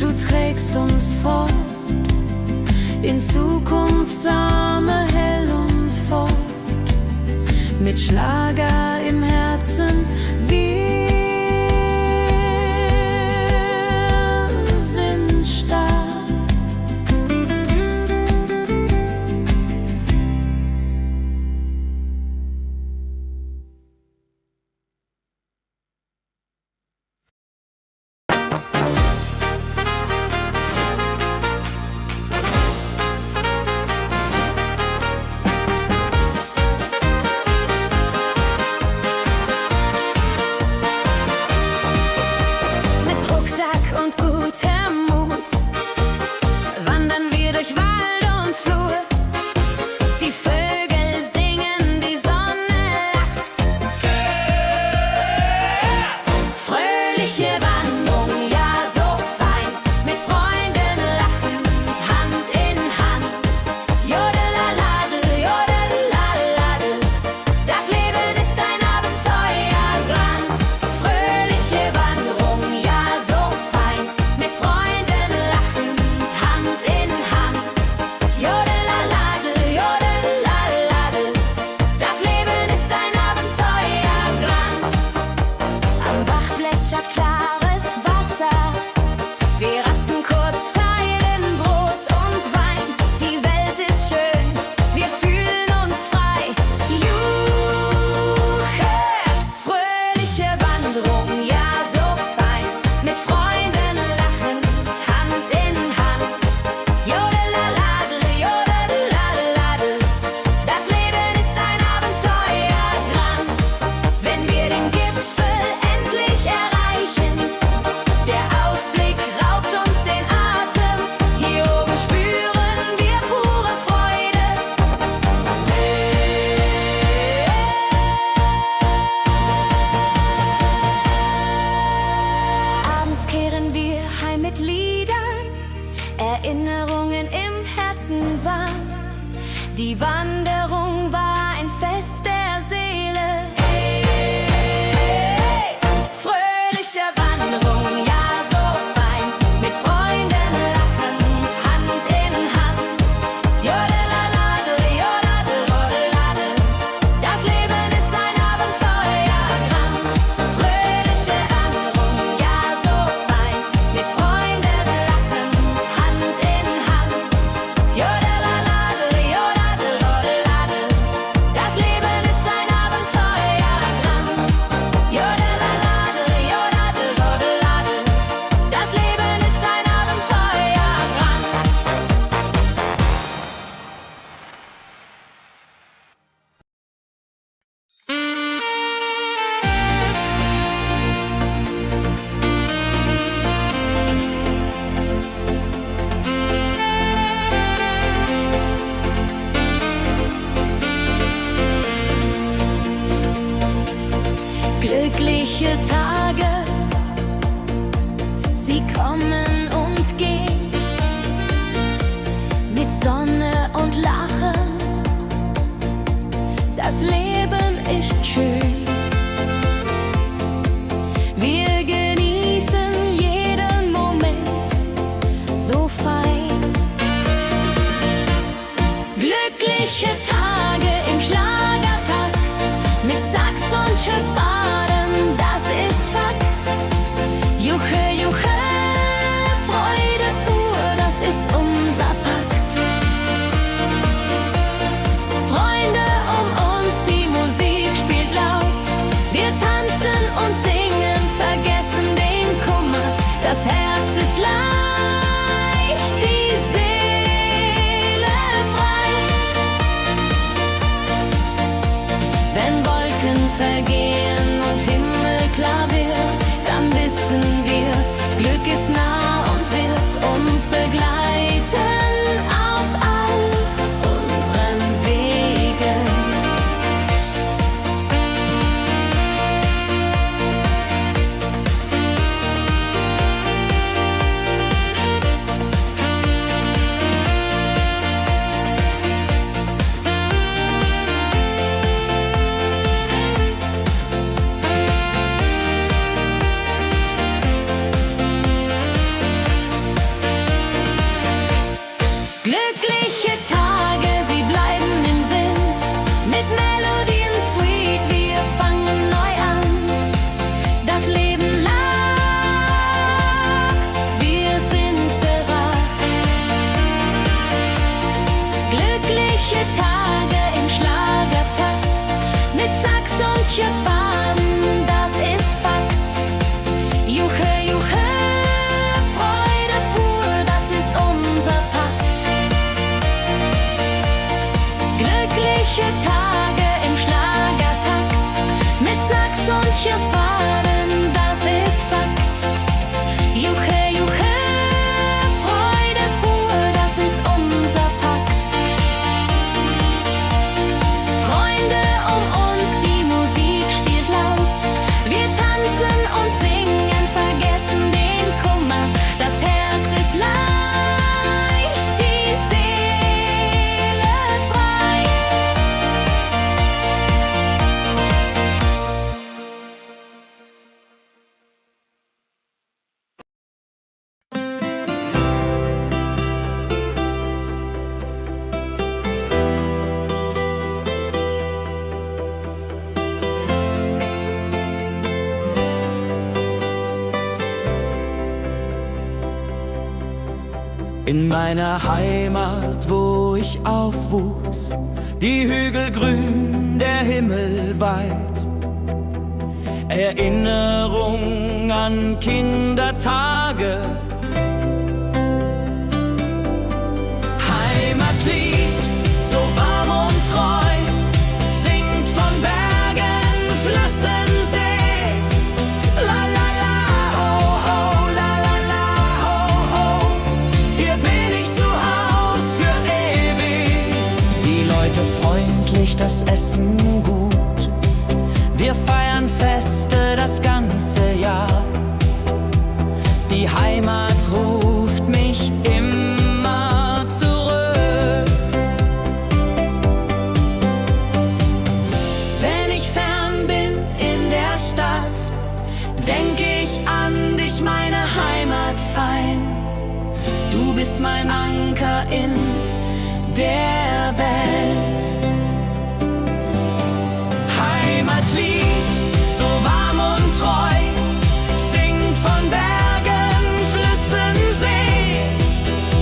du trägst uns fort in Zukunftssame hell und fort, mit Schlager im Herzen. Wir sind stark. statt klares Wasser. Wir rasten kurz, teilen Brot und Wein. Die Welt ist schön, wir fühlen uns frei. Juche, fröhliche Wanderung, ja so fein. Mit Freunden lachend, Hand in Hand. Jodeladel, jodeladel. Das Leben ist ein Abenteuerland. Wenn wir den Gipfel endlich erreichen, der Ausblick raubt uns den Atem. Hier oben spüren wir pure Freude. Abends kehren wir heim mit Liedern, Erinnerungen im Herzen warm. Die Wanderung war ein Fest der Seele. Hey, fröhliche Wanderung, ja so fein. Mit Freunden lachend, Hand in Hand. Jodeladel, jodeladel, jodeladel. Das Leben ist ein Abenteuerland. Fröhliche Wanderung, ja so fein. Mit Freunden lachend, Hand in Hand. Jodeladel, jodeladel, jodeladel. Das Leben ist ein Abenteuerland. Jodeladel, jodeladel, jodeladel. Das Leben ist ein Abenteuerland. Glückliche Tage, sie kommen und gehen, mit Sonne und Lachen. Das Leben ist schön. Wir genießen jeden Moment so fein. Glückliche Tage im Schlagertakt, mit Sax und Schöpbaden, das ist Fakt. Juche, juche, Freude pur, das ist unser Pakt. Freunde um uns, die Musik spielt laut. Wir tanzen und singen, vergessen den Kummer. Das Herz ist leicht, die Seele frei. Wenn Wolken vergehen und Himmel klar wird, dann wissen wir, Glück ist nah und wird uns begleiten auf all unseren Wegen. In meiner Heimat, wo ich aufwuchs, die Hügel grün, der Himmel weit. Erinnerung an Kindertage. Heimatlied, so warm und treu, singt von Bergen, Flüssen, See. La la la, ho ho, la la la, ho ho. Hier bin ich zu Haus für ewig. Die Leute freundlich, das Essen gut. Wir feiern Feste das ganze Jahr. Die Heimat ruft mich immer zurück. Wenn ich fern bin in der Stadt, denk ich an dich, meine Heimat fein. Du bist mein Anker in der Welt. Heimatlied, so warm und treu, singt von Bergen, Flüssen, See.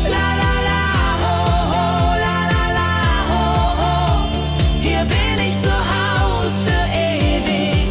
La la la, ho ho, la la la, ho ho. Hier bin ich zu Haus für ewig.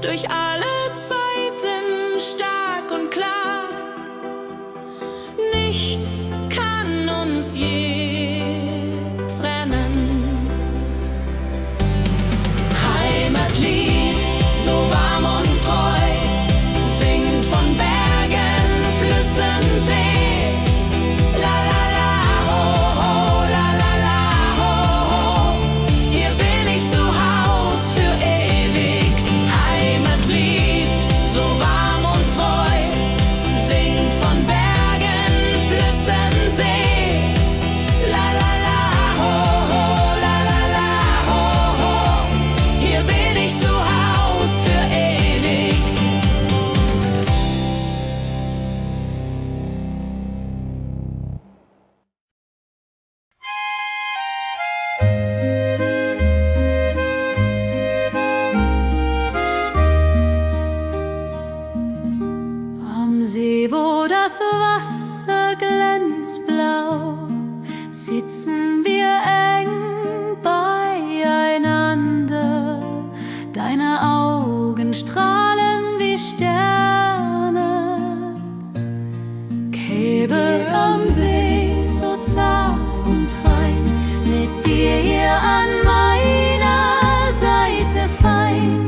Durch alle Zeiten stark und klar. Nichts kann uns je trennen. Heimatlied, so warm und treu, singt von Bergen, Flüssen, See. La la la, ho ho, la la la, ho ho. Hier bin ich zu Haus für ewig. Heimatlied, so warm und treu, singt von Bergen, Flüssen, See. La la la, ho ho, la la la, ho ho. Hier bin ich zu Haus für ewig. Am See, wo das Wasser glänzt blau, sitzen wir eng beieinander. Deine Augen strahlen wie Sterne. Käbe am See, so zart und rein, mit dir hier an meiner Seite fein.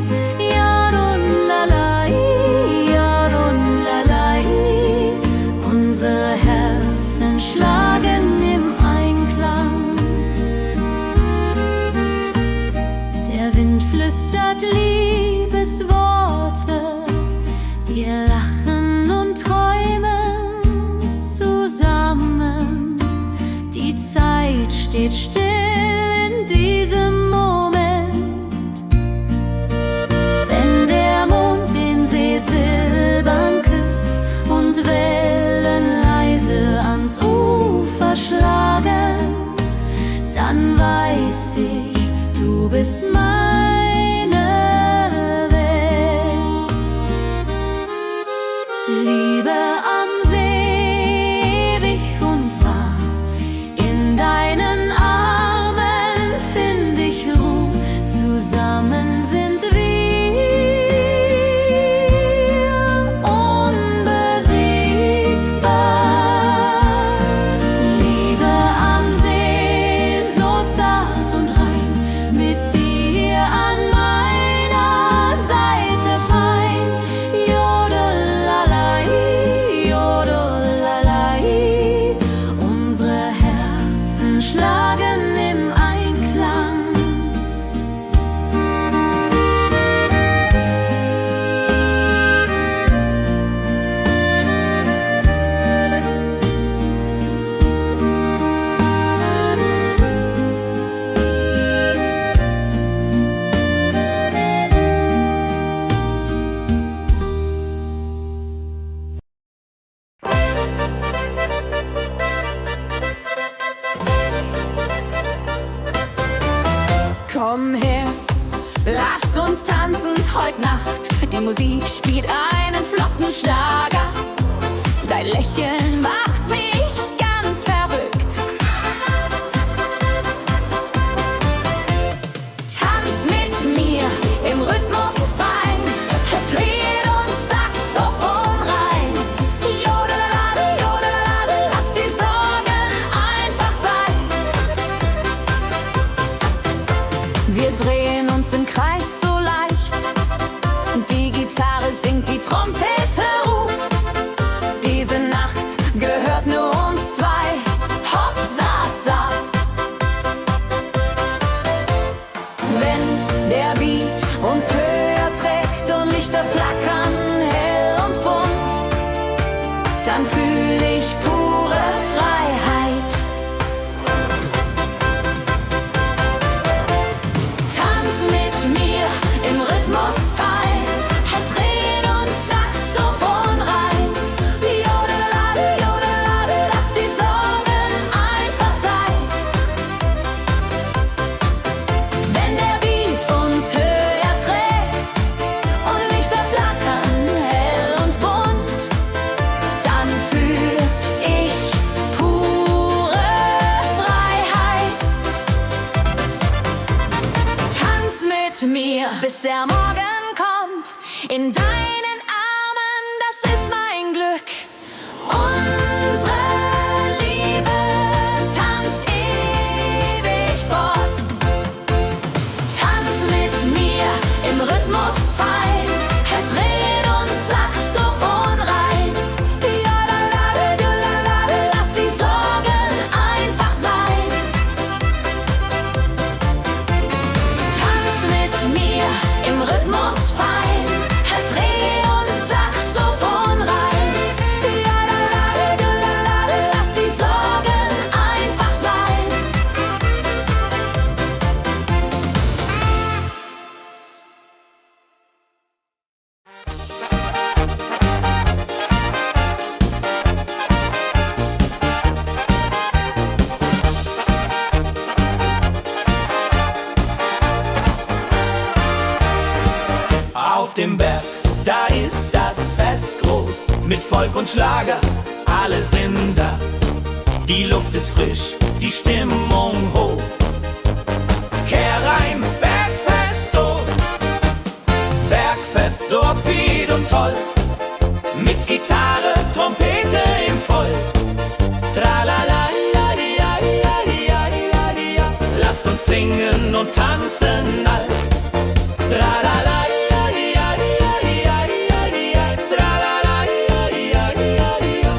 Unsere Herzen schlagen im Einklang. Der Wind flüstert Liebesworte. Wir lachen und träumen zusammen. Die Zeit steht still in diesem Moment. Wenn der Mond den See silbern küsst und Wellen leise ans Ufer schlagen, dann weiß ich, du bist meine Welt. Liebe am See, ewig und wahr, in deinen Armen find ich Ruhe, zusammen sind wir unbesiegbar. Liebe am See, so zart und rein, mit dir Komm her, lass uns tanzen heut Nacht. Die Musik spielt einen flotten Schlager. Dein Lächeln macht mich ganz verrückt. Tanz mit mir im Rhythmus fein, Trompete und Saxophon rein. Jodelade, jodelade, lass die Sorgen einfach sein. Wir drehen uns im Kreis so leicht, die Gitarre singt, die Trompete ruft. Diese Nacht gehört nur uns zwei, hopp, sa, sa. Wenn der Beat uns höher trägt und Lichter flackern hell und bunt, dann fühl ich pure Freiheit. Tanz mit mir im Rhythmus fein, Drehen und Saxophon rein. Jodelade, jodelade, lass die Sorgen einfach sein. Wenn der Beat uns höher trägt und Lichter flackern hell und bunt, dann fühl ich pure Freiheit. Tanz mit mir, bis der Morgen kommt. In deinen Armen, das ist mein Glück. Unsere Liebe tanzt ewig fort. Tanz mit mir im Rhythmus fein, Drehen und Saxophon rein. Jodelade, jodelade, lass die Sorgen einfach sein. Tanz mit mir im Rhythmus fein, Dreh und Saxophon rein. Jodelade, jodelade, lass die Sorgen einfach sein. Auf dem Berg, da ist das Fest groß, mit Volk und Schlager, alle sind da. Die Luft ist frisch, die Stimmung hoch. Kehr rein, Bergfest, oh. Bergfest, so upbeat und toll. Mit Gitarre, Trompete im Voll. Tralala, ja, ja, ja, ja, ja, ja. Lasst uns singen und tanzen all. Tralala, ja, ja, ja, ja, ja, ja. Tralala, ja, ja, ja, ja.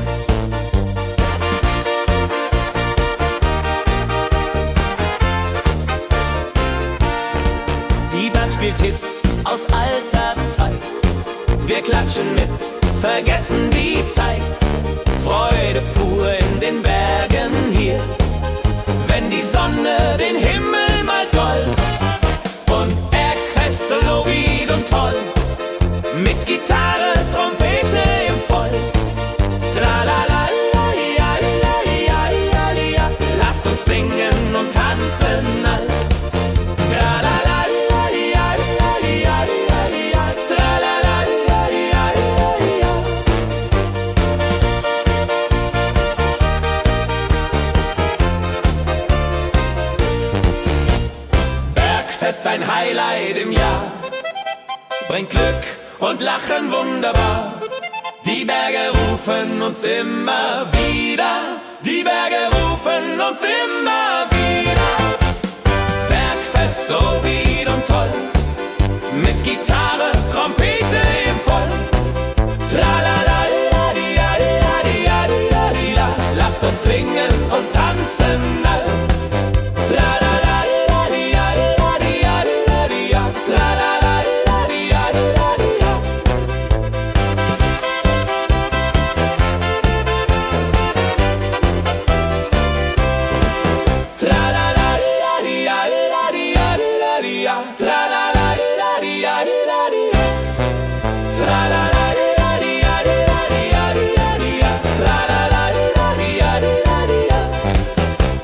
Die Band spielt Hits aus alter Zeit. Wir klatschen mit, vergessen die Zeit. Freude pur in den Bergen hier, wenn die Sonne den Himmel malt gold. Und Bergfest, Lovid und toll, mit Gitarre, Trompete im Voll. Tralala, ja, ja, ja, ja, ja. Lasst uns singen und tanzen all. Tralala, ja, ja, ja, ja, ja. Tralala, ja, ja, ja, ja. Bergfest, ein Highlight im Jahr, bringt Glück und Lachen wunderbar. Die Berge rufen uns immer wieder, die Berge rufen uns immer wieder. Bergfest, so weit und toll, mit Gitarre, Trompete im Voll. Tralala, di, ja, di, ja, di, ja, di, ja. Lasst uns singen und tanzen all. Tralala, di, ja, di, ja, di, di, ja. Tralala, di, ja, di, ja. Tralala, di, ja, di, ja. Tralala, di, ja, di, ja. Tralala, di, ja, di, ja. Tralala, di, ja, di, ja.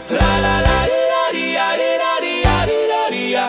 Tralala, di, ja, di, ja.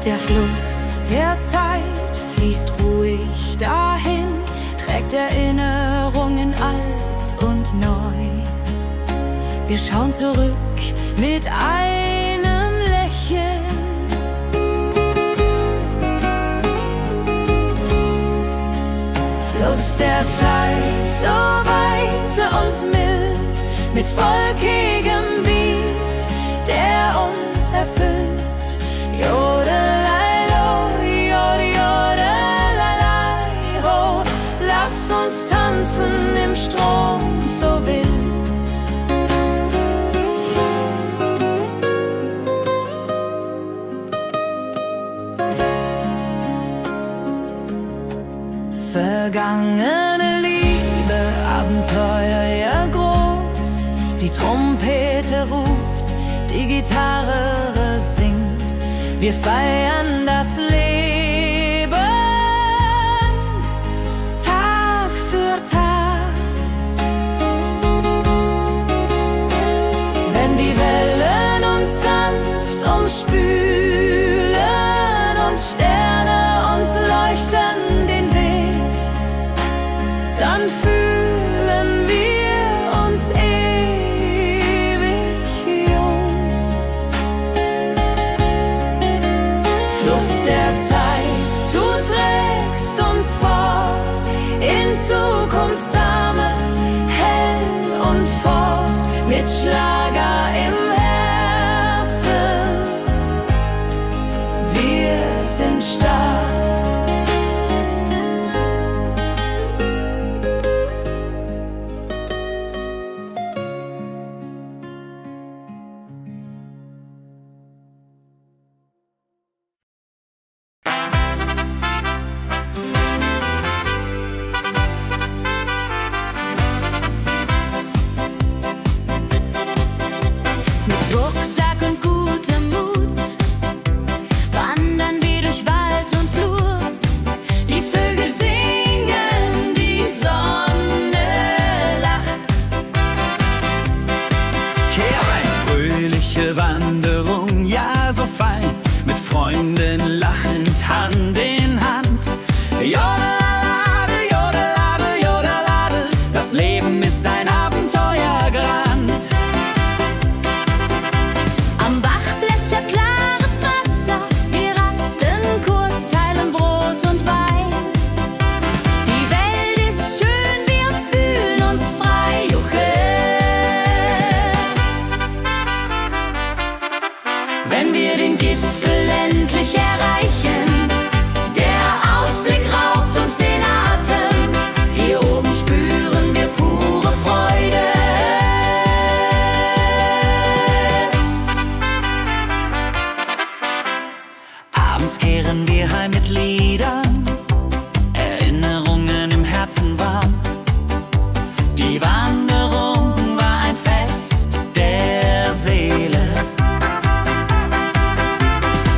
Der Fluss der Zeit fließt ruhig dahin, trägt Erinnerungen alt und neu. Wir schauen zurück mit einem Lächeln. Fluss der Zeit, so weise und mild, mit volkigem Beat, der uns erfüllt. Jodelei-lo, jodelei-lei, ho, lass uns tanzen im Strom so wild. Vergangene Liebe, Abenteuer ja groß. Die Trompete ruft, die Gitarre singt. Wir feiern das Leben Tag für Tag. Wenn die Wellen uns sanft umspülen und Sterne uns leuchten den Weg, dann fühlen wir uns ewig jung. Fluss der Zeit, du trägst uns fort in Zukunftssame, hell und fort, mit Schlager im Herzen. Wir sind stark. Rucksack und gutem Mut wandern wir durch Wald und Flur. Die Vögel singen, die Sonne lacht. Kehr ein, fröhliche Wanderung, ja so fein, mit Freunden lachend Hand in Hand. Jodelade, jodelade, jodelade, das Leben ist ein Abenteuergrand. Am Bach plätschert klares Wasser, wir rasten kurz, teilen Brot und Wein. Die Welt ist schön, wir fühlen uns frei, juche. Wenn wir den Gipfel endlich erreichen, der Ausblick raubt uns den Atem. Hier oben spüren wir pure Freude. Abends kehren wir heim mit Liedern, Erinnerungen im Herzen warm. Die Wanderung war ein Fest der Seele.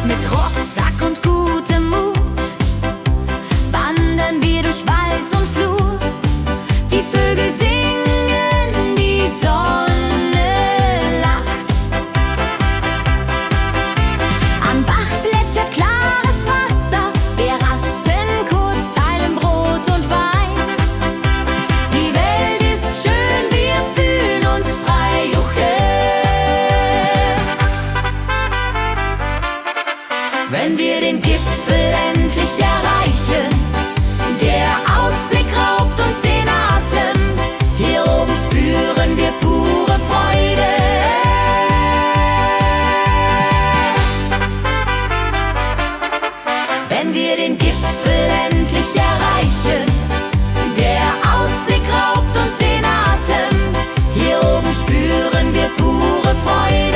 Mit Rucksack und gutem Mut wandern wir durch Wald und Flur. Die Vögel singen, die Sonne lacht. Am Bach plätschert klares Wasser, wir rasten kurz, teilen Brot und Wein. Die Welt ist schön, wir fühlen uns frei, juche. Wenn wir den Gipfel endlich erreichen, der Ausblick raubt uns den Atem. Hier oben spüren wir pure Freude. Wenn wir den Gipfel endlich erreichen, der Ausblick raubt uns den Atem. Hier oben spüren wir pure Freude.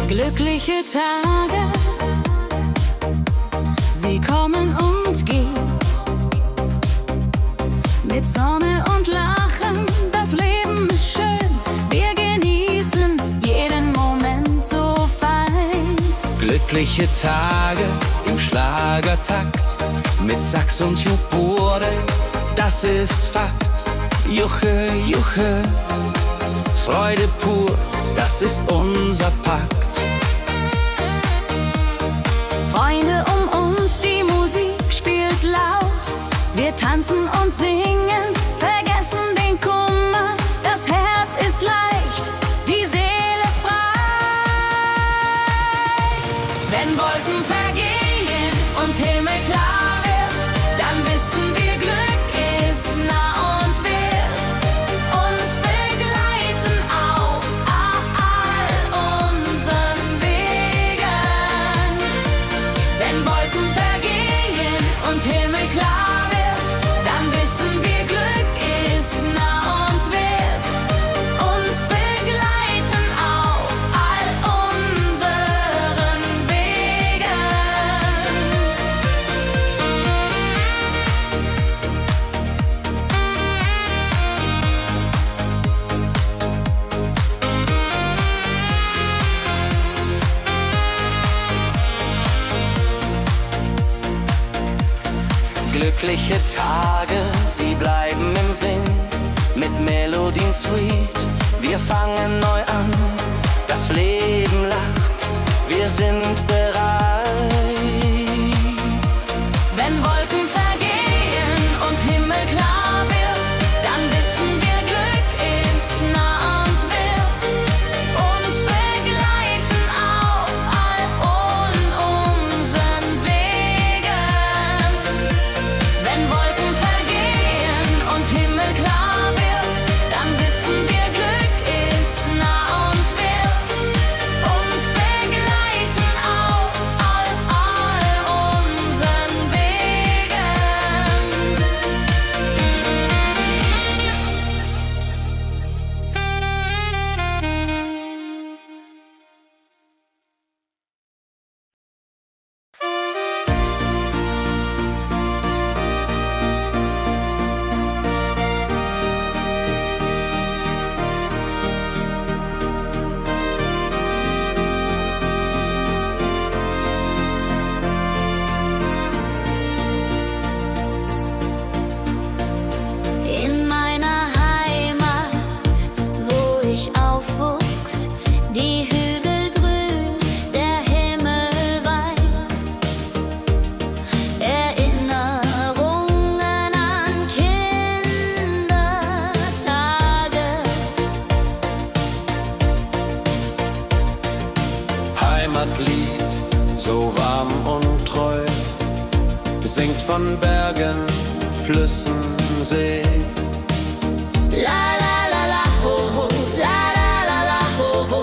Glückliche Tage, sie kommen und gehen. Glückliche Tage im Schlagertakt mit Sax und Juborde, das ist Fakt. Juche, Juche, Freude pur, das ist unser Pakt. Freunde um uns, die Musik spielt laut. Wir tanzen und singen, vergessen den Kummer. Das Herz ist leicht, die Seele frei. Wenn Wolken vergehen und Himmel klar wird, dann wissen wir, Glück ist nah und wird uns begleiten auf all unseren Wegen. Wenn Wolken vergehen und Himmel klar wird, dann wissen wir, Glück ist nah und wird uns begleiten auf all unseren Wegen. Glückliche Tage, sie bleiben im Sinn, mit Melodien sweet. Wir fangen neu an, das Leben lacht, wir sind bereit. Wenn Wolken vergehen und Himmel klar wird, dann wissen wir, Glück ist nah und wird uns begleiten auf all unseren Wegen. Wenn Wolken vergehen und Himmel klar wird, dann wissen wir, Glück ist nah und wird uns begleiten auf all unseren Wegen. In meiner Heimat, wo ich aufwuchs, die Hügel grün, der Himmel weit. Erinnerungen an Kindertage. Heimatlied, so warm und treu, singt von Bergen, Flüssen, See. La la la la ho ho, la la la la ho ho.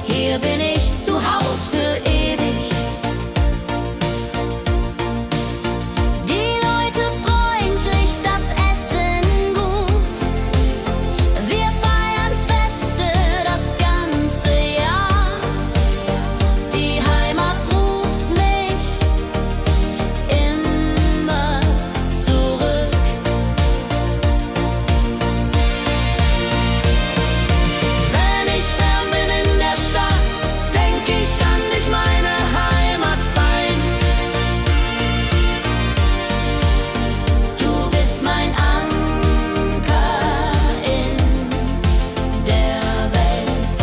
Hier bin ich zu Haus für ewig. Die Leute freundlich, das Essen gut. Wir feiern Feste das ganze Jahr. Die Heimat ruft mich immer zurück. Wenn ich fern bin in der Stadt, denk ich an dich, meine Heimat fein. Du bist mein Anker in der Welt.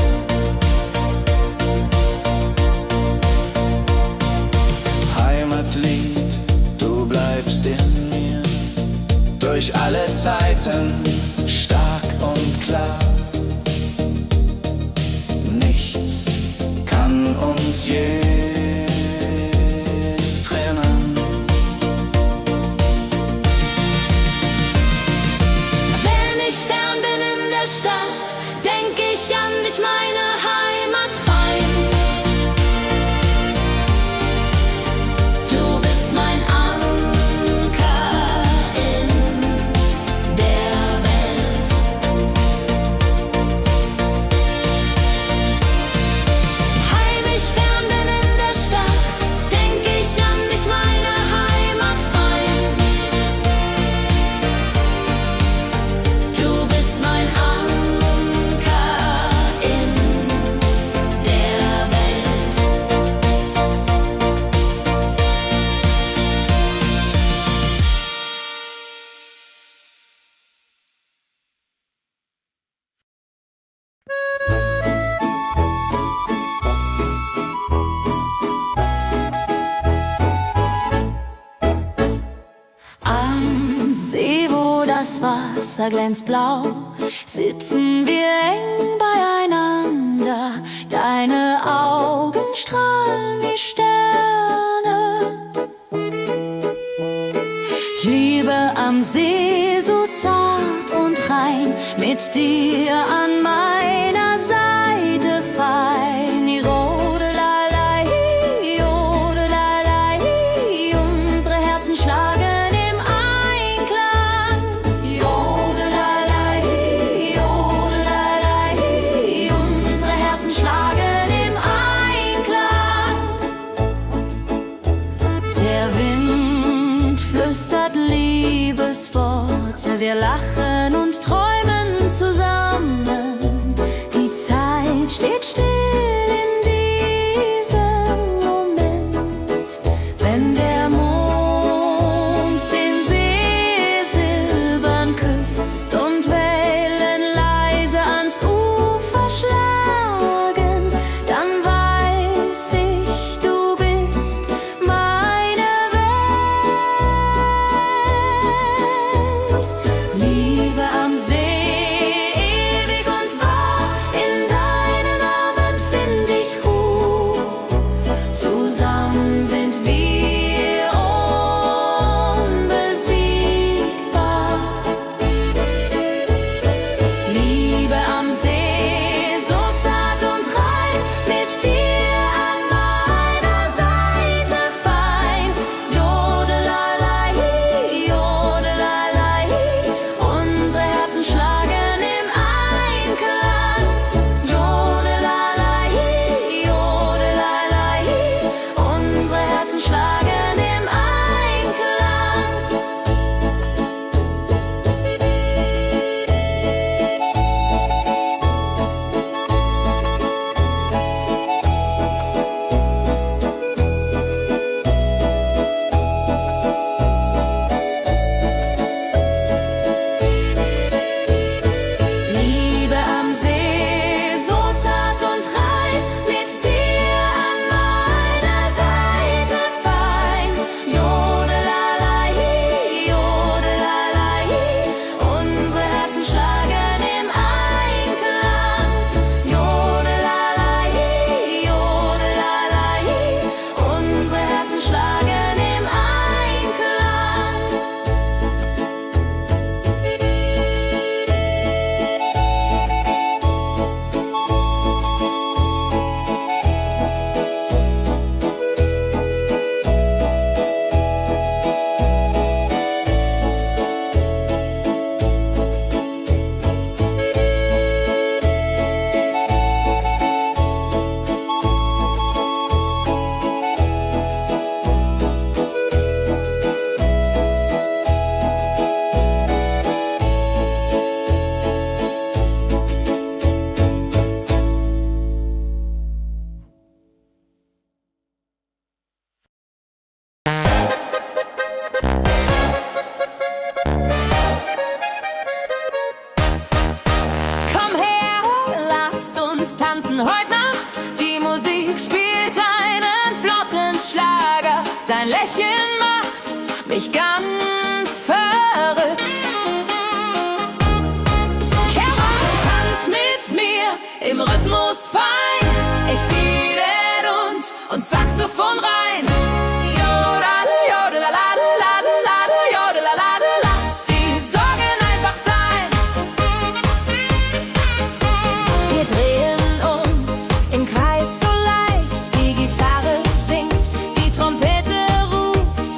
Heimatlied, du bleibst in mir, durch alle Zeiten stark und klar. Nichts kann uns je trennen. Wenn ich fern bin in der Stadt, denk ich an dich, meine Heimat fein. Du bist mein Anker in der Welt. das Wasser glänzt blau, sitzen wir eng beieinander. Deine Augen strahlen wie Sterne. Liebe am See, so zart und rein, mit dir an meiner Seite fein. Jodelalei, jodelalei, unsere Herzen schlagen im Einklang. Jodelalei, jodelalei, unsere Herzen schlagen im Einklang. Der Wind flüstert Liebesworte, wir lachen und träumen zusammen. Die Zeit steht still in diesem Moment, wenn der Mond den See silbern küsst und Wellen leise ans Ufer schlagen, dann weiß ich, du bist meine Welt. Liebe am See, ewig und wahr, in deinen Armen find ich Ruhe. Zusammen sind wir unbesiegbar. Liebe am See, so zart und rein, mit dir an meiner Seite fein. Jodelalei, jodelalei, unsere Herzen schlagen im Einklang. Jodelalei, jodelalei, unsere Herzen schlagen im Einklang. Liebe am See, so zart und rein, mit dir an meiner Seite fein. Jodelalei, jodelalei, unsere Herzen schlagen im Einklang. Jodelalei, jodelalei, unsere Herzen schlagen im Einklang. Komm her, lass uns tanzen heute Nacht. Die Musik spielt einen flotten Schlager. Dein Lächeln macht mich ganz verrückt. Kehr auf, tanz mit mir im Rhythmus fein. Ich fiedel und Saxophon rein. Jodel, jodelalalalalala, jodelalala, lass die Sorgen einfach sein. Wir drehen uns im Kreis so leicht, die Gitarre singt, die Trompete ruft.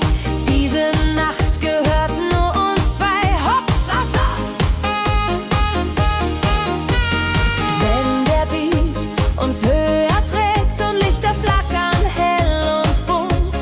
Diese Nacht gehört nur uns zwei, Hopsasa. Wenn der Beat uns höher trägt und Lichter flackern hell und bunt,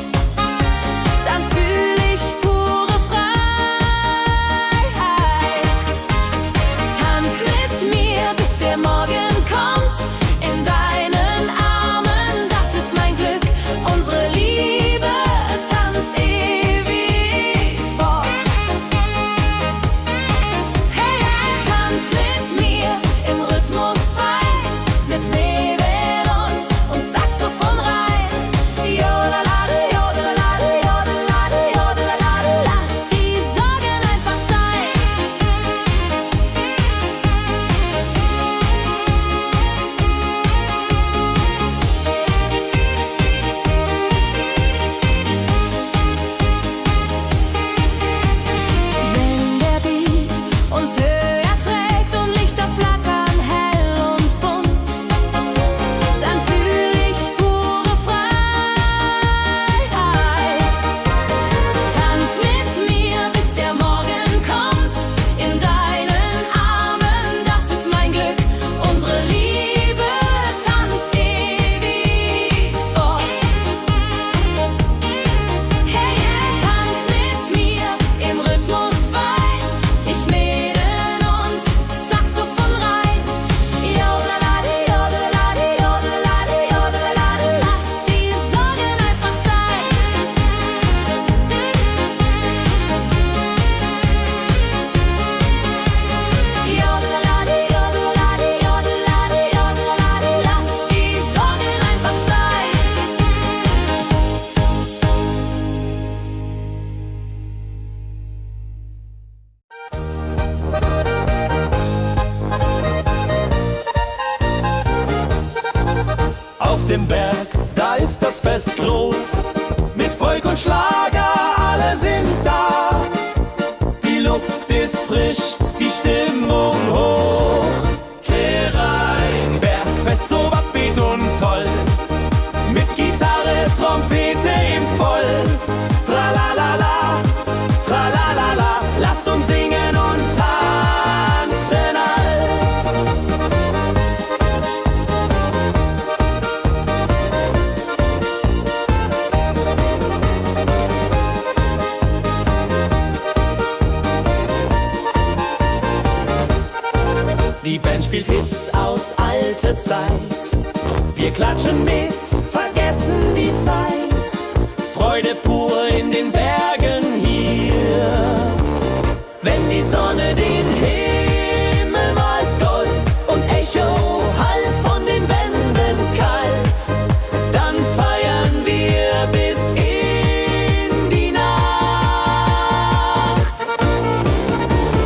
Schlager, alle sind da. Die Luft ist frisch, die Stimmung hoch. Geh rein, Bergfest, so upbeat und toll. Mit Gitarre, Trompete im Voll. Tralalala, tralalala, lasst uns singen und tanzen all. Die Band spielt Hits aus alter Zeit. Wir klatschen mit, vergessen die Zeit. Freude pur in den Bergen hier. Wenn die Sonne den Himmel malt Gold und Echo hallt von den Wänden kalt, dann feiern wir bis in die Nacht.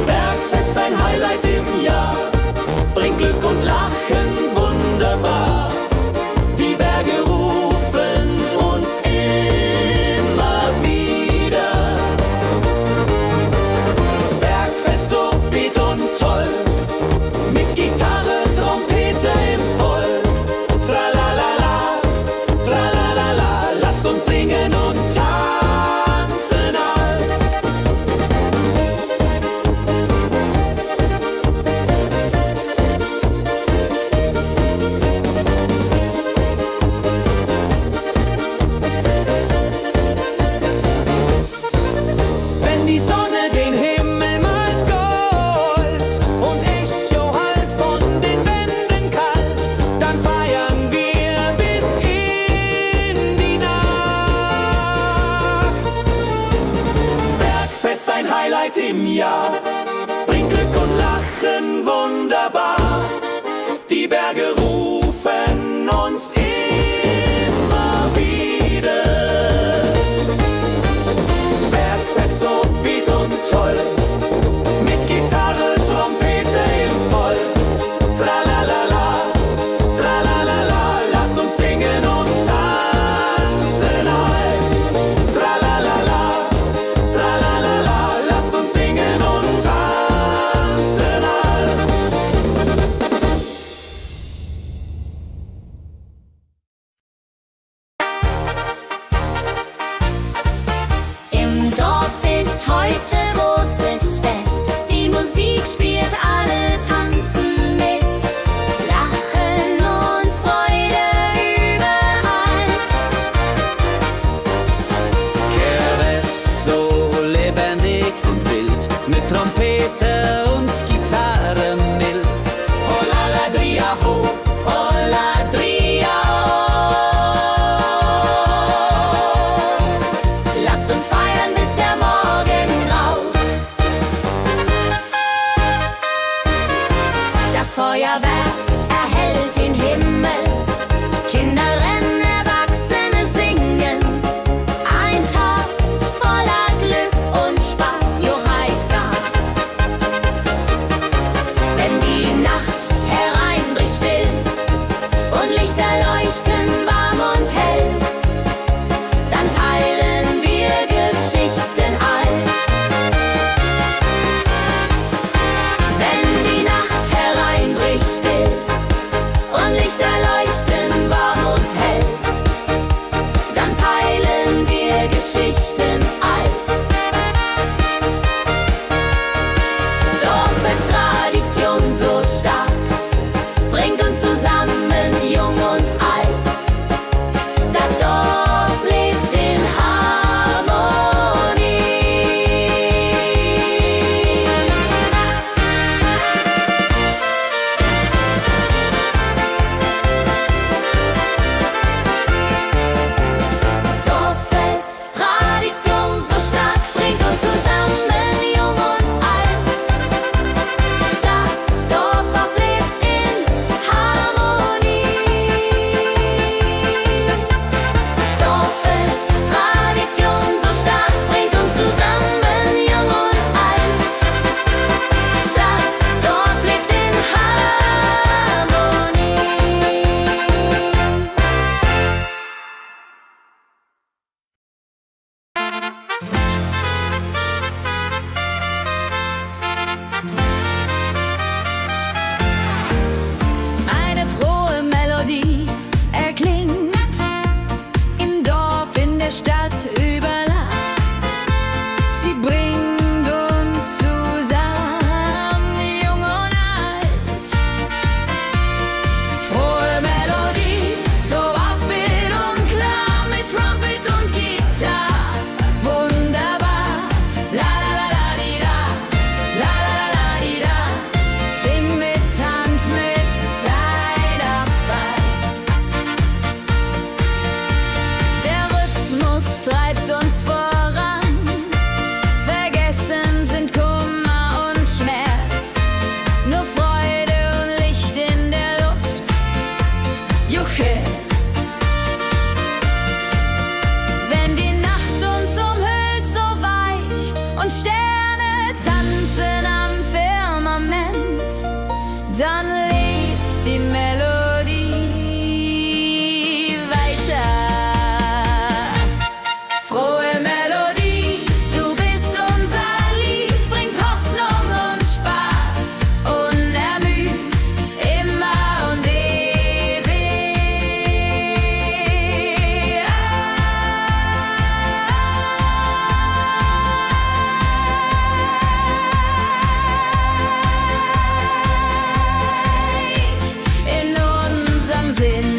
Bergfest, ein Highlight im Jahr, bringt Glück und Lachen wunderbar. Die Berge rufen uns immer wieder. Bergfest, so beat und toll, mit Gitarre, Trompete im Voll. Tralalala, tralalala, lasst uns singen und tanzen all. Wenn die Sonne den Himmel malt Gold und Echo hallt von den Wänden kalt, dann feiern wir bis in die Nacht. Bergfest, ein Highlight im Jahr, bringt Glück und Lachen wunderbar. Die Berge rufen uns immer wieder. Bergfest, so beat und toll, mit Gitarre, Trompete im Voll. Tralalala, tralalala, lasst uns singen und tanzen all. Tralalala, tralalala, lasst uns singen und tanzen all. Im Dorf ist heute großes Fest. Die Musik spielt, alle tanzen mit. Lachen und Freude überall. Kerwes, so lebendig und wild, mit Trompete und Gitarre mild. Oh la la dria ho, oh la dria oh. Lasst uns feiern, bis der Morgen graut. Das Feuerwerk erhellt den Himmel. Kinder rennen, Erwachsene singen. Ein Tag voller Glück und Spaß, Johaisan. überlapp. Sie bringt uns zusammen, jung und alt. Frohe Melodie, so upbeat und klar, mit Trumpet und Gitarre. Wunderbar, la la la la di da, la la la la di da. Sing mit, tanz mit, sei dabei. Der Rhythmus treibt uns voran. Vergessen sind Kummer und Schmerz. Nur Freude und Licht in der Luft. Juche. Wenn die Nacht uns umhüllt, so weich und Sterne tanzen am Firmament, dann lebt die Melodie weiter. Frohe Melodie, du bist unser Lied, bringt Hoffnung und Spaß, unermüd, immer und ewig in unserem Sinn.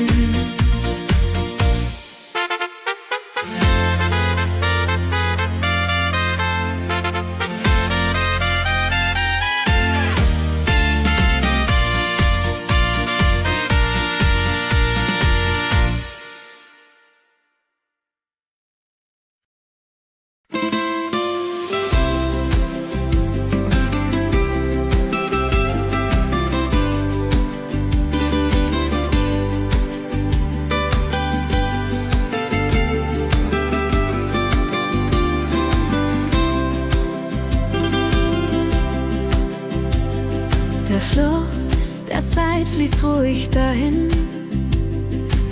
Der Fluss der Zeit fließt ruhig dahin,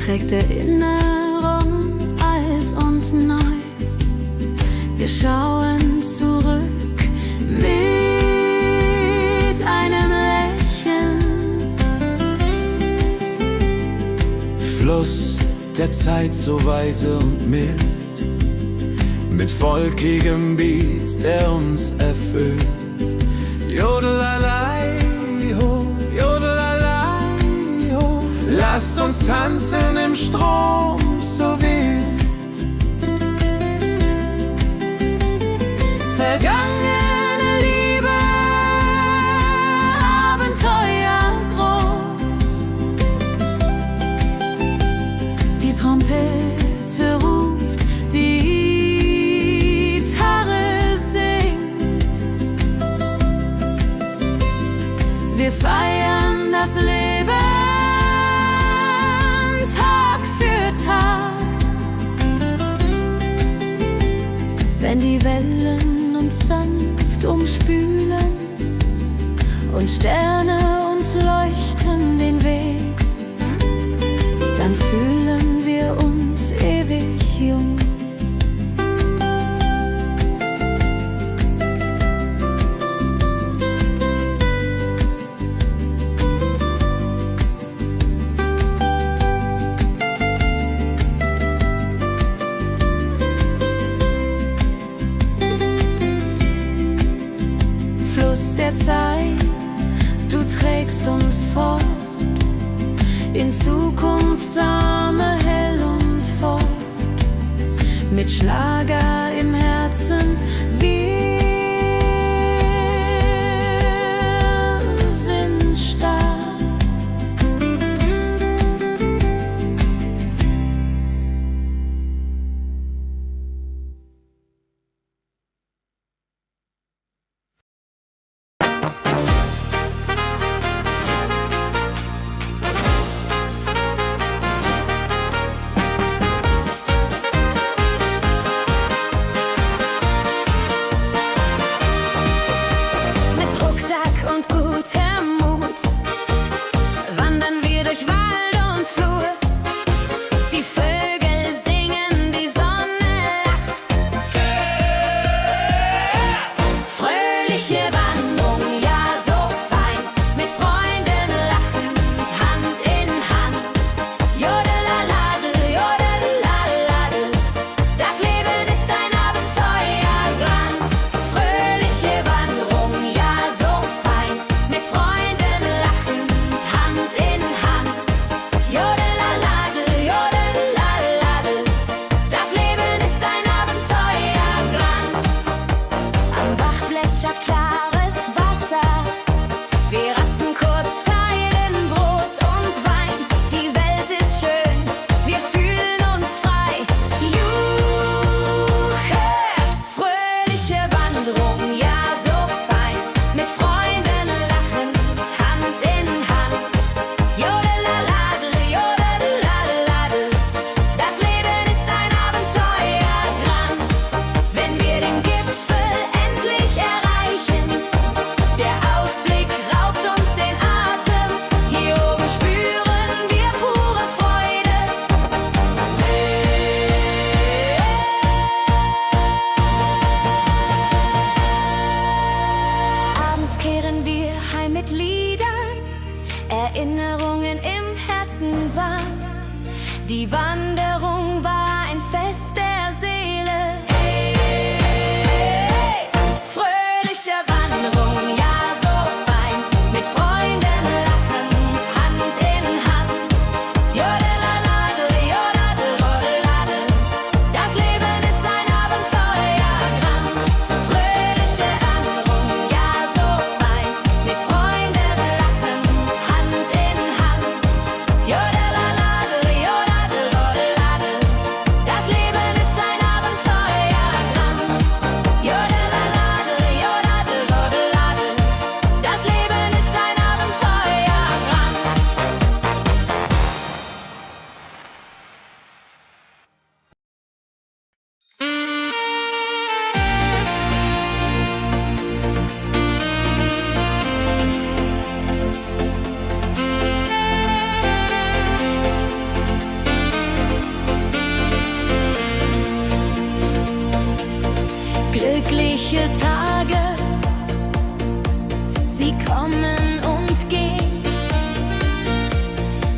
trägt Erinnerung alt und neu. Wir schauen zurück mit einem Lächeln. Fluss der Zeit so weise und mild, mit volkigem Beat, der uns erfüllt. Jodelalei, ho, jodelalei, ho. Lasst uns tanzen im Strom so wild. Vergangene Liebe, Abenteuer groß. Die Trompete ruft, die Gitarre singt. Wir feiern das Leben Tag für Tag. Wenn die Wellen uns sanft umspülen und Sterne uns leuchten den Weg, dann fühlen wir uns ewig jung. Fluss der Zeit, du trägst uns fort in Zukunftssame hell und fort, mit Schlager im Herzen. Wir sind stark. Glückliche Tage, sie kommen und gehen,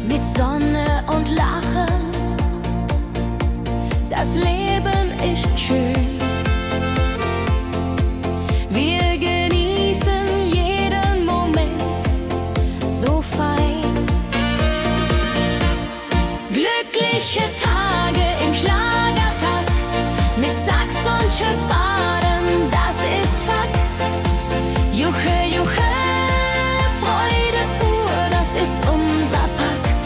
mit Sonne und Lachen, das Leben ist schön. Wir genießen jeden Moment so fein. Glückliche Tage im Schlagertakt, mit Sax und Schöpbaden, das ist Fakt. Juche, Juche, Freude pur, das ist unser Pakt.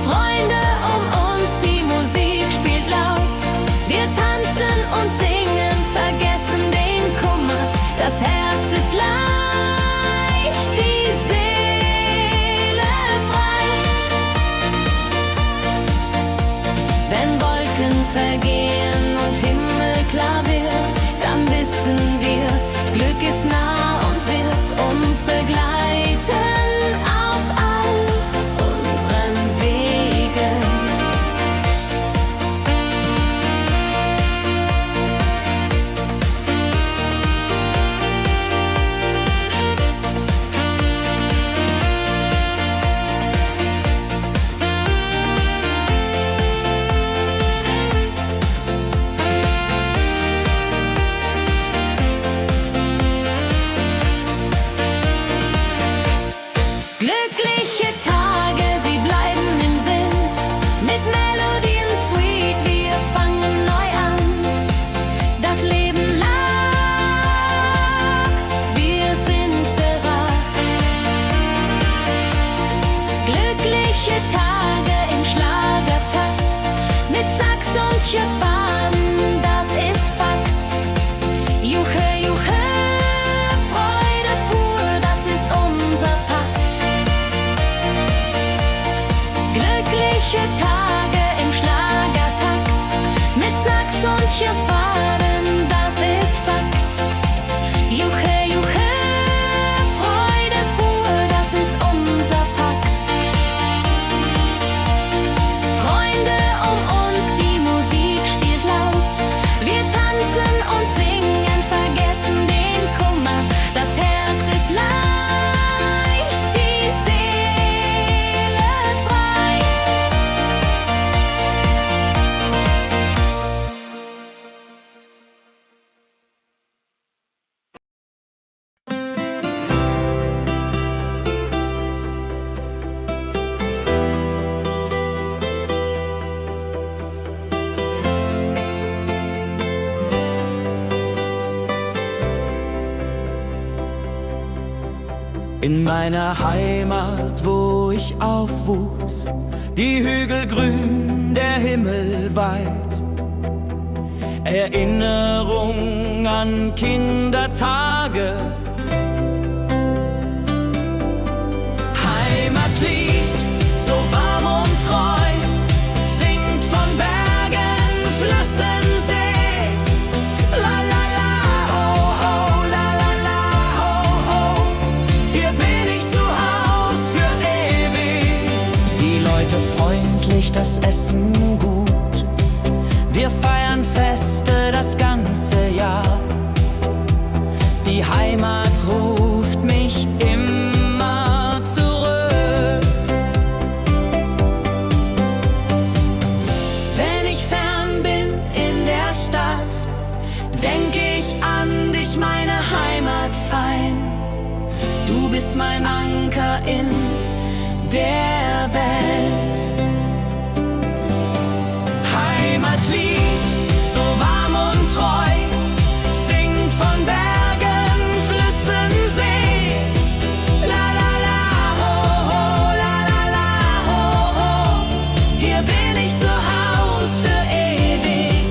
Freunde um uns, die Musik spielt laut. Wir tanzen und singen, vergessen den Kummer. Das Herz ist leicht, die Seele frei. Wenn Wolken vergehen und Himmel klar wird, dann wissen wir, Glück ist nah und wird uns begleiten auf all unseren Wegen. Glückliche Tage, sie bleiben im Sinn, mit Melodien sweet, wir fangen neu an. Das Leben lacht, wir sind bereit. Glückliche Tage im Schlagertakt, mit Sax und Schöpbaden, das ist Fakt. Juche, Juche, Freude pur, das ist unser Pakt. Glückliche Tage im Schlagertakt, mit Sax und Schöpbaden, das ist Fakt. Juche, Juche, Freude pur, das ist unser Pakt. Freunde um uns, die Musik spielt laut. Wir tanzen und singen, vergessen den Kummer. Das Herz ist leicht, die Seele frei. In meiner Heimat, wo ich aufwuchs, die Hügel grün, der Himmel weit. Erinnerung an Kindertage. Heimatlied, so warm und treu, singt von Bergen, Flüssen, See. La la la, ho ho, la la la, ho ho. Hier bin ich zu Haus für ewig. Die Leute freundlich, das Essen gut. Wir feiern Feste das ganze Jahr. Die Heimat ruft mich immer zurück. Wenn ich fern bin in der Stadt, denk ich an dich, meine Heimat fein. Du bist mein Anker in der Welt. Heimatlied, so warm und treu, singt von Bergen, Flüssen, See. La la la, ho ho, la la la, ho ho. Hier bin ich zu Haus für ewig.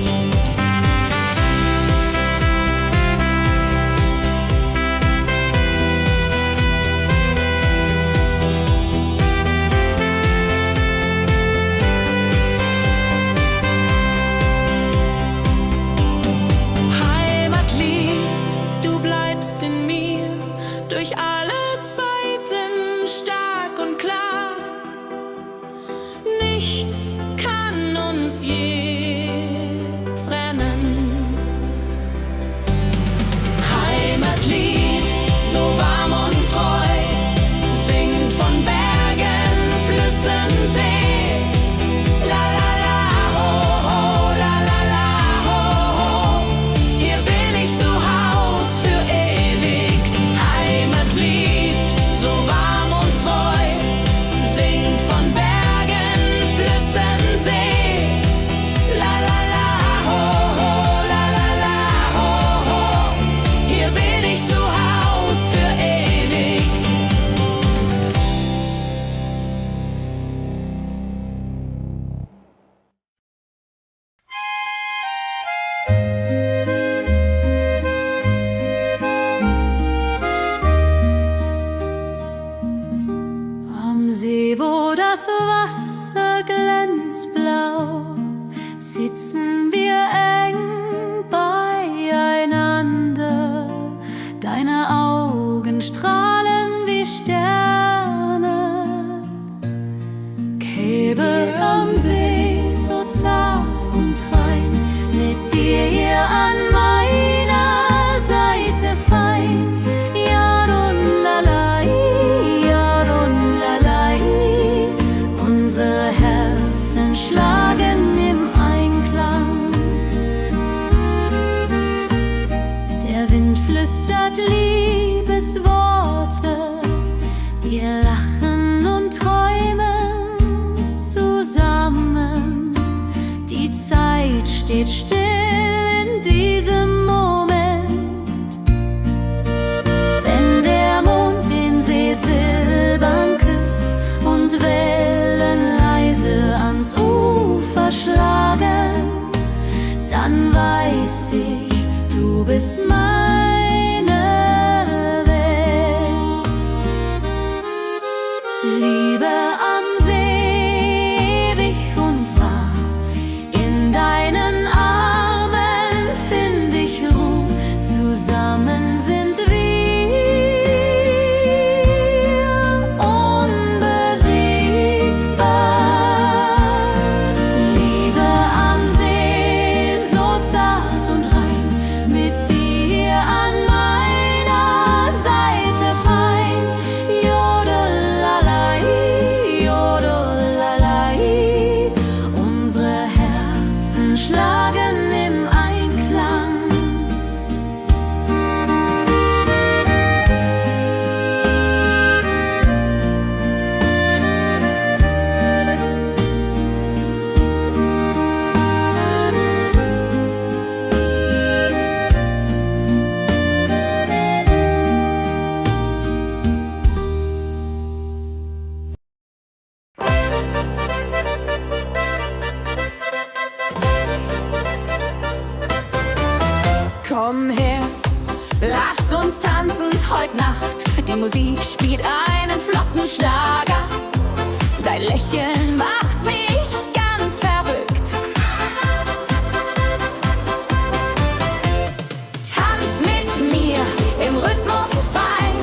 sitzen wir eng beieinander. Deine Augen strahlen wie Sterne. Käbe am See, so zart und rein, mit dir hier an meiner Seite fein. Yadunlalai, Yadunlalai. Unsere Herzen schlagen im Einklang. Der Wind flüstert Liebesworte. Wir lachen und träumen zusammen. Die Zeit steht still in diesem Moment. Wenn der Mond den See silbern küsst und Wellen leise ans Ufer schlagen, dann weiß ich, du bist meine Welt. Liebe am See, ewig und wahr, in deinen Armen find ich Ruhe, zusammen sind wir unbesiegbar. Liebe am See, so zart und rein, mit dir an meiner Seite fein. Jodelalai, Jodelalai. Unsere Herzen schlagen im Einklang. Komm her, lass uns tanzen heut Nacht. Die Musik spielt einen flotten Schlager. Dein Lächeln macht mich ganz verrückt. Tanz mit mir im Rhythmus fein,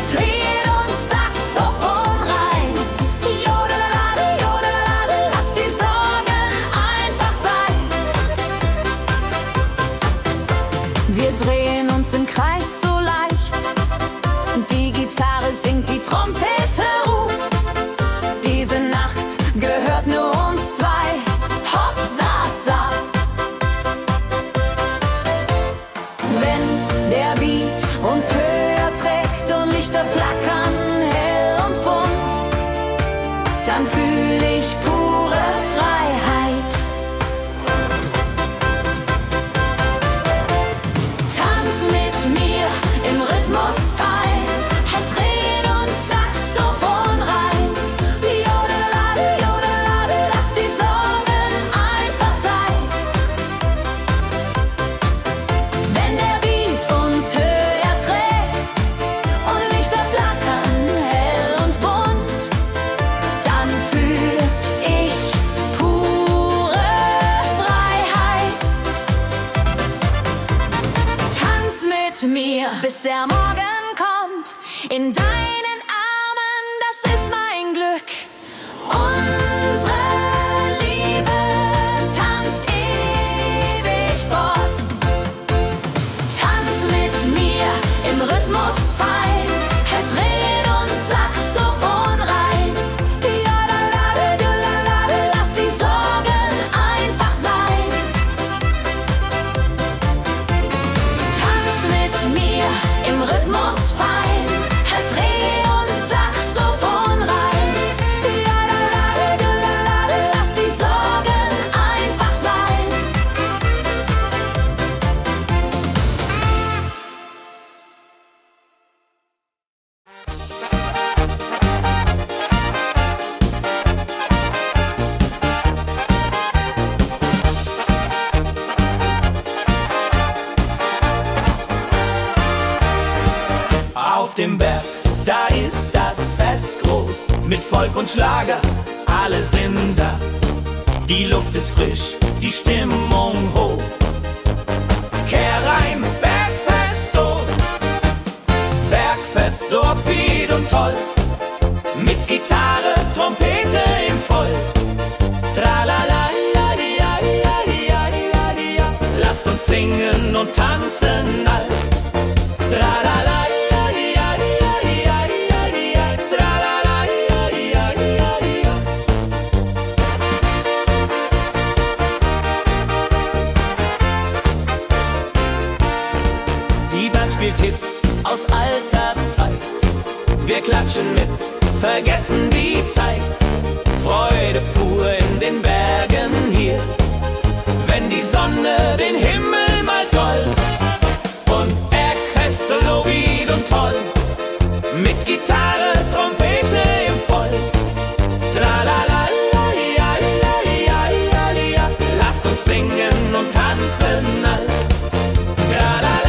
Trill und Saxophon rein. Jodelade, jodelade, lass die Sorgen einfach sein. Wir drehen uns im Kreis so leicht. Die Gitarre singt, die Trompete ruft. Diese Nacht gehört nur uns zwei. Hopp, sa, sa. Wenn der Beat uns höher trägt und Lichter flackern hell und bunt, dann fühl ich pure Freiheit. Tanz mit mir im Rhythmus fein, Trill und Saxophon rein. Jodelade, jodelade, lass die Sorgen einfach sein. Wenn der Beat uns höher trägt und Lichter flackern hell und bunt, dann fühl ich pure Freiheit. Tanz mit mir, bis der Morgen kommt. In deinen Armen, das ist mein Glück. Unsere Liebe tanzt ewig fort. Tanz mit mir im Rhythmus fein, Trill und Saxophon rein. Jodelade, jodelade, lass die Sorgen einfach sein. Tanz mit mir im Rhythmus fein, Trill und Saxophon rein. Jodelade, jodelade, lass die Sorgen einfach sein. Auf dem Berg, da ist das Fest groß, mit Volk und Schlager, alle sind da. Die Luft ist frisch, die Stimmung hoch. Kehrreim, Bergfest, oh. Bergfest, so upbeat und toll. Mit Gitarre, Trompete im Voll. Tralala, lasst uns singen und tanzen all. Tralala, die Band spielt Hits aus alter Zeit. Wir klatschen mit, vergessen die Zeit. Freude pur in den Bergen hier, wenn die Sonne den Himmel malt gold. Und Bergfest, Lovid und toll, mit Gitarre, Trompete im Voll. Tralala, lasst uns singen und tanzen all. Tralala,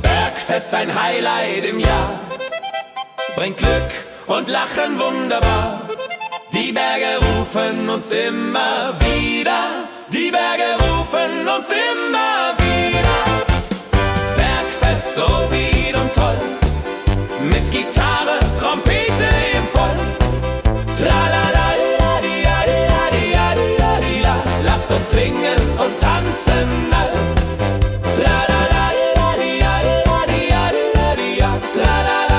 Bergfest, ein Highlight im Jahr, bringt Glück und Lachen wunderbar. Die Berge rufen uns immer wieder, die Berge rufen uns immer wieder. Bergfest, so wied und toll, mit Gitarre, Trompete im Voll. Tralala, lasst uns singen und tanzen all. Tralala, tralala.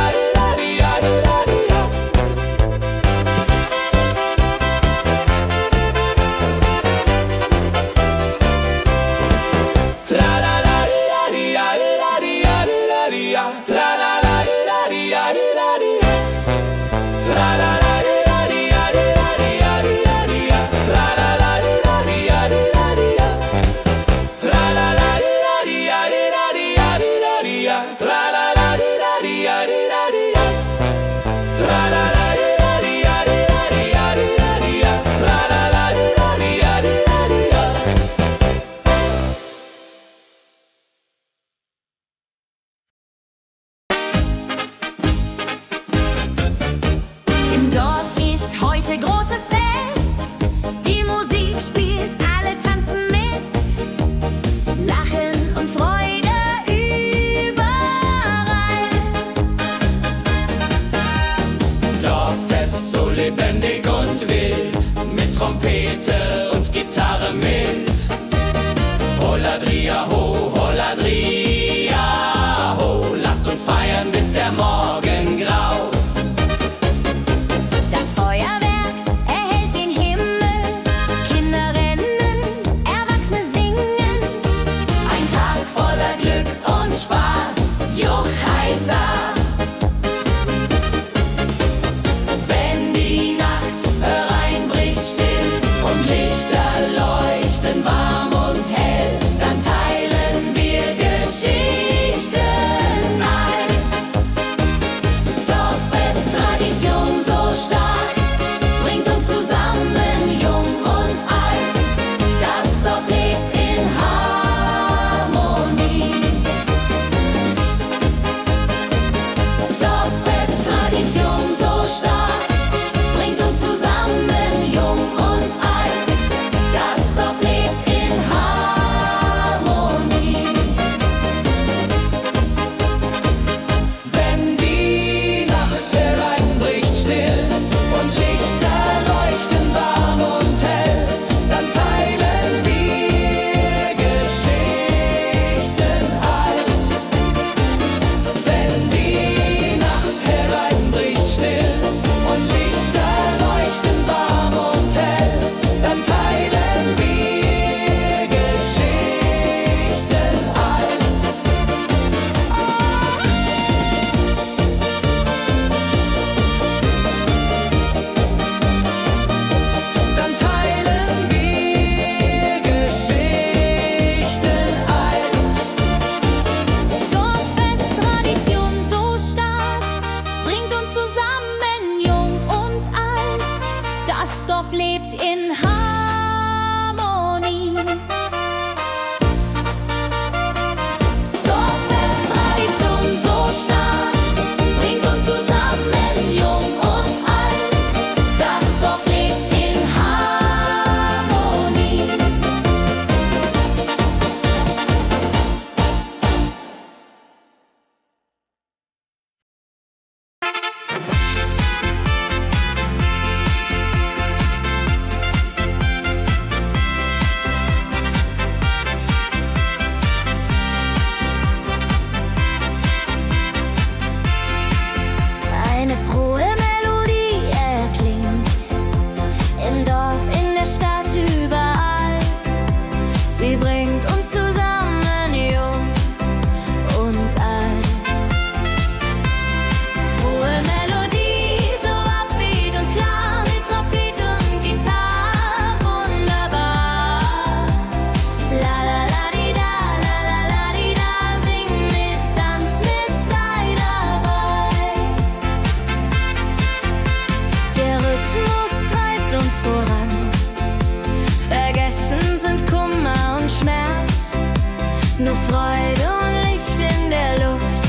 nur Freude und Licht in der Luft.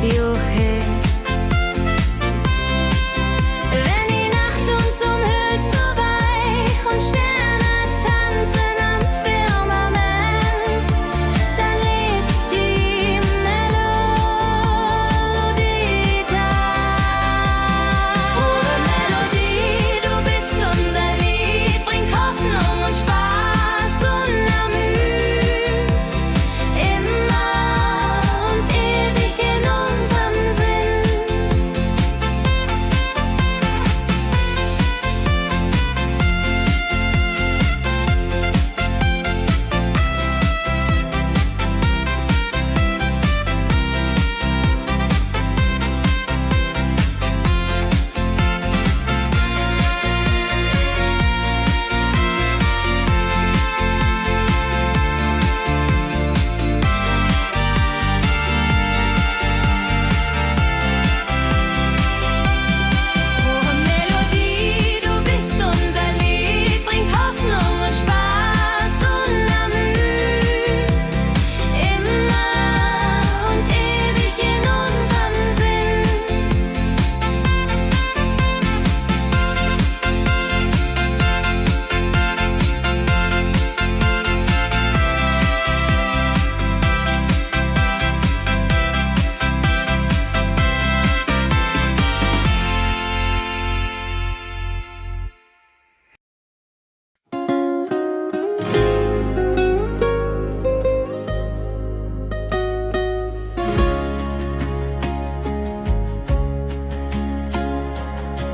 Juhe. Wenn die Nacht uns umhüllt so weich und Sterne tanzen am Firmament, dann lebt die Melodie da. Frohe Melodie, du bist unser Lied, bringt Hoffnung und Spaß unermüht. Immer und ewig in unserem Sinn. Frohe Melodie, du bist unser Lied, bringt Hoffnung und Spaß unermüht. Immer und ewig in unserem Sinn.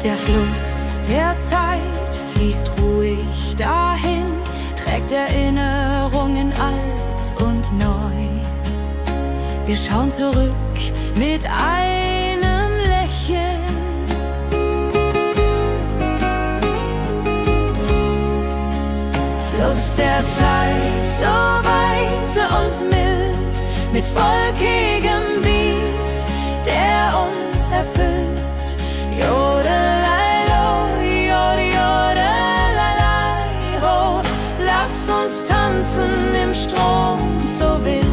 Der Fluss der Zeit fließt ruhig dahin, trägt Erinnerungen alt und neu. Wir schauen zurück mit einem Lächeln. Fluss der Zeit, so weise und mild, mit volkigem Beat, der uns erfüllt. Jodelei-lo, jodelei-lei, ho, lass uns tanzen im Strom so wild.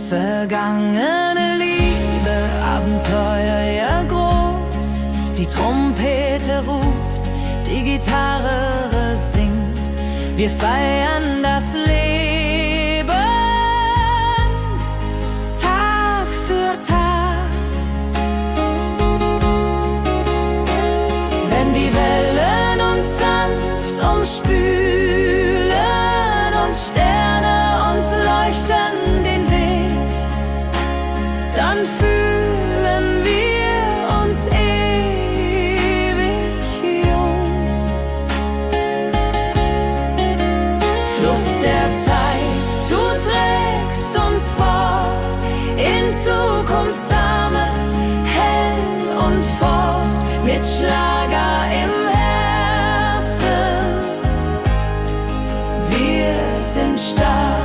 Vergangene Liebe, Abenteuer ja groß, die Trompete ruft, die Gitarre singt, wir feiern das Leben, Tag für Tag. Wenn die Wellen uns sanft umspülen und Sterne uns leuchten den Weg, dann fühlen wir uns ewig jung. Fluss der Zeit, du trägst uns fort in Zukunftssame, hell und fort, mit Schlager im Herzen. Wir sind stark.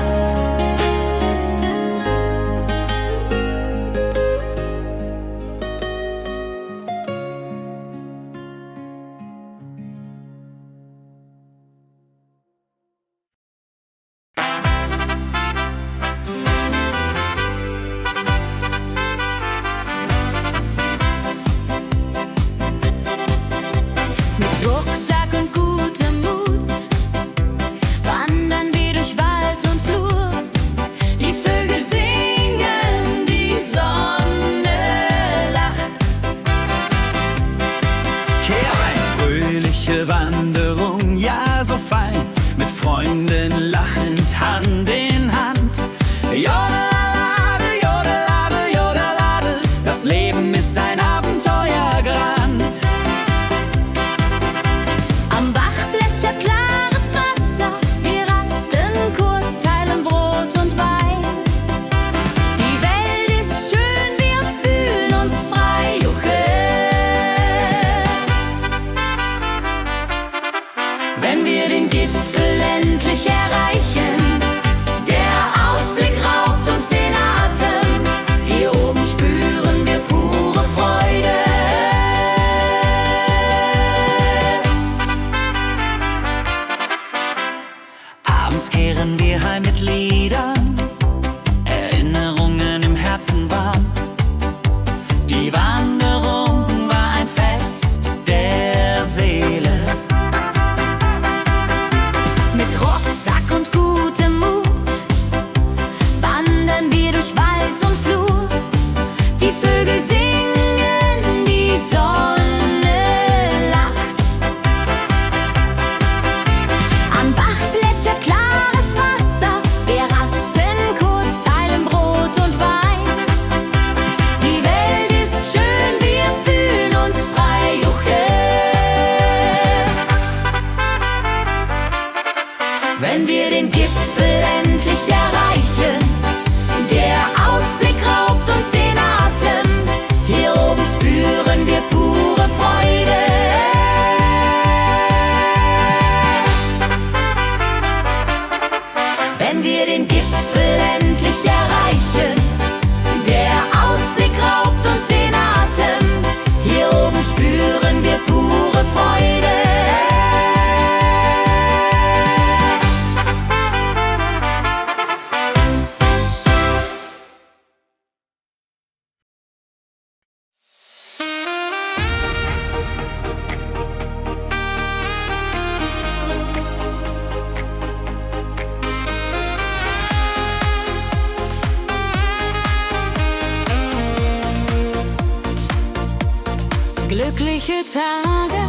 Glückliche Tage,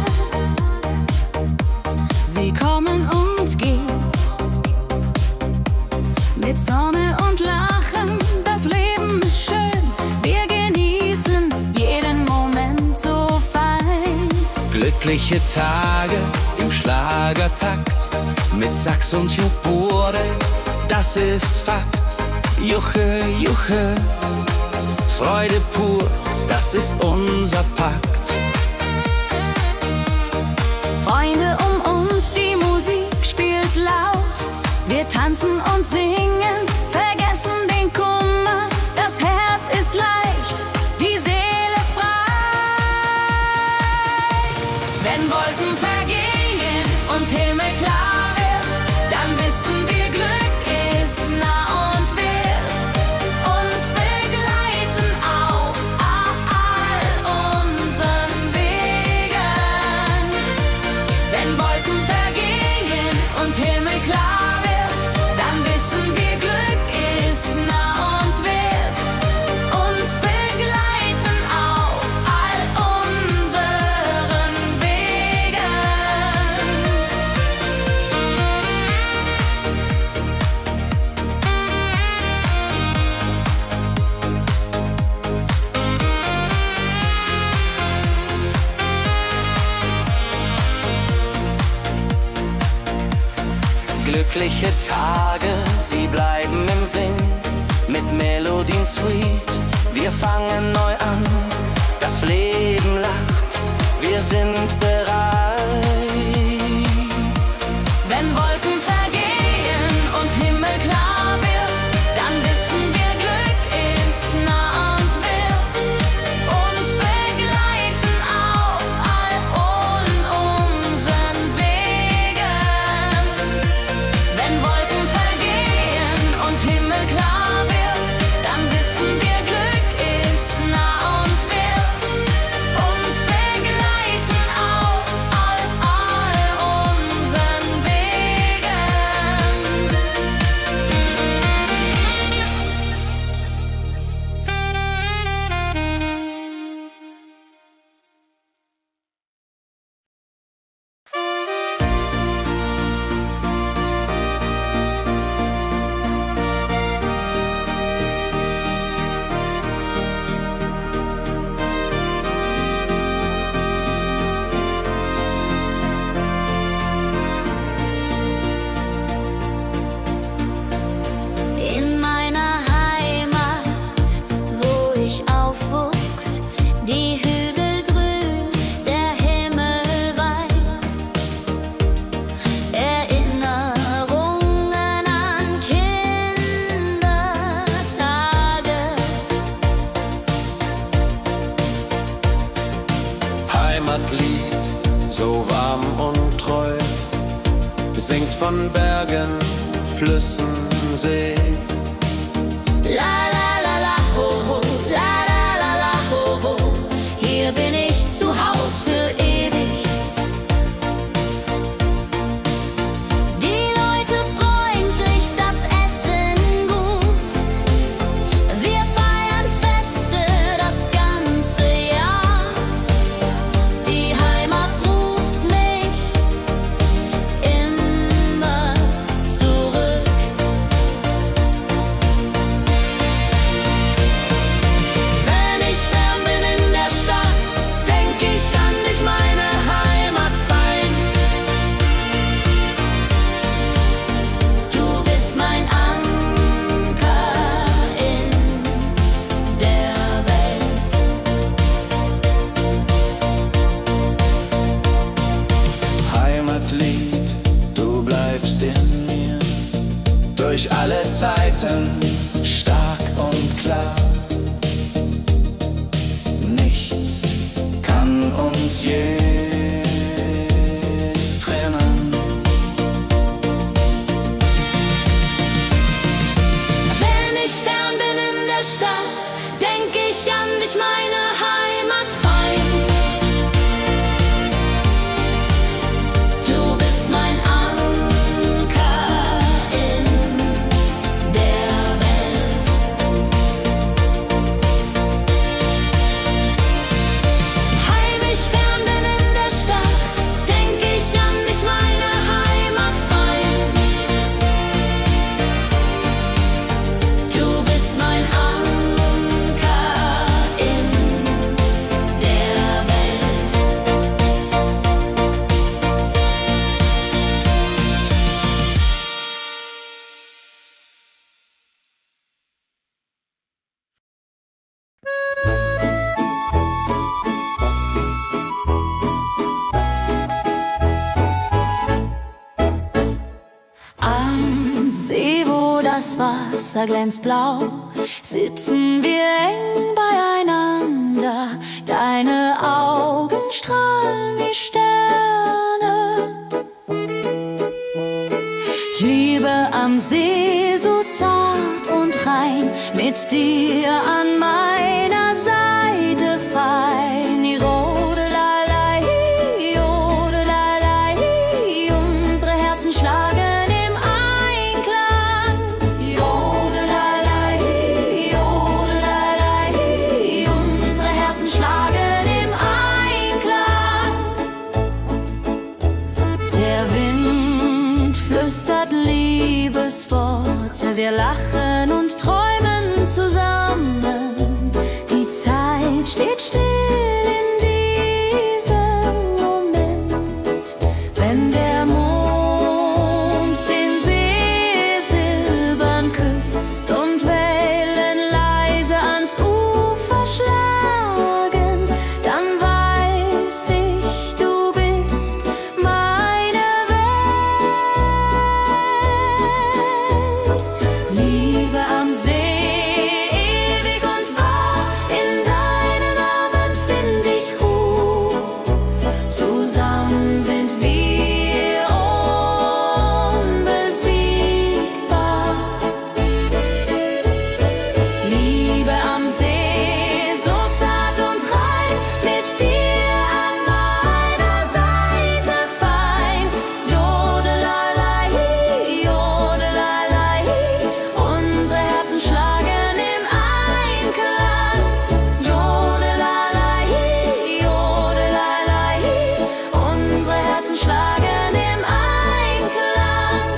sie kommen und gehen. Mit Sonne und Lachen, das Leben ist schön. Wir genießen jeden Moment so fein. Glückliche Tage im Schlagertakt mit Sax und Jubore, das ist Fakt. Juche, Juche, Freude pur, das ist unser Pakt. Freunde um uns, die Musik spielt laut. Wir tanzen und singen, vergessen den Kummer. Das Herz ist leicht, die Seele frei. Wenn Wolken vergehen und Himmel klar wird, dann wissen wir, Glück ist nah und wird uns begleiten auf all unseren Wegen. Wenn Wolken vergehen und Himmel klar wird, dann wissen wir, Glück ist nah und wird uns begleiten auf all unseren Wegen. Glückliche Tage, sie bleiben im Sinn, mit Melodien sweet. Wir fangen neu an, das Leben lacht, wir sind bereit. Wenn Wolken vergehen und Himmel klar wird, dann wissen wir, Glück ist nah und wird uns begleiten auf all unseren Wegen. Wenn Wolken vergehen und Himmel klar wird, dann wissen wir, Glück ist nah und wird uns begleiten auf all unseren Wegen. In meiner Heimat, wo ich aufwuchs, die Hügel grün, der Himmel weit. Erinnerungen an Kindertage. Heimatlied, so warm und treu, singt von Bergen, Flüssen, See. La la la la ho ho, la la la la ho ho. Hier bin ich zu Haus für ewig. Die Leute freundlich, das Essen gut. Wir feiern Feste das ganze Jahr. Die Heimat ruft mich immer zurück. Wenn ich fern bin in der Stadt, denk ich an dich, meine Heimat fein. Du bist mein Anker in der Welt. Heimatlied, du bleibst in mir, durch alle Zeiten stark und klar. Nichts kann uns je trennen. Wenn ich fern bin in der Stadt, denk ich an dich, meine Heimat fein. Du bist mein Anker in der Welt. das Wasser glänzt blau, sitzen wir eng beieinander. Deine Augen strahlen wie Sterne. Ich liebe am See so zart und rein, mit dir an meiner Seite fein. Jodelalai, jodelalai, unsere Herzen schlagen im Einklang. Jodelalai, jodelalai, unsere Herzen schlagen im Einklang. Der Wind flüstert Liebesworte, wir lachen und träumen zusammen. Die Zeit steht still in diesem Moment, wenn der Mond den See silbern küsst und Wellen leise ans Ufer schlagen, dann weiß ich, du bist meine Welt. Liebe am See, ewig und wahr, in deinen Armen find ich Ruhe. Zusammen sind wir unbesiegbar. Liebe am See, so zart und rein, mit dir an meiner Seite fein. Jodelalai, jodelalai, unsere Herzen schlagen im Einklang. Jodelalai, jodelalai, unsere Herzen schlagen im Einklang.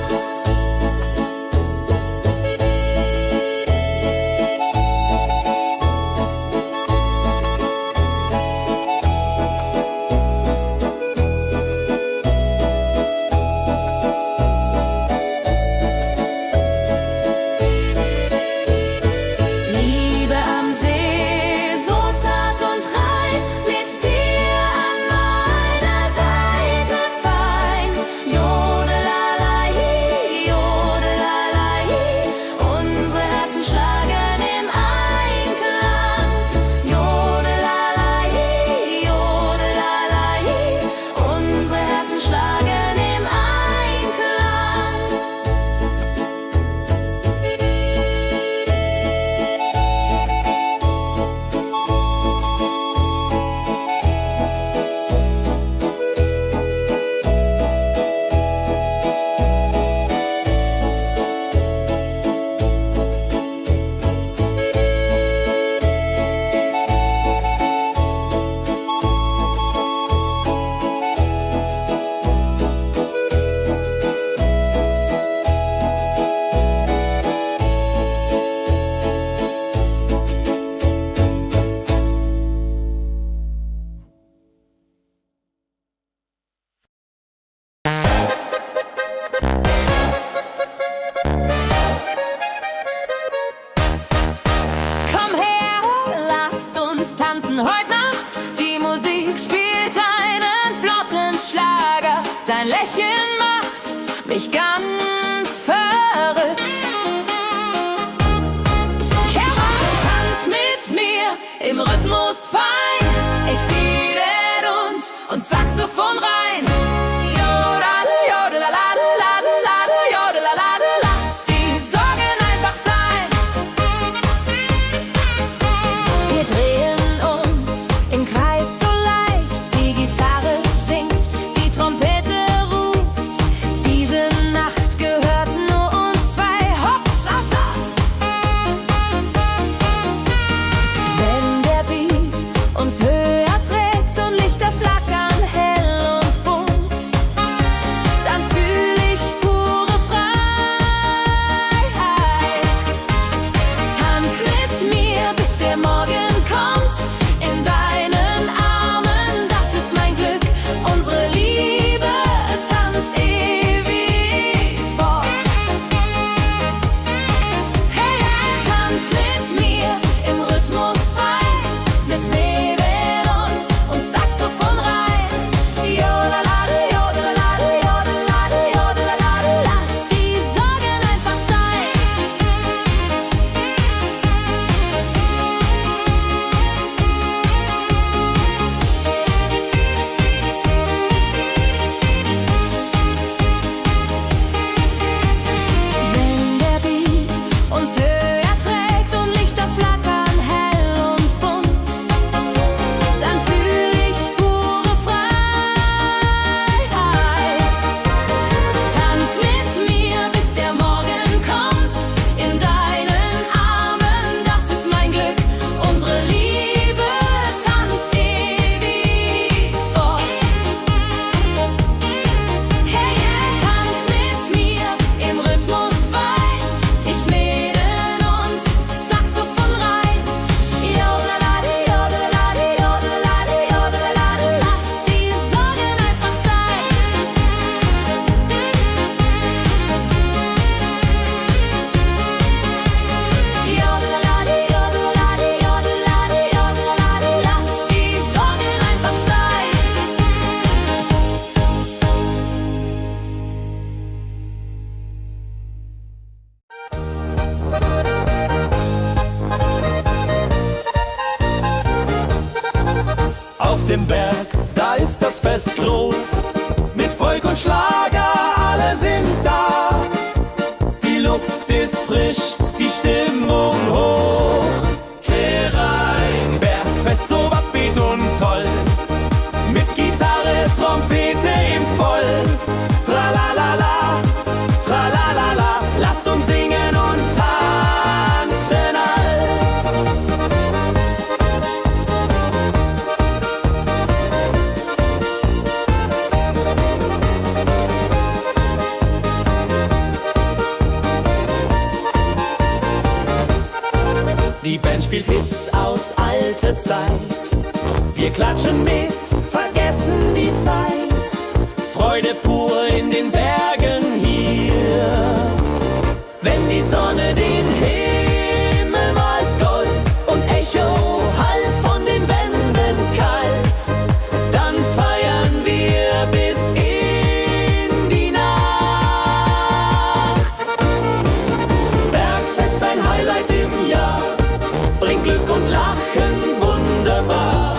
Liebe am See, so zart und rein, mit dir an meiner Seite fein. Jodelalai, jodelalai, unsere Herzen schlagen im Einklang. Jodelalai, jodelalai, unsere Herzen schlagen im Einklang. Komm her, lass uns tanzen heute Nacht. Die Musik spielt einen flotten Schlager. Dein Lächeln macht mich ganz verrückt. Kehr rein, tanz mit mir im Rhythmus fein. Ich liebe und Saxophon rein. Jodel, jodelalalalalala, jodelalala, lass die Sorgen einfach sein. Wir drehen uns im Kreis so leicht, die Gitarre singt, die Trompete ruft. Diese Nacht gehört nur uns zwei, Hopsasa. Wenn der Beat uns höher trägt und Lichter flackern hell und bunt, dem Berg, da ist das Fest groß. Mit Volk und Schlager, alle sind da. Die Luft ist frisch, die Stimmung hoch. Kehr rein, Bergfest, so upbeat und toll. Mit Gitarre, Trompete im Voll. Tralalala, tralalala, lasst uns singen und tanzen all. Die Band spielt Hits aus alter Zeit. Wir klatschen mit, vergessen die Zeit. Freude pur in den Bergen hier. Wenn die Sonne den Himmel malt Gold und Echo hallt von den Wänden kalt, dann feiern wir bis in die Nacht. Bergfest, ein Highlight im Jahr, bringt Glück und Lachen wunderbar.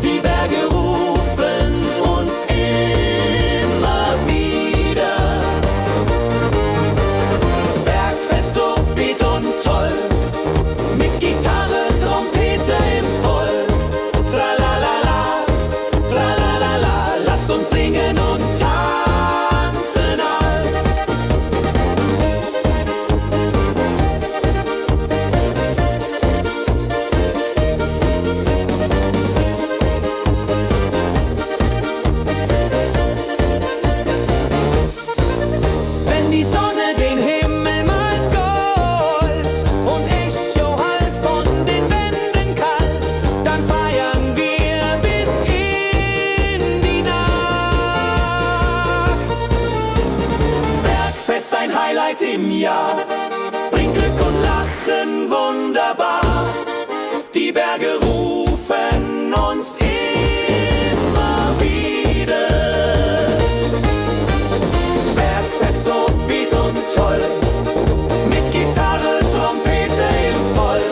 Die Berge rufen uns immer wieder. Bergfest, so beat und toll, mit Gitarre, Trompete im Voll. Tralalala, tralalala, lasst uns singen und tanzen all. Wenn die Sonne den Himmel malt Gold und Echo hallt von den Wänden kalt, dann feiern wir bis in die Nacht. Bergfest, ein Highlight im Jahr, bringt Glück und Lachen wunderbar. Die Berge rufen uns immer wieder. Bergfest, so beat und toll, mit Gitarre, Trompete im Voll.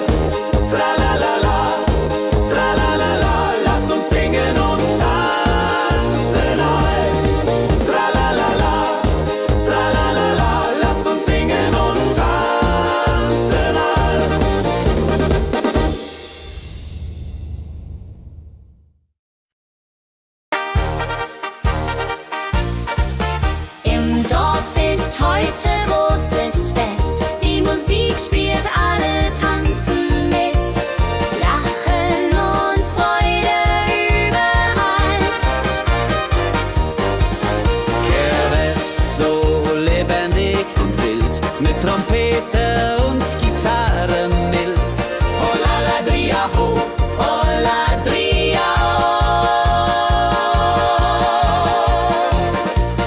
Tralalala, tralalala, lasst uns singen und tanzen all. Tralalala, tralalala, lasst uns singen und tanzen all. Im Dorf ist heute großes Fest. Die Musik spielt, alle tanzen mit. Lachen und Freude überall. Kerest, so lebendig und wild, mit Trompete und Gitarre mild. Hola ladria ho, hola ladria ho.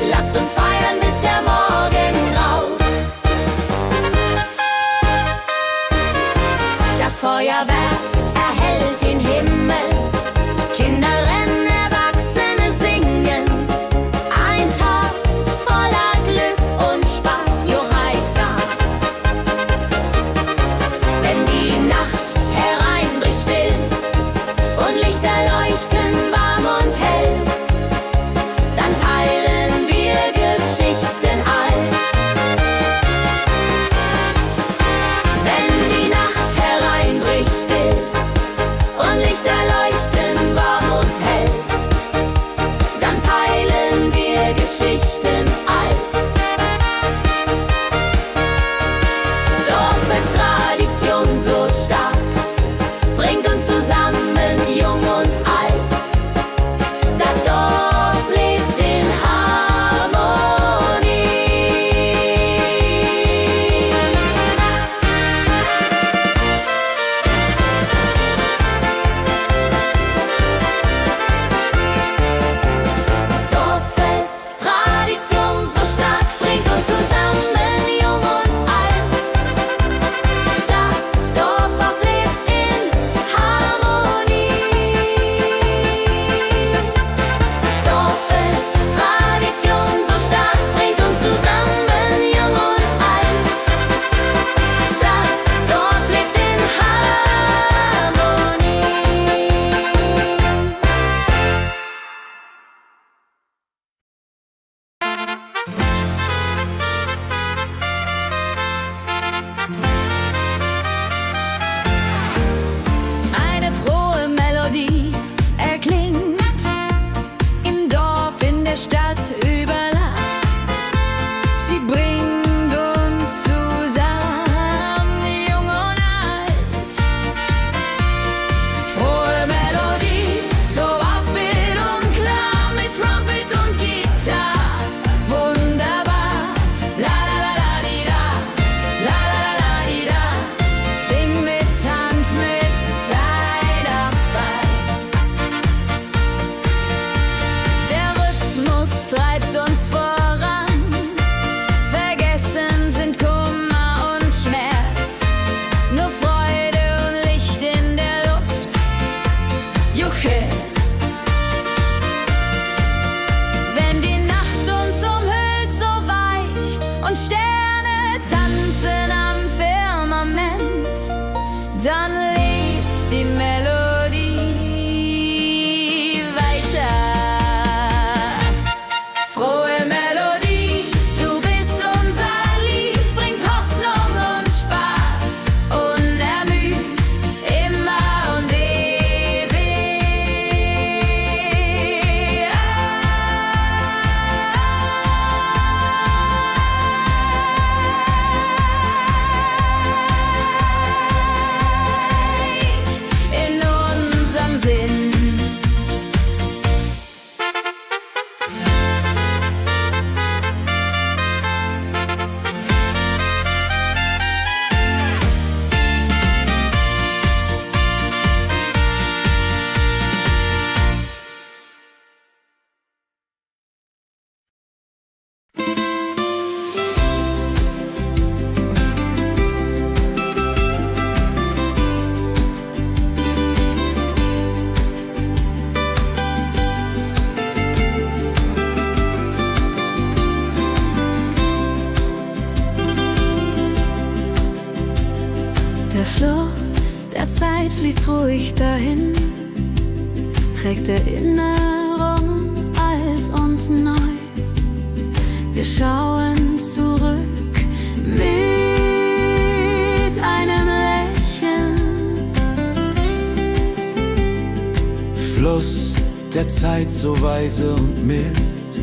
Lasst uns feiern, bis der Morgen graut. Das Feuerwerk erhellt den Himmel. Kinder rennen, Erwachsene singen. Ein Tag voller Glück und Spaß, Johaisan. Zeit fließt ruhig dahin, trägt Erinnerung alt und neu. Wir schauen zurück mit einem Lächeln. Fluss der Zeit so weise und mild,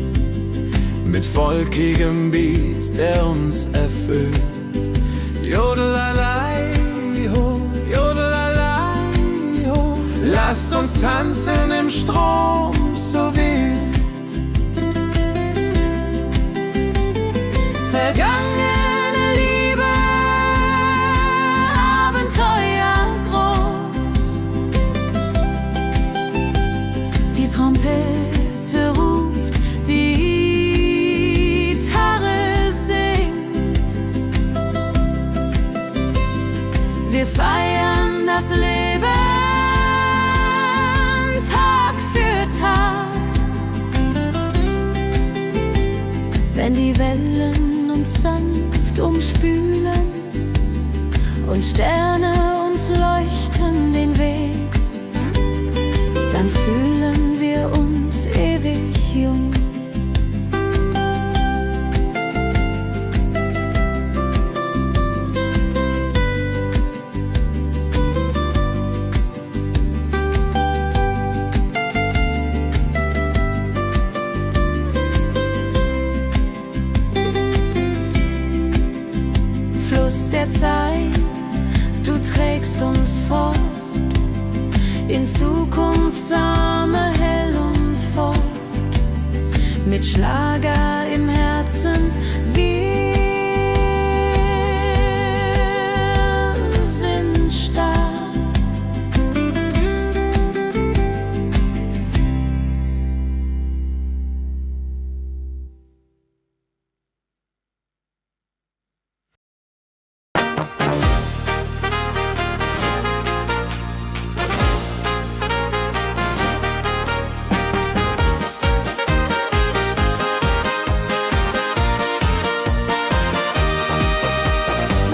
mit volkigem Beat, der uns erfüllt. Jodelalei ho, jodelalei ho, lasst uns tanzen im Strom so wild. Vergangene Liebe, Abenteuer groß. Die Trompete ruft, die Gitarre singt. Wir feiern das Leben Tag für Tag. Wenn die Wellen uns sanft umspülen und Sterne uns leuchten den Weg, dann fühlen wir uns ewig jung. Fluss der Zeit, du trägst uns fort in Zukunft, Same hell und fort, mit Schlager im Herzen. Wir sind stark.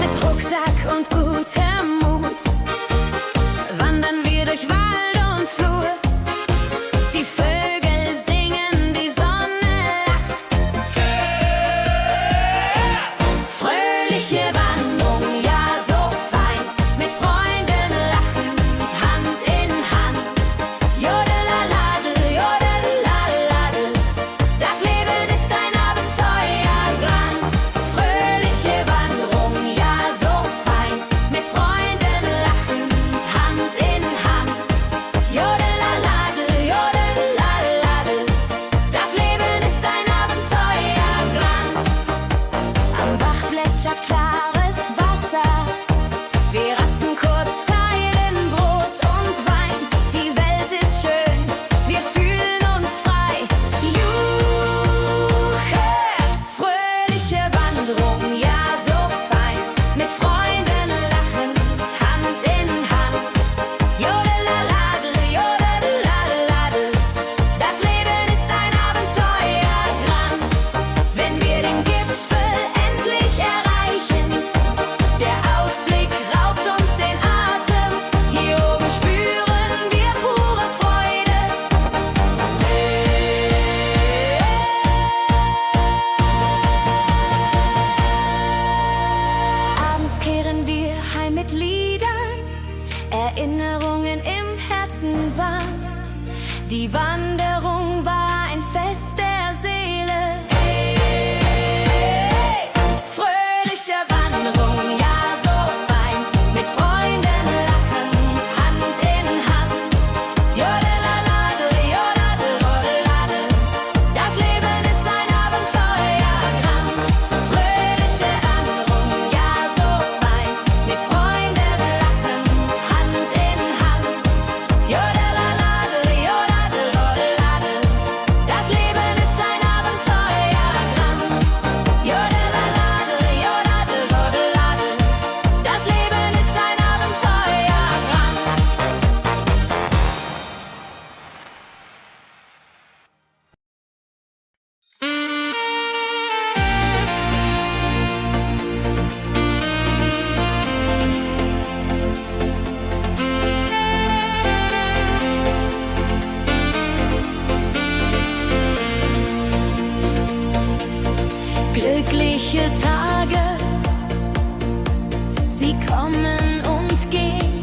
Mit Rucksack und gutem Mut wandern wir durch Wald und Flur. Die Vögel singen, die Sonne lacht. Fröhliche Wanderung, ja so fein, mit Freunden lachend, Hand in Hand. Jodelaladel, jodelaladel, das Leben ist ein Abenteuerland. Fröhliche Wanderung, ja so fein, mit Freunden lachend, Hand in Hand. Jodelaladel, jodelaladel. Glückliche Tage, sie kommen und gehen,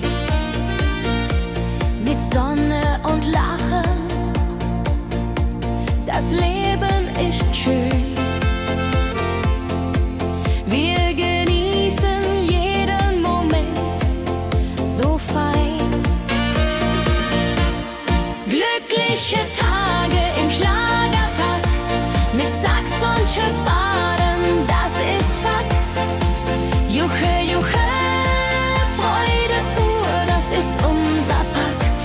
mit Sonne und Lachen, das Leben ist schön. Wir genießen jeden Moment so fein. Glückliche Tage im Schlagertakt, mit Sax und Schöpfaden, das ist Fakt. Juche, Juche, Freude pur, das ist unser Pakt.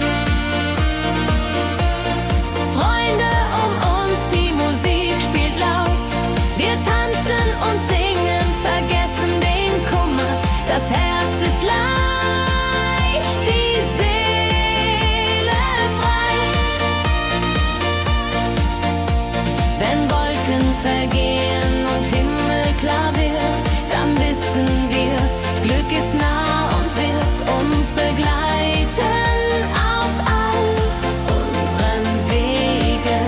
Freunde um uns, die Musik spielt laut. Wir tanzen und singen, vergessen den Kummer. Das Herz ist leicht, die Seele frei. Wenn Wolken vergehen und Himmel klar wird, dann wissen wir, Glück ist nah und wird uns begleiten auf all unseren Wegen.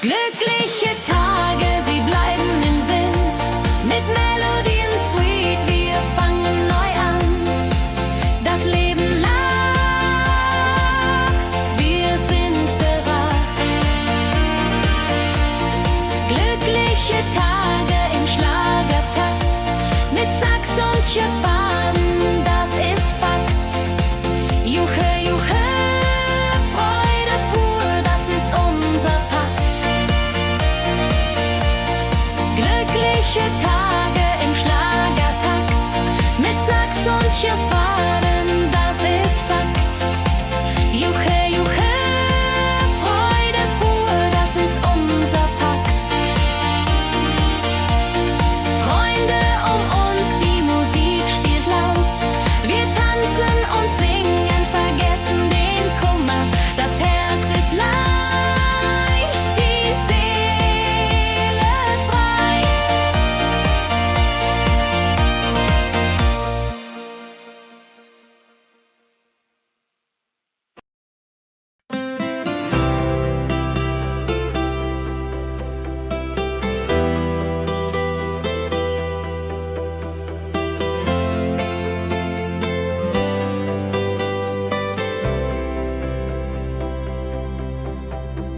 Glückliche Tage, sie bleiben im Sinn, mit Melodien sweet, wir fangen neu an. Das Leben lacht, wir sind bereit. Glückliche Tage im Schlagertakt, mit Sax und Schöpfaden, das ist Fakt. Juche, Juche, Freude pur, das ist unser Pakt. Glückliche Tage im Schlagertakt, mit Sax und Schöpfaden, das ist Fakt. Juche, Juche, Freude pur, das ist unser Pakt. Freunde um uns, die Musik spielt laut. Wir tanzen und singen, vergessen den Kummer. Das Herz ist leicht, die Seele frei.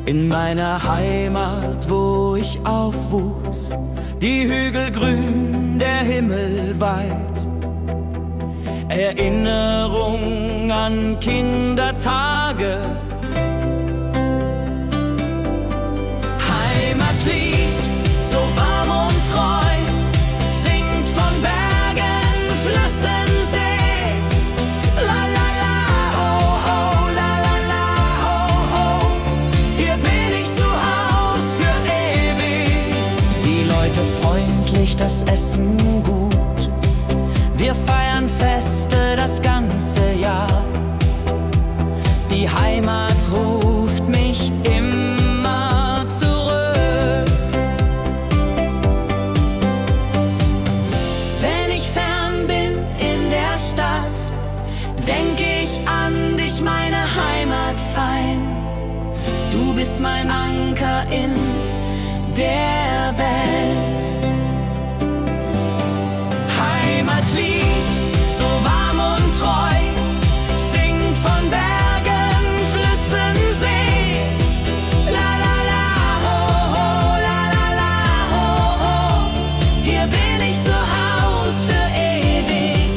In meiner Heimat, wo ich aufwuchs, die Hügel grün, der Himmel weit. Erinnerung an Kindertage. Heimatlied, so warm und treu, singt von Bergen, Flüssen, See. La la la, ho ho, la la la, ho ho. Hier bin ich zu Haus für ewig. Die Leute freundlich, das Essen gut. Wir feiern Feste das ganze Jahr. Die Heimat ruft mich immer zurück. Wenn ich fern bin in der Stadt, denk ich an dich, meine Heimat fein. Du bist mein Anker in der Welt. Heimatlied, so warm und treu, singt von Bergen, Flüssen, See. La la la, ho ho, la la la, ho ho. Hier bin ich zu Haus für ewig.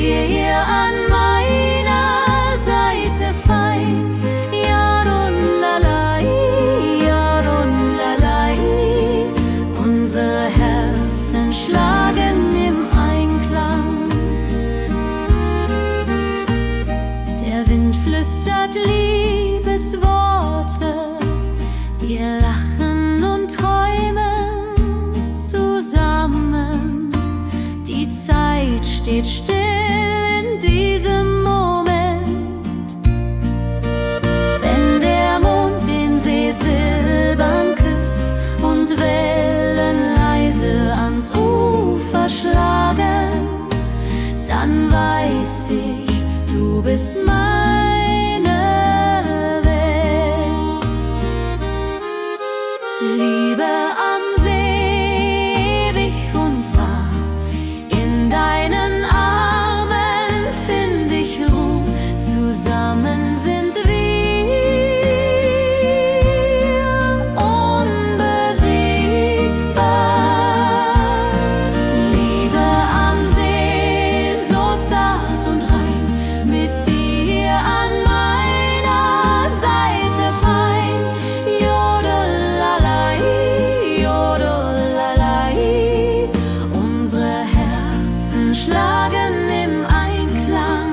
dir hier an meiner Seite fein. Yadunlalai, Yadunlalai. Unsere Herzen schlagen im Einklang. Der Wind flüstert Liebesworte, wir lachen und träumen zusammen. Die Zeit steht still in diesem Moment. Wenn der Mond den See silbern küsst und Wellen leise ans Ufer schlagen, dann weiß ich, du bist meine Welt. Liebe am See, ewig und wahr, in deinen Armen find ich Ruhe, zusammen sind wir unbesiegbar. Liebe am See, so zart und rein, mit dir an meiner Seite fein. Jodelalai, Jodelalai. Unsere Herzen schlagen im Einklang.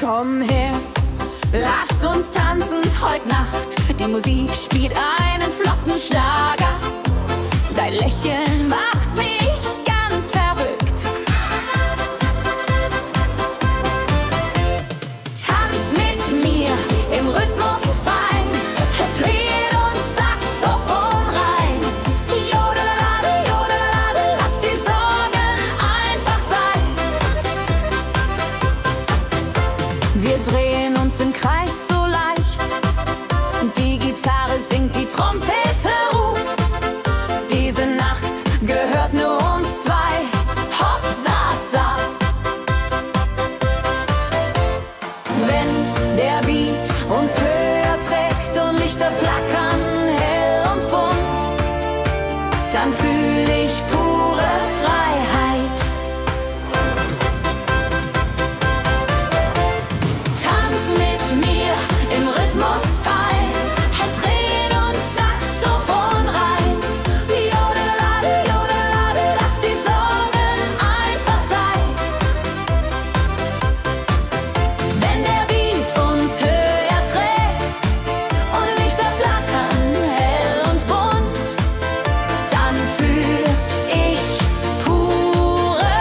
Komm her, lass uns tanzen heut Nacht. Die Musik spielt einen flotten Schlager. Dein Lächeln macht mich ganz verrückt. Tanz mit mir im Rhythmus fein, Tritt und Saxophon rein. Jodelade, jodelade, lass die Sorgen einfach sein. Wir drehen uns im Kreis so leicht. Die Gitarre singt, die Trompete ruft. Diese Nacht gehört nur uns zwei. Hopp, sa, sa. Wenn der Beat uns höher trägt und Lichter flackern hell und bunt, dann fühl ich pure Freiheit. Tanz mit mir im Rhythmus fein, Tritt und Saxophon rein. Jodelade, jodelade, lass die Sorgen einfach sein. Wenn der Beat uns höher trägt und Lichter flackern hell und bunt, dann fühl ich pure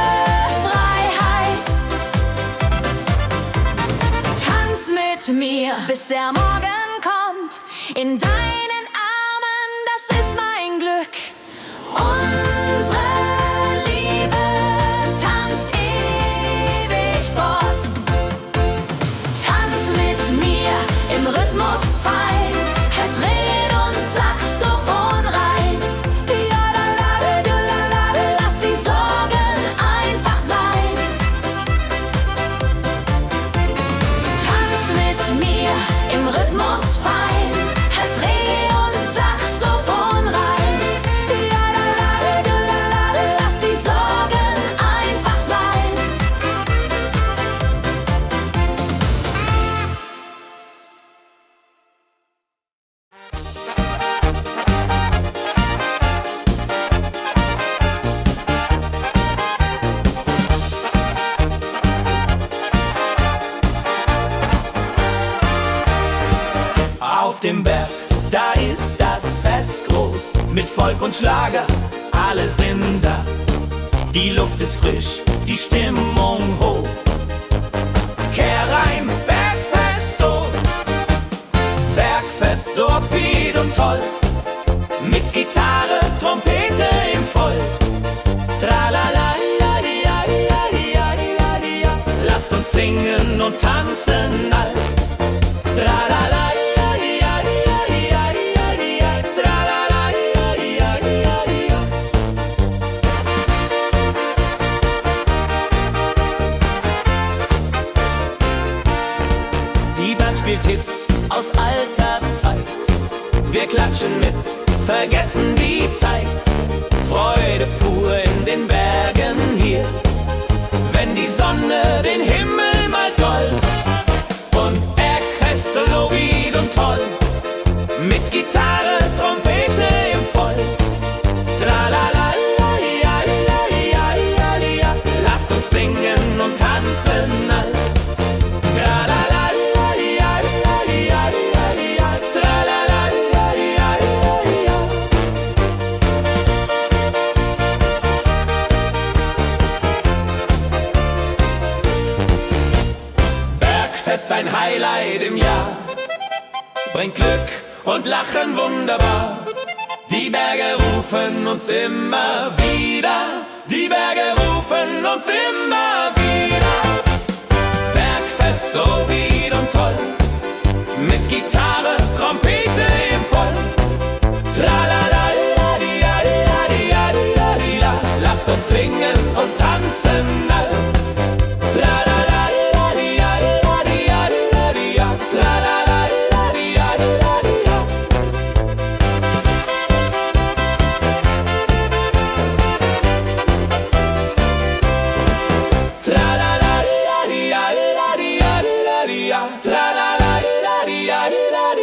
Freiheit. Tanz mit mir, bis der Morgen kommt. In deinen Armen, das ist mein Glück. Unsere Liebe tanzt ewig fort. Tanz mit mir im Rhythmus fein, Tritt und Saxophon rein. Jodelade, jodelade, lass die Sorgen einfach sein. Tanz mit mir im Rhythmus fein, Tritt und Saxophon rein. Jodelade, jodelade, lass die Sorgen einfach sein. Auf dem Berg, da ist das Fest groß, mit Volk und Schlager, alle sind da. Die Luft ist frisch, die Stimmung hoch. Kehr rein, Bergfest, oh. Bergfest, so upbeat und toll. Mit Gitarre, Trompete im Voll. Tralala, ja, ja, ja, ja, ja, ja. Lasst singen und tanzen all. Tralala, ja, ja, ja, ja, ja, ja, tralala, ja, ja, ja, ja. Die Band spielt Hits aus alter Zeit. Wir klatschen mit, vergessen die Zeit. Freude pur in den Bergen hier, wenn die Sonne den Himmel malt gold. Und Bergfeste Lied und toll, mit Gitarre, Trompete im Voll. Tralala, ja, ja, ja, ja, ja, lasst uns singen und tanzen all. Tralala, ja, ja, ja, ja, ja, tralala, ja, ja, ja, ja. Bergfest, ein Highlight im Jahr, bringt Glück und Lachen wunderbar. Die Berge rufen uns immer wieder, die Berge rufen uns immer wieder. Bergfest, so Lied und toll, mit Gitarre, Trompete im Voll. Tralala, la, di, la, di, la, di, la, di, la, di, la. Lasst uns singen und tanzen all. Tralala, la, di, la, di, la, di, la, di, la, di, la. Tralala, la, di, la, di, la, di, la. Tralala, la, di, la, di, la, di, la, di, la, di, la. Tralala, la, di, la, di, la, di,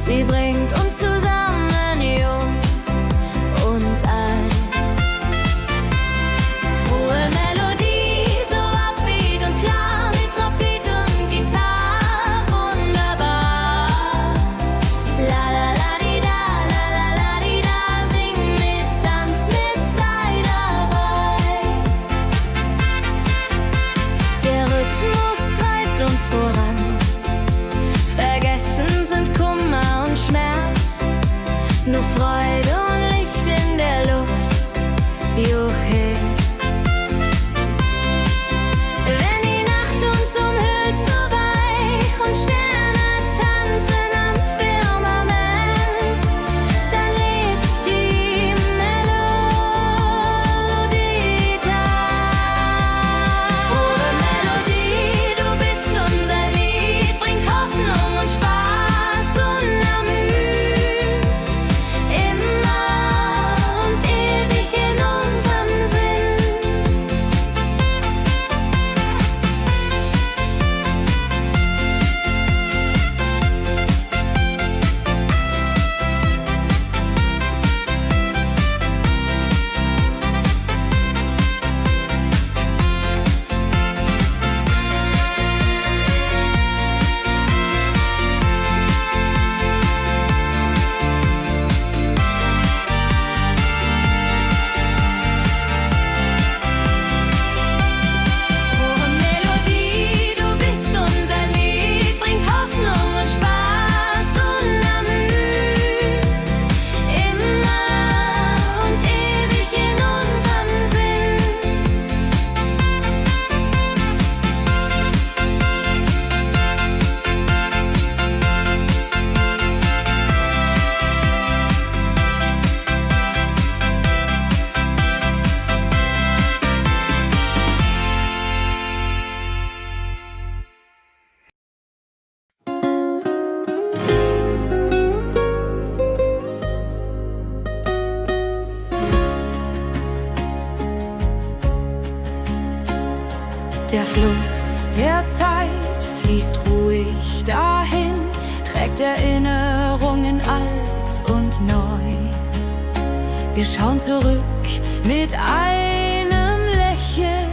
Sie bringt uns zusammen, jung und alt. Frohe Melodie, so upbeat und klar, mit Trompete und Gitarre, wunderbar. La la la di da, la la la di da, sing mit, tanz mit, sei dabei. Der Rhythmus treibt uns voran. Vergessen sind Kummer und Schmerz, nur Freude und Licht in der Luft. Juhe. Wenn die Nacht uns umhüllt, so weich und Sterne tanzen am Firmament, dann lebt die Melodie da. Frohe Melodie, du bist unser Lied, bringt Hoffnung und Spaß unermüht, immer und ewig in unserem Sinn. Frohe Melodie, du bist unser Lied, bringt Hoffnung und Spaß unermüht, immer und ewig in unserem Sinn. Der Fluss der Zeit fließt ruhig dahin, trägt Erinnerungen alt und neu. Wir schauen zurück mit einem Lächeln.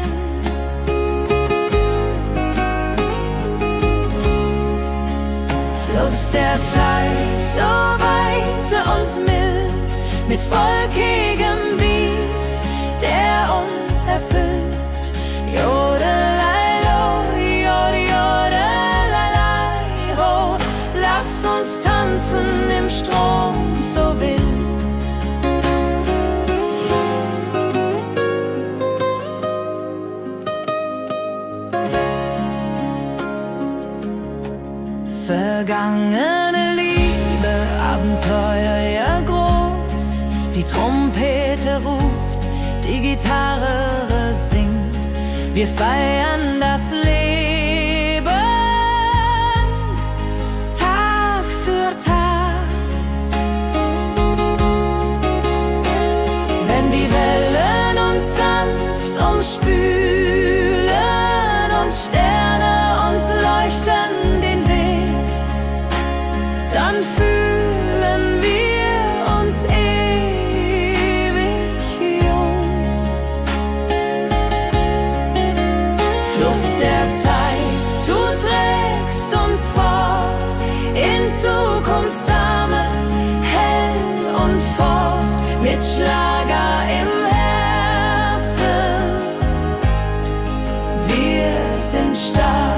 Fluss der Zeit, so weise und mild, mit volkigem Beat, der uns erfüllt. Jodelei-lo, jodelei-lai, ho, lass uns tanzen im Strom so wild. Vergangene Liebe, Abenteuer ja groß, die Trompete ruft, die Gitarre singt. Wir feiern das Leben Tag für Tag. Wenn die Wellen uns sanft umspülen und Sterne uns leuchten den Weg, dann fühlen wir uns ewig jung. Fluss der Zeit, du trägst uns fort in Zukunftssame, hell und fort, mit Schlager im Herzen. Wir sind stark.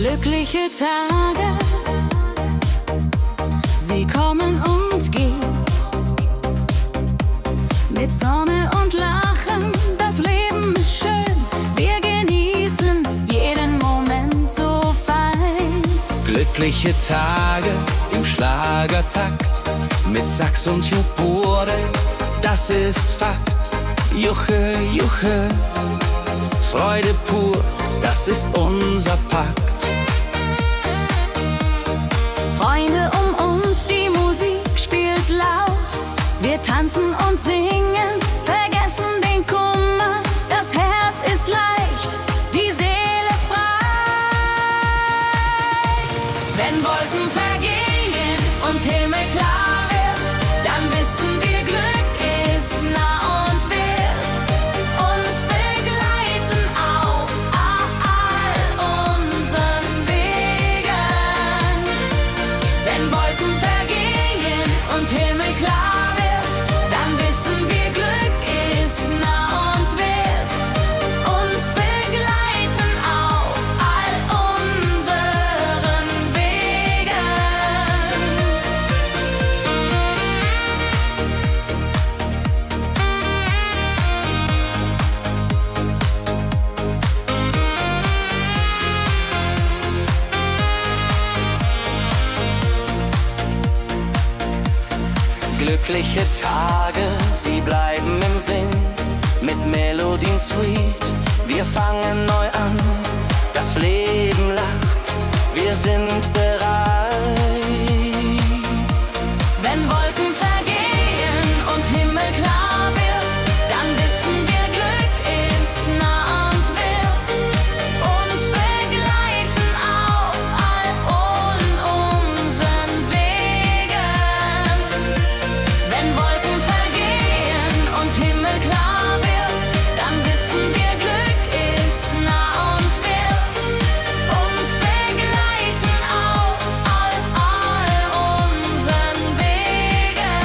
Glückliche Tage, sie kommen und gehen. Mit Sonne und Lachen, das Leben ist schön. Wir genießen jeden Moment so fein. Glückliche Tage im Schlagertakt mit Sax und Jupore, das ist Fakt. Juche, Juche, Freude pur, das ist unser Pakt. Freunde um uns, die Musik spielt laut. Wir tanzen und singen, vergessen den Kummer. Das Herz ist leicht, die Seele frei. Wenn Wolken vergehen und Himmel klar wird, dann wissen wir, Glück ist nah und wird uns begleiten auf all unseren Wegen. Wenn Wolken vergehen und Himmel klar wird, dann wissen wir, Glück ist nah und wird uns begleiten auf all unseren Wegen. Glückliche Tage, sie bleiben im Sinn, mit Melodien sweet. Wir fangen neu an, das Leben lacht, wir sind bereit. Wenn Wolken vergehen und Himmel klar wird, dann wissen wir, Glück ist nah und wird uns begleiten auf all unseren Wegen. Wenn Wolken vergehen und Himmel klar wird, dann wissen wir, Glück ist nah und wird uns begleiten auf all unseren Wegen.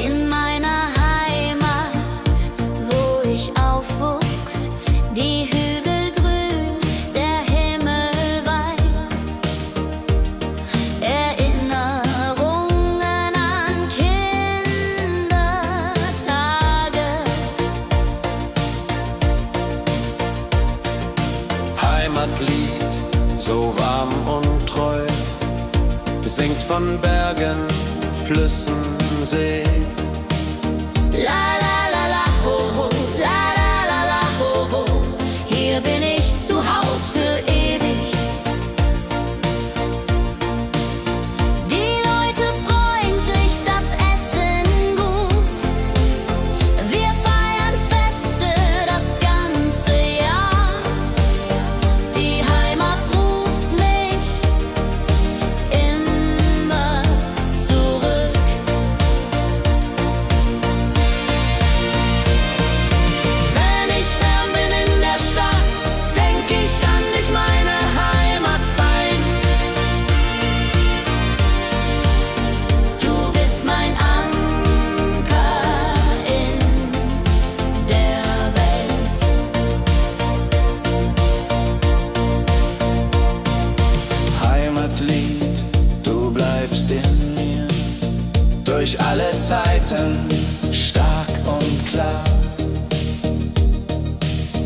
In meiner Heimat, wo ich aufwuchs, die Hügel grün, der Himmel weit. Erinnerungen an Kindertage. Heimatlied, so warm und treu, singt von Bergen, Flüssen, See. La la la la ho ho, la la la la ho ho. Hier bin ich zu Haus für ewig. Die Leute freundlich, das Essen gut. Wir feiern Feste das ganze Jahr. Die Heimat ruft mich immer zurück. Wenn ich fern bin in der Stadt, denk ich an dich, meine Heimat fein. Du bist mein Anker in der Welt. Heimatlied, du bleibst in mir, durch alle Zeiten stark und klar.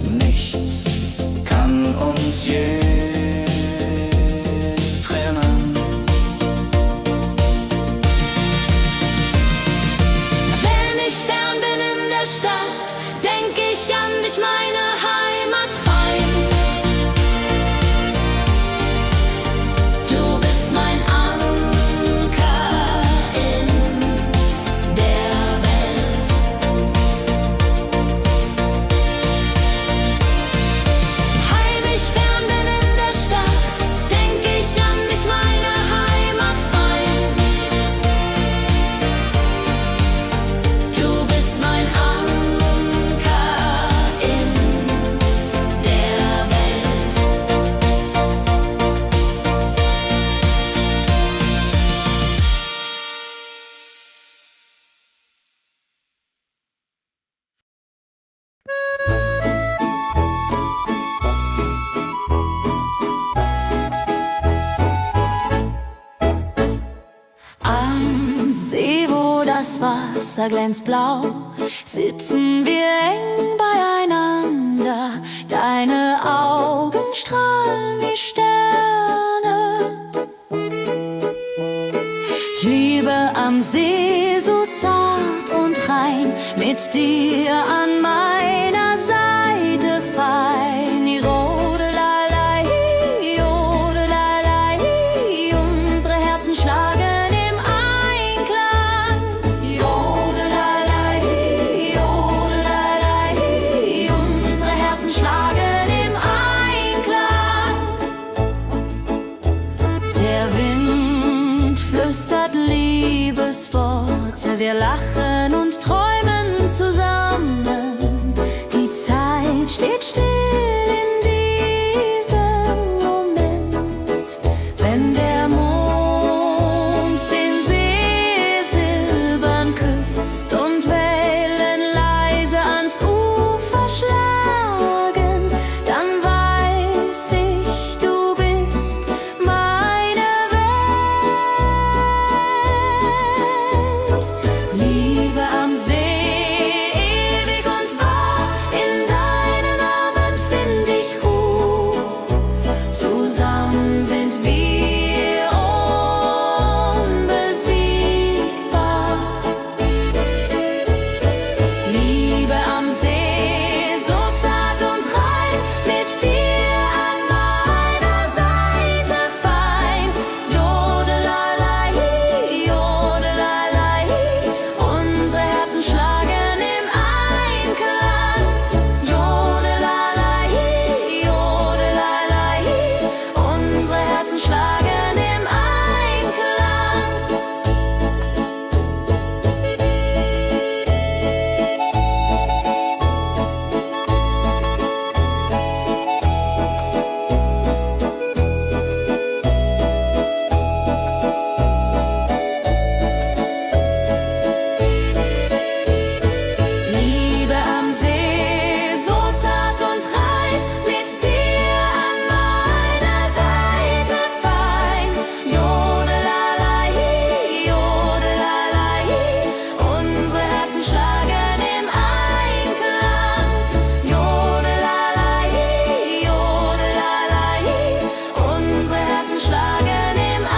Nichts kann uns je trennen. Wenn ich fern bin in der Stadt, denk ich an dich, meine Heimat fein. Du bist mein Anker in der Welt. Heimisch das Wasser glänzt blau, sitzen wir eng beieinander. Deine Augen strahlen wie Sterne. Liebe am See, so zart und rein, mit dir an meiner Seite fein. Jodelei, jodelei, unsere Herzen schlagen im Einklang. Jodelei, jodelei, unsere Herzen schlagen im Einklang. Der Wind flüstert Liebesworte, wir lachen und träumen zusammen. Die Zeit steht still in diesem Moment, wenn der Mond den See silbern küsst und Wellen leise ans Ufer schlagen, dann weiß ich, du bist meine Welt. Liebe am See, ewig und wahr, in deinen Armen find ich Ruhe. Zusammen sind wir unbesiegbar. Liebe am See, so zart und rein, mit dir an meiner Seite fein. Jodelei, jodelei, unsere Herzen schlagen im Einklang. Jodelei, jodelei, unsere Herzen schlagen im Einklang. Liebe am See, so zart und rein, mit dir an meiner Seite fein. Jodelei, jodelei, unsere Herzen schlagen im Einklang. Jodelei, jodelei, unsere Herzen schlagen im Einklang.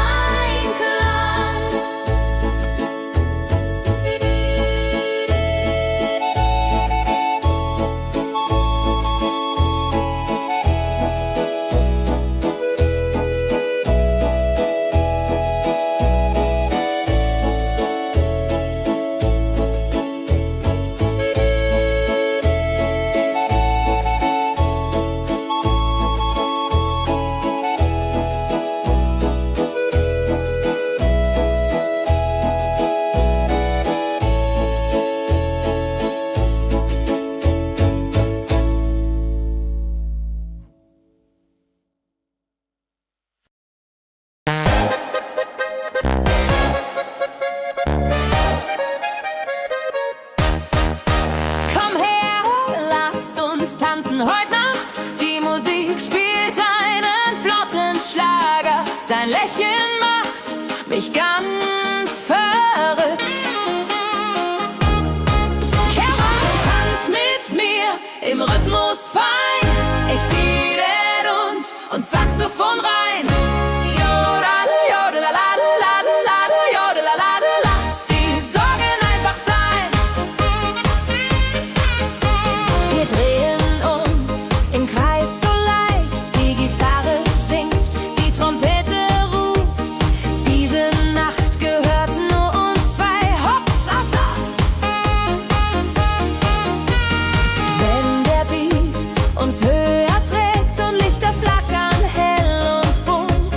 Komm her, lass uns tanzen heute Nacht. Die Musik spielt einen flotten Schlager. Dein Lächeln macht mich ganz verrückt. Kehr rein, tanz mit mir im Rhythmus fein. Ich fiedel und Saxophon rein. Jodel, jodelalalalalala, jodelalala, lass die Sorgen einfach sein. Wir drehen uns im Kreis so leicht, die Gitarre singt, die Trompete ruft. Diese Nacht gehört nur uns zwei, Hopsasa. Wenn der Beat uns höher trägt und Lichter flackern hell und bunt,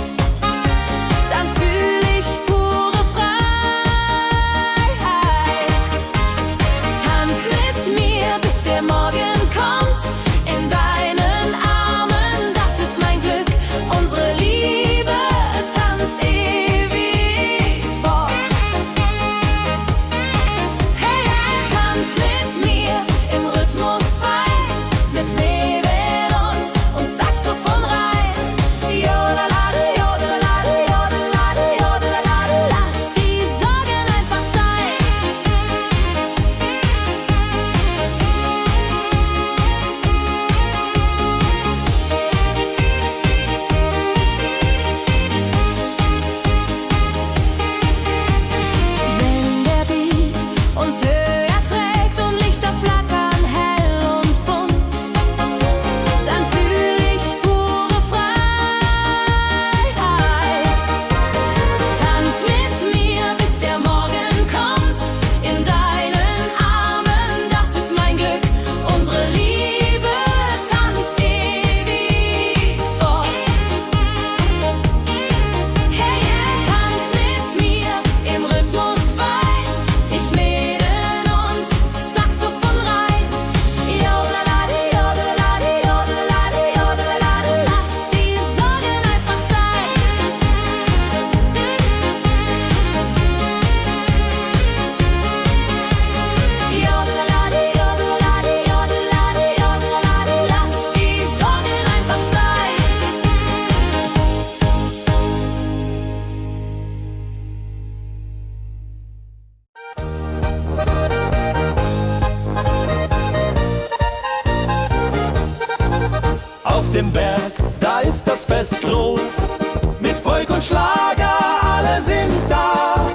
dem Berg, da ist das Fest groß. Mit Volk und Schlager, alle sind da.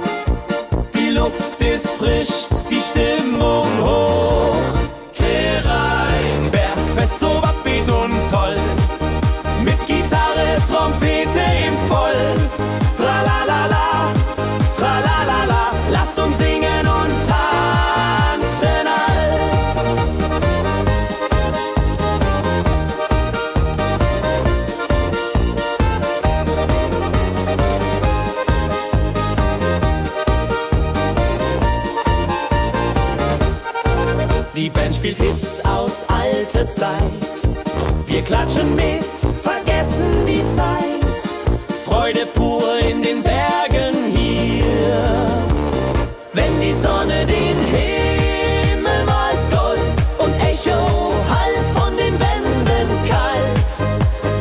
Die Luft ist frisch, die Stimmung hoch. Kehrrein, Bergfest, so upbeat und toll. Mit Gitarre, Trompete im Voll. Tralalala, tralalala, lasst uns singen und tanzen all. Die Band spielt Hits aus alter Zeit. Wir klatschen mit, vergessen die Zeit. Freude pur in den Bergen hier. Wenn die Sonne den Himmel malt Gold und Echo hallt von den Wänden kalt,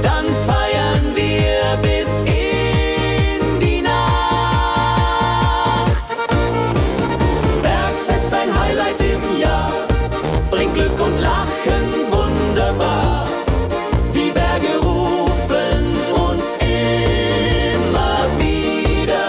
dann feiern wir bis in die Nacht. Bergfest, ein Highlight im Jahr, bringt Glück und Lachen wunderbar. Die Berge rufen uns immer wieder.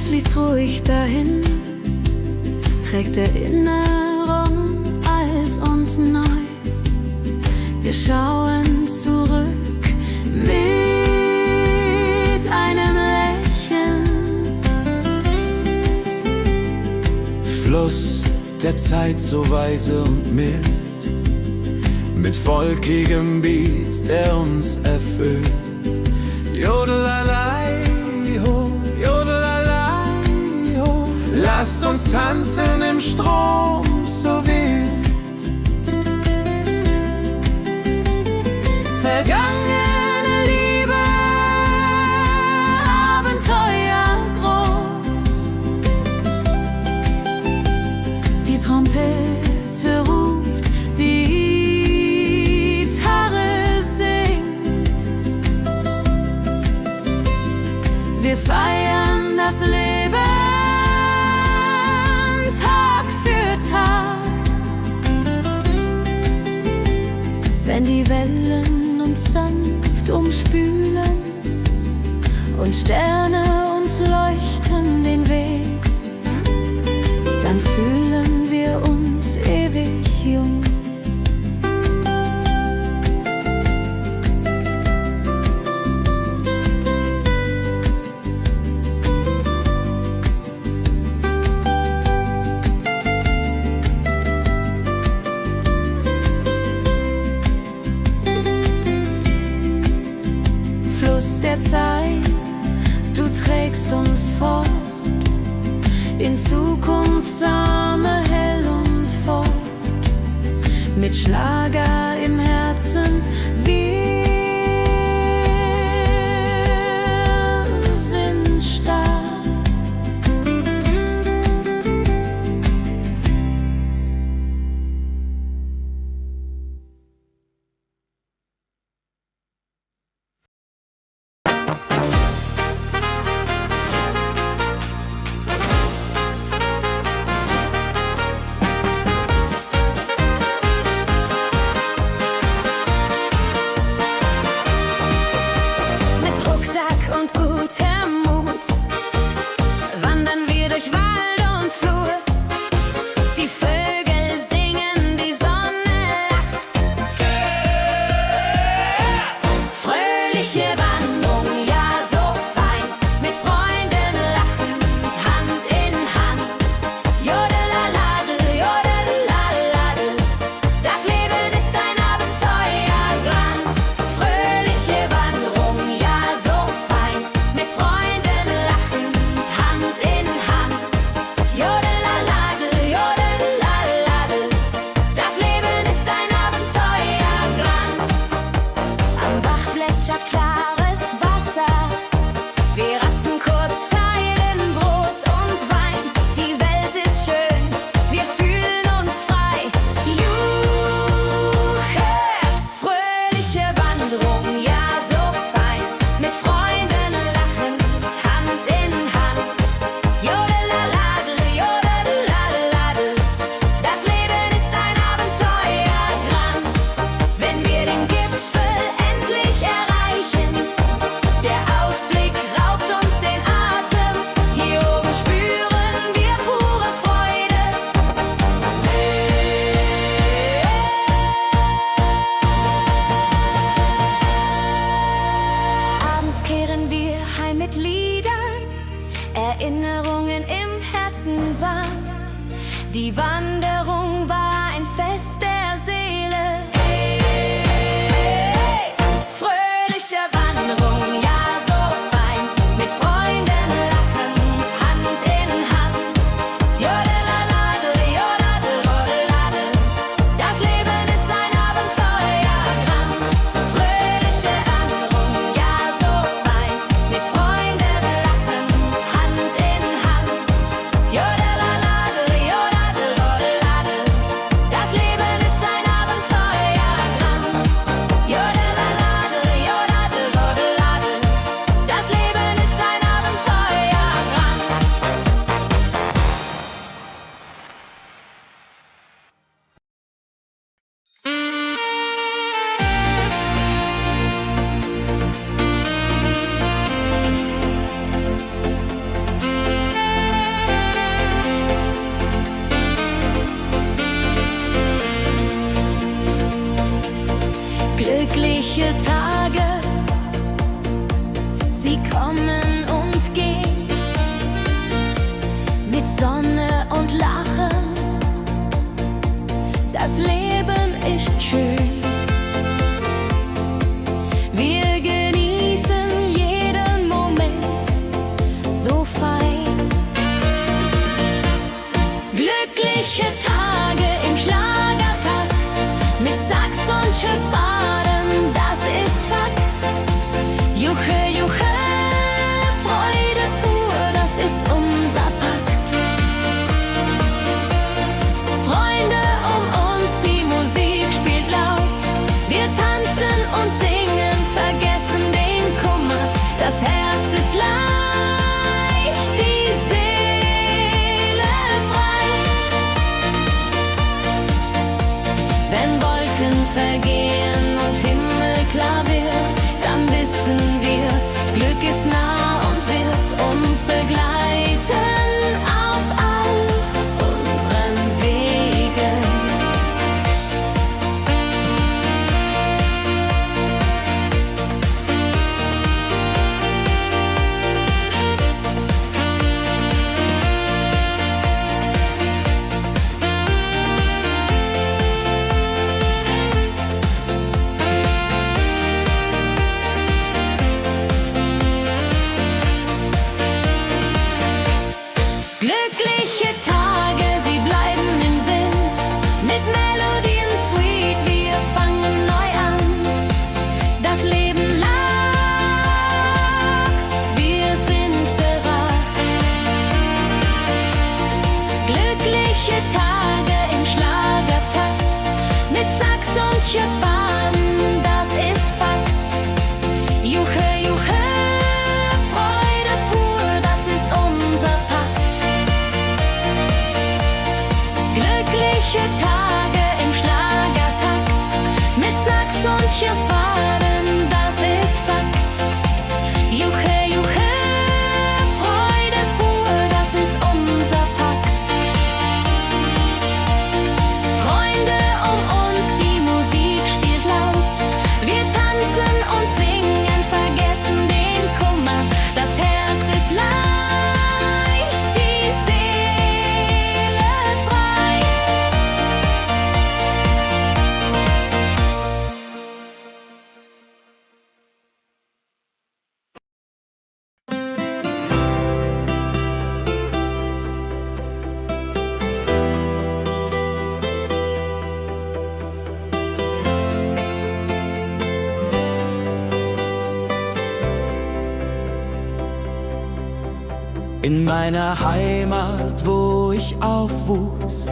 fließt ruhig dahin, trägt Erinnerung alt und neu. Wir schauen zurück mit einem Lächeln. Fluss der Zeit so weise und mild, mit volkigem Beat, der uns erfüllt. Jodelalei ho, jodelalei ho, lasst uns tanzen im Strom so wild. Vergangene Liebe, Abenteuer groß. Die Trompete ruft, die Gitarre singt. Wir feiern das Leben Tag für Tag. Wenn die Wellen uns sanft umspülen und Sterne uns leuchten den Weg, dann fühlen wir uns ewig jung. Fluss der Zeit, du trägst uns fort in Zukunftssame hell und fort, mit Schlager im Herzen. Wir sind stark. Mit Rucksack und gutem Mut wandern wir durch Wald und Flur. Die Vögel singen, die Sonne lacht. Fröhliche Wanderung, ja so fein, mit Freunden lachend, Hand in Hand. Jodelaladel, jodelaladel, das Leben ist ein Abenteuerland. Fröhliche Wanderung, ja so fein, mit Freunden lachend, Hand in Hand. Jodelaladel, jodelaladel, das Leben ist ein Abenteuerland. Am Bach plätschert klares Wasser, wir rasten kurz, teilen Brot und Wein. Die Welt ist schön, wir fühlen uns frei. Juche, fröhliche Wanderung, ja so fein, mit Freunden lachend, Hand in Hand. Jodelaladel, jodelaladel, das Leben ist ein Abenteuerland. Wenn wir den Gipfel endlich erreichen, der Ausblick raubt uns den Atem. Hier oben spüren wir pure Freude. Abends kehren wir heim mit Liedern, Erinnerungen im Herzen warm. Die Wanderung war ein Fest der Seele. Fröhliche Wanderung, ja so fein, mit Freunden lachend, Hand in Hand. Jodelaladel, jodadel, jodeladel, das Leben ist ein Abenteuerland. Fröhliche Wanderung, ja so fein, mit Freunden lachend, Hand in Hand. Jodelaladel, jodadel, jodeladel, Sonne und Lachen. Das Leben ist schön. Wir genießen jeden Moment so fein. Glückliche Tage im Schlagertakt mit Sax und Schöpfaden, das ist Fakt. Juche, Juche, Freude pur, das ist unser Pakt. Freunde um uns, die Musik spielt laut. Wir tanzen und singen, vergessen den Kummer. Das Herz ist leicht, die Seele frei. Wenn Wolken vergehen und Himmel klar wird, dann wissen wir, Glück ist nah und wird uns begleiten auf all unseren Wegen. Glückliche Tage, sie bleiben im Sinn, mit Melodien sweet, wir fangen neu an. Das Leben lacht, wir sind bereit. Glückliche Tage im Schlagertakt, mit Sax und Schöpfaden, das ist Fakt. Juche, Juche, Freude pur, das ist unser Pakt. Glückliche Tage im Schlagertakt mit Sax und Schöpfaden, das ist Fakt. Juche, Juche, Freude pur, das ist unser Pakt. Freunde um uns, die Musik spielt laut. Wir tanzen und singen, vergessen den Kummer. Das Herz ist leicht, die Seele frei. In meiner Heimat, wo ich aufwuchs,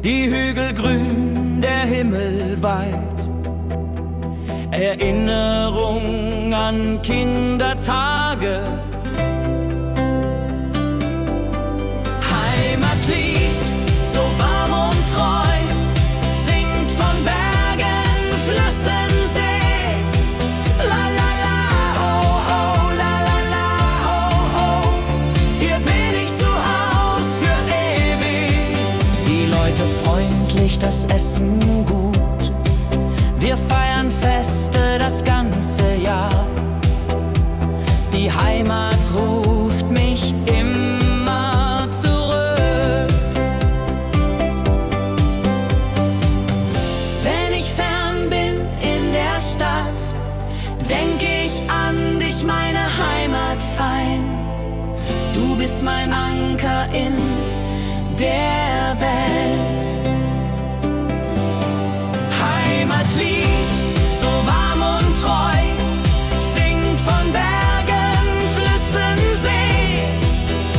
die Hügel grün, der Himmel weit. Erinnerung an Kindertage. Heimatlied, so warm und treu, singt von Bergen, Flüssen, See. La la la, ho ho, la la la, ho ho. Hier bin ich zu Haus für ewig. Die Leute freundlich, das Essen gut. Wir feiern Feste das ganze Jahr. Die Heimat ruft mich immer zurück. Wenn ich fern bin in der Stadt, denk ich an dich, meine Heimat fein. Du bist mein Anker in der Welt. Heimatlied, so warm und treu, singt von Bergen, Flüssen, See.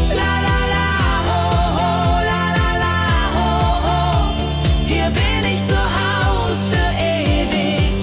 La la la, ho ho, la la la, ho ho. Hier bin ich zu Haus für ewig.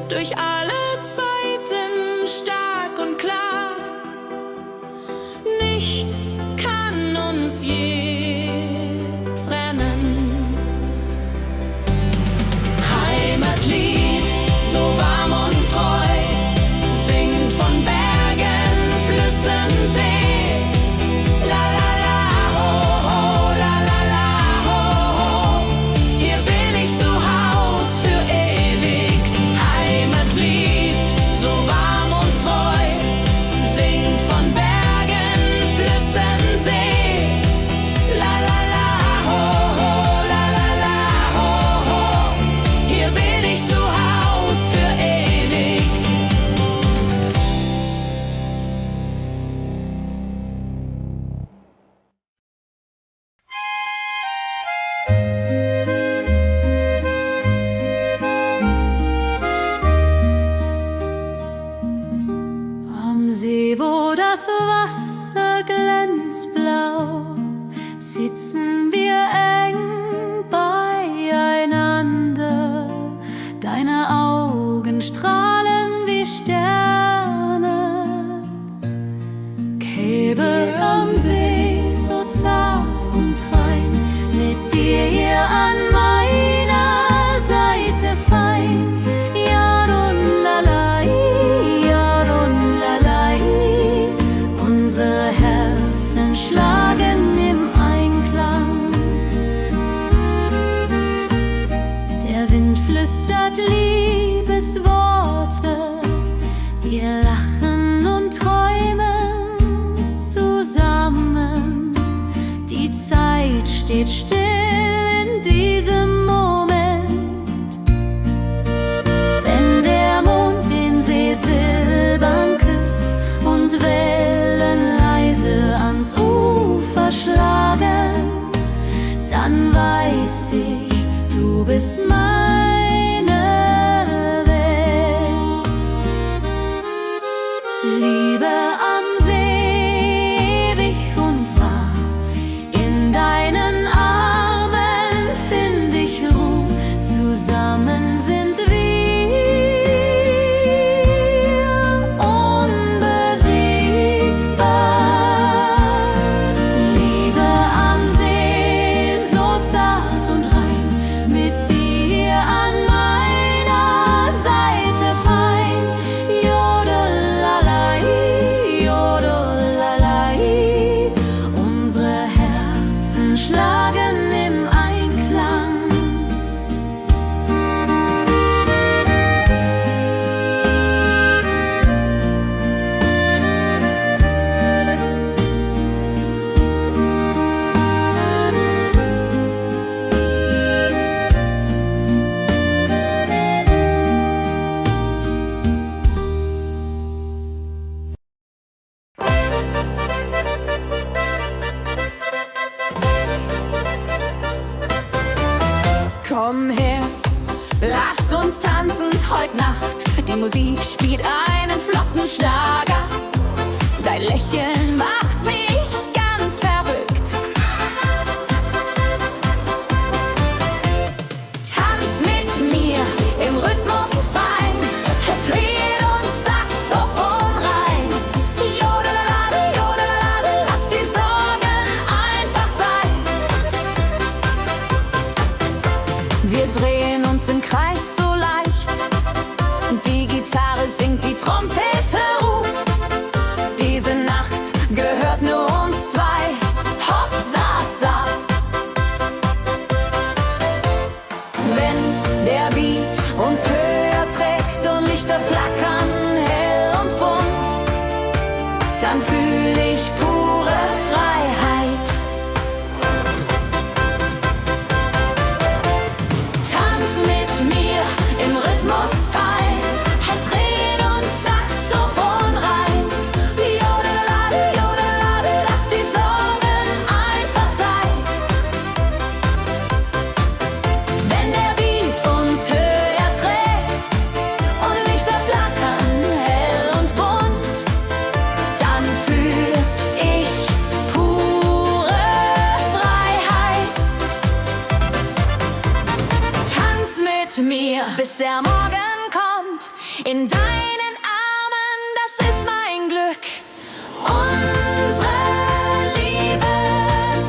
Durch alle Zeiten stark und klar. Nichts kann uns je trennen. Heimatlied, so warm und treu, singt von Bergen. See, wo das Wasser glänzt blau, sitzen wir eng beieinander. Deine Augen strahlen wie Sterne. Käbe am See, so zart und rein, mit dir hier an meiner Seite fein. Yadon-lalai, Yadon-lalai, unsere Herzen schlagen im Einklang. Der Wind flüstert Liebesworte, wir lachen und träumen zusammen. Die Zeit steht still in diesem Moment, wenn der Mond den See silbern küsst und Wellen leise ans Ufer schlagen, dann weiß ich, du bist meine Welt. Liebe am See, ewig und wahr, in deinen Armen find ich Ruhe, zusammen sind wir unbesiegbar. Liebe am See, so zart und rein, mit dir an meiner Seite fein. Jodelalai, Jodelalai, unsere Herzen schlagen im Einklang. Komm her, lass uns tanzen heute Nacht. Die Musik spielt einen flotten Schlager. Dein Lächeln macht mich ganz verrückt. Tanz mit mir im Rhythmus fein, Trill und Saxophon rein. Jodelade, jodelade, lass die Sorgen einfach sein. Wir drehen uns im Kreis so leicht, die Gitarre singt, die Trompete ruft. Diese Nacht gehört nur uns zwei, hopp, sa, sa. Wenn der Beat uns höher trägt und Lichter flackern hell und bunt, dann fühl ich pure Freiheit. Tanz mit mir im Rhythmus fein, Trill und Saxophon rein. Jodelade, jodelade, lass die Sorgen einfach sein. Wenn der Beat uns höher trägt und Lichter flackern hell und bunt, dann fühl ich pure Freiheit. Tanz mit mir, bis der Morgen kommt. In deinen Armen, das ist mein Glück. Unsere Liebe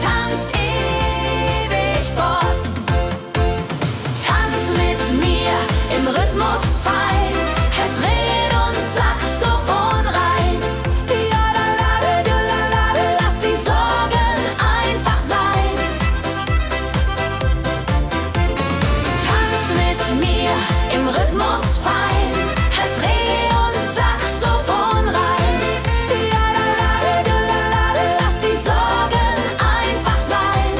tanzt ewig fort. Tanz mit mir im Rhythmus fein, Trill und Saxophon rein. Jodelade, jodelade, lass die Sorgen einfach sein. Tanz mit mir im Rhythmus fein, Trill und Saxophon rein. Jodelade, jodelade, lass die Sorgen einfach sein.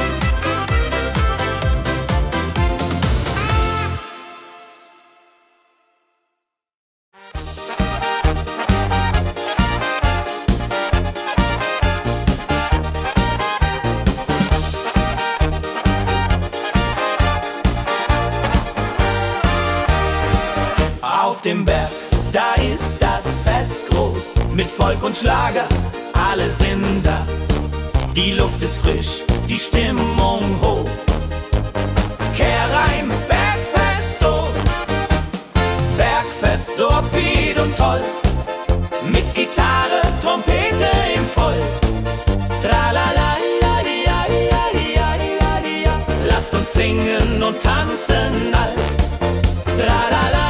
Auf dem Berg, da ist das Fest groß, mit Volk und Schlager, alle sind da. Die Luft ist frisch, die Stimmung hoch. Kehr rein, Bergfest, oh. Bergfest, so upbeat und toll. Mit Gitarre, Trompete im Voll. Tralala, lasst uns singen und tanzen all. Tralala,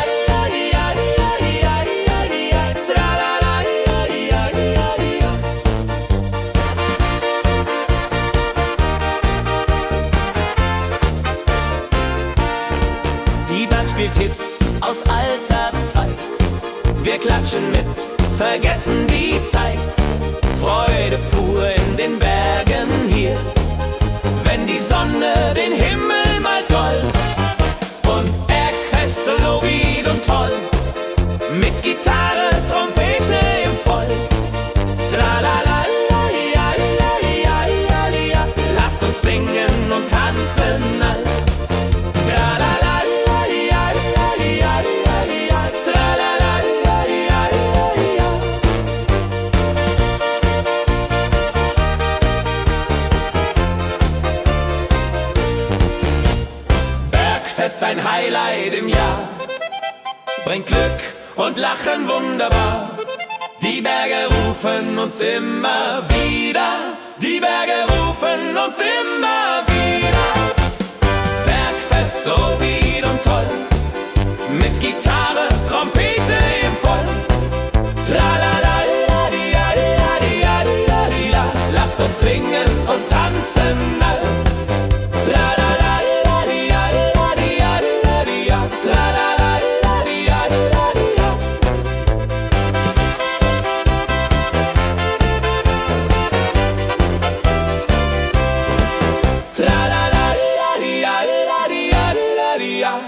die Band spielt Hits aus alter Zeit. Wir klatschen mit, vergessen die Zeit. Freude pur in den Bergen hier. Wenn die Sonne den Himmel malt gold. Und Bergfest, Lovid und toll. Mit Gitarre, Trompete im Voll. Tralala, lasst uns singen und tanzen all. Tralala, Bergfest, ein Highlight im Jahr, bringt Glück und Lachen wunderbar. Die Berge rufen uns immer wieder, die Berge rufen uns immer wieder. Bergfest, so wied und toll, mit Gitarre, Trompete im Voll. Tralala, lasst uns singen und tanzen all. Tralala,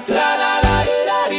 tra la la la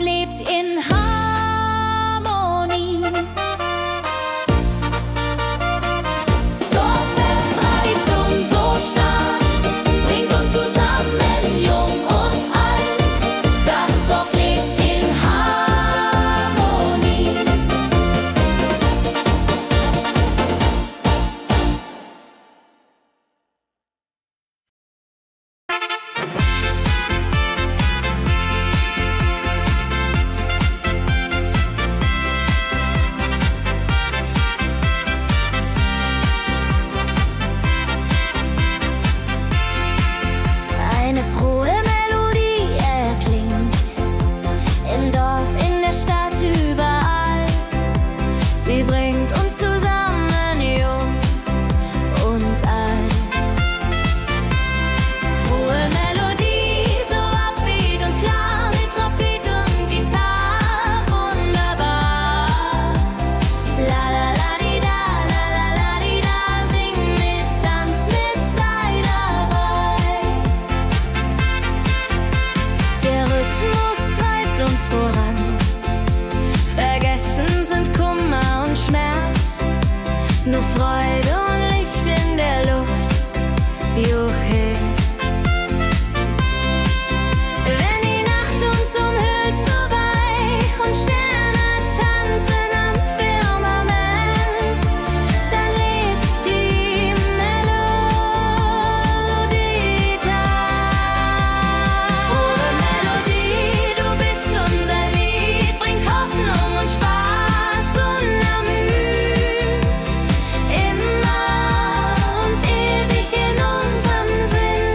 lebt in Harmonie. Dorffest, Tradition so stark, bringt uns zusammen, jung und alt. Das Dorf lebt in Harmonie. Eine frohe Melodie erklingt im Dorf, in der Stadt, überall. Sie bringt uns zusammen, jung und alt. Frohe Melodie, so upbeat und klar, mit Trompete und Gitarre, wunderbar. La la la di da, la la la di da, sing mit, tanz mit, sei dabei. Der Rhythmus treibt uns voran. Vergessen sind Kummer und Schmerz. Nur Freude und Licht in der Luft. Juhe. Wenn die Nacht uns umhüllt, so weich und Sterne tanzen am Firmament, dann lebt die Melodie da. Frohe Melodie, du bist unser Lied, bringt Hoffnung und Spaß unermüd. Immer und ewig in unserem Sinn.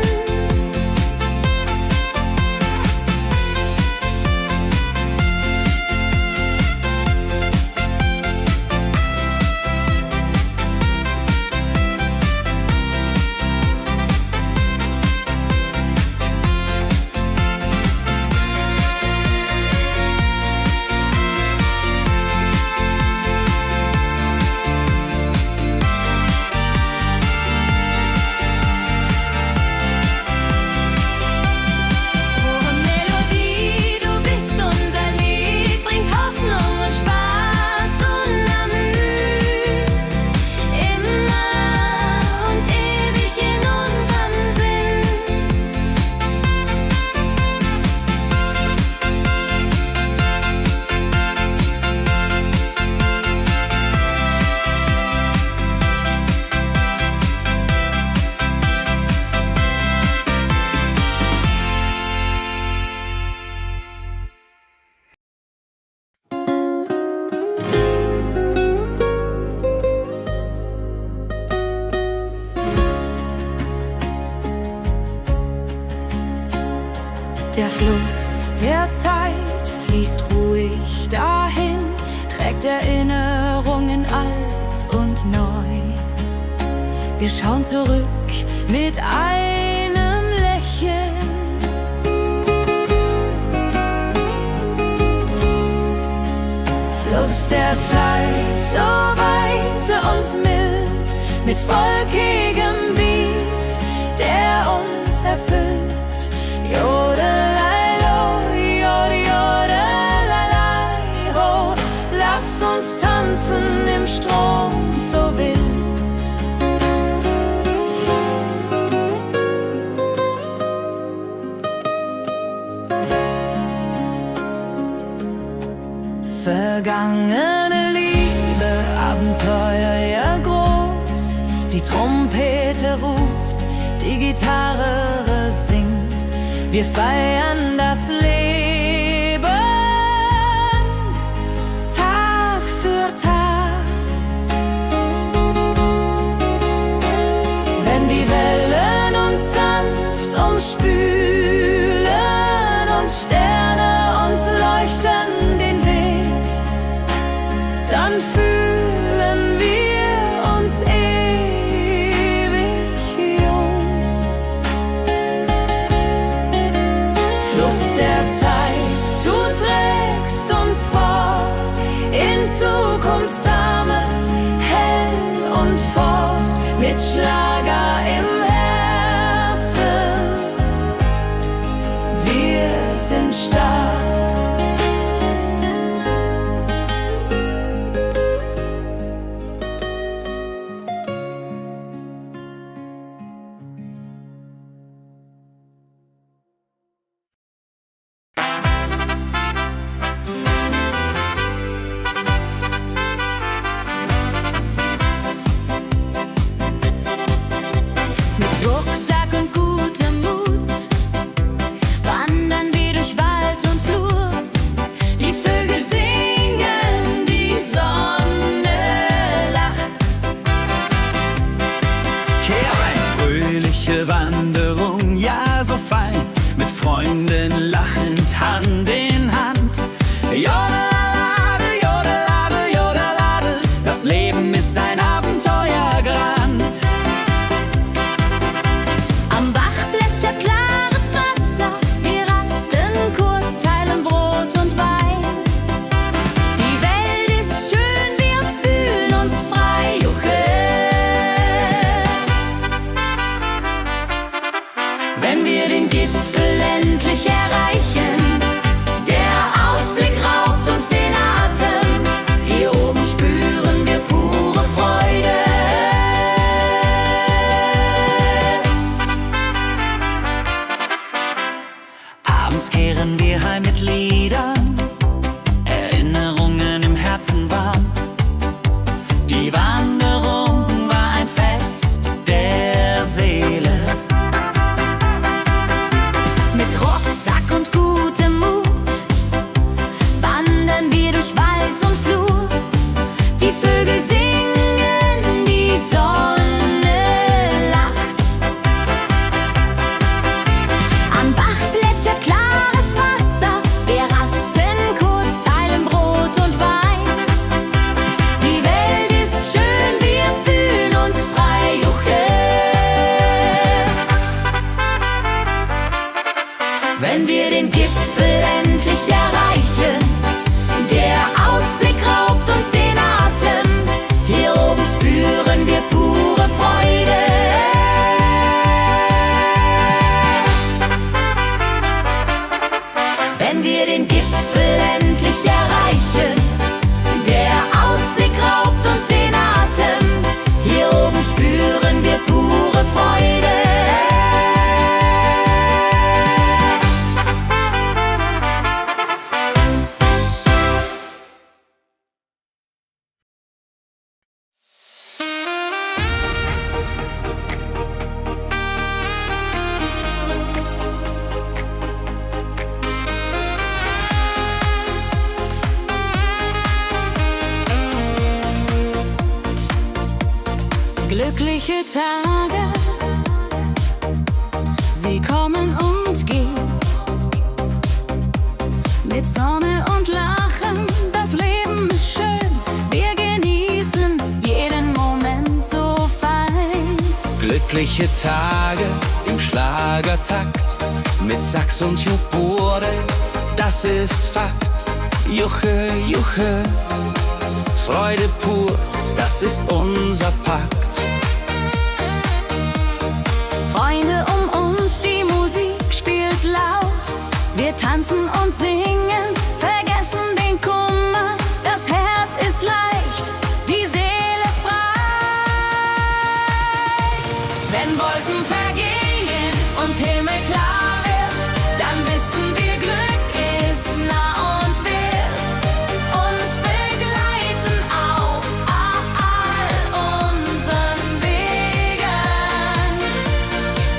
Frohe Melodie, du bist unser Lied, bringt Hoffnung und Spaß unermüd. Immer und ewig in unserem Sinn. Der Fluss der Zeit fließt ruhig dahin, trägt Erinnerungen alt und neu. Wir schauen zurück mit einem Lächeln. Fluss der Zeit, so weise und mild, mit volkigem Beat, der uns erfüllt. Jodelei-lo, jodelei-lai, ho, lass uns tanzen im Strom so wild. Vergangene Liebe, Abenteuer ja groß. Die Trompete ruft, die Gitarre singt. Wir feiern das Leben Tag für Tag. Wenn die Wellen uns sanft umspülen und Sterne uns leuchten den Weg, dann fühlen wir uns ewig jung. Fluss der Zeit, du trägst uns fort in Zukunftssame, hell und fort, mit Schlager im Herzen. Wir sind stark. Glückliche Tage, sie kommen und gehen. Mit Sonne und Lachen, das Leben ist schön. Wir genießen jeden Moment so fein. Glückliche Tage im Schlagertakt, mit Sax und Jubore, das ist Fakt. Juche, Juche, Freude pur, das ist unser Pakt. Freunde um uns, die Musik spielt laut. Wir tanzen und singen, vergessen den Kummer. Das Herz ist leicht, die Seele frei. Wenn Wolken vergehen und Himmel klar wird, dann wissen wir, Glück ist nah und wird uns begleiten auf all unseren Wegen.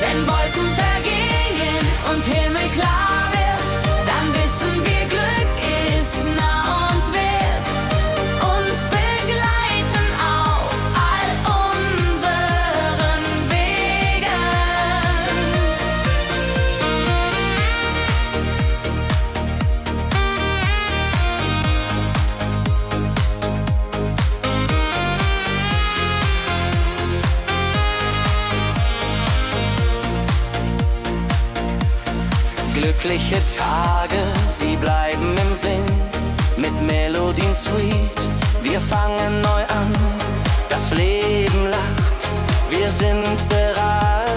Wenn Wolken vergehen und Himmel klar wird, dann wissen wir, Glück ist nah und wird uns begleiten auf all unseren Wegen. Glückliche Tage, sie bleiben im Sinn, mit Melodien sweet. Wir fangen neu an, das Leben lacht, wir sind bereit.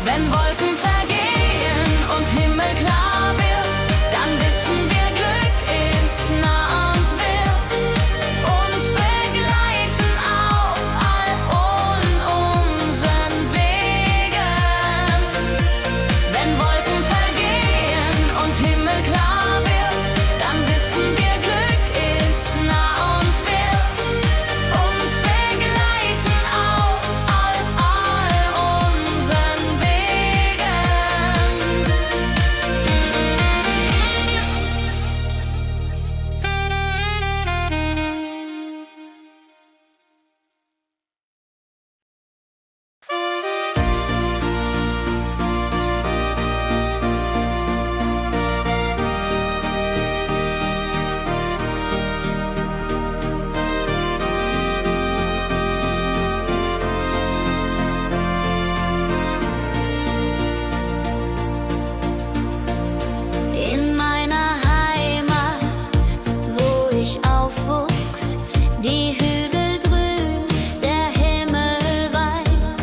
Wenn Wolken vergehen und Himmel klar wird, dann wissen wir, Glück ist nah und wird uns begleiten auf all unseren Wegen. Wenn Wolken vergehen und Himmel klar wird, dann wissen wir, Glück ist nah und wird uns begleiten auf all unseren Wegen. In meiner Heimat, wo ich aufwuchs, die Hügel grün, der Himmel weit.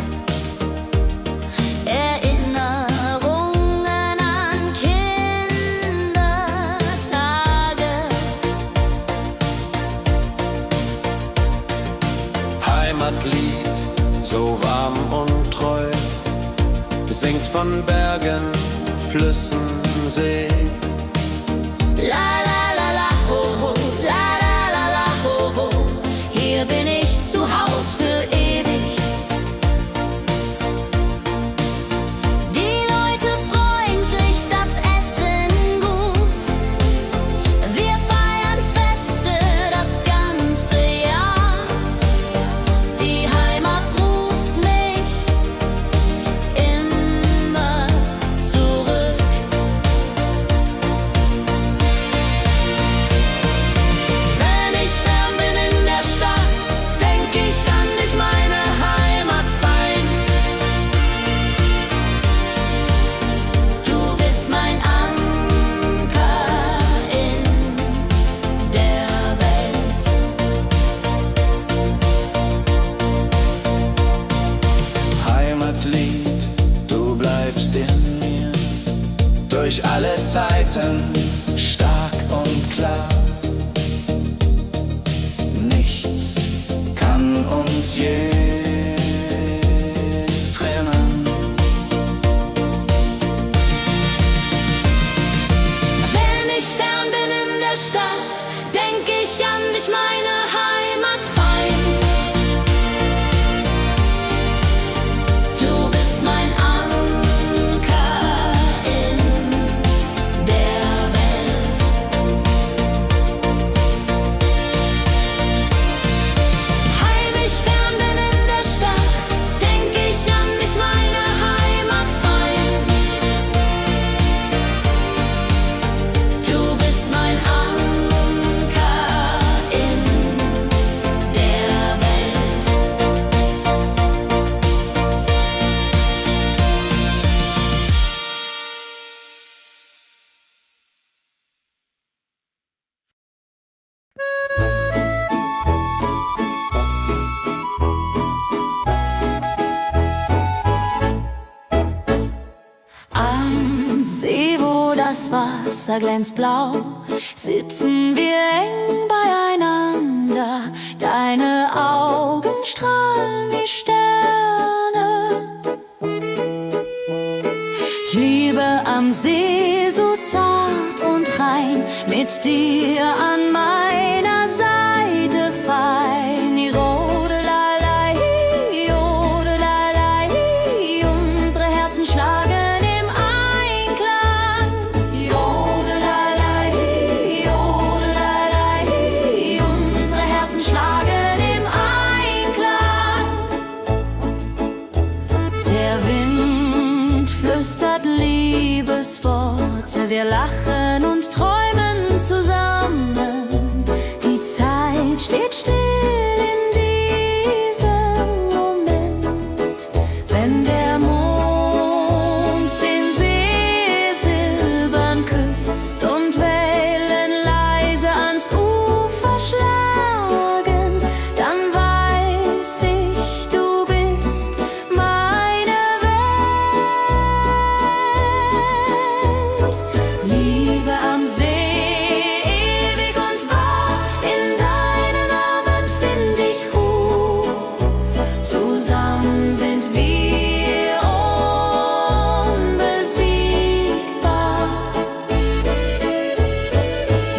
Erinnerungen an Kindertage. Heimatlied, so warm und treu, singt von Bergen, Flüssen, See. La la la la ho ho, la la la la ho ho. Hier bin ich zu Haus für ewig. Die Leute freundlich, das Essen gut. Wir feiern Feste das ganze Jahr. Die Heimat ruft mich immer zurück. Wenn ich fern bin in der Stadt, denk ich an dich, meine Heimat fein. Du bist mein Anker in der Welt. Heimatlied, du bleibst in mir, durch alle Zeiten stark und klar. Nichts kann uns je trennen. Wenn ich fern bin in der Stadt, denk ich an dich, meine Heimat fein. Du bist mein Anker in der Welt. Heimisch fern das Wasser glänzt blau, sitzen wir eng beieinander. Deine Augen strahlen wie Sterne. Ich liebe am See so zart und rein, mit dir an meiner Seite fein. Jodelalei, jodelalei, unsere Herzen schlagen im Einklang. Jodelalei, jodelalei, unsere Herzen schlagen im Einklang. Der Wind flüstert Liebesworte, wir lachen und träumen zusammen. Die Zeit steht still in diesem Moment, wenn der Mond den See silbern küsst und Wellen leise ans Ufer schlagen, dann weiß ich, du bist meine Welt. Liebe am See, ewig und wahr, in deinen Armen find ich Ruhe. Zusammen sind wir unbesiegbar.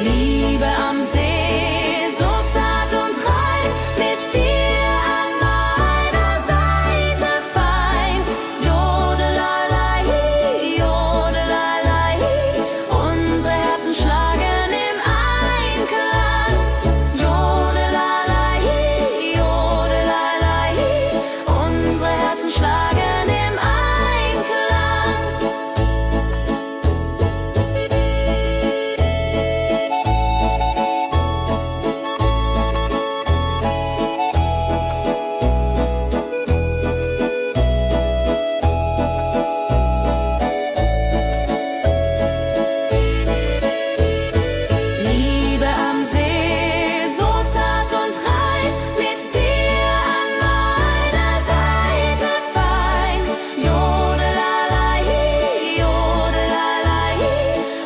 Liebe am See, so zart und rein, mit dir an meiner Seite fein. Jodelalei, jodelalei, unsere Herzen schlagen im Einklang. Jodelalei, jodelalei, unsere Herzen schlagen im Einklang. Liebe am See, so zart und rein, mit dir an meiner Seite fein. Jodelalei, jodelalei,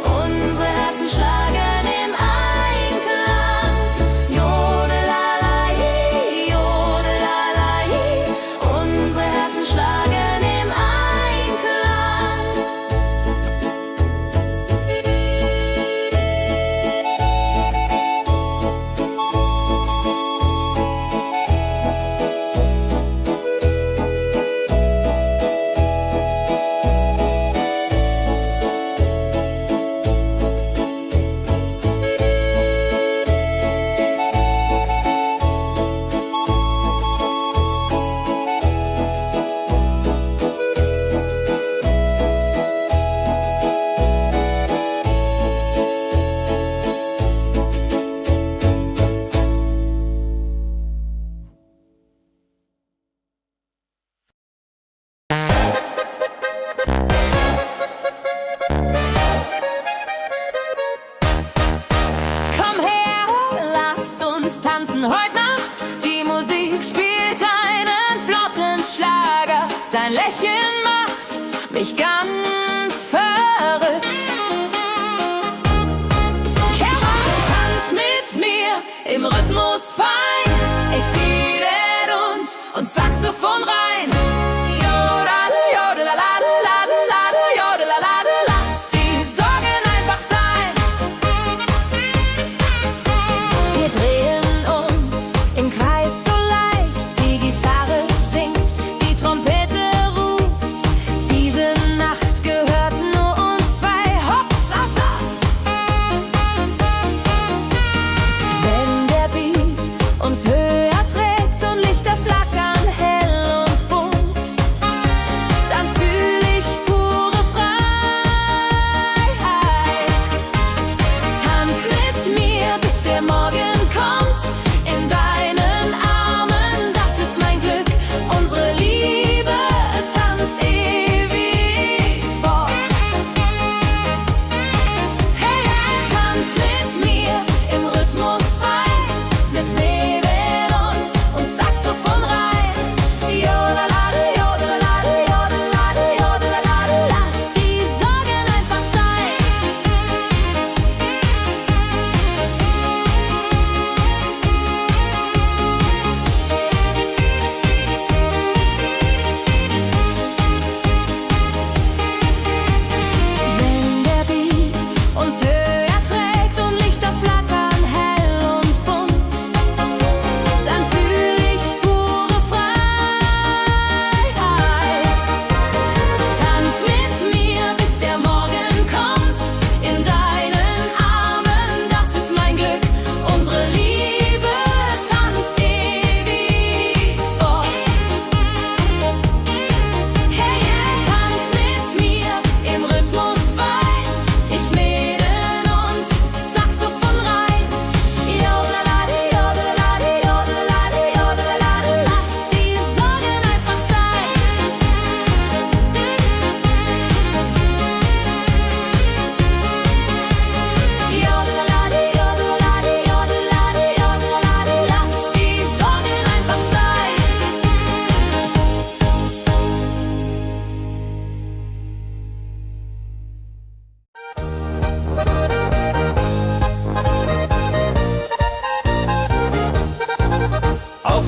unsere Herzen schlagen im Einklang. Jodelalei, jodelalei, unsere Herzen schlagen im Einklang. Komm her, lass uns tanzen heute Nacht. Die Musik spielt einen flotten Schlager. Dein Lächeln macht mich ganz verrückt. Kehr rein, tanz mit mir im Rhythmus fein. Ich fiedel und Saxophon rein. Jodel, jodelalalalalala, jodelalala, lass die Sorgen einfach sein. Wir drehen uns im Kreis so leicht, die Gitarre singt, die Trompete ruft. Diese Nacht gehört nur uns zwei, Hopsasa. Wenn der Beat uns höher trägt und Lichter flackern hell und bunt,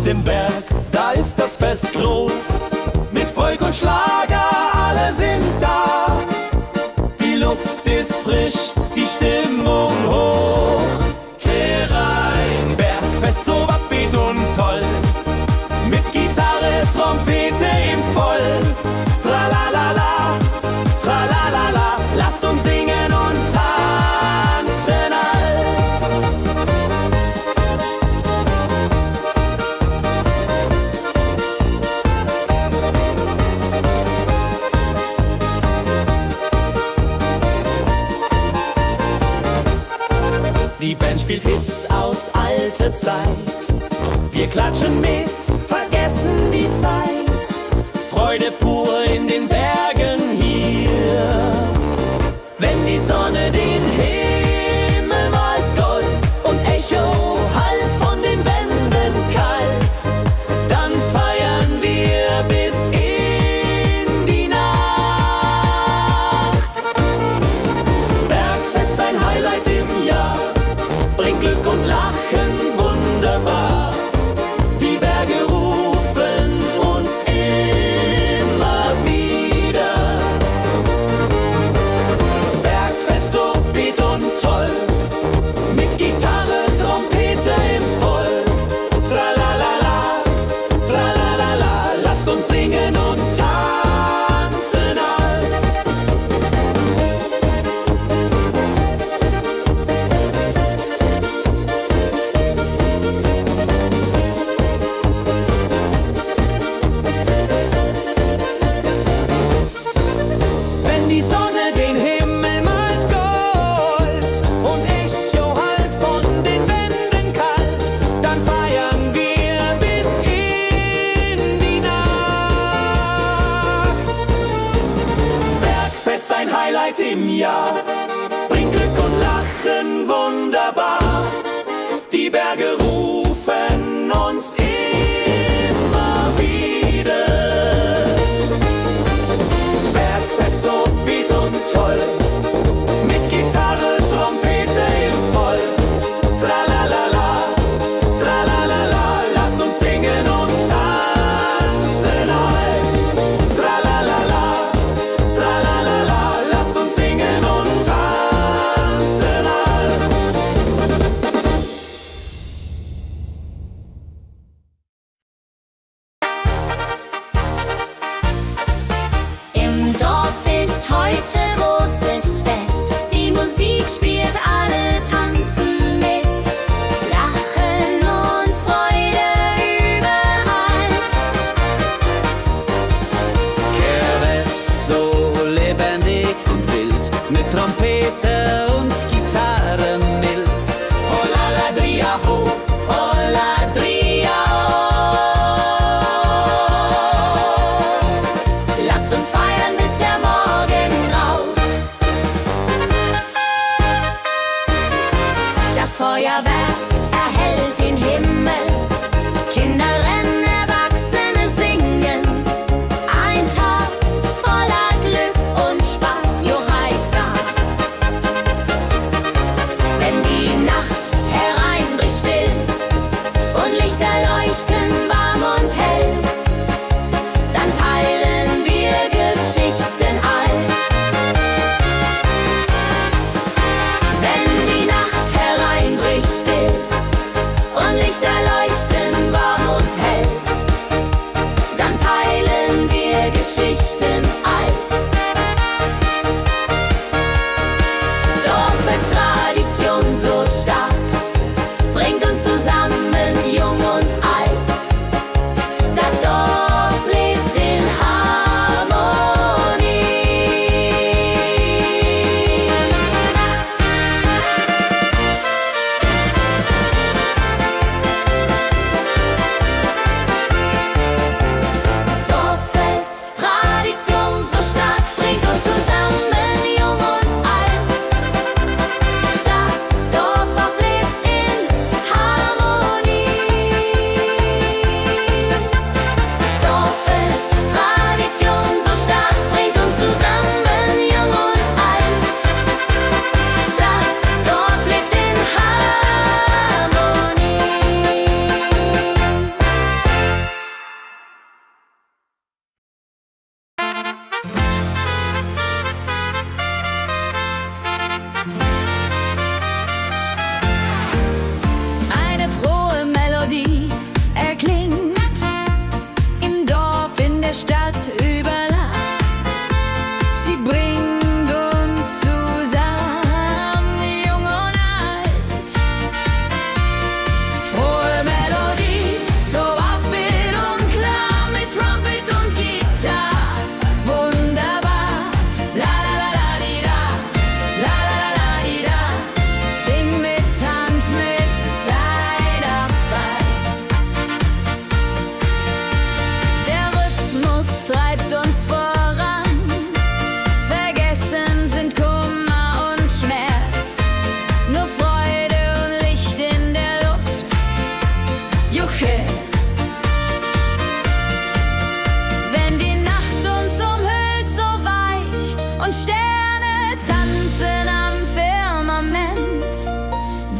dem Berg, da ist das Fest groß. Mit Volk und Schlager, alle sind da. Die Luft ist frisch, die Stimmung hoch. Kehr rein, Bergfest so upbeat und toll. Mit Gitarre, Trompete im Voll. Tralalala, tralalala, lasst uns singen und tanzen all. Die Band spielt Hits aus alter Zeit. Wir klatschen mit, vergessen die Zeit. Freude pur in den Bergen hier. Wenn die Sonne den Himmel malt Gold und Echo hallt von den Wänden kalt, dann feiern wir bis in die Nacht. Bergfest, ein Highlight im Jahr, bringt Glück und Lachen wunderbar. Die Berge rufen uns immer wieder. Bergfest so beat und toll, mit Gitarre, Trompete im Voll. Tralalala, tralalala, lasst uns singen und tanzen all. Wenn die Sonne den Himmel malt Gold und Echo hallt von den Wänden kalt, dann feiern wir bis in die Nacht. Bergfest, ein Highlight im Jahr, bringt Glück und Lachen wunderbar. Die Berge rufen uns immer wieder. Bergfest so beat und toll, mit Gitarre, Trompete im Voll. Tralalala, tralalala, lasst uns singen und tanzen all. Tralalala, tralalala, lasst uns singen und tanzen all. Im Dorf ist heute großes Fest. Die Musik spielt, alle tanzen mit. Lachen und Freude überall. Kehrwest so lebendig und wild, mit Trompete und Gitarre mild. Oh la la dria ho, Oh la Dria, oh. Lasst uns feiern, bis der Morgen graut. Das Feuerwerk erhellt den Himmel. Kinder rennen, Erwachsene singen. Ein Tag voller Glück und Spaß, Johaisa. Wenn die Nacht hereinbricht still und Lichter leuchten warm und hell, dann teilen wir Geschichten alt. Wenn die Nacht hereinbricht still und Lichter leuchten warm und hell,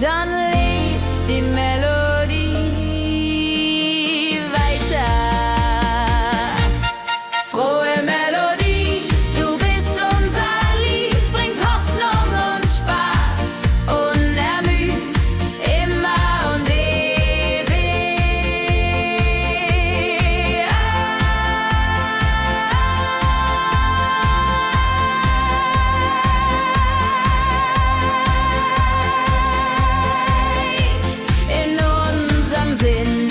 dann lebt die Melodie weiter. Frohe Melodie, du bist unser Lied, bringt Hoffnung und Spaß, unermüdet, immer und ewig in unserem Sinn.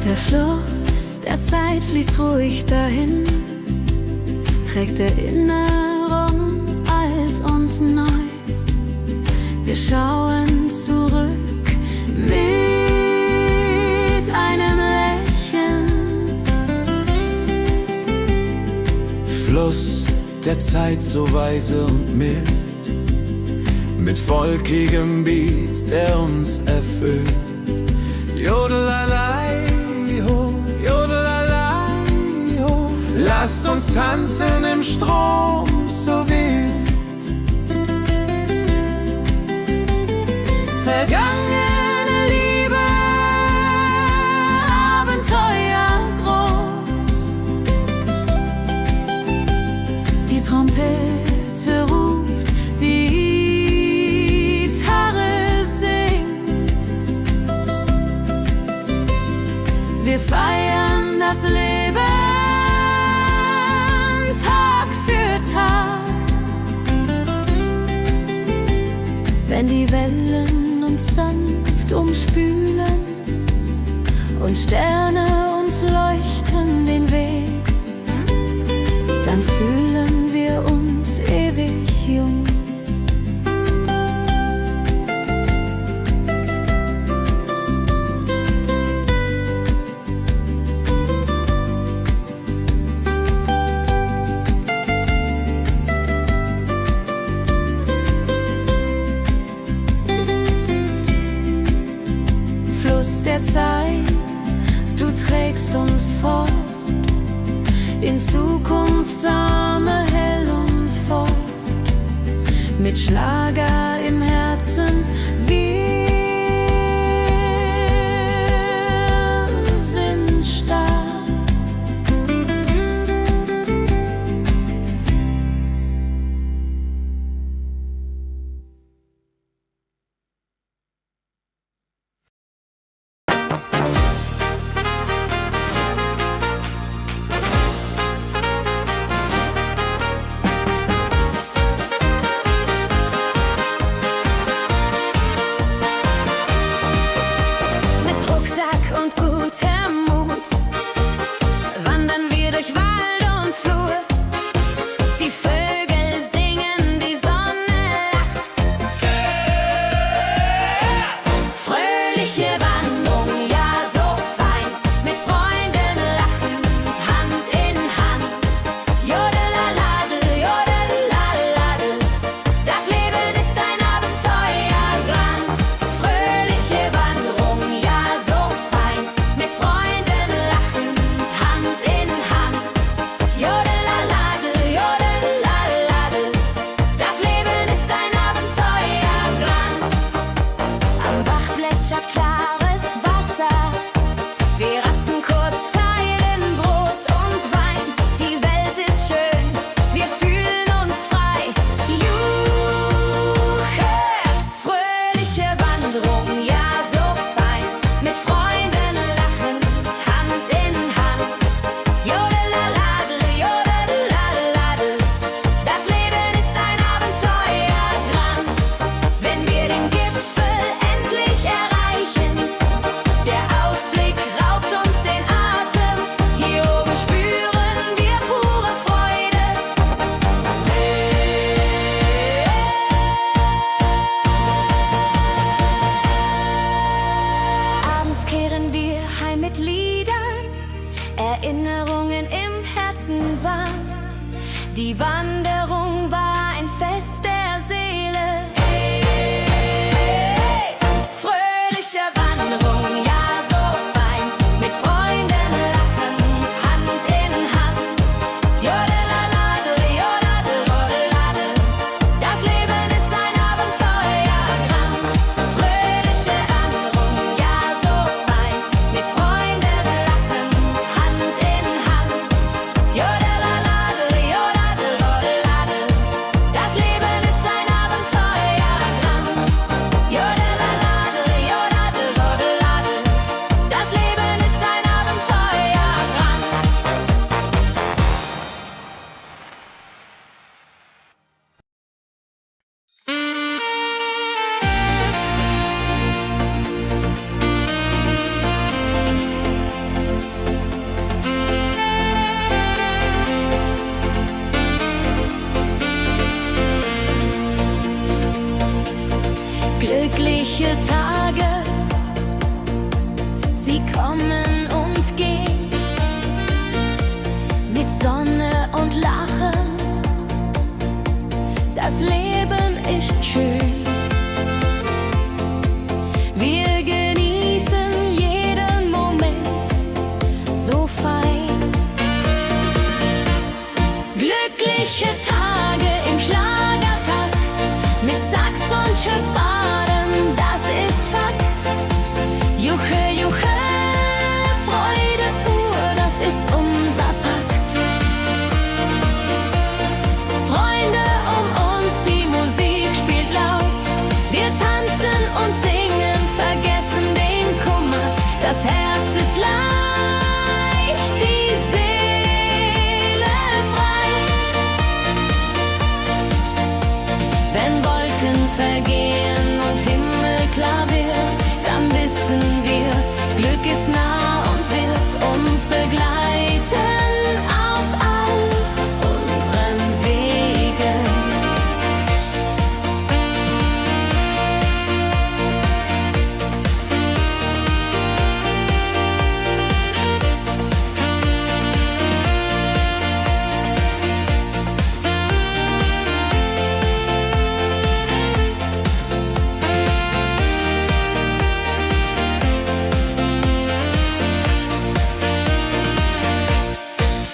Der Fluss der Zeit fließt ruhig dahin, trägt Erinnerung alt und neu. Wir schauen zurück mit einem Lächeln. Fluss der Zeit so weise und mild, mit volkigem Beat, der uns erfüllt. Jodelalei, ho, jodelalei, ho. Lasst uns tanzen im Strom so wild. Vergangene Liebe, Abenteuer groß. Die Trompete ruft, die Gitarre singt. Wir feiern das Leben Tag für Tag. Wenn die Wellen uns sanft umspülen und Sterne uns leuchten den Weg, dann fühlen wir uns ewig jung. Fluss der Zeit, du trägst uns fort in Zukunftssame hell und fort, mit Schlager im Herzen. Wir sind stark. Erinnerungen im Herzen warm. Die Wanderung war ein Fest der Seele. Hey, hey, fröhliche Wanderung, ja so fein, mit Freunden lachend, Hand in Hand. Jodeladel, jodadel, jodeladel, das Leben ist ein Abenteuergang. Fröhliche Wanderung, ja so fein, mit Freunden lachend, Hand in Hand. Jodeladel, jodadel, jodeladel, das Leben ist ein Abenteuergang. Jodeladel, jodadel, jodeladel, das Leben ist ein Abenteuergang. Glückliche Tage, sie kommen und gehen, mit Sonne und Lachen, das Leben ist schön. Wir genießen jeden Moment so fein. Glückliche Tage im Schlagertakt, mit Sax und Schöpfaden, das ist Fakt. Juche, Juche, Freude pur, das ist unser Pakt. Freunde um uns, die Musik spielt laut. Wir tanzen und singen, vergessen den Kummer. Das Herz ist leicht, die Seele frei. Wenn Wolken vergehen und Himmel klar wird, dann wissen wir, Glück ist nah und wird uns begleiten auf all unseren Wegen.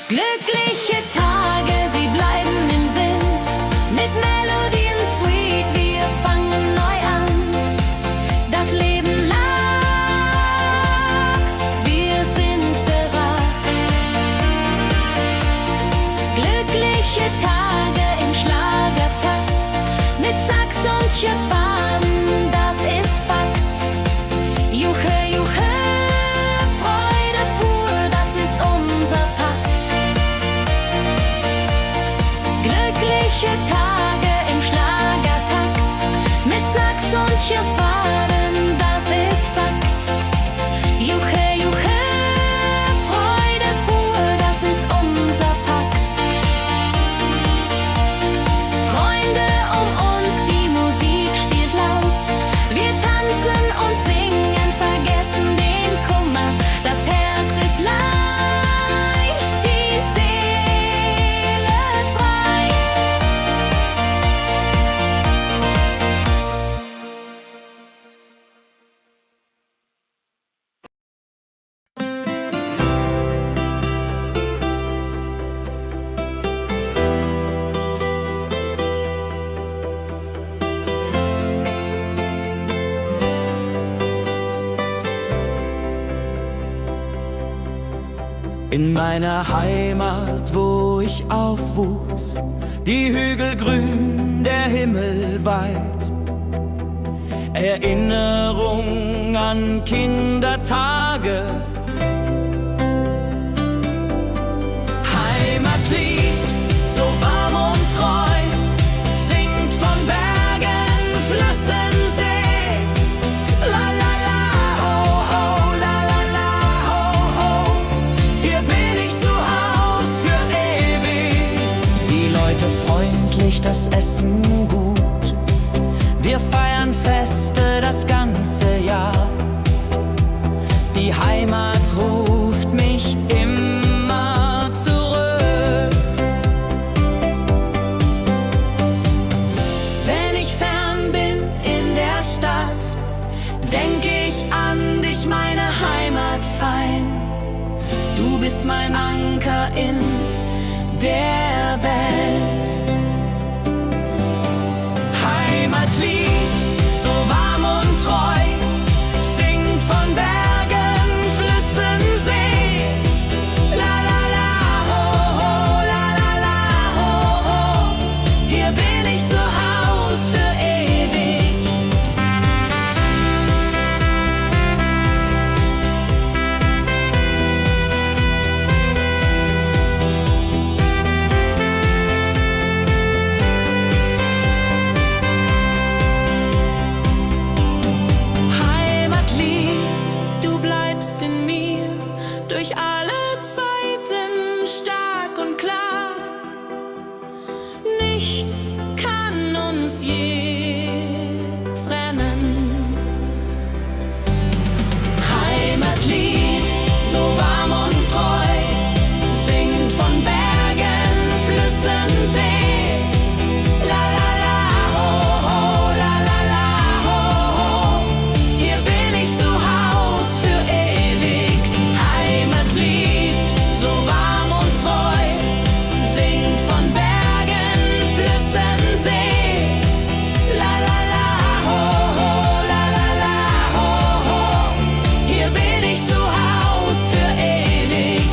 Glückliche Tage, sie bleiben im Sinn, mit Melodien sweet, wir fangen neu an. Das Leben lacht, wir sind bereit. Glückliche Tage im Schlagertakt, mit Sax und Schöpfaden, das ist Fakt. Juche, Juche, Freude pur, das ist unser Pakt. Glückliche Tage im Schlagertakt, mit Sax und Schöpfaden, das ist Fakt. Juche, Juche, Freude pur, das ist unser Pakt. Freunde um uns, die Musik spielt laut. Wir tanzen und singen, vergessen den Kummer. Das Herz ist leicht, die Seele frei. In meiner Heimat, wo ich aufwuchs, die Hügel grün, der Himmel weit. Erinnerung an Kindertage. Heimatlied, so warm und treu, singt von Bergen, Flüssen, See. La la la, ho ho, la la la, ho ho. Hier bin ich zu Haus für ewig. Die Leute freundlich, das Essen gut. Wir feiern Feste das ganze Jahr. Die Heimat ein Anker in der Welt. Heimatlied, so warm und treu, singt von Bergen, Flüssen, See. La la la, ho ho, la la la, ho ho. Hier bin ich zu Haus für ewig. Heimatlied, du bleibst in mir durch alle Zeiten stark und klar. Nichts kann uns je trennen. Heimatlied, so warm und treu, singt von Bergen, Flüssen, See. La la la, ho ho, la la la, ho ho. Hier bin ich zu Haus für ewig. Heimatlied, so warm und treu, singt von Bergen, Flüssen, See. La la la, ho ho, la la la, ho ho. Hier bin ich zu Haus für ewig.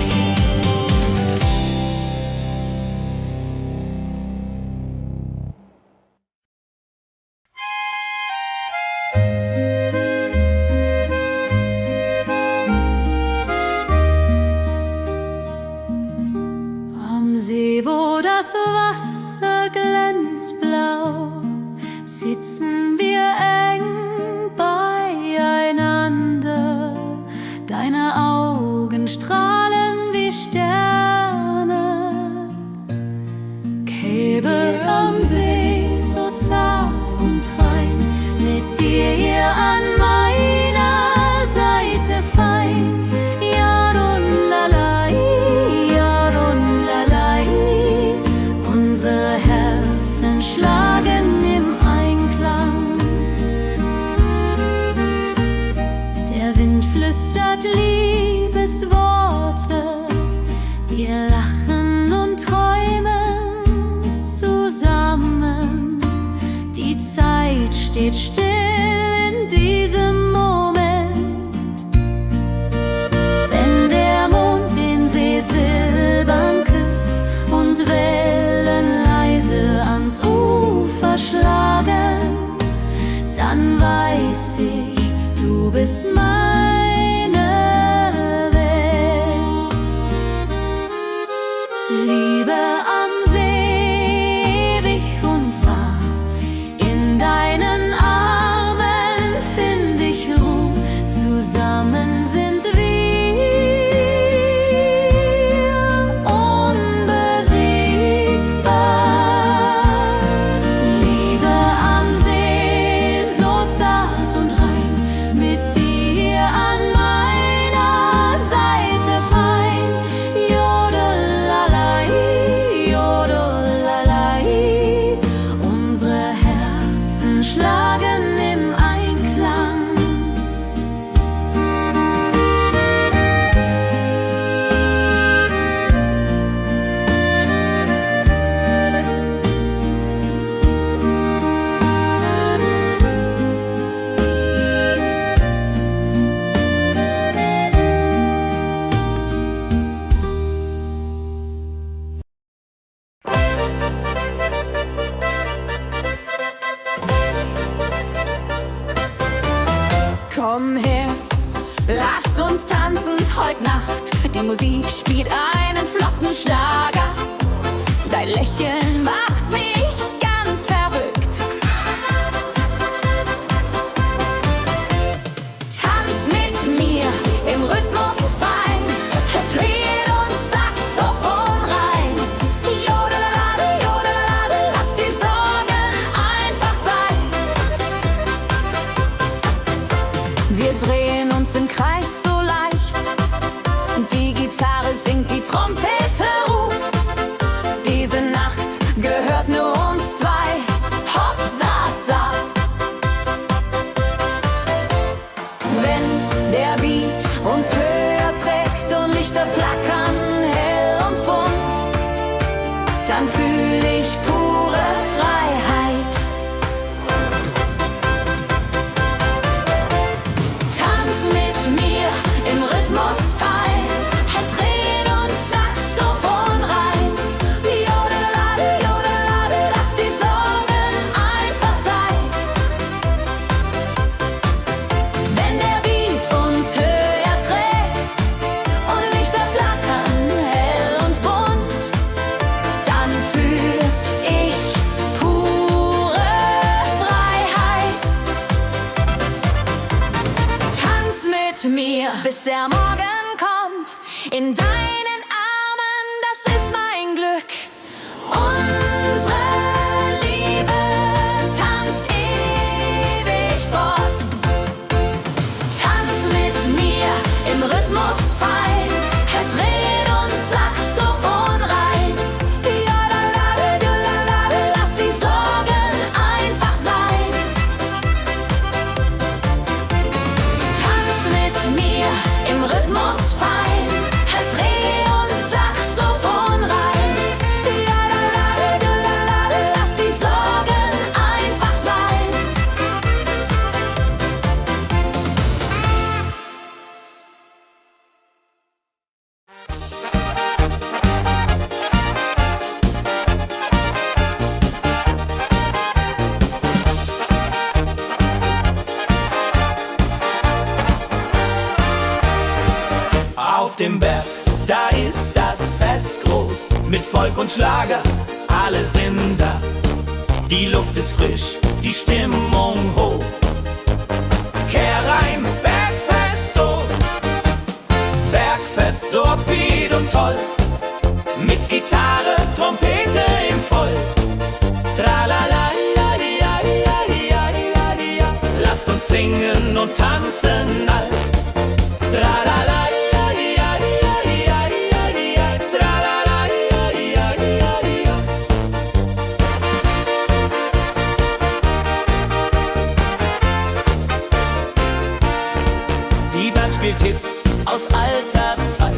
Am See, wo das Wasser glänzt blau, sitzen wir eng beieinander. Deine Augen strahlen wie Sterne. Käbe am See, so zart und rein, mit dir hier an meiner Seite fein. Yadon-lalai, Yadon-lalai. Unsere Herzen schlagen im Einklang. Der Wind flüstert Liebesworte, wir lachen und träumen zusammen. Die Zeit steht still in diesem Moment. Wenn der Mond den See silbern küsst und Wellen leise ans Ufer schlagen, dann weiß ich, du bist meine Welt. Liebe am See, ewig und wahr, in deinen Armen find ich Ruhe, zusammen sind wir unbesiegbar. Liebe am See, so zart und rein, mit dir an meiner Seite fein. Jodelalai, Jodelalai. Unsere Herzen schlagen im Einklang. Komm her, lass uns tanzen heute Nacht. Die Musik spielt einen flotten Schlager. Dein Lächeln macht mich ganz verrückt. Tanz mit mir im Rhythmus fein, Tritt und Saxophon rein. Jodelade, jodelade, lass die Sorgen einfach sein. Wir drehen uns im Kreis so leicht, die Gitarre singt, die Trompete ruft. Diese Nacht gehört nur uns zwei. Hopp, sa, sa. Wenn der Beat uns höher trägt und Lichter flackern dann fühl ich pure Freiheit. Tanz mit mir im Rhythmus fein, drehen und Saxophon rein. Jodelade, lass die Sorgen einfach sein. Wenn der Beat uns höher trägt und Lichter flackern hell und bunt, dann fühl ich pure Freiheit. Tanz mit mir, bis der Morgen kommt. In deinen Armen, das ist mein Glück. Unsere Liebe tanzt ewig fort. Tanz mit mir im Rhythmus fein, drehen und Saxophon rein. Jodelade, lass die Sorgen einfach sein. Tanz mit mir im Rhythmus fein, dreh und Saxophon rein. Jodelade, lass die Sorgen einfach sein. Auf dem Berg, da ist das Fest groß, mit Volk und Schlager, alle sind da. Die Luft ist frisch, die Stimmung hoch. Kehr rein, Bergfest, oh. Bergfest, so upbeat und toll. Mit Gitarre, Trompete im Voll. Tralala, lasst uns singen und tanzen all. Tralala. Die Band spielt Hits aus alter Zeit.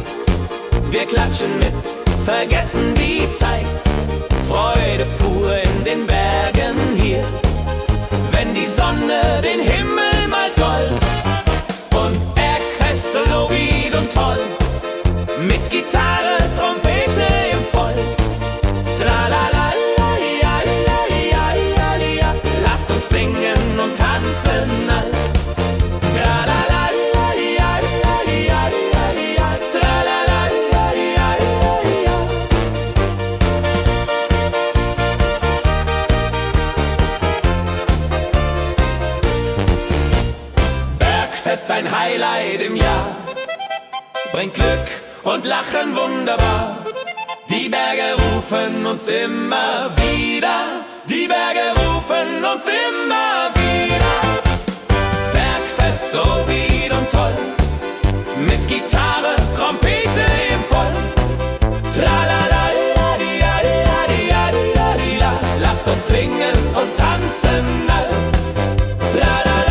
Wir klatschen mit, vergessen die Zeit. Freude pur in den Bergen hier. Wenn die Sonne den Himmel malt gold. Und Bergfest, Lovid und toll. Mit Gitarre, Trompete im Voll. Tralala, lasst uns singen und tanzen all. Tralala, Bergfest, ein Highlight im Jahr, bringt Glück und Lachen wunderbar. Die Berge rufen uns immer wieder, die Berge rufen uns immer wieder. Bergfest, so wieder und toll, mit Gitarre, Trompete im Voll. Tralala, lasst uns singen und tanzen all. Tralala,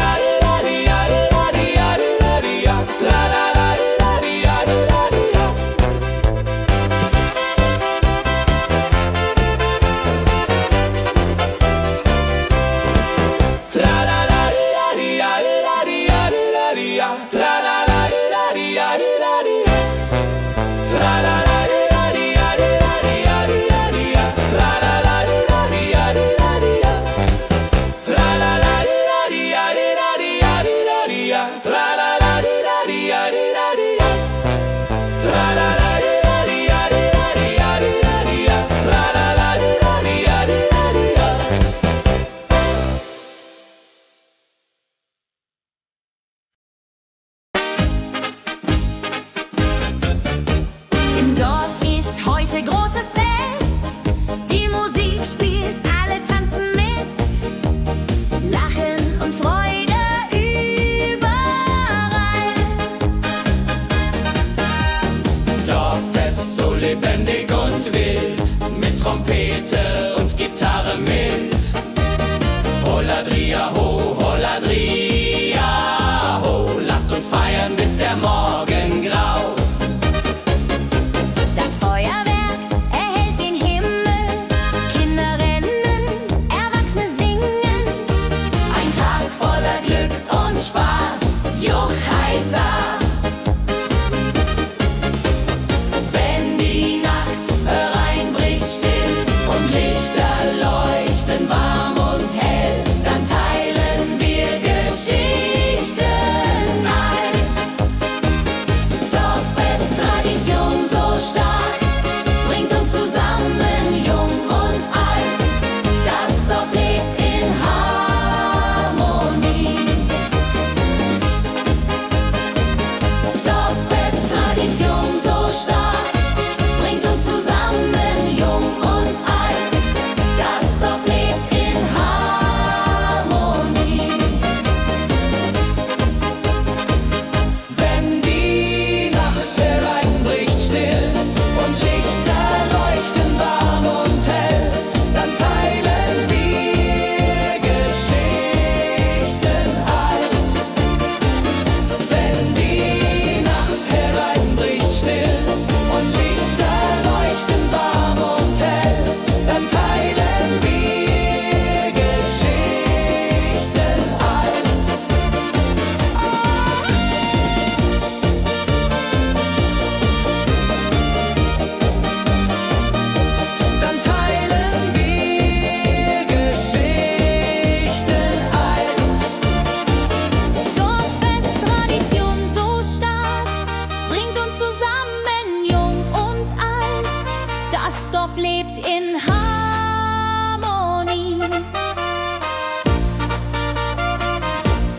Dorf lebt in Harmonie.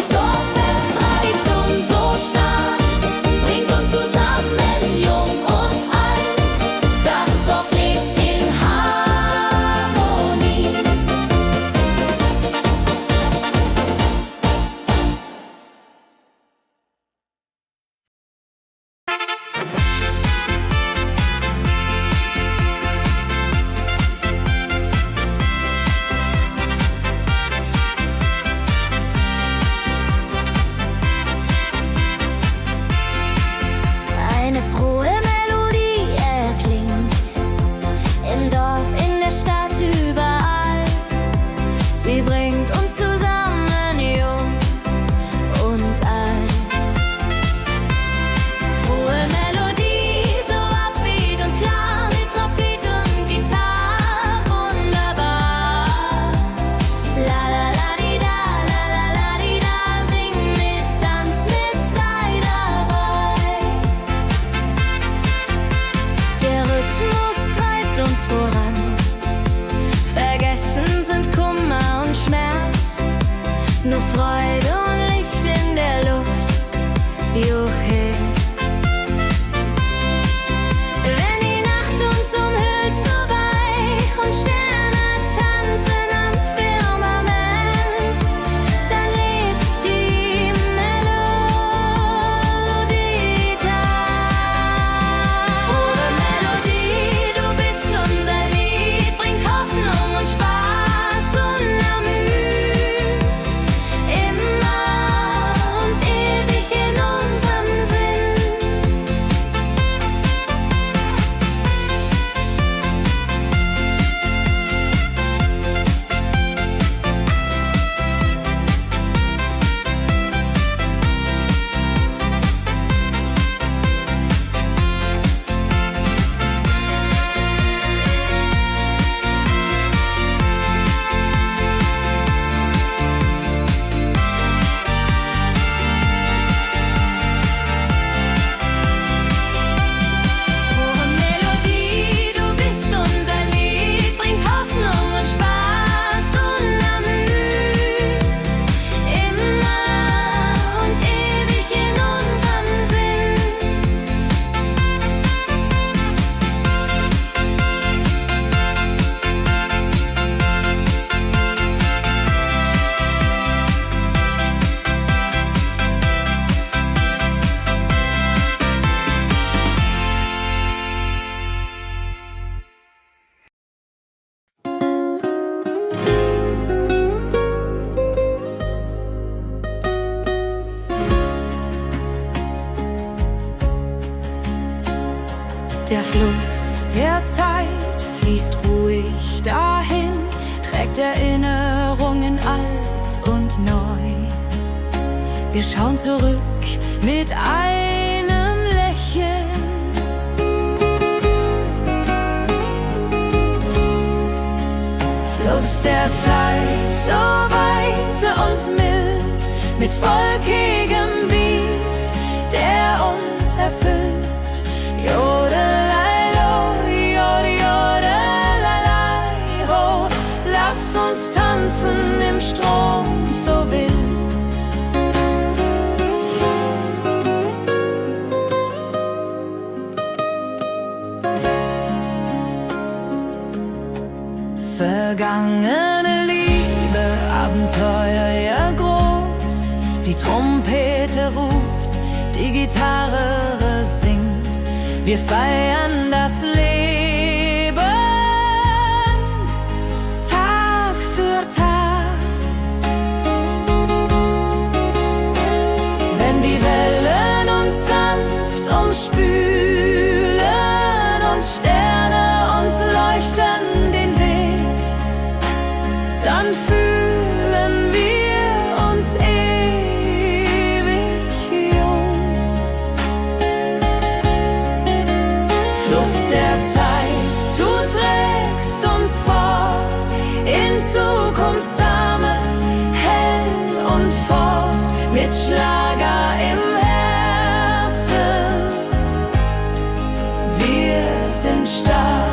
Dorffest-Tradition so stark, bringt uns zusammen, jung und alt. Das Dorf lebt in Harmonie. Eine frohe Melodie erklingt im Dorf, in der Stadt, überall. Sie bringt uns zusammen, jung und alt. Frohe Melodie, so upbeat und klar, mit Trompete und Gitarre, wunderbar. La la la di da, la la la di da, sing mit, tanz mit, sei dabei. Der Rhythmus treibt uns voran. Vergessen sind Kummer und Schmerz. Nur Freude und Licht in der Luft. Juhe. Wenn die Nacht uns umhüllt, so weich und Sterne tanzen am Firmament, dann lebt die Melodie da. Frohe Melodie, du bist unser Lied, bringt Hoffnung und Spaß unermüht. Immer und ewig in unserem Sinn. Frohe Melodie, du bist unser Lied, bringt Hoffnung und Spaß unermüht. Immer und ewig in unserem Sinn. Der Fluss der Zeit fließt ruhig dahin, trägt Erinnerungen alt und neu. Wir schauen zurück mit einem Lächeln. Fluss der Zeit, so weise und mild, mit volkigem Beat, der uns erfüllt. Jodelei-lo, jodelei-lai, ho, lass uns tanzen im Strom so wild. Vergangene Liebe, Abenteuer ja groß, die Trompete ruft, die Gitarre singt. Wir feiern das Leben Tag für Tag. Wenn die Wellen uns sanft umspülen und Sterne uns leuchten den Weg, dann fühlen wir uns ewig jung. Fluss der Zeit, du trägst uns fort in Zukunftssame, hell und fort, mit Schlager im Herzen. Wir sind stark.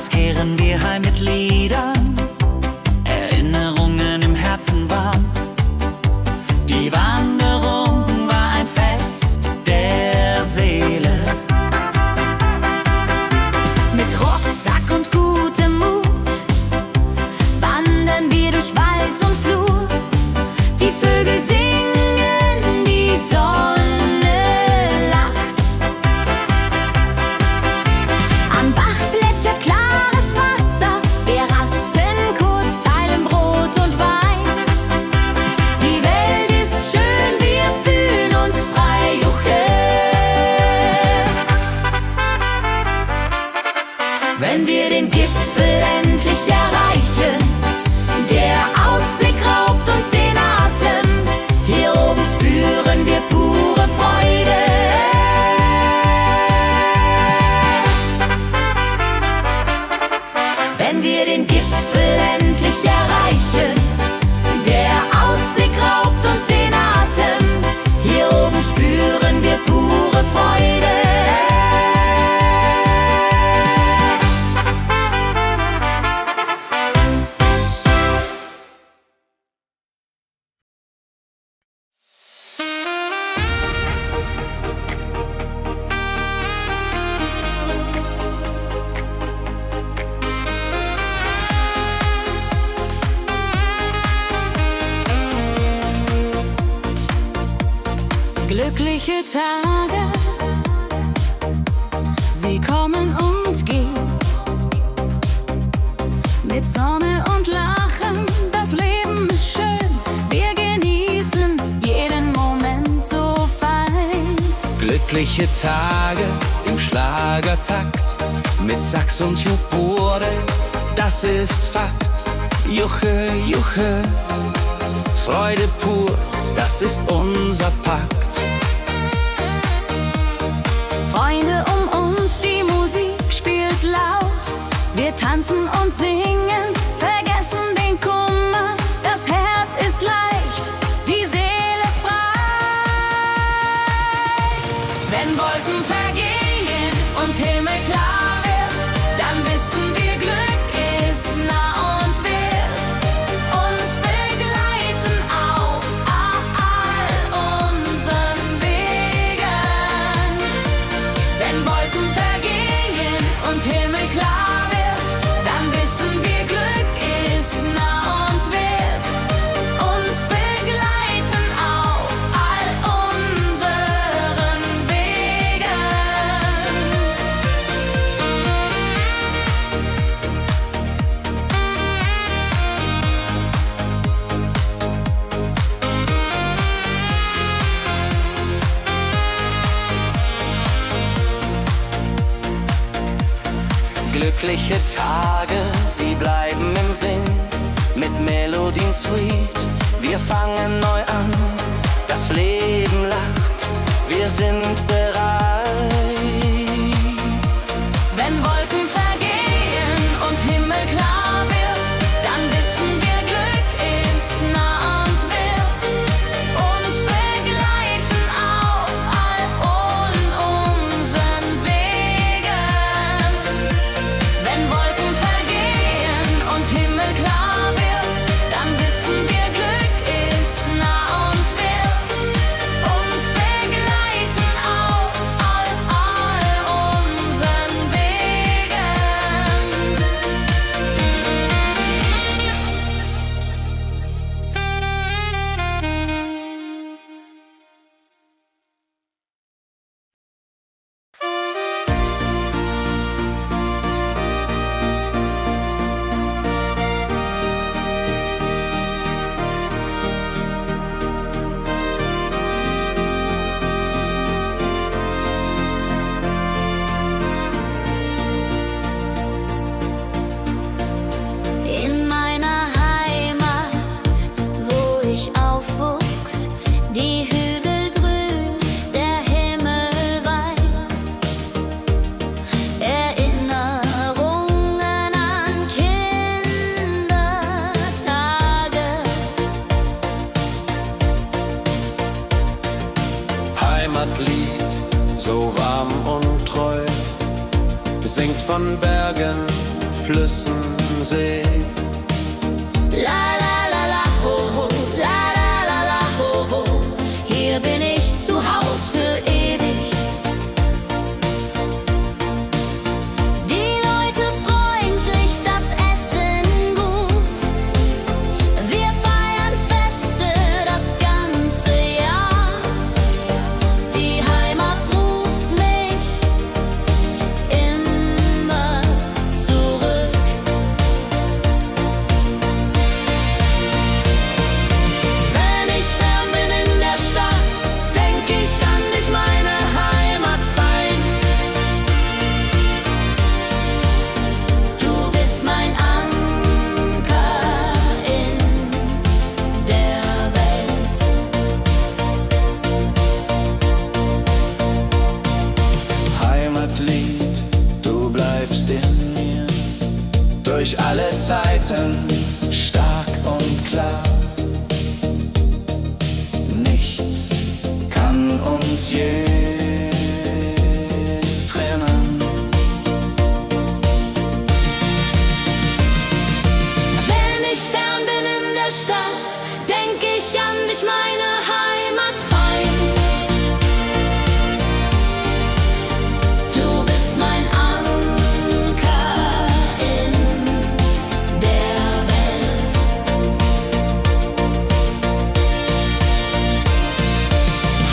Abends kehren wir heim mit Liedern, Erinnerungen im Herzen warm. Die Wanderung war ein Fest der Seele. Mit Rucksack und gutem Mut wandern wir durch Wald und Flur. Die Vögel singen, die Sonne lacht. Am Bach plätschert klares Wasser. Wir rasten kurz, teilen Brot und Wein. Die Welt ist schön, wir fühlen uns frei. Juche. Wenn wir den Gipfel endlich erreichen, der Ausblick raubt uns den Atem. Hier oben spüren wir pure Freude. Wenn wir den Gipfel endlich erreichen, der Ausblick raubt uns den Atem. Hier oben spüren wir pure Freude. Glückliche Tage, sie kommen und gehen. Mit Sonne und Lachen, das Leben ist schön. Wir genießen jeden Moment so fein. Glückliche Tage im Schlagertakt, mit Sax und Juborde, das ist Fakt. Juche, Juche, Freude pur, das ist unser Pakt. Freunde um uns, die Musik spielt laut. Wir tanzen und singen, vergessen den Kummer. Das Herz ist leicht, die Seele frei. Wenn Wolken vergehen und Himmel klar wird, dann wissen wir, Glück ist nah und wird uns begleiten auf all unseren Wegen. Wenn Wolken vergehen und Himmel klar wird, dann wissen wir, Glück ist nah und wird uns begleiten auf all unseren Wegen. Glückliche Tage, sie bleiben im Sinn, mit Melodien sweet. Wir fangen neu an, das Leben lacht, wir sind bereit. Wenn Wolken vergehen und Himmel klar wird, dann wissen wir, Glück ist nah und wird uns begleiten auf all unseren Wegen. Wenn Wolken vergehen und Himmel klar wird, dann wissen wir, Glück ist nah und wird uns begleiten auf all unseren Wegen. In meiner Heimat, wo ich aufwuchs, die Hügel grün, der Himmel weit. Erinnerungen an Kindertage. Heimatlied, so warm und treu, singt von Bergen Flüssen, See. La la la la ho ho, la la la la ho ho. Hier bin ich zu Haus für ewig. Die Leute freundlich, das Essen gut. Wir feiern Feste das ganze Jahr. Die Heimat ruft mich immer zurück. Wenn ich fern bin in der Stadt, denk ich an dich, meine Heimat fein. Du bist mein Anker in der Welt. Heimatlied, du bleibst in mir durch alle Zeiten stark und klar. Nichts kann uns je trennen. Wenn ich fern bin in der Stadt, denk ich an dich, meine Heimat fein. Du bist mein Anker in der Welt.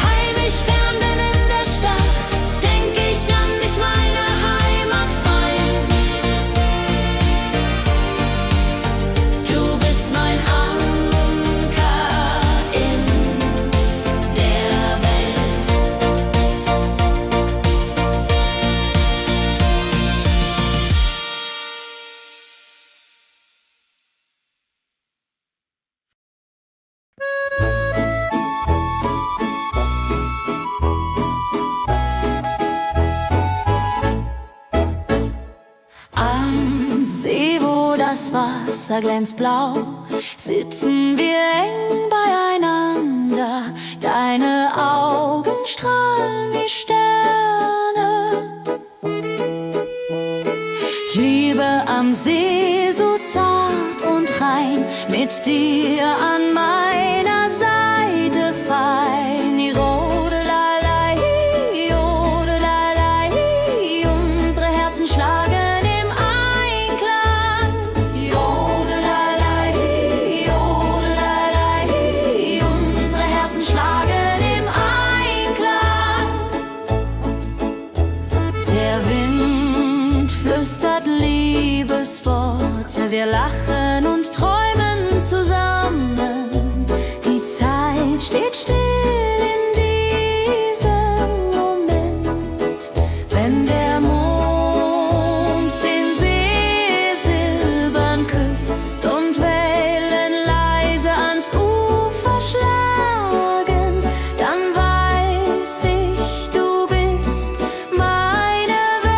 Heimlich fern bin in der Stadt, denk ich an dich, meine Heimat fein. Du bist mein Anker in der Welt. Am See, wo das Wasser glänzt blau, sitzen wir eng beieinander. Deine Augen strahlen wie Sterne. Ich liebe am See so zart und rein, mit dir an meiner Seite fein. Jodelei, jodelei, unsere Herzen schlagen im Einklang. Jodelei, jodelei, unsere Herzen schlagen im Einklang. Der Wind flüstert Liebesworte, wir lachen und träumen zusammen. Die Zeit steht still in diesem Moment, wenn der Mond den See silbern küsst und Wellen leise ans Ufer schlagen, dann weiß ich, du bist meine Welt.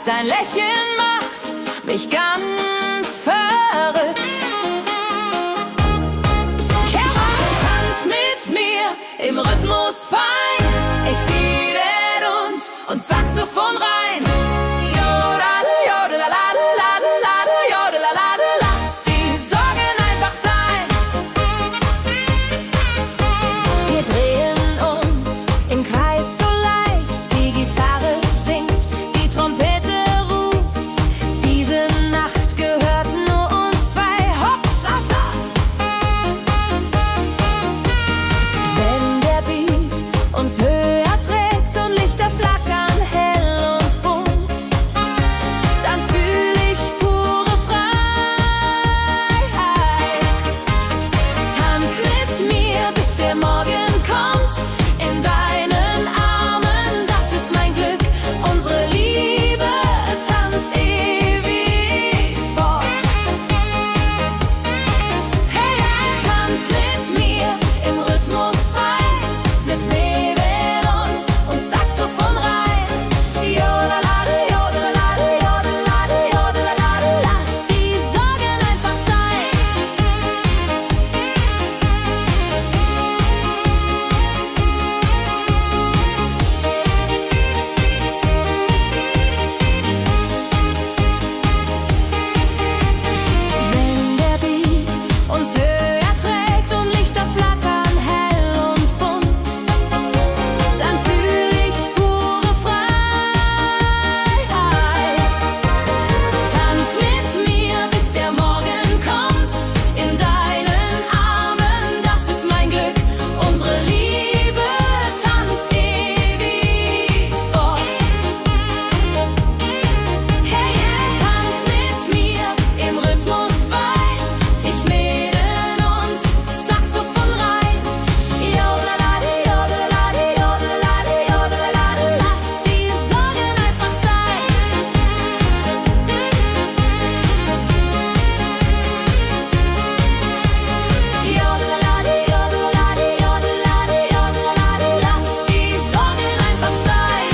Dein Lächeln macht mich ganz verrückt. Kehr rein, tanz mit mir im Rhythmus fein. Ich liebe uns und Saxophon rein. Jodel, jodelalade, lade, jodelalade. Lass die Sorgen einfach sein. Wir drehen uns im Kreis so leicht. Die Gitarre singt, die Trompete ruft. Diese Nacht gehört nur uns zwei. Hopsasa! Wenn der Beat uns höher trägt und Lichter flackern hell und bunt, dann fühl ich pure Freiheit. Tanz mit mir, bis der Morgen kommt. In deinen Armen, das ist mein Glück. Unsere Liebe tanzt ewig fort. Hey, tanz mit mir im Rhythmus fein. Wir schweben uns und Saxophon rein. Jodelalade, jodelalade, jodelalade, jodelalade. Lass die Sorgen einfach sein. Wenn der Beat uns höher trägt und Lichter flackern hell und bunt, dann fühl ich pure Freiheit. Tanz mit mir, bis der Morgen kommt. In deinen Armen, das ist mein Glück. Unsere Liebe tanzt ewig fort. Hey, tanz mit mir im Rhythmus fein. Ich mähen und Saxophon rein. Jodelalade, jodelalade, jodelalade, jodelalade. Lass die Sorgen einfach sein. Jodelalade, jodelalade, jodelalade, jodelalade. Lass die Sorgen einfach sein.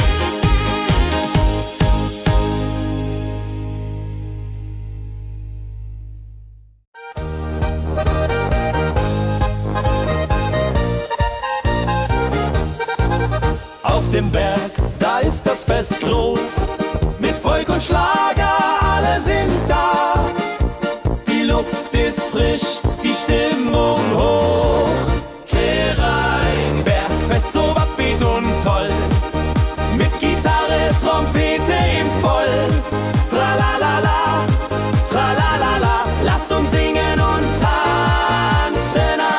Auf dem Berg, da ist das Fest groß. Mit Volk und Schlager, alle sind da. Die Luft ist frisch, die Stimmung hoch. Kehr rein, Bergfest so upbeat und toll. Mit Gitarre, Trompete im Voll. Tralalala, tralalala, lasst uns singen und tanzen all.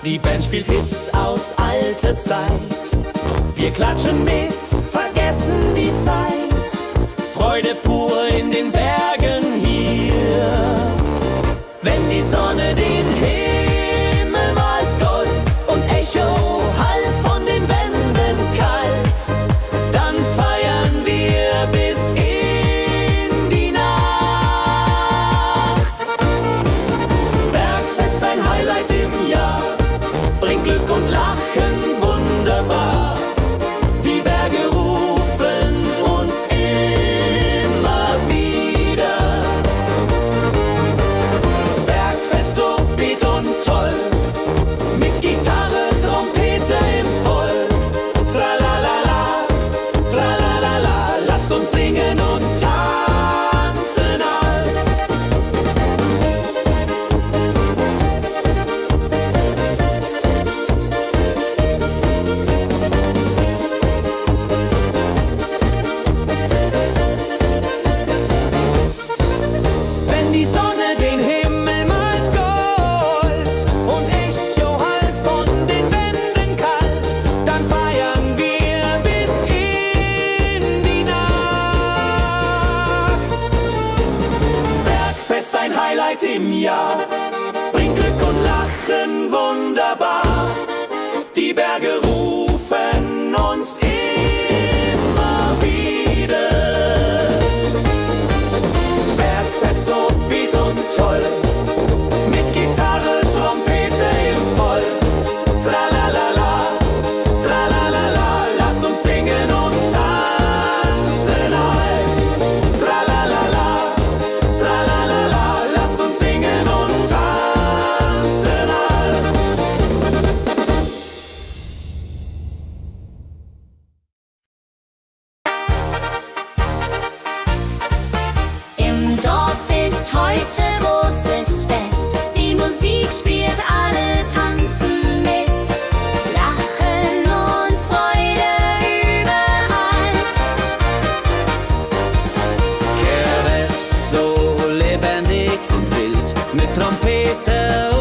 Die Band spielt Hits aus alter Zeit. Wir klatschen mit, vergessen die Zeit. Freude pur in den Bergen hier. Wenn die Sonne den Himmel malt Gold und Echo hallt von den Wänden kalt, dann feiern wir bis in die Nacht. Bergfest, ein Highlight im Jahr, bringt Glück und Lachen wunderbar. Die Berge rufen uns immer wieder. Bergfest so beat und toll.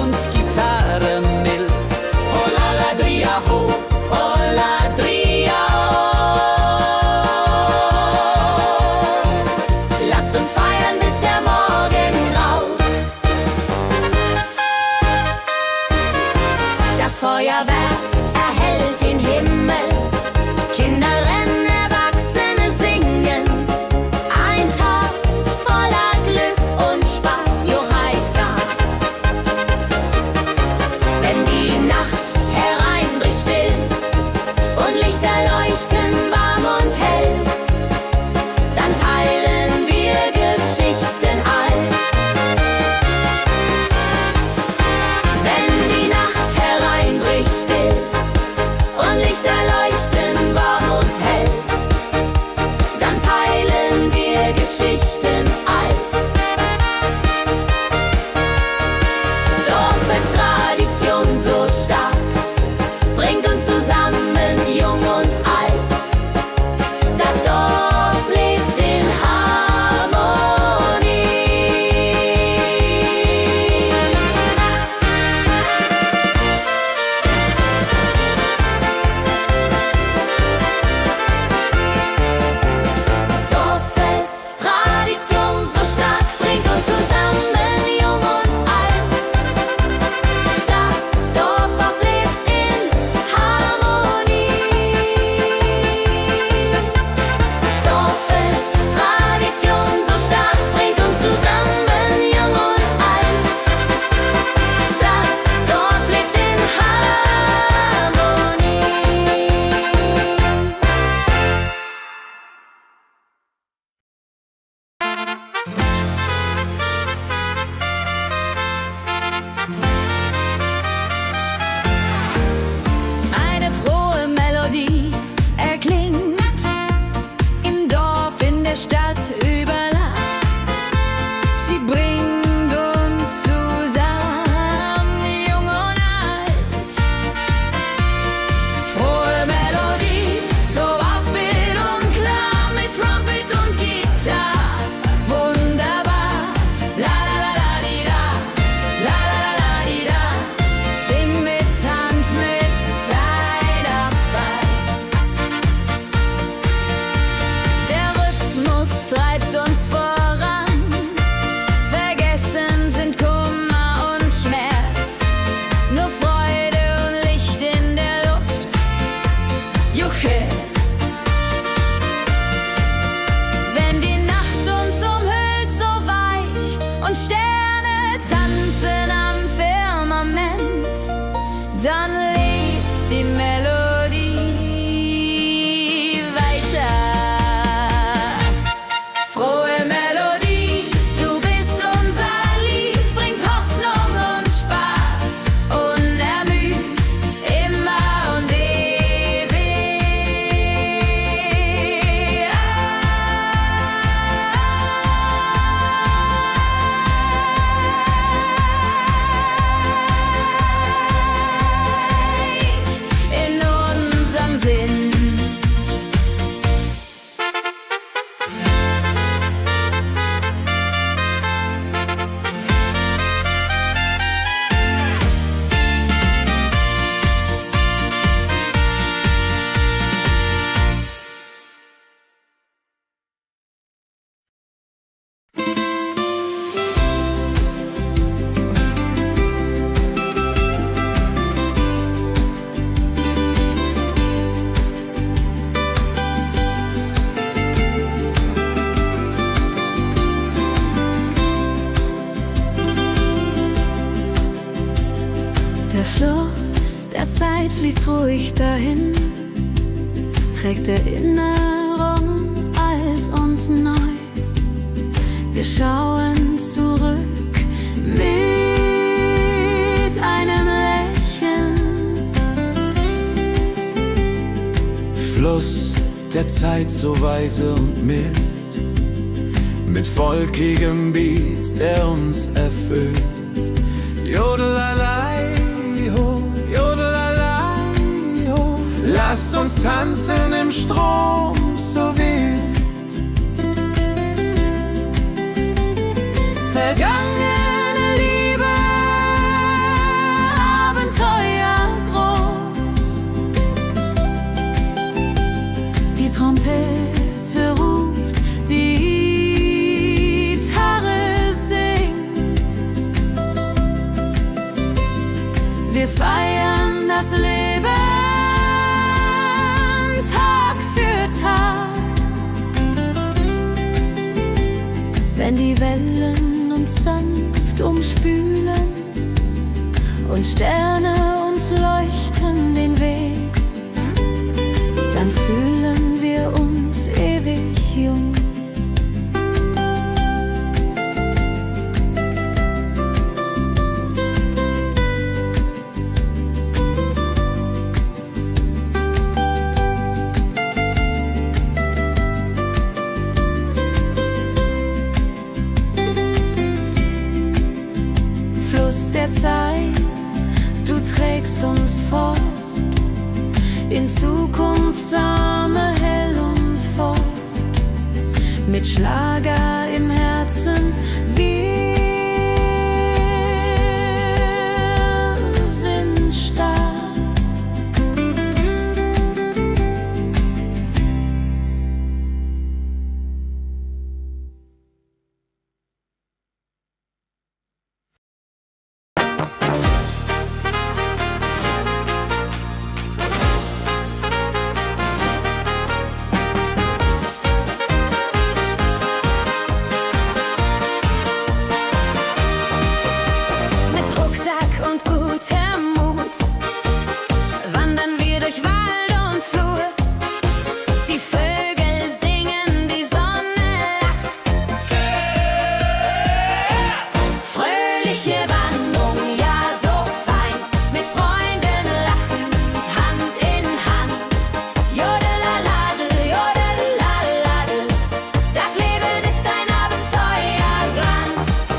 und Gitarre mild. Oh la la dria ho, oh la dria oh. Lasst uns feiern, bis der Morgen graut. Das Feuerwerk erhellt den Himmel. Kinder rennen, Erwachsene singen. Ein Tag voller Glück und Spaß, Johaisa. Wenn die Nacht hereinbricht still und Lichter leuchten warm und hell, dann teilen wir Geschichten alt. Wenn die Nacht hereinbricht still und Lichter leuchten warm und hell, dann teilen wir Geschichten alt. Dorffest-Tradition so stark, bringt uns zusammen, jung und alt. Das Dorf lebt in Harmonie. Dorffest, Tradition so stark, bringt uns zusammen, jung und alt. Das Dorf auflebt in Harmonie. Dorffest, Tradition so stark, bringt uns zusammen, jung und alt. Das Dorf lebt in Harmonie. Eine frohe Melodie erklingt im Dorf, in der Stadt, überall. Sie bringt uns zusammen, jung und alt. Frohe Melodie, so upbeat und klar, mit Trumpet und Gitarre. Wunderbar, la la la la di da, la la la la di da. Sing mit, tanz mit, sei dabei. Der Rhythmus treibt uns voran. Vergessen sind Kummer und Schmerz. Nur Freude und Licht in der Luft. Juche. Wenn die Nacht uns umhüllt, so weich, und Sterne tanzen am Firmament, dann lebt die Melodie weiter. Frohe Melodie, du bist unser Lied, bringt Hoffnung und Spaß, unermüd, immer und ewig. In unserem Sinn. Der Fluss der Zeit fließt ruhig dahin, trägt Erinnerung alt und neu. Wir schauen zurück mit einem Lächeln. Fluss der Zeit so weise und mild, mit volkigem Beat, der uns erfüllt. Jodelalei ho, jodelalei ho. Lasst uns tanzen im Strom so wild. Vergangene Liebe Wir feiern das Leben Tag für Tag. Wenn die Wellen uns sanft umspülen und Sterne uns leuchten den Weg, dann fühlen wir uns ewig jung. Fluss der Zeit, du trägst uns fort in Zukunftsarme hell und fort, mit Schlager im Herzen. Wir sind stark. Und gutem Mut wandern wir durch Wald und Flur. Die Vögel singen, die Sonne lacht. Fröhliche Wanderung, ja so fein, mit Freunden lachend, Hand in Hand. Jodelaladel, jodelaladel, das Leben ist ein Abenteuerland.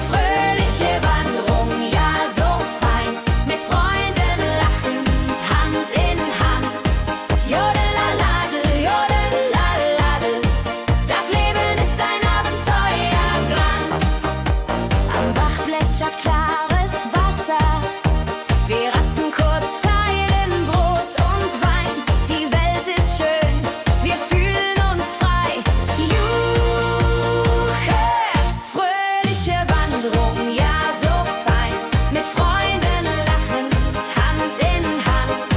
Fröhliche Wanderung, ja so fein, mit Freunden lachend, Hand in Hand. Jodelaladel, jodelaladel, das Leben ist ein Abenteuerland. Am Bach plätschert klares Wasser, wir rasten kurz, teilen Brot und Wein. Die Welt ist schön, wir fühlen uns frei. Juche, fröhliche Wanderung, ja so fein, mit Freunden lachend, Hand in Hand.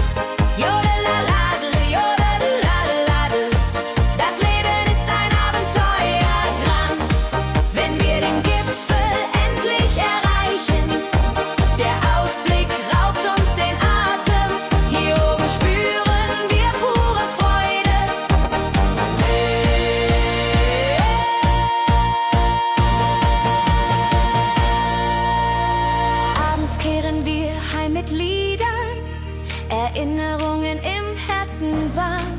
Jodelaladel, jodelaladel, das Leben ist ein Abenteuerland. Wenn wir den Gipfel endlich erreichen, der Ausblick raubt uns den Atem. Hier oben spüren wir pure Freude. Abends kehren wir heim mit Liedern, Erinnerungen im Herzen warm.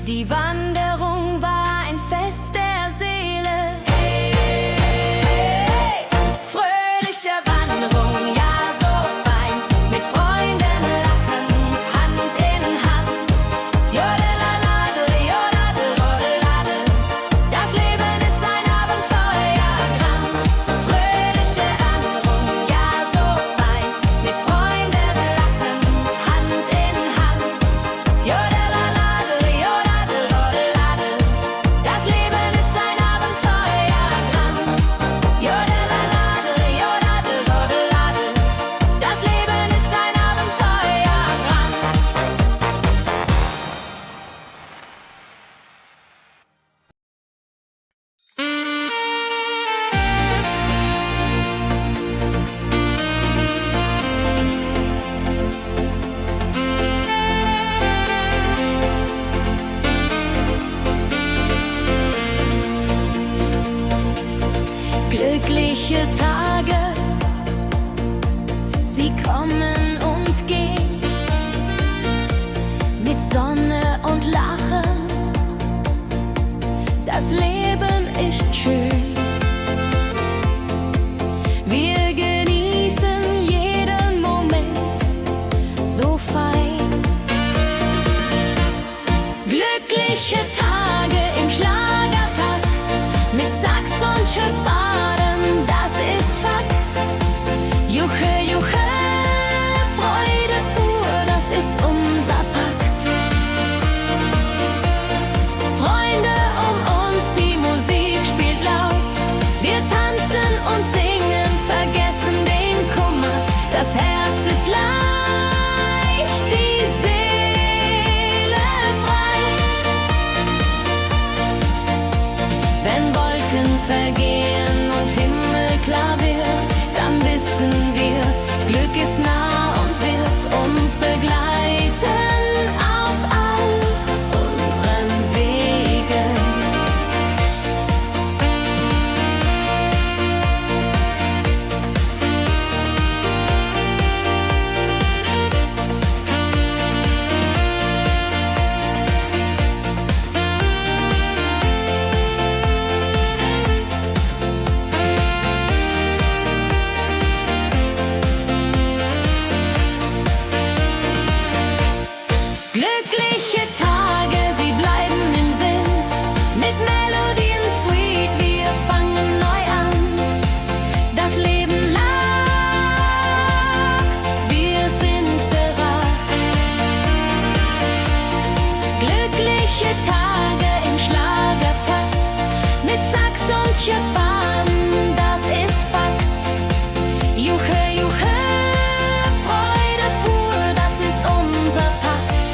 Die Wanderung war ein Fest der Seele. Hey, fröhliche Wanderung, ja so fein, mit Freunden lachend, Hand in Hand. Jodelaladel, jodadel, jodelaladel, das Leben ist ein Abenteuerland. Fröhliche Wanderung, ja so fein, mit Freunden lachend, Hand in Hand. Jodelaladel, jodadel, jodelaladel, das Leben ist ein Abenteuerland. Jodelaladel, jodadel, jodelaladel, das Leben ist ein Abenteuerland. Glückliche Tage, sie kommen und gehen, mit Sonne und Lachen. Das Leben ist schön. Wir genießen jeden Moment so fein. Glückliche Tage im Schlagertakt, mit Sax und Schöpfaden, das ist Fakt. Juche, juche, Freude pur, das ist unser Pakt. Freunde um uns, die Musik spielt laut. wissen wir, Glück ist nah und wird uns begleiten auf all unseren Wegen. Glückliche Tage, sie bleiben im Sinn, mit Melodien sweet, wir fangen neu an. Das Leben lacht, wir sind bereit. Glückliche Tage im Schlagertakt, mit Sax und Schöpfen, das ist Fakt. Juche, juche, Freude pur, das ist unser Pakt.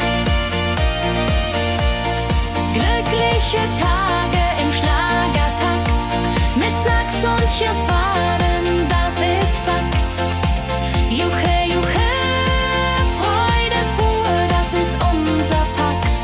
Glückliche Tage im Schlagertakt, mit Sax und Schöpfen, das ist Fakt. Juche, juche, Freude pur, das ist unser Pakt.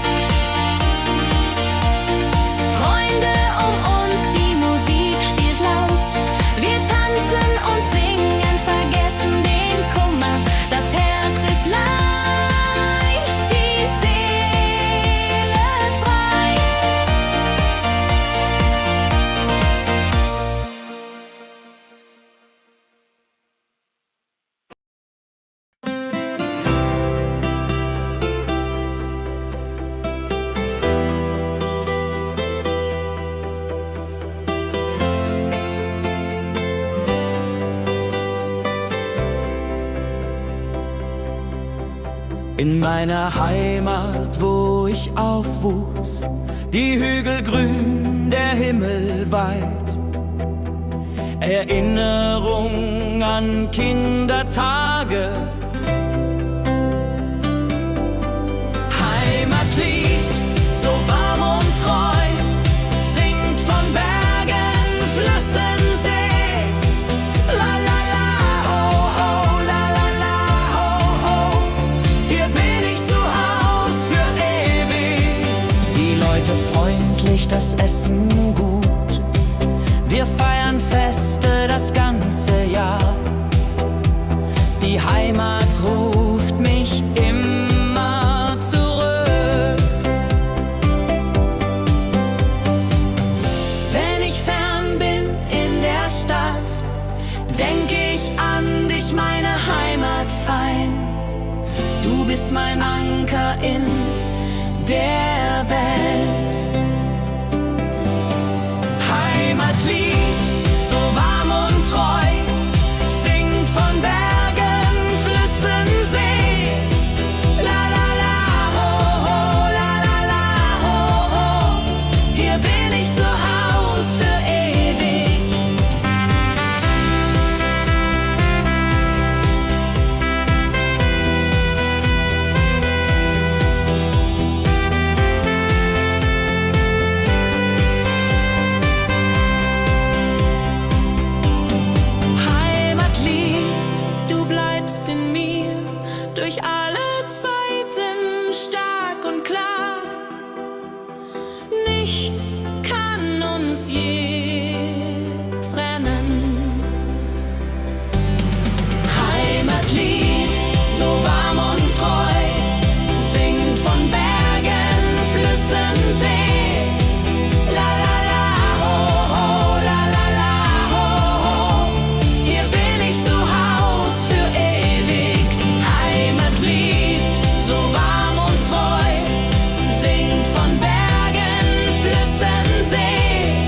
Freunde um uns, die Musik spielt laut. Wir tanzen und singen, vergessen den Kummer. Das Herz ist leicht, die Seele frei. In meiner Heimat, wo ich aufwuchs, die Hügel grün, der Himmel weit. Erinnerung an Kindertage. Heimatlied, so warm und treu, singt von Bergen, Flüssen, See. La la la, ho ho, la la la, ho ho. Hier bin ich zu Haus für ewig. Die Leute freundlich, das Essen gut. Wir feiern Feste das ganze Jahr. Die Heimat ruft mich immer zurück. Wenn ich fern bin in der Stadt, denk ich an dich, meine Heimat fein. Du bist mein Anker in der Welt. Heimatlied, so warm und treu, singt von Bergen, Flüssen, See. La la la, ho ho, la la la, ho ho. Hier bin ich zu Haus für ewig. Heimatlied, du bleibst in mir durch alle Zeiten stark und klar. Nichts kann uns je trennen. Heimatlied, so warm und treu, singt von Bergen, Flüssen, See. La la la, ho ho, la la la, ho ho. Hier bin ich zu Haus für ewig. Heimatlied, so warm und treu, singt von Bergen, Flüssen, See.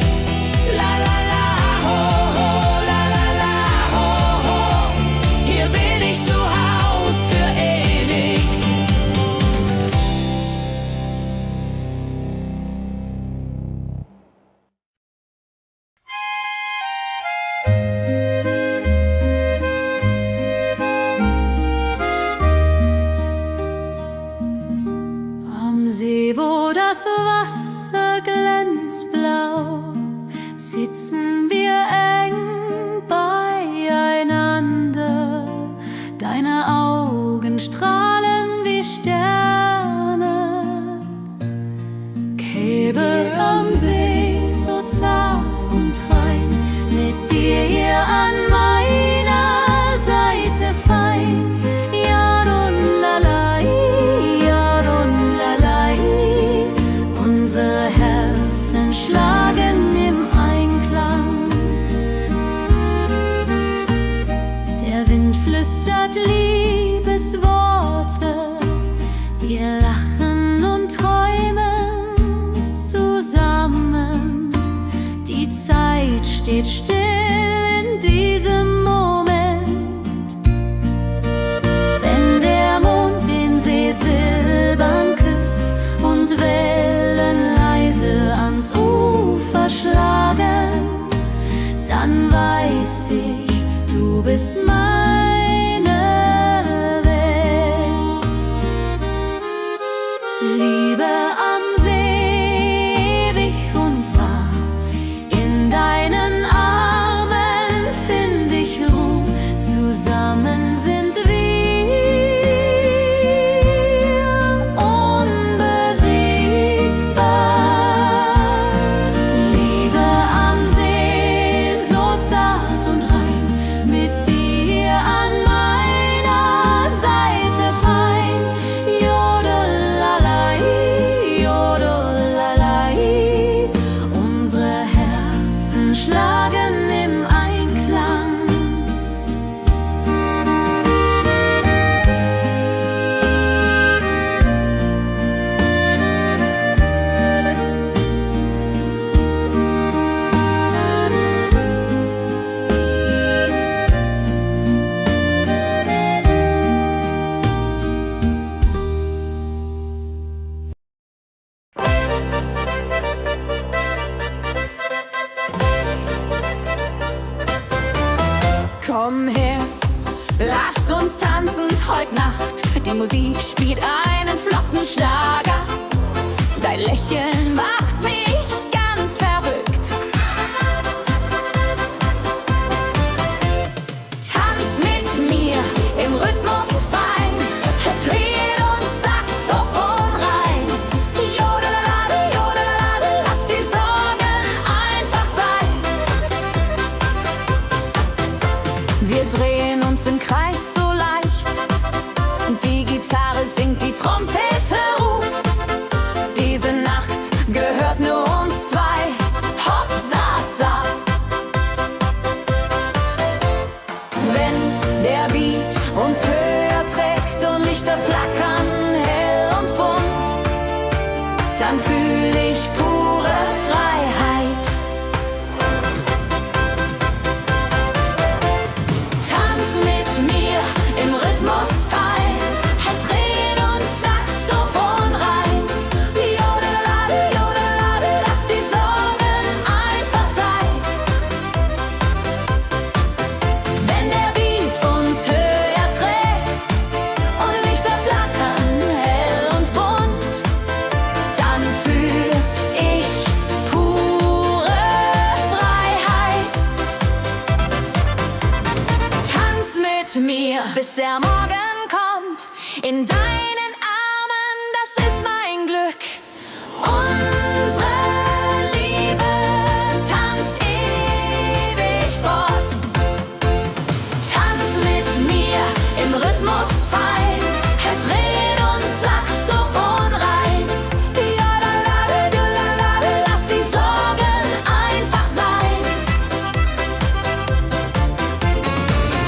Deine Augen strahlen wie Sterne, Käbe am See, so zart und rein, mit dir hier an meiner Seite fein. Yadon-lalai, Yadon-lalai, unsere Herzen schlagen im Einklang. Der Wind flüstert Liebesworte, wir lachen und träumen zusammen. Die Zeit steht still in diesem Moment, wenn der Mond den See silbern küsst und Wellen leise ans Ufer schlagen, dann weiß ich, du bist meine Welt. Liebe am See, ewig und wahr, in deinen Armen find ich Ruhe, zusammen sind wir unbesiegbar. Liebe am See, so zart und rein, mit dir an meiner Seite fein. Jodelalai, Jodelalai, unsere Herzen schlagen im Einklang. Komm her, lass uns tanzen heute Nacht. Die Musik spielt einen flotten Schlager. Dein Lächeln macht mich ganz verrückt. Tanz mit mir im Rhythmus fein, Trill und Saxophon rein. Jodelade, jodelade, lass die Sorgen einfach sein. Wir drehen uns im Kreis so leicht, die Gitarre singt, die Trompete ruft. Diese Nacht gehört nur uns zwei, hopp, sa, sa. Wenn der Beat uns höher trägt und Lichter flackern hell und bunt, dann fühl ich pure Freiheit. Tanz mit mir im Rhythmus fein, Trill und Saxophon rein. Jodelade, jodelade, lass die Sorgen einfach sein. Wenn der Beat uns höher trägt und Lichter flackern hell und bunt, dann fühl ich pure Freiheit. Tanz mit mir, bis der Morgen kommt. In deinen Armen, das ist mein Glück. Unsere Liebe tanzt ewig fort. Tanz mit mir im Rhythmus fein, Trill und Saxophon rein. Jodelade, jodelade, lass die Sorgen einfach sein.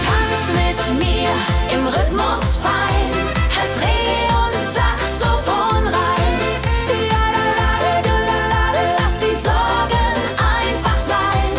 Tanz mit mir im Rhythmus fein, Trill und Saxophon rein. Jodelade, jodelade, lass die Sorgen einfach sein.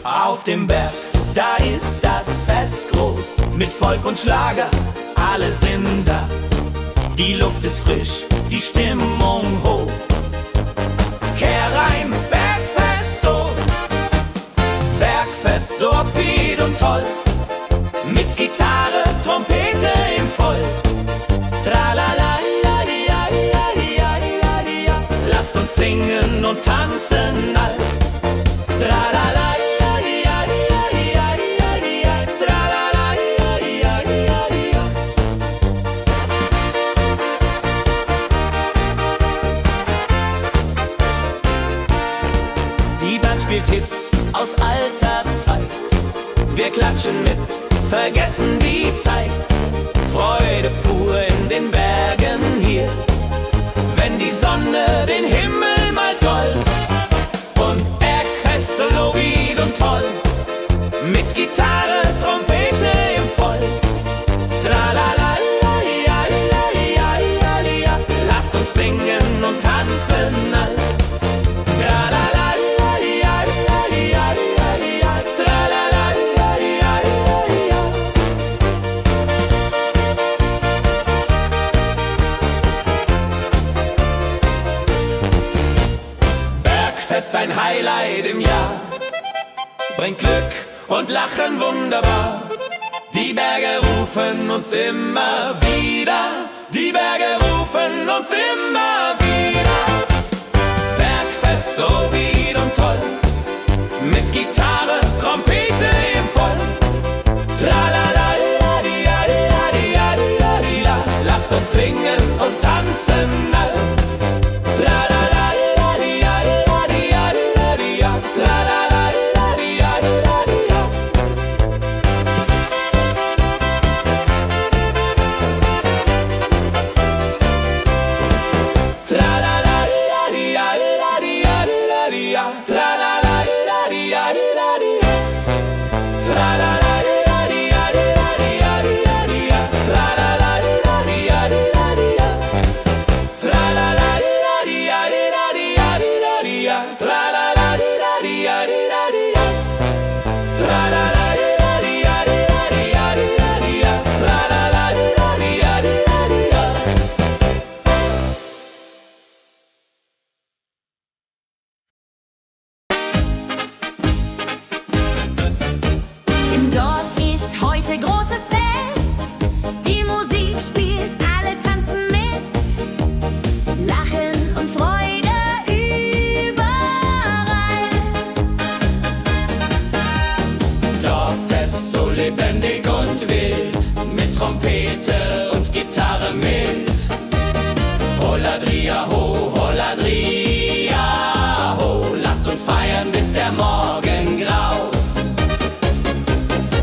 Auf dem Berg, da ist das Fest groß, mit Volk und Schlager, alle sind da. Die Luft ist frisch, die Stimmung hoch. Kehr rein, Bergfest hoch. Bergfest, so upbeat und toll. Mit Gitarre, Trompete im Voll. Tralala-la-di-ja-di-ja-di-ja-di-ja. Lasst uns singen und tanzen all. Tralala-di-ja-di-ja-di-ja-di-ja. Tralala-di-ja-di-ja-di-ja. Die Band spielt Hits aus alter Zeit. Wir klatschen mit, vergessen die Zeit. Freude pur in den Bergen hier, wenn die Sonne den Himmel malt gold. Und Bergfest, Lovid und toll, mit Gitarre, Trompete im Voll. Tralala-la-di-ja-di-ja-di-ja-di-ja. Lasst uns singen und tanzen all. Bergfest, ein Highlight im Jahr, bringt Glück und Lachen wunderbar. Die Berge rufen uns immer wieder, die Berge rufen uns immer wieder. Bergfest, so wieder und toll, mit Gitarre, Trompete im Voll. Tralala-la-di-ja-di-ja-di-ja-di-ja. Lasst uns singen und tanzen all. Im Dorf ist heute großes Fest. Die Musik spielt, alle tanzen mit. Lachen und Freude überall. Dorffest, so lebendig und wild, mit Trompete und Gitarre mit. Holladria ho, Holladria ho, lasst uns feiern, bis der Morgen graut.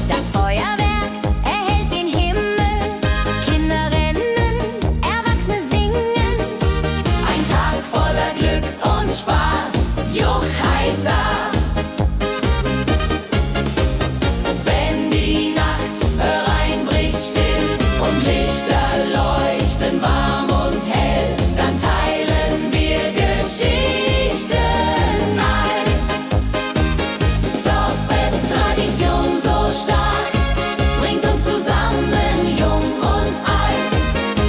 Das Feuerwerk erhellt den Himmel. Kinder rennen, Erwachsene singen. Ein Tag voller Glück und Spaß, Juchheisa. Wenn die Nacht hereinbricht still und Lichter leuchten warm und hell, dann teilen wir Geschichten alt. Dorffest, Tradition so stark, bringt uns zusammen, jung und alt.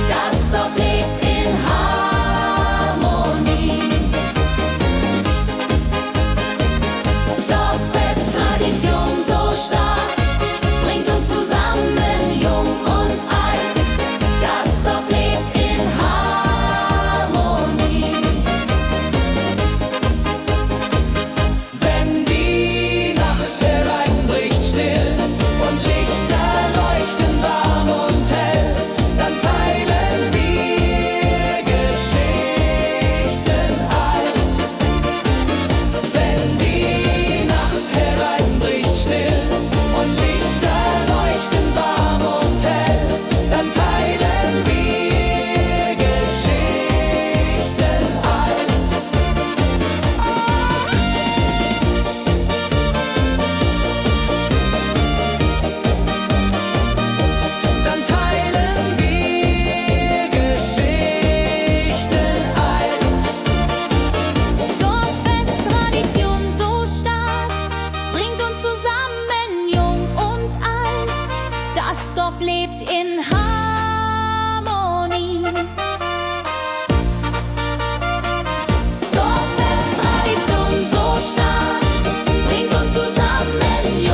Das Dorf lebt in Harmonie. Dorffest, Tradition so stark, bringt uns zusammen, jung und alt. Das Dorf lebt in Harmonie. Wenn die Nacht hereinbricht still und Lichter leuchten warm und hell, dann teilen wir Geschichten alt. Wenn die Nacht hereinbricht still und Lichter leuchten warm und hell, dann teilen wir Geschichten alt. Dann teilen wir Geschichten alt. Dorffest, Tradition so stark, bringt uns zusammen, jung und alt. Das Dorf lebt in Harmonie. Dorffest, Tradition so stark, bringt uns zusammen, jung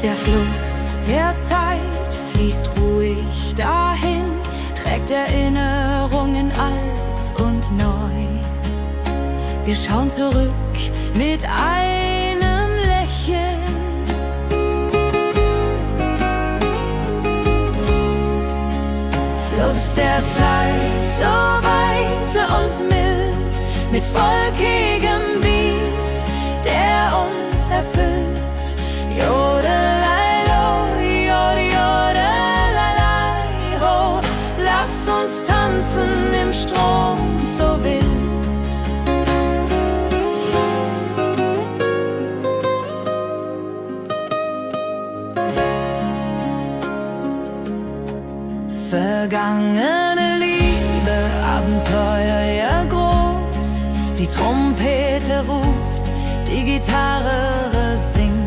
Der Fluss der Zeit fließt ruhig dahin, trägt Erinnerungen alt und neu. Wir schauen zurück mit einem Lächeln. Fluss der Zeit, so weise und mild, mit wolkigem Beat, der uns erfüllt. Jodelei-lo, jodelei-lei, ho, lass uns tanzen im Strom so wild. Vergangene Liebe, Abenteuer ja groß. Die Trompete ruft, die Gitarre singt.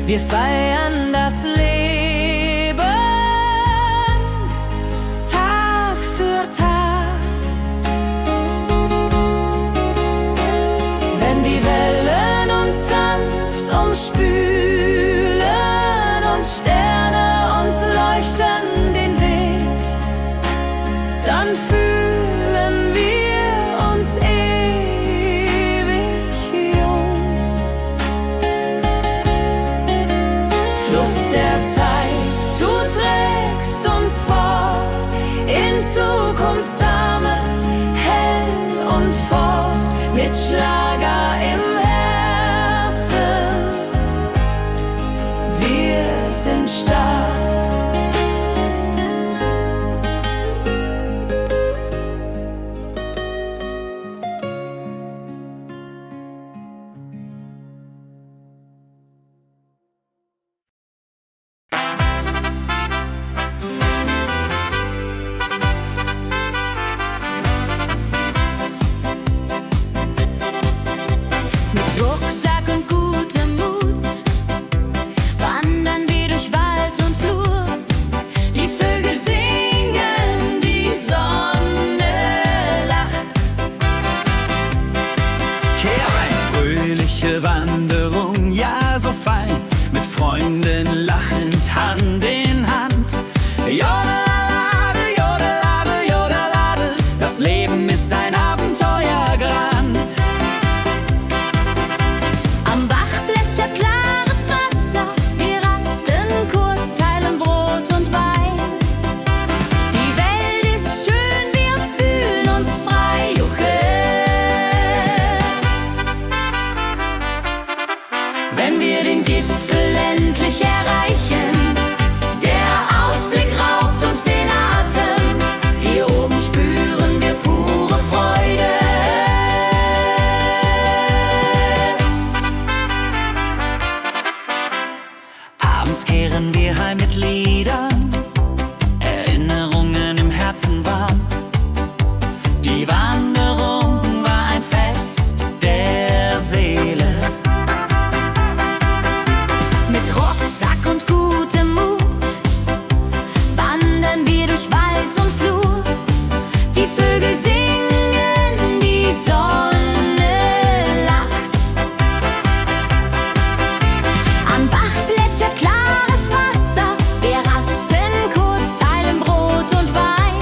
Wir feiern das Leben Tag für Tag. Wenn die Wellen uns sanft umspülen und Sterne uns leuchten den Weg, dann fühlen wir uns ewig jung. Fluss der Zeit, du trägst uns fort in Zukunftssame, hell und fort, mit Schlager im Herzen. Wir sind stark. Rucksack und gutem Mut wandern wir durch Wald und Flur. Die Vögel singen, die Sonne lacht. Kehr ein, fröhliche Wanderung, ja so fein, mit Freunden lachend Hand in Hand. Jodelade, jodelade, jodelade, das Leben ist ein Abenteuergrand. Am Bach plätschert klares Wasser, wir rasten kurz, teilen Brot und Wein. Die Welt ist schön, wir fühlen uns frei, juche. Wenn wir den Gipfel endlich erreichen, der Ausblick raubt uns den Atem. Hier oben spüren wir pure Freude. Abends kehren wir heim mit Liedern, Erinnerungen im Herzen warm. Die Wanderung war ein Fest der Seele. Mit Rucksack und gutem Mut wandern wir durch Wald und Flur. Die Vögel singen, die Sonne lacht. Am Bach plätschert klares Wasser, wir rasten kurz, teilen Brot und Wein.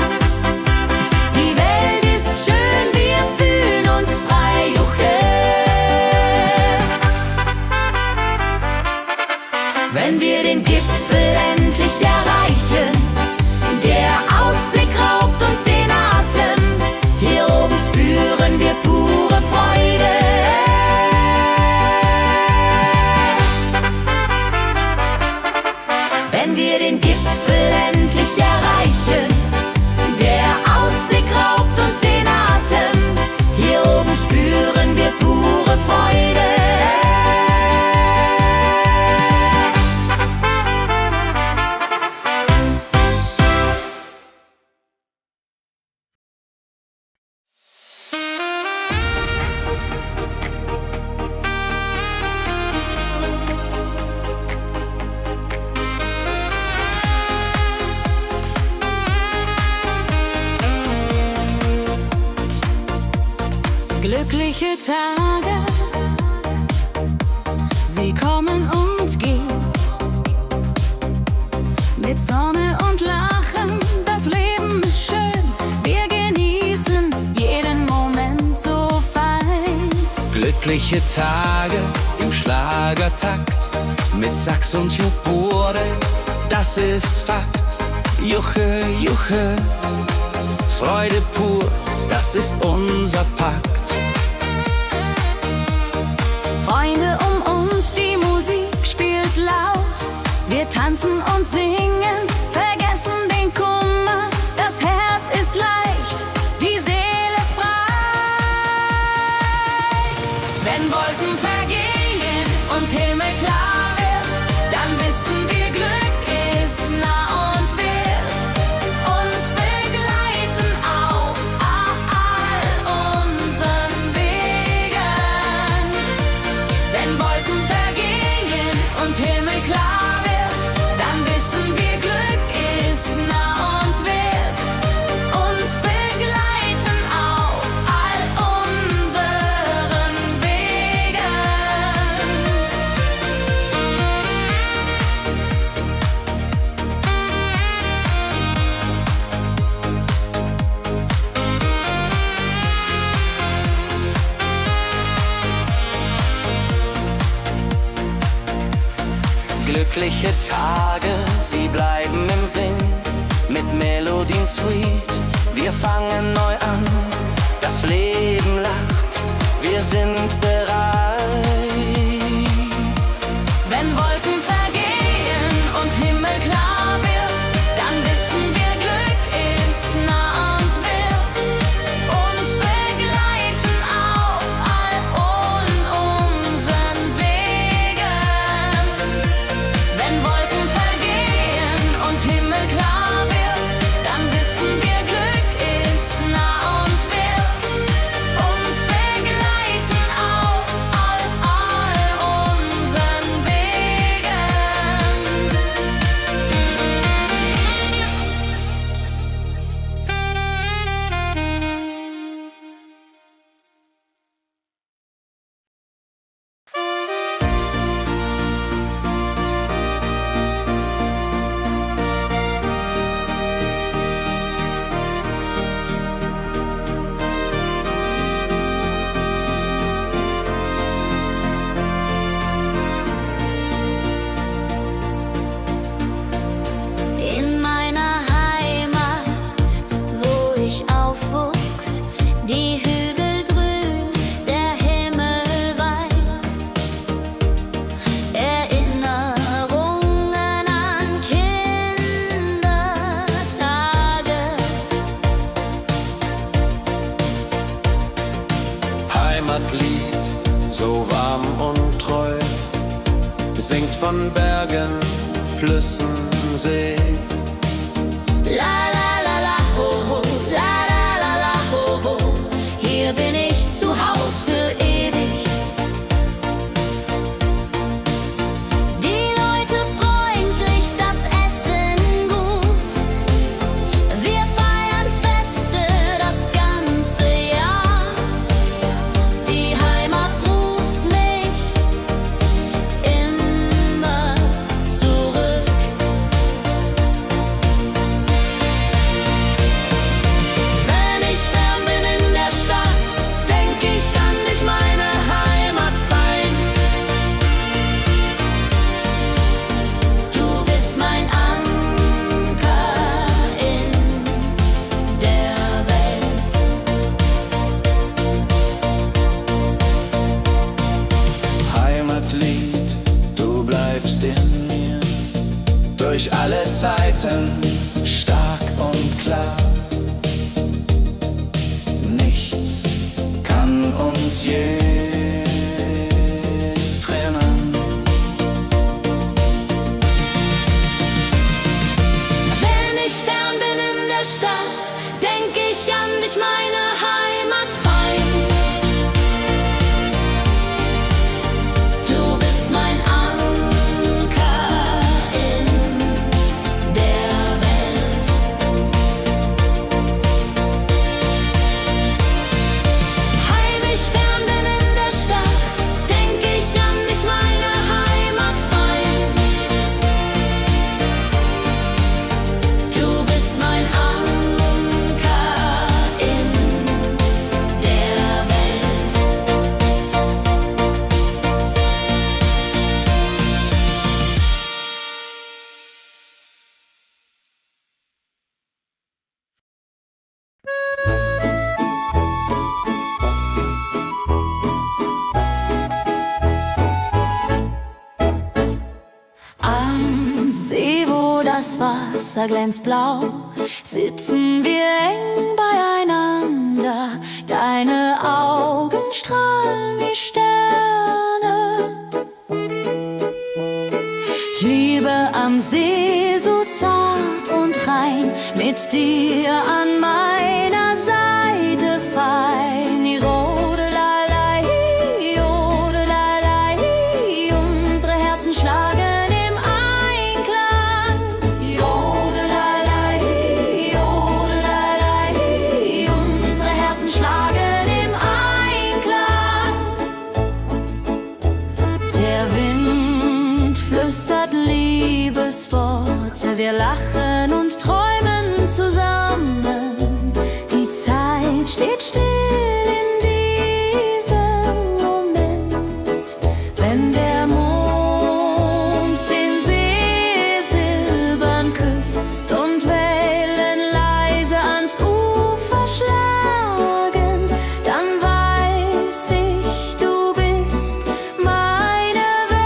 Die Welt ist schön, wir fühlen uns frei, juche. Wenn wir den Gipfel endlich erreichen, der Ausblick raubt uns den Atem. Hier oben spüren wir pure Freude. Wenn wir den Gipfel endlich erreichen, der Ausblick raubt uns den Atem. Hier oben spüren wir pure Freude. Glückliche Tage, sie kommen und gehen. mit Sonne und Lachen, das Leben ist schön, wir genießen jeden Moment so fein. Glückliche Tage im Schlagertakt, mit Sax und Jubore, das ist Fakt. Juche, Juche, Freude pur, das ist unser Pakt. Freunde um uns, die Musik spielt laut, wir tanzen und singen, vergessen den Kummer, das Herz ist leicht, die Seele frei. Wenn Wolken vergehen und Himmel klar wird, dann wissen wir, Glück ist nah und wird uns begleiten auf all unseren Wegen. Wenn Wolken vergehen und Himmel klar wird, dann wissen wir, Glück ist nah und wird uns begleiten auf all unseren Wegen. Glückliche Tage, sie bleiben im Sinn, mit Melodien sweet, wir fangen neu an, das Leben lacht, wir sind bereit. Wenn Wolken vergehen und Himmel klar wird, dann wissen wir, Glück ist nah und wird uns begleiten auf all unseren Wegen. Wenn Wolken vergehen und Himmel klar wird, dann wissen wir, Glück ist nah und wird uns begleiten auf all unseren Wegen. In meiner Heimat, wo ich aufwuchs, die Hügel grün, der Himmel weit. Erinnerungen an Kindertage. Heimatlied, so warm und treu, singt von Bergen, Flüssen, See. La la la la ho ho, la la la la ho ho. Hier bin ich zu Haus für ewig. Die Leute freundlich, das Essen gut. Wir feiern Feste das ganze Jahr. Die Heimat ruft mich immer zurück. Wenn ich fern bin in der Stadt, denk ich an dich, meine Heimat fein. Du bist mein Anker in der Welt. Heimatlied, du bleibst in mir, durch alle Zeiten, stark und klar. Nichts kann uns je trennen. Wenn ich fern bin in der Stadt, denk ich an dich, meine Heimat fein. Du bist mein Anker in der Welt. Heimlich fern bin See, wo das Wasser glänzt blau, sitzen wir eng beieinander. Deine Augen strahlen wie Sterne. Liebe am See, so zart und rein, mit dir an meiner Seite fein. Jodelalei, jodelalei, unsere Herzen schlagen im Einklang. Jodelalei, jodelalei, unsere Herzen schlagen im Einklang. Der Wind flüstert Liebesworte, wir lachen und träumen zusammen. Die Zeit steht still in diesem Moment, wenn der Mond den See silbern küsst und Wellen leise ans Ufer schlagen, dann weiß ich, du bist meine Welt.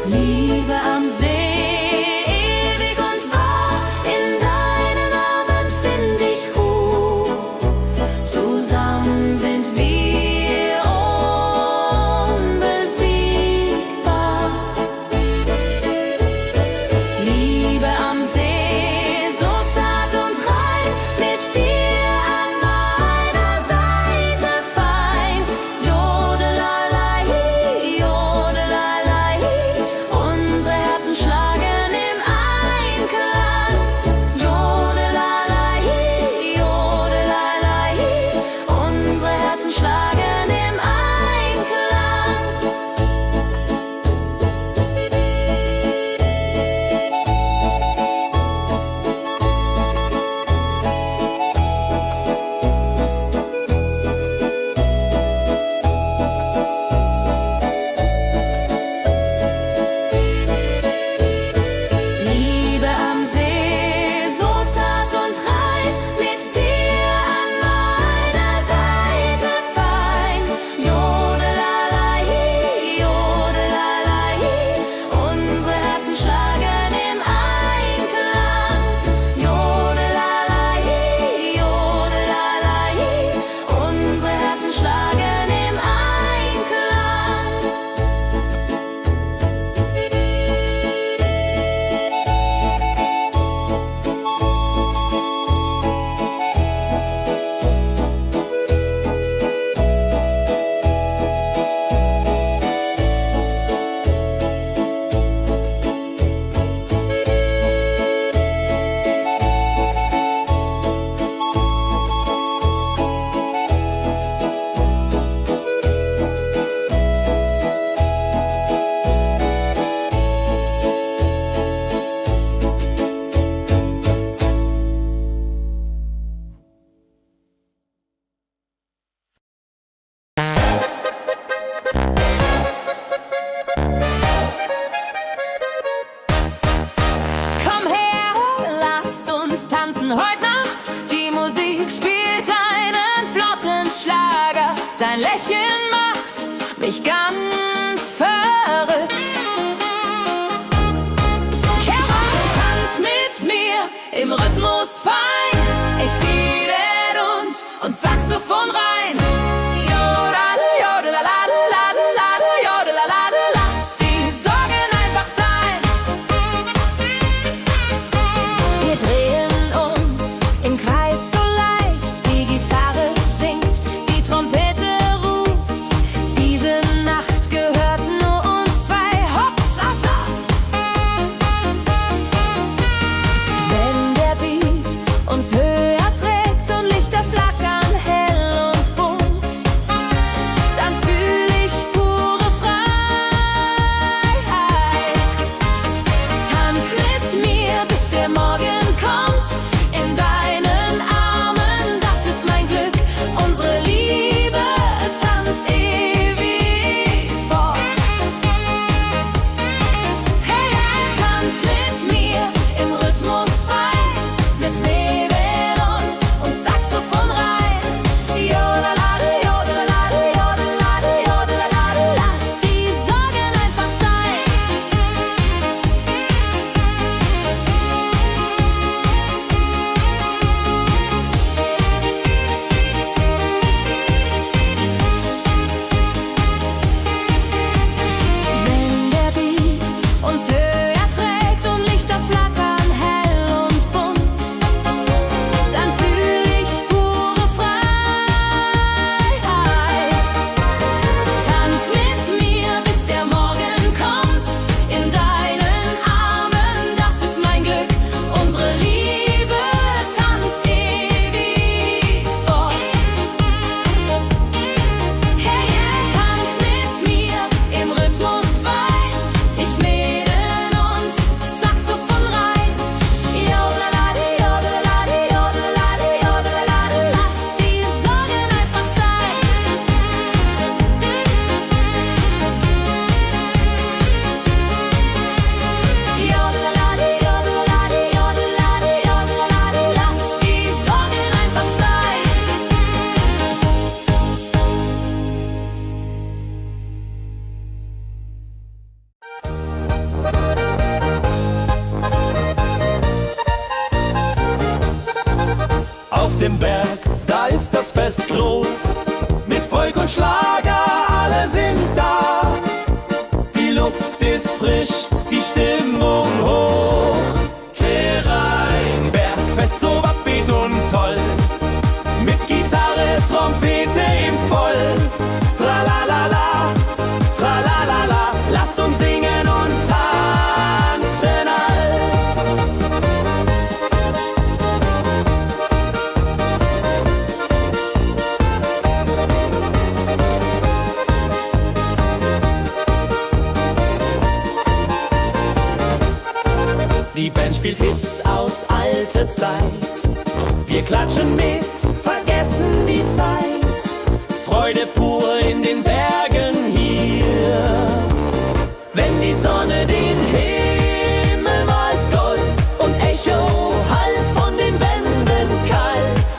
Liebe am See, ewig und wahr, in deinen Armen find ich Ruhe. Zusammen sind wir unbesiegbar. Liebe am See, so zart und rein, mit dir an meiner Seite fein. Jodelalei, jodelalei, unsere Herzen schlagen im Einklang. Jodelalei, jodelalei, unsere Herzen schlagen im Einklang. Liebe am See, so zart und rein, mit dir an meiner Seite fein. Jodelalei, jodelalei, unsere Herzen schlagen im Einklang. Jodelalei, jodelalei, unsere Herzen schlagen im Einklang. Komm her, lass uns tanzen heute Nacht. Die Musik spielt einen flotten Schlager. Dein Lächeln macht mich ganz verrückt. Kehr rein, tanz mit mir im Rhythmus fein. Ich fiedel und Saxophon rein. Jodel, jodelalalalalala, jodelalala, lass die Sorgen einfach sein. Wir drehen uns im Kreis so leicht, die Gitarre singt, die Trompete ruft. Diese Nacht gehört nur uns zwei, Hopsasa. Wenn der Beat uns höher trägt und Lichter flackern hell und bunt, das Fest groß. Mit Volk und Schlager, alle sind da. Die Luft ist frisch, die Stimmung hoch. Kehr rein, Bergfest so upbeat und toll. Mit Gitarre, Trompete im Voll. Tralalala, tralalala, lasst uns singen und tanzen all. Die Band spielt Hits aus alter Zeit. Wir klatschen mit, vergessen die Zeit. Freude pur in den Bergen hier. Wenn die Sonne den Himmel malt Gold und Echo hallt von den Wänden kalt,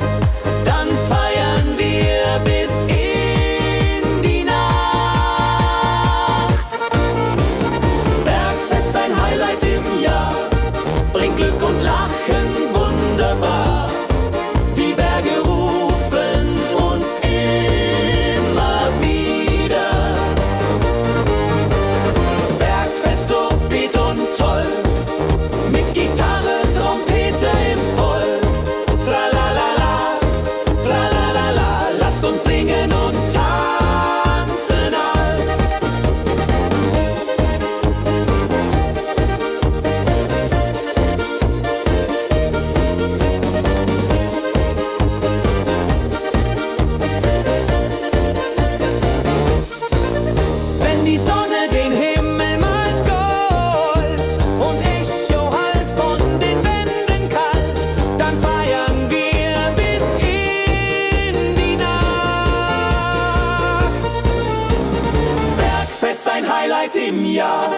dann feiern wir bis in die Nacht. Bergfest, ein Highlight im Jahr, bringt Glück und Lachen wunderbar. Die Berge rufen uns immer wieder. Bergfest so beat und toll, mit Gitarre, Trompete im Voll. Tralalala, tralalala, lasst uns singen und tanzen all. Wenn die Sonne den Himmel malt Gold und Echo hallt von den Wänden kalt, dann feiern wir bis in die Nacht. Bergfest, ein Highlight im Jahr,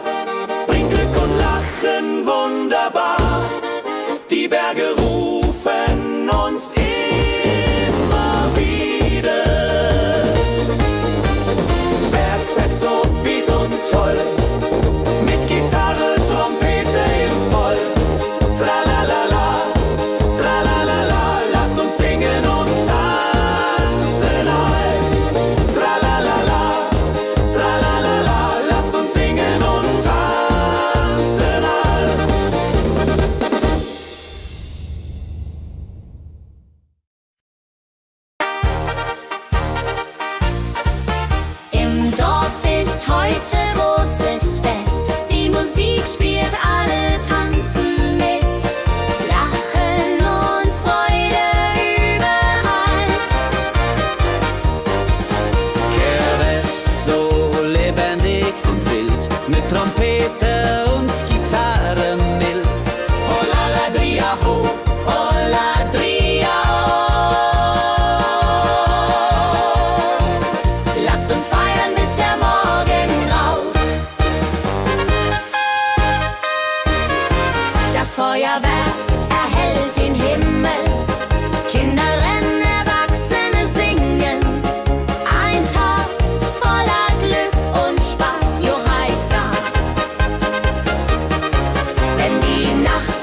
bringt Glück und Lachen wunderbar. Die Berge rufen uns immer wieder. Bergfest so beat und toll, mit Gitarre, Trompete im Voll. Tralalala, tralalala, lasst uns singen und tanzen all. Tralalala, tralalala, lasst uns singen und tanzen all. Im Dorf ist heute großes Fest. Die Musik spielt, alle tanzen mit. Lachen und Freude überall. Kerwest so lebendig und wild, mit Trompete und Gitarre mild. Hola ladria ho, Hola Dria, lasst uns feiern, bis der Morgen graut. Das Feuerwerk erhellt den Himmel.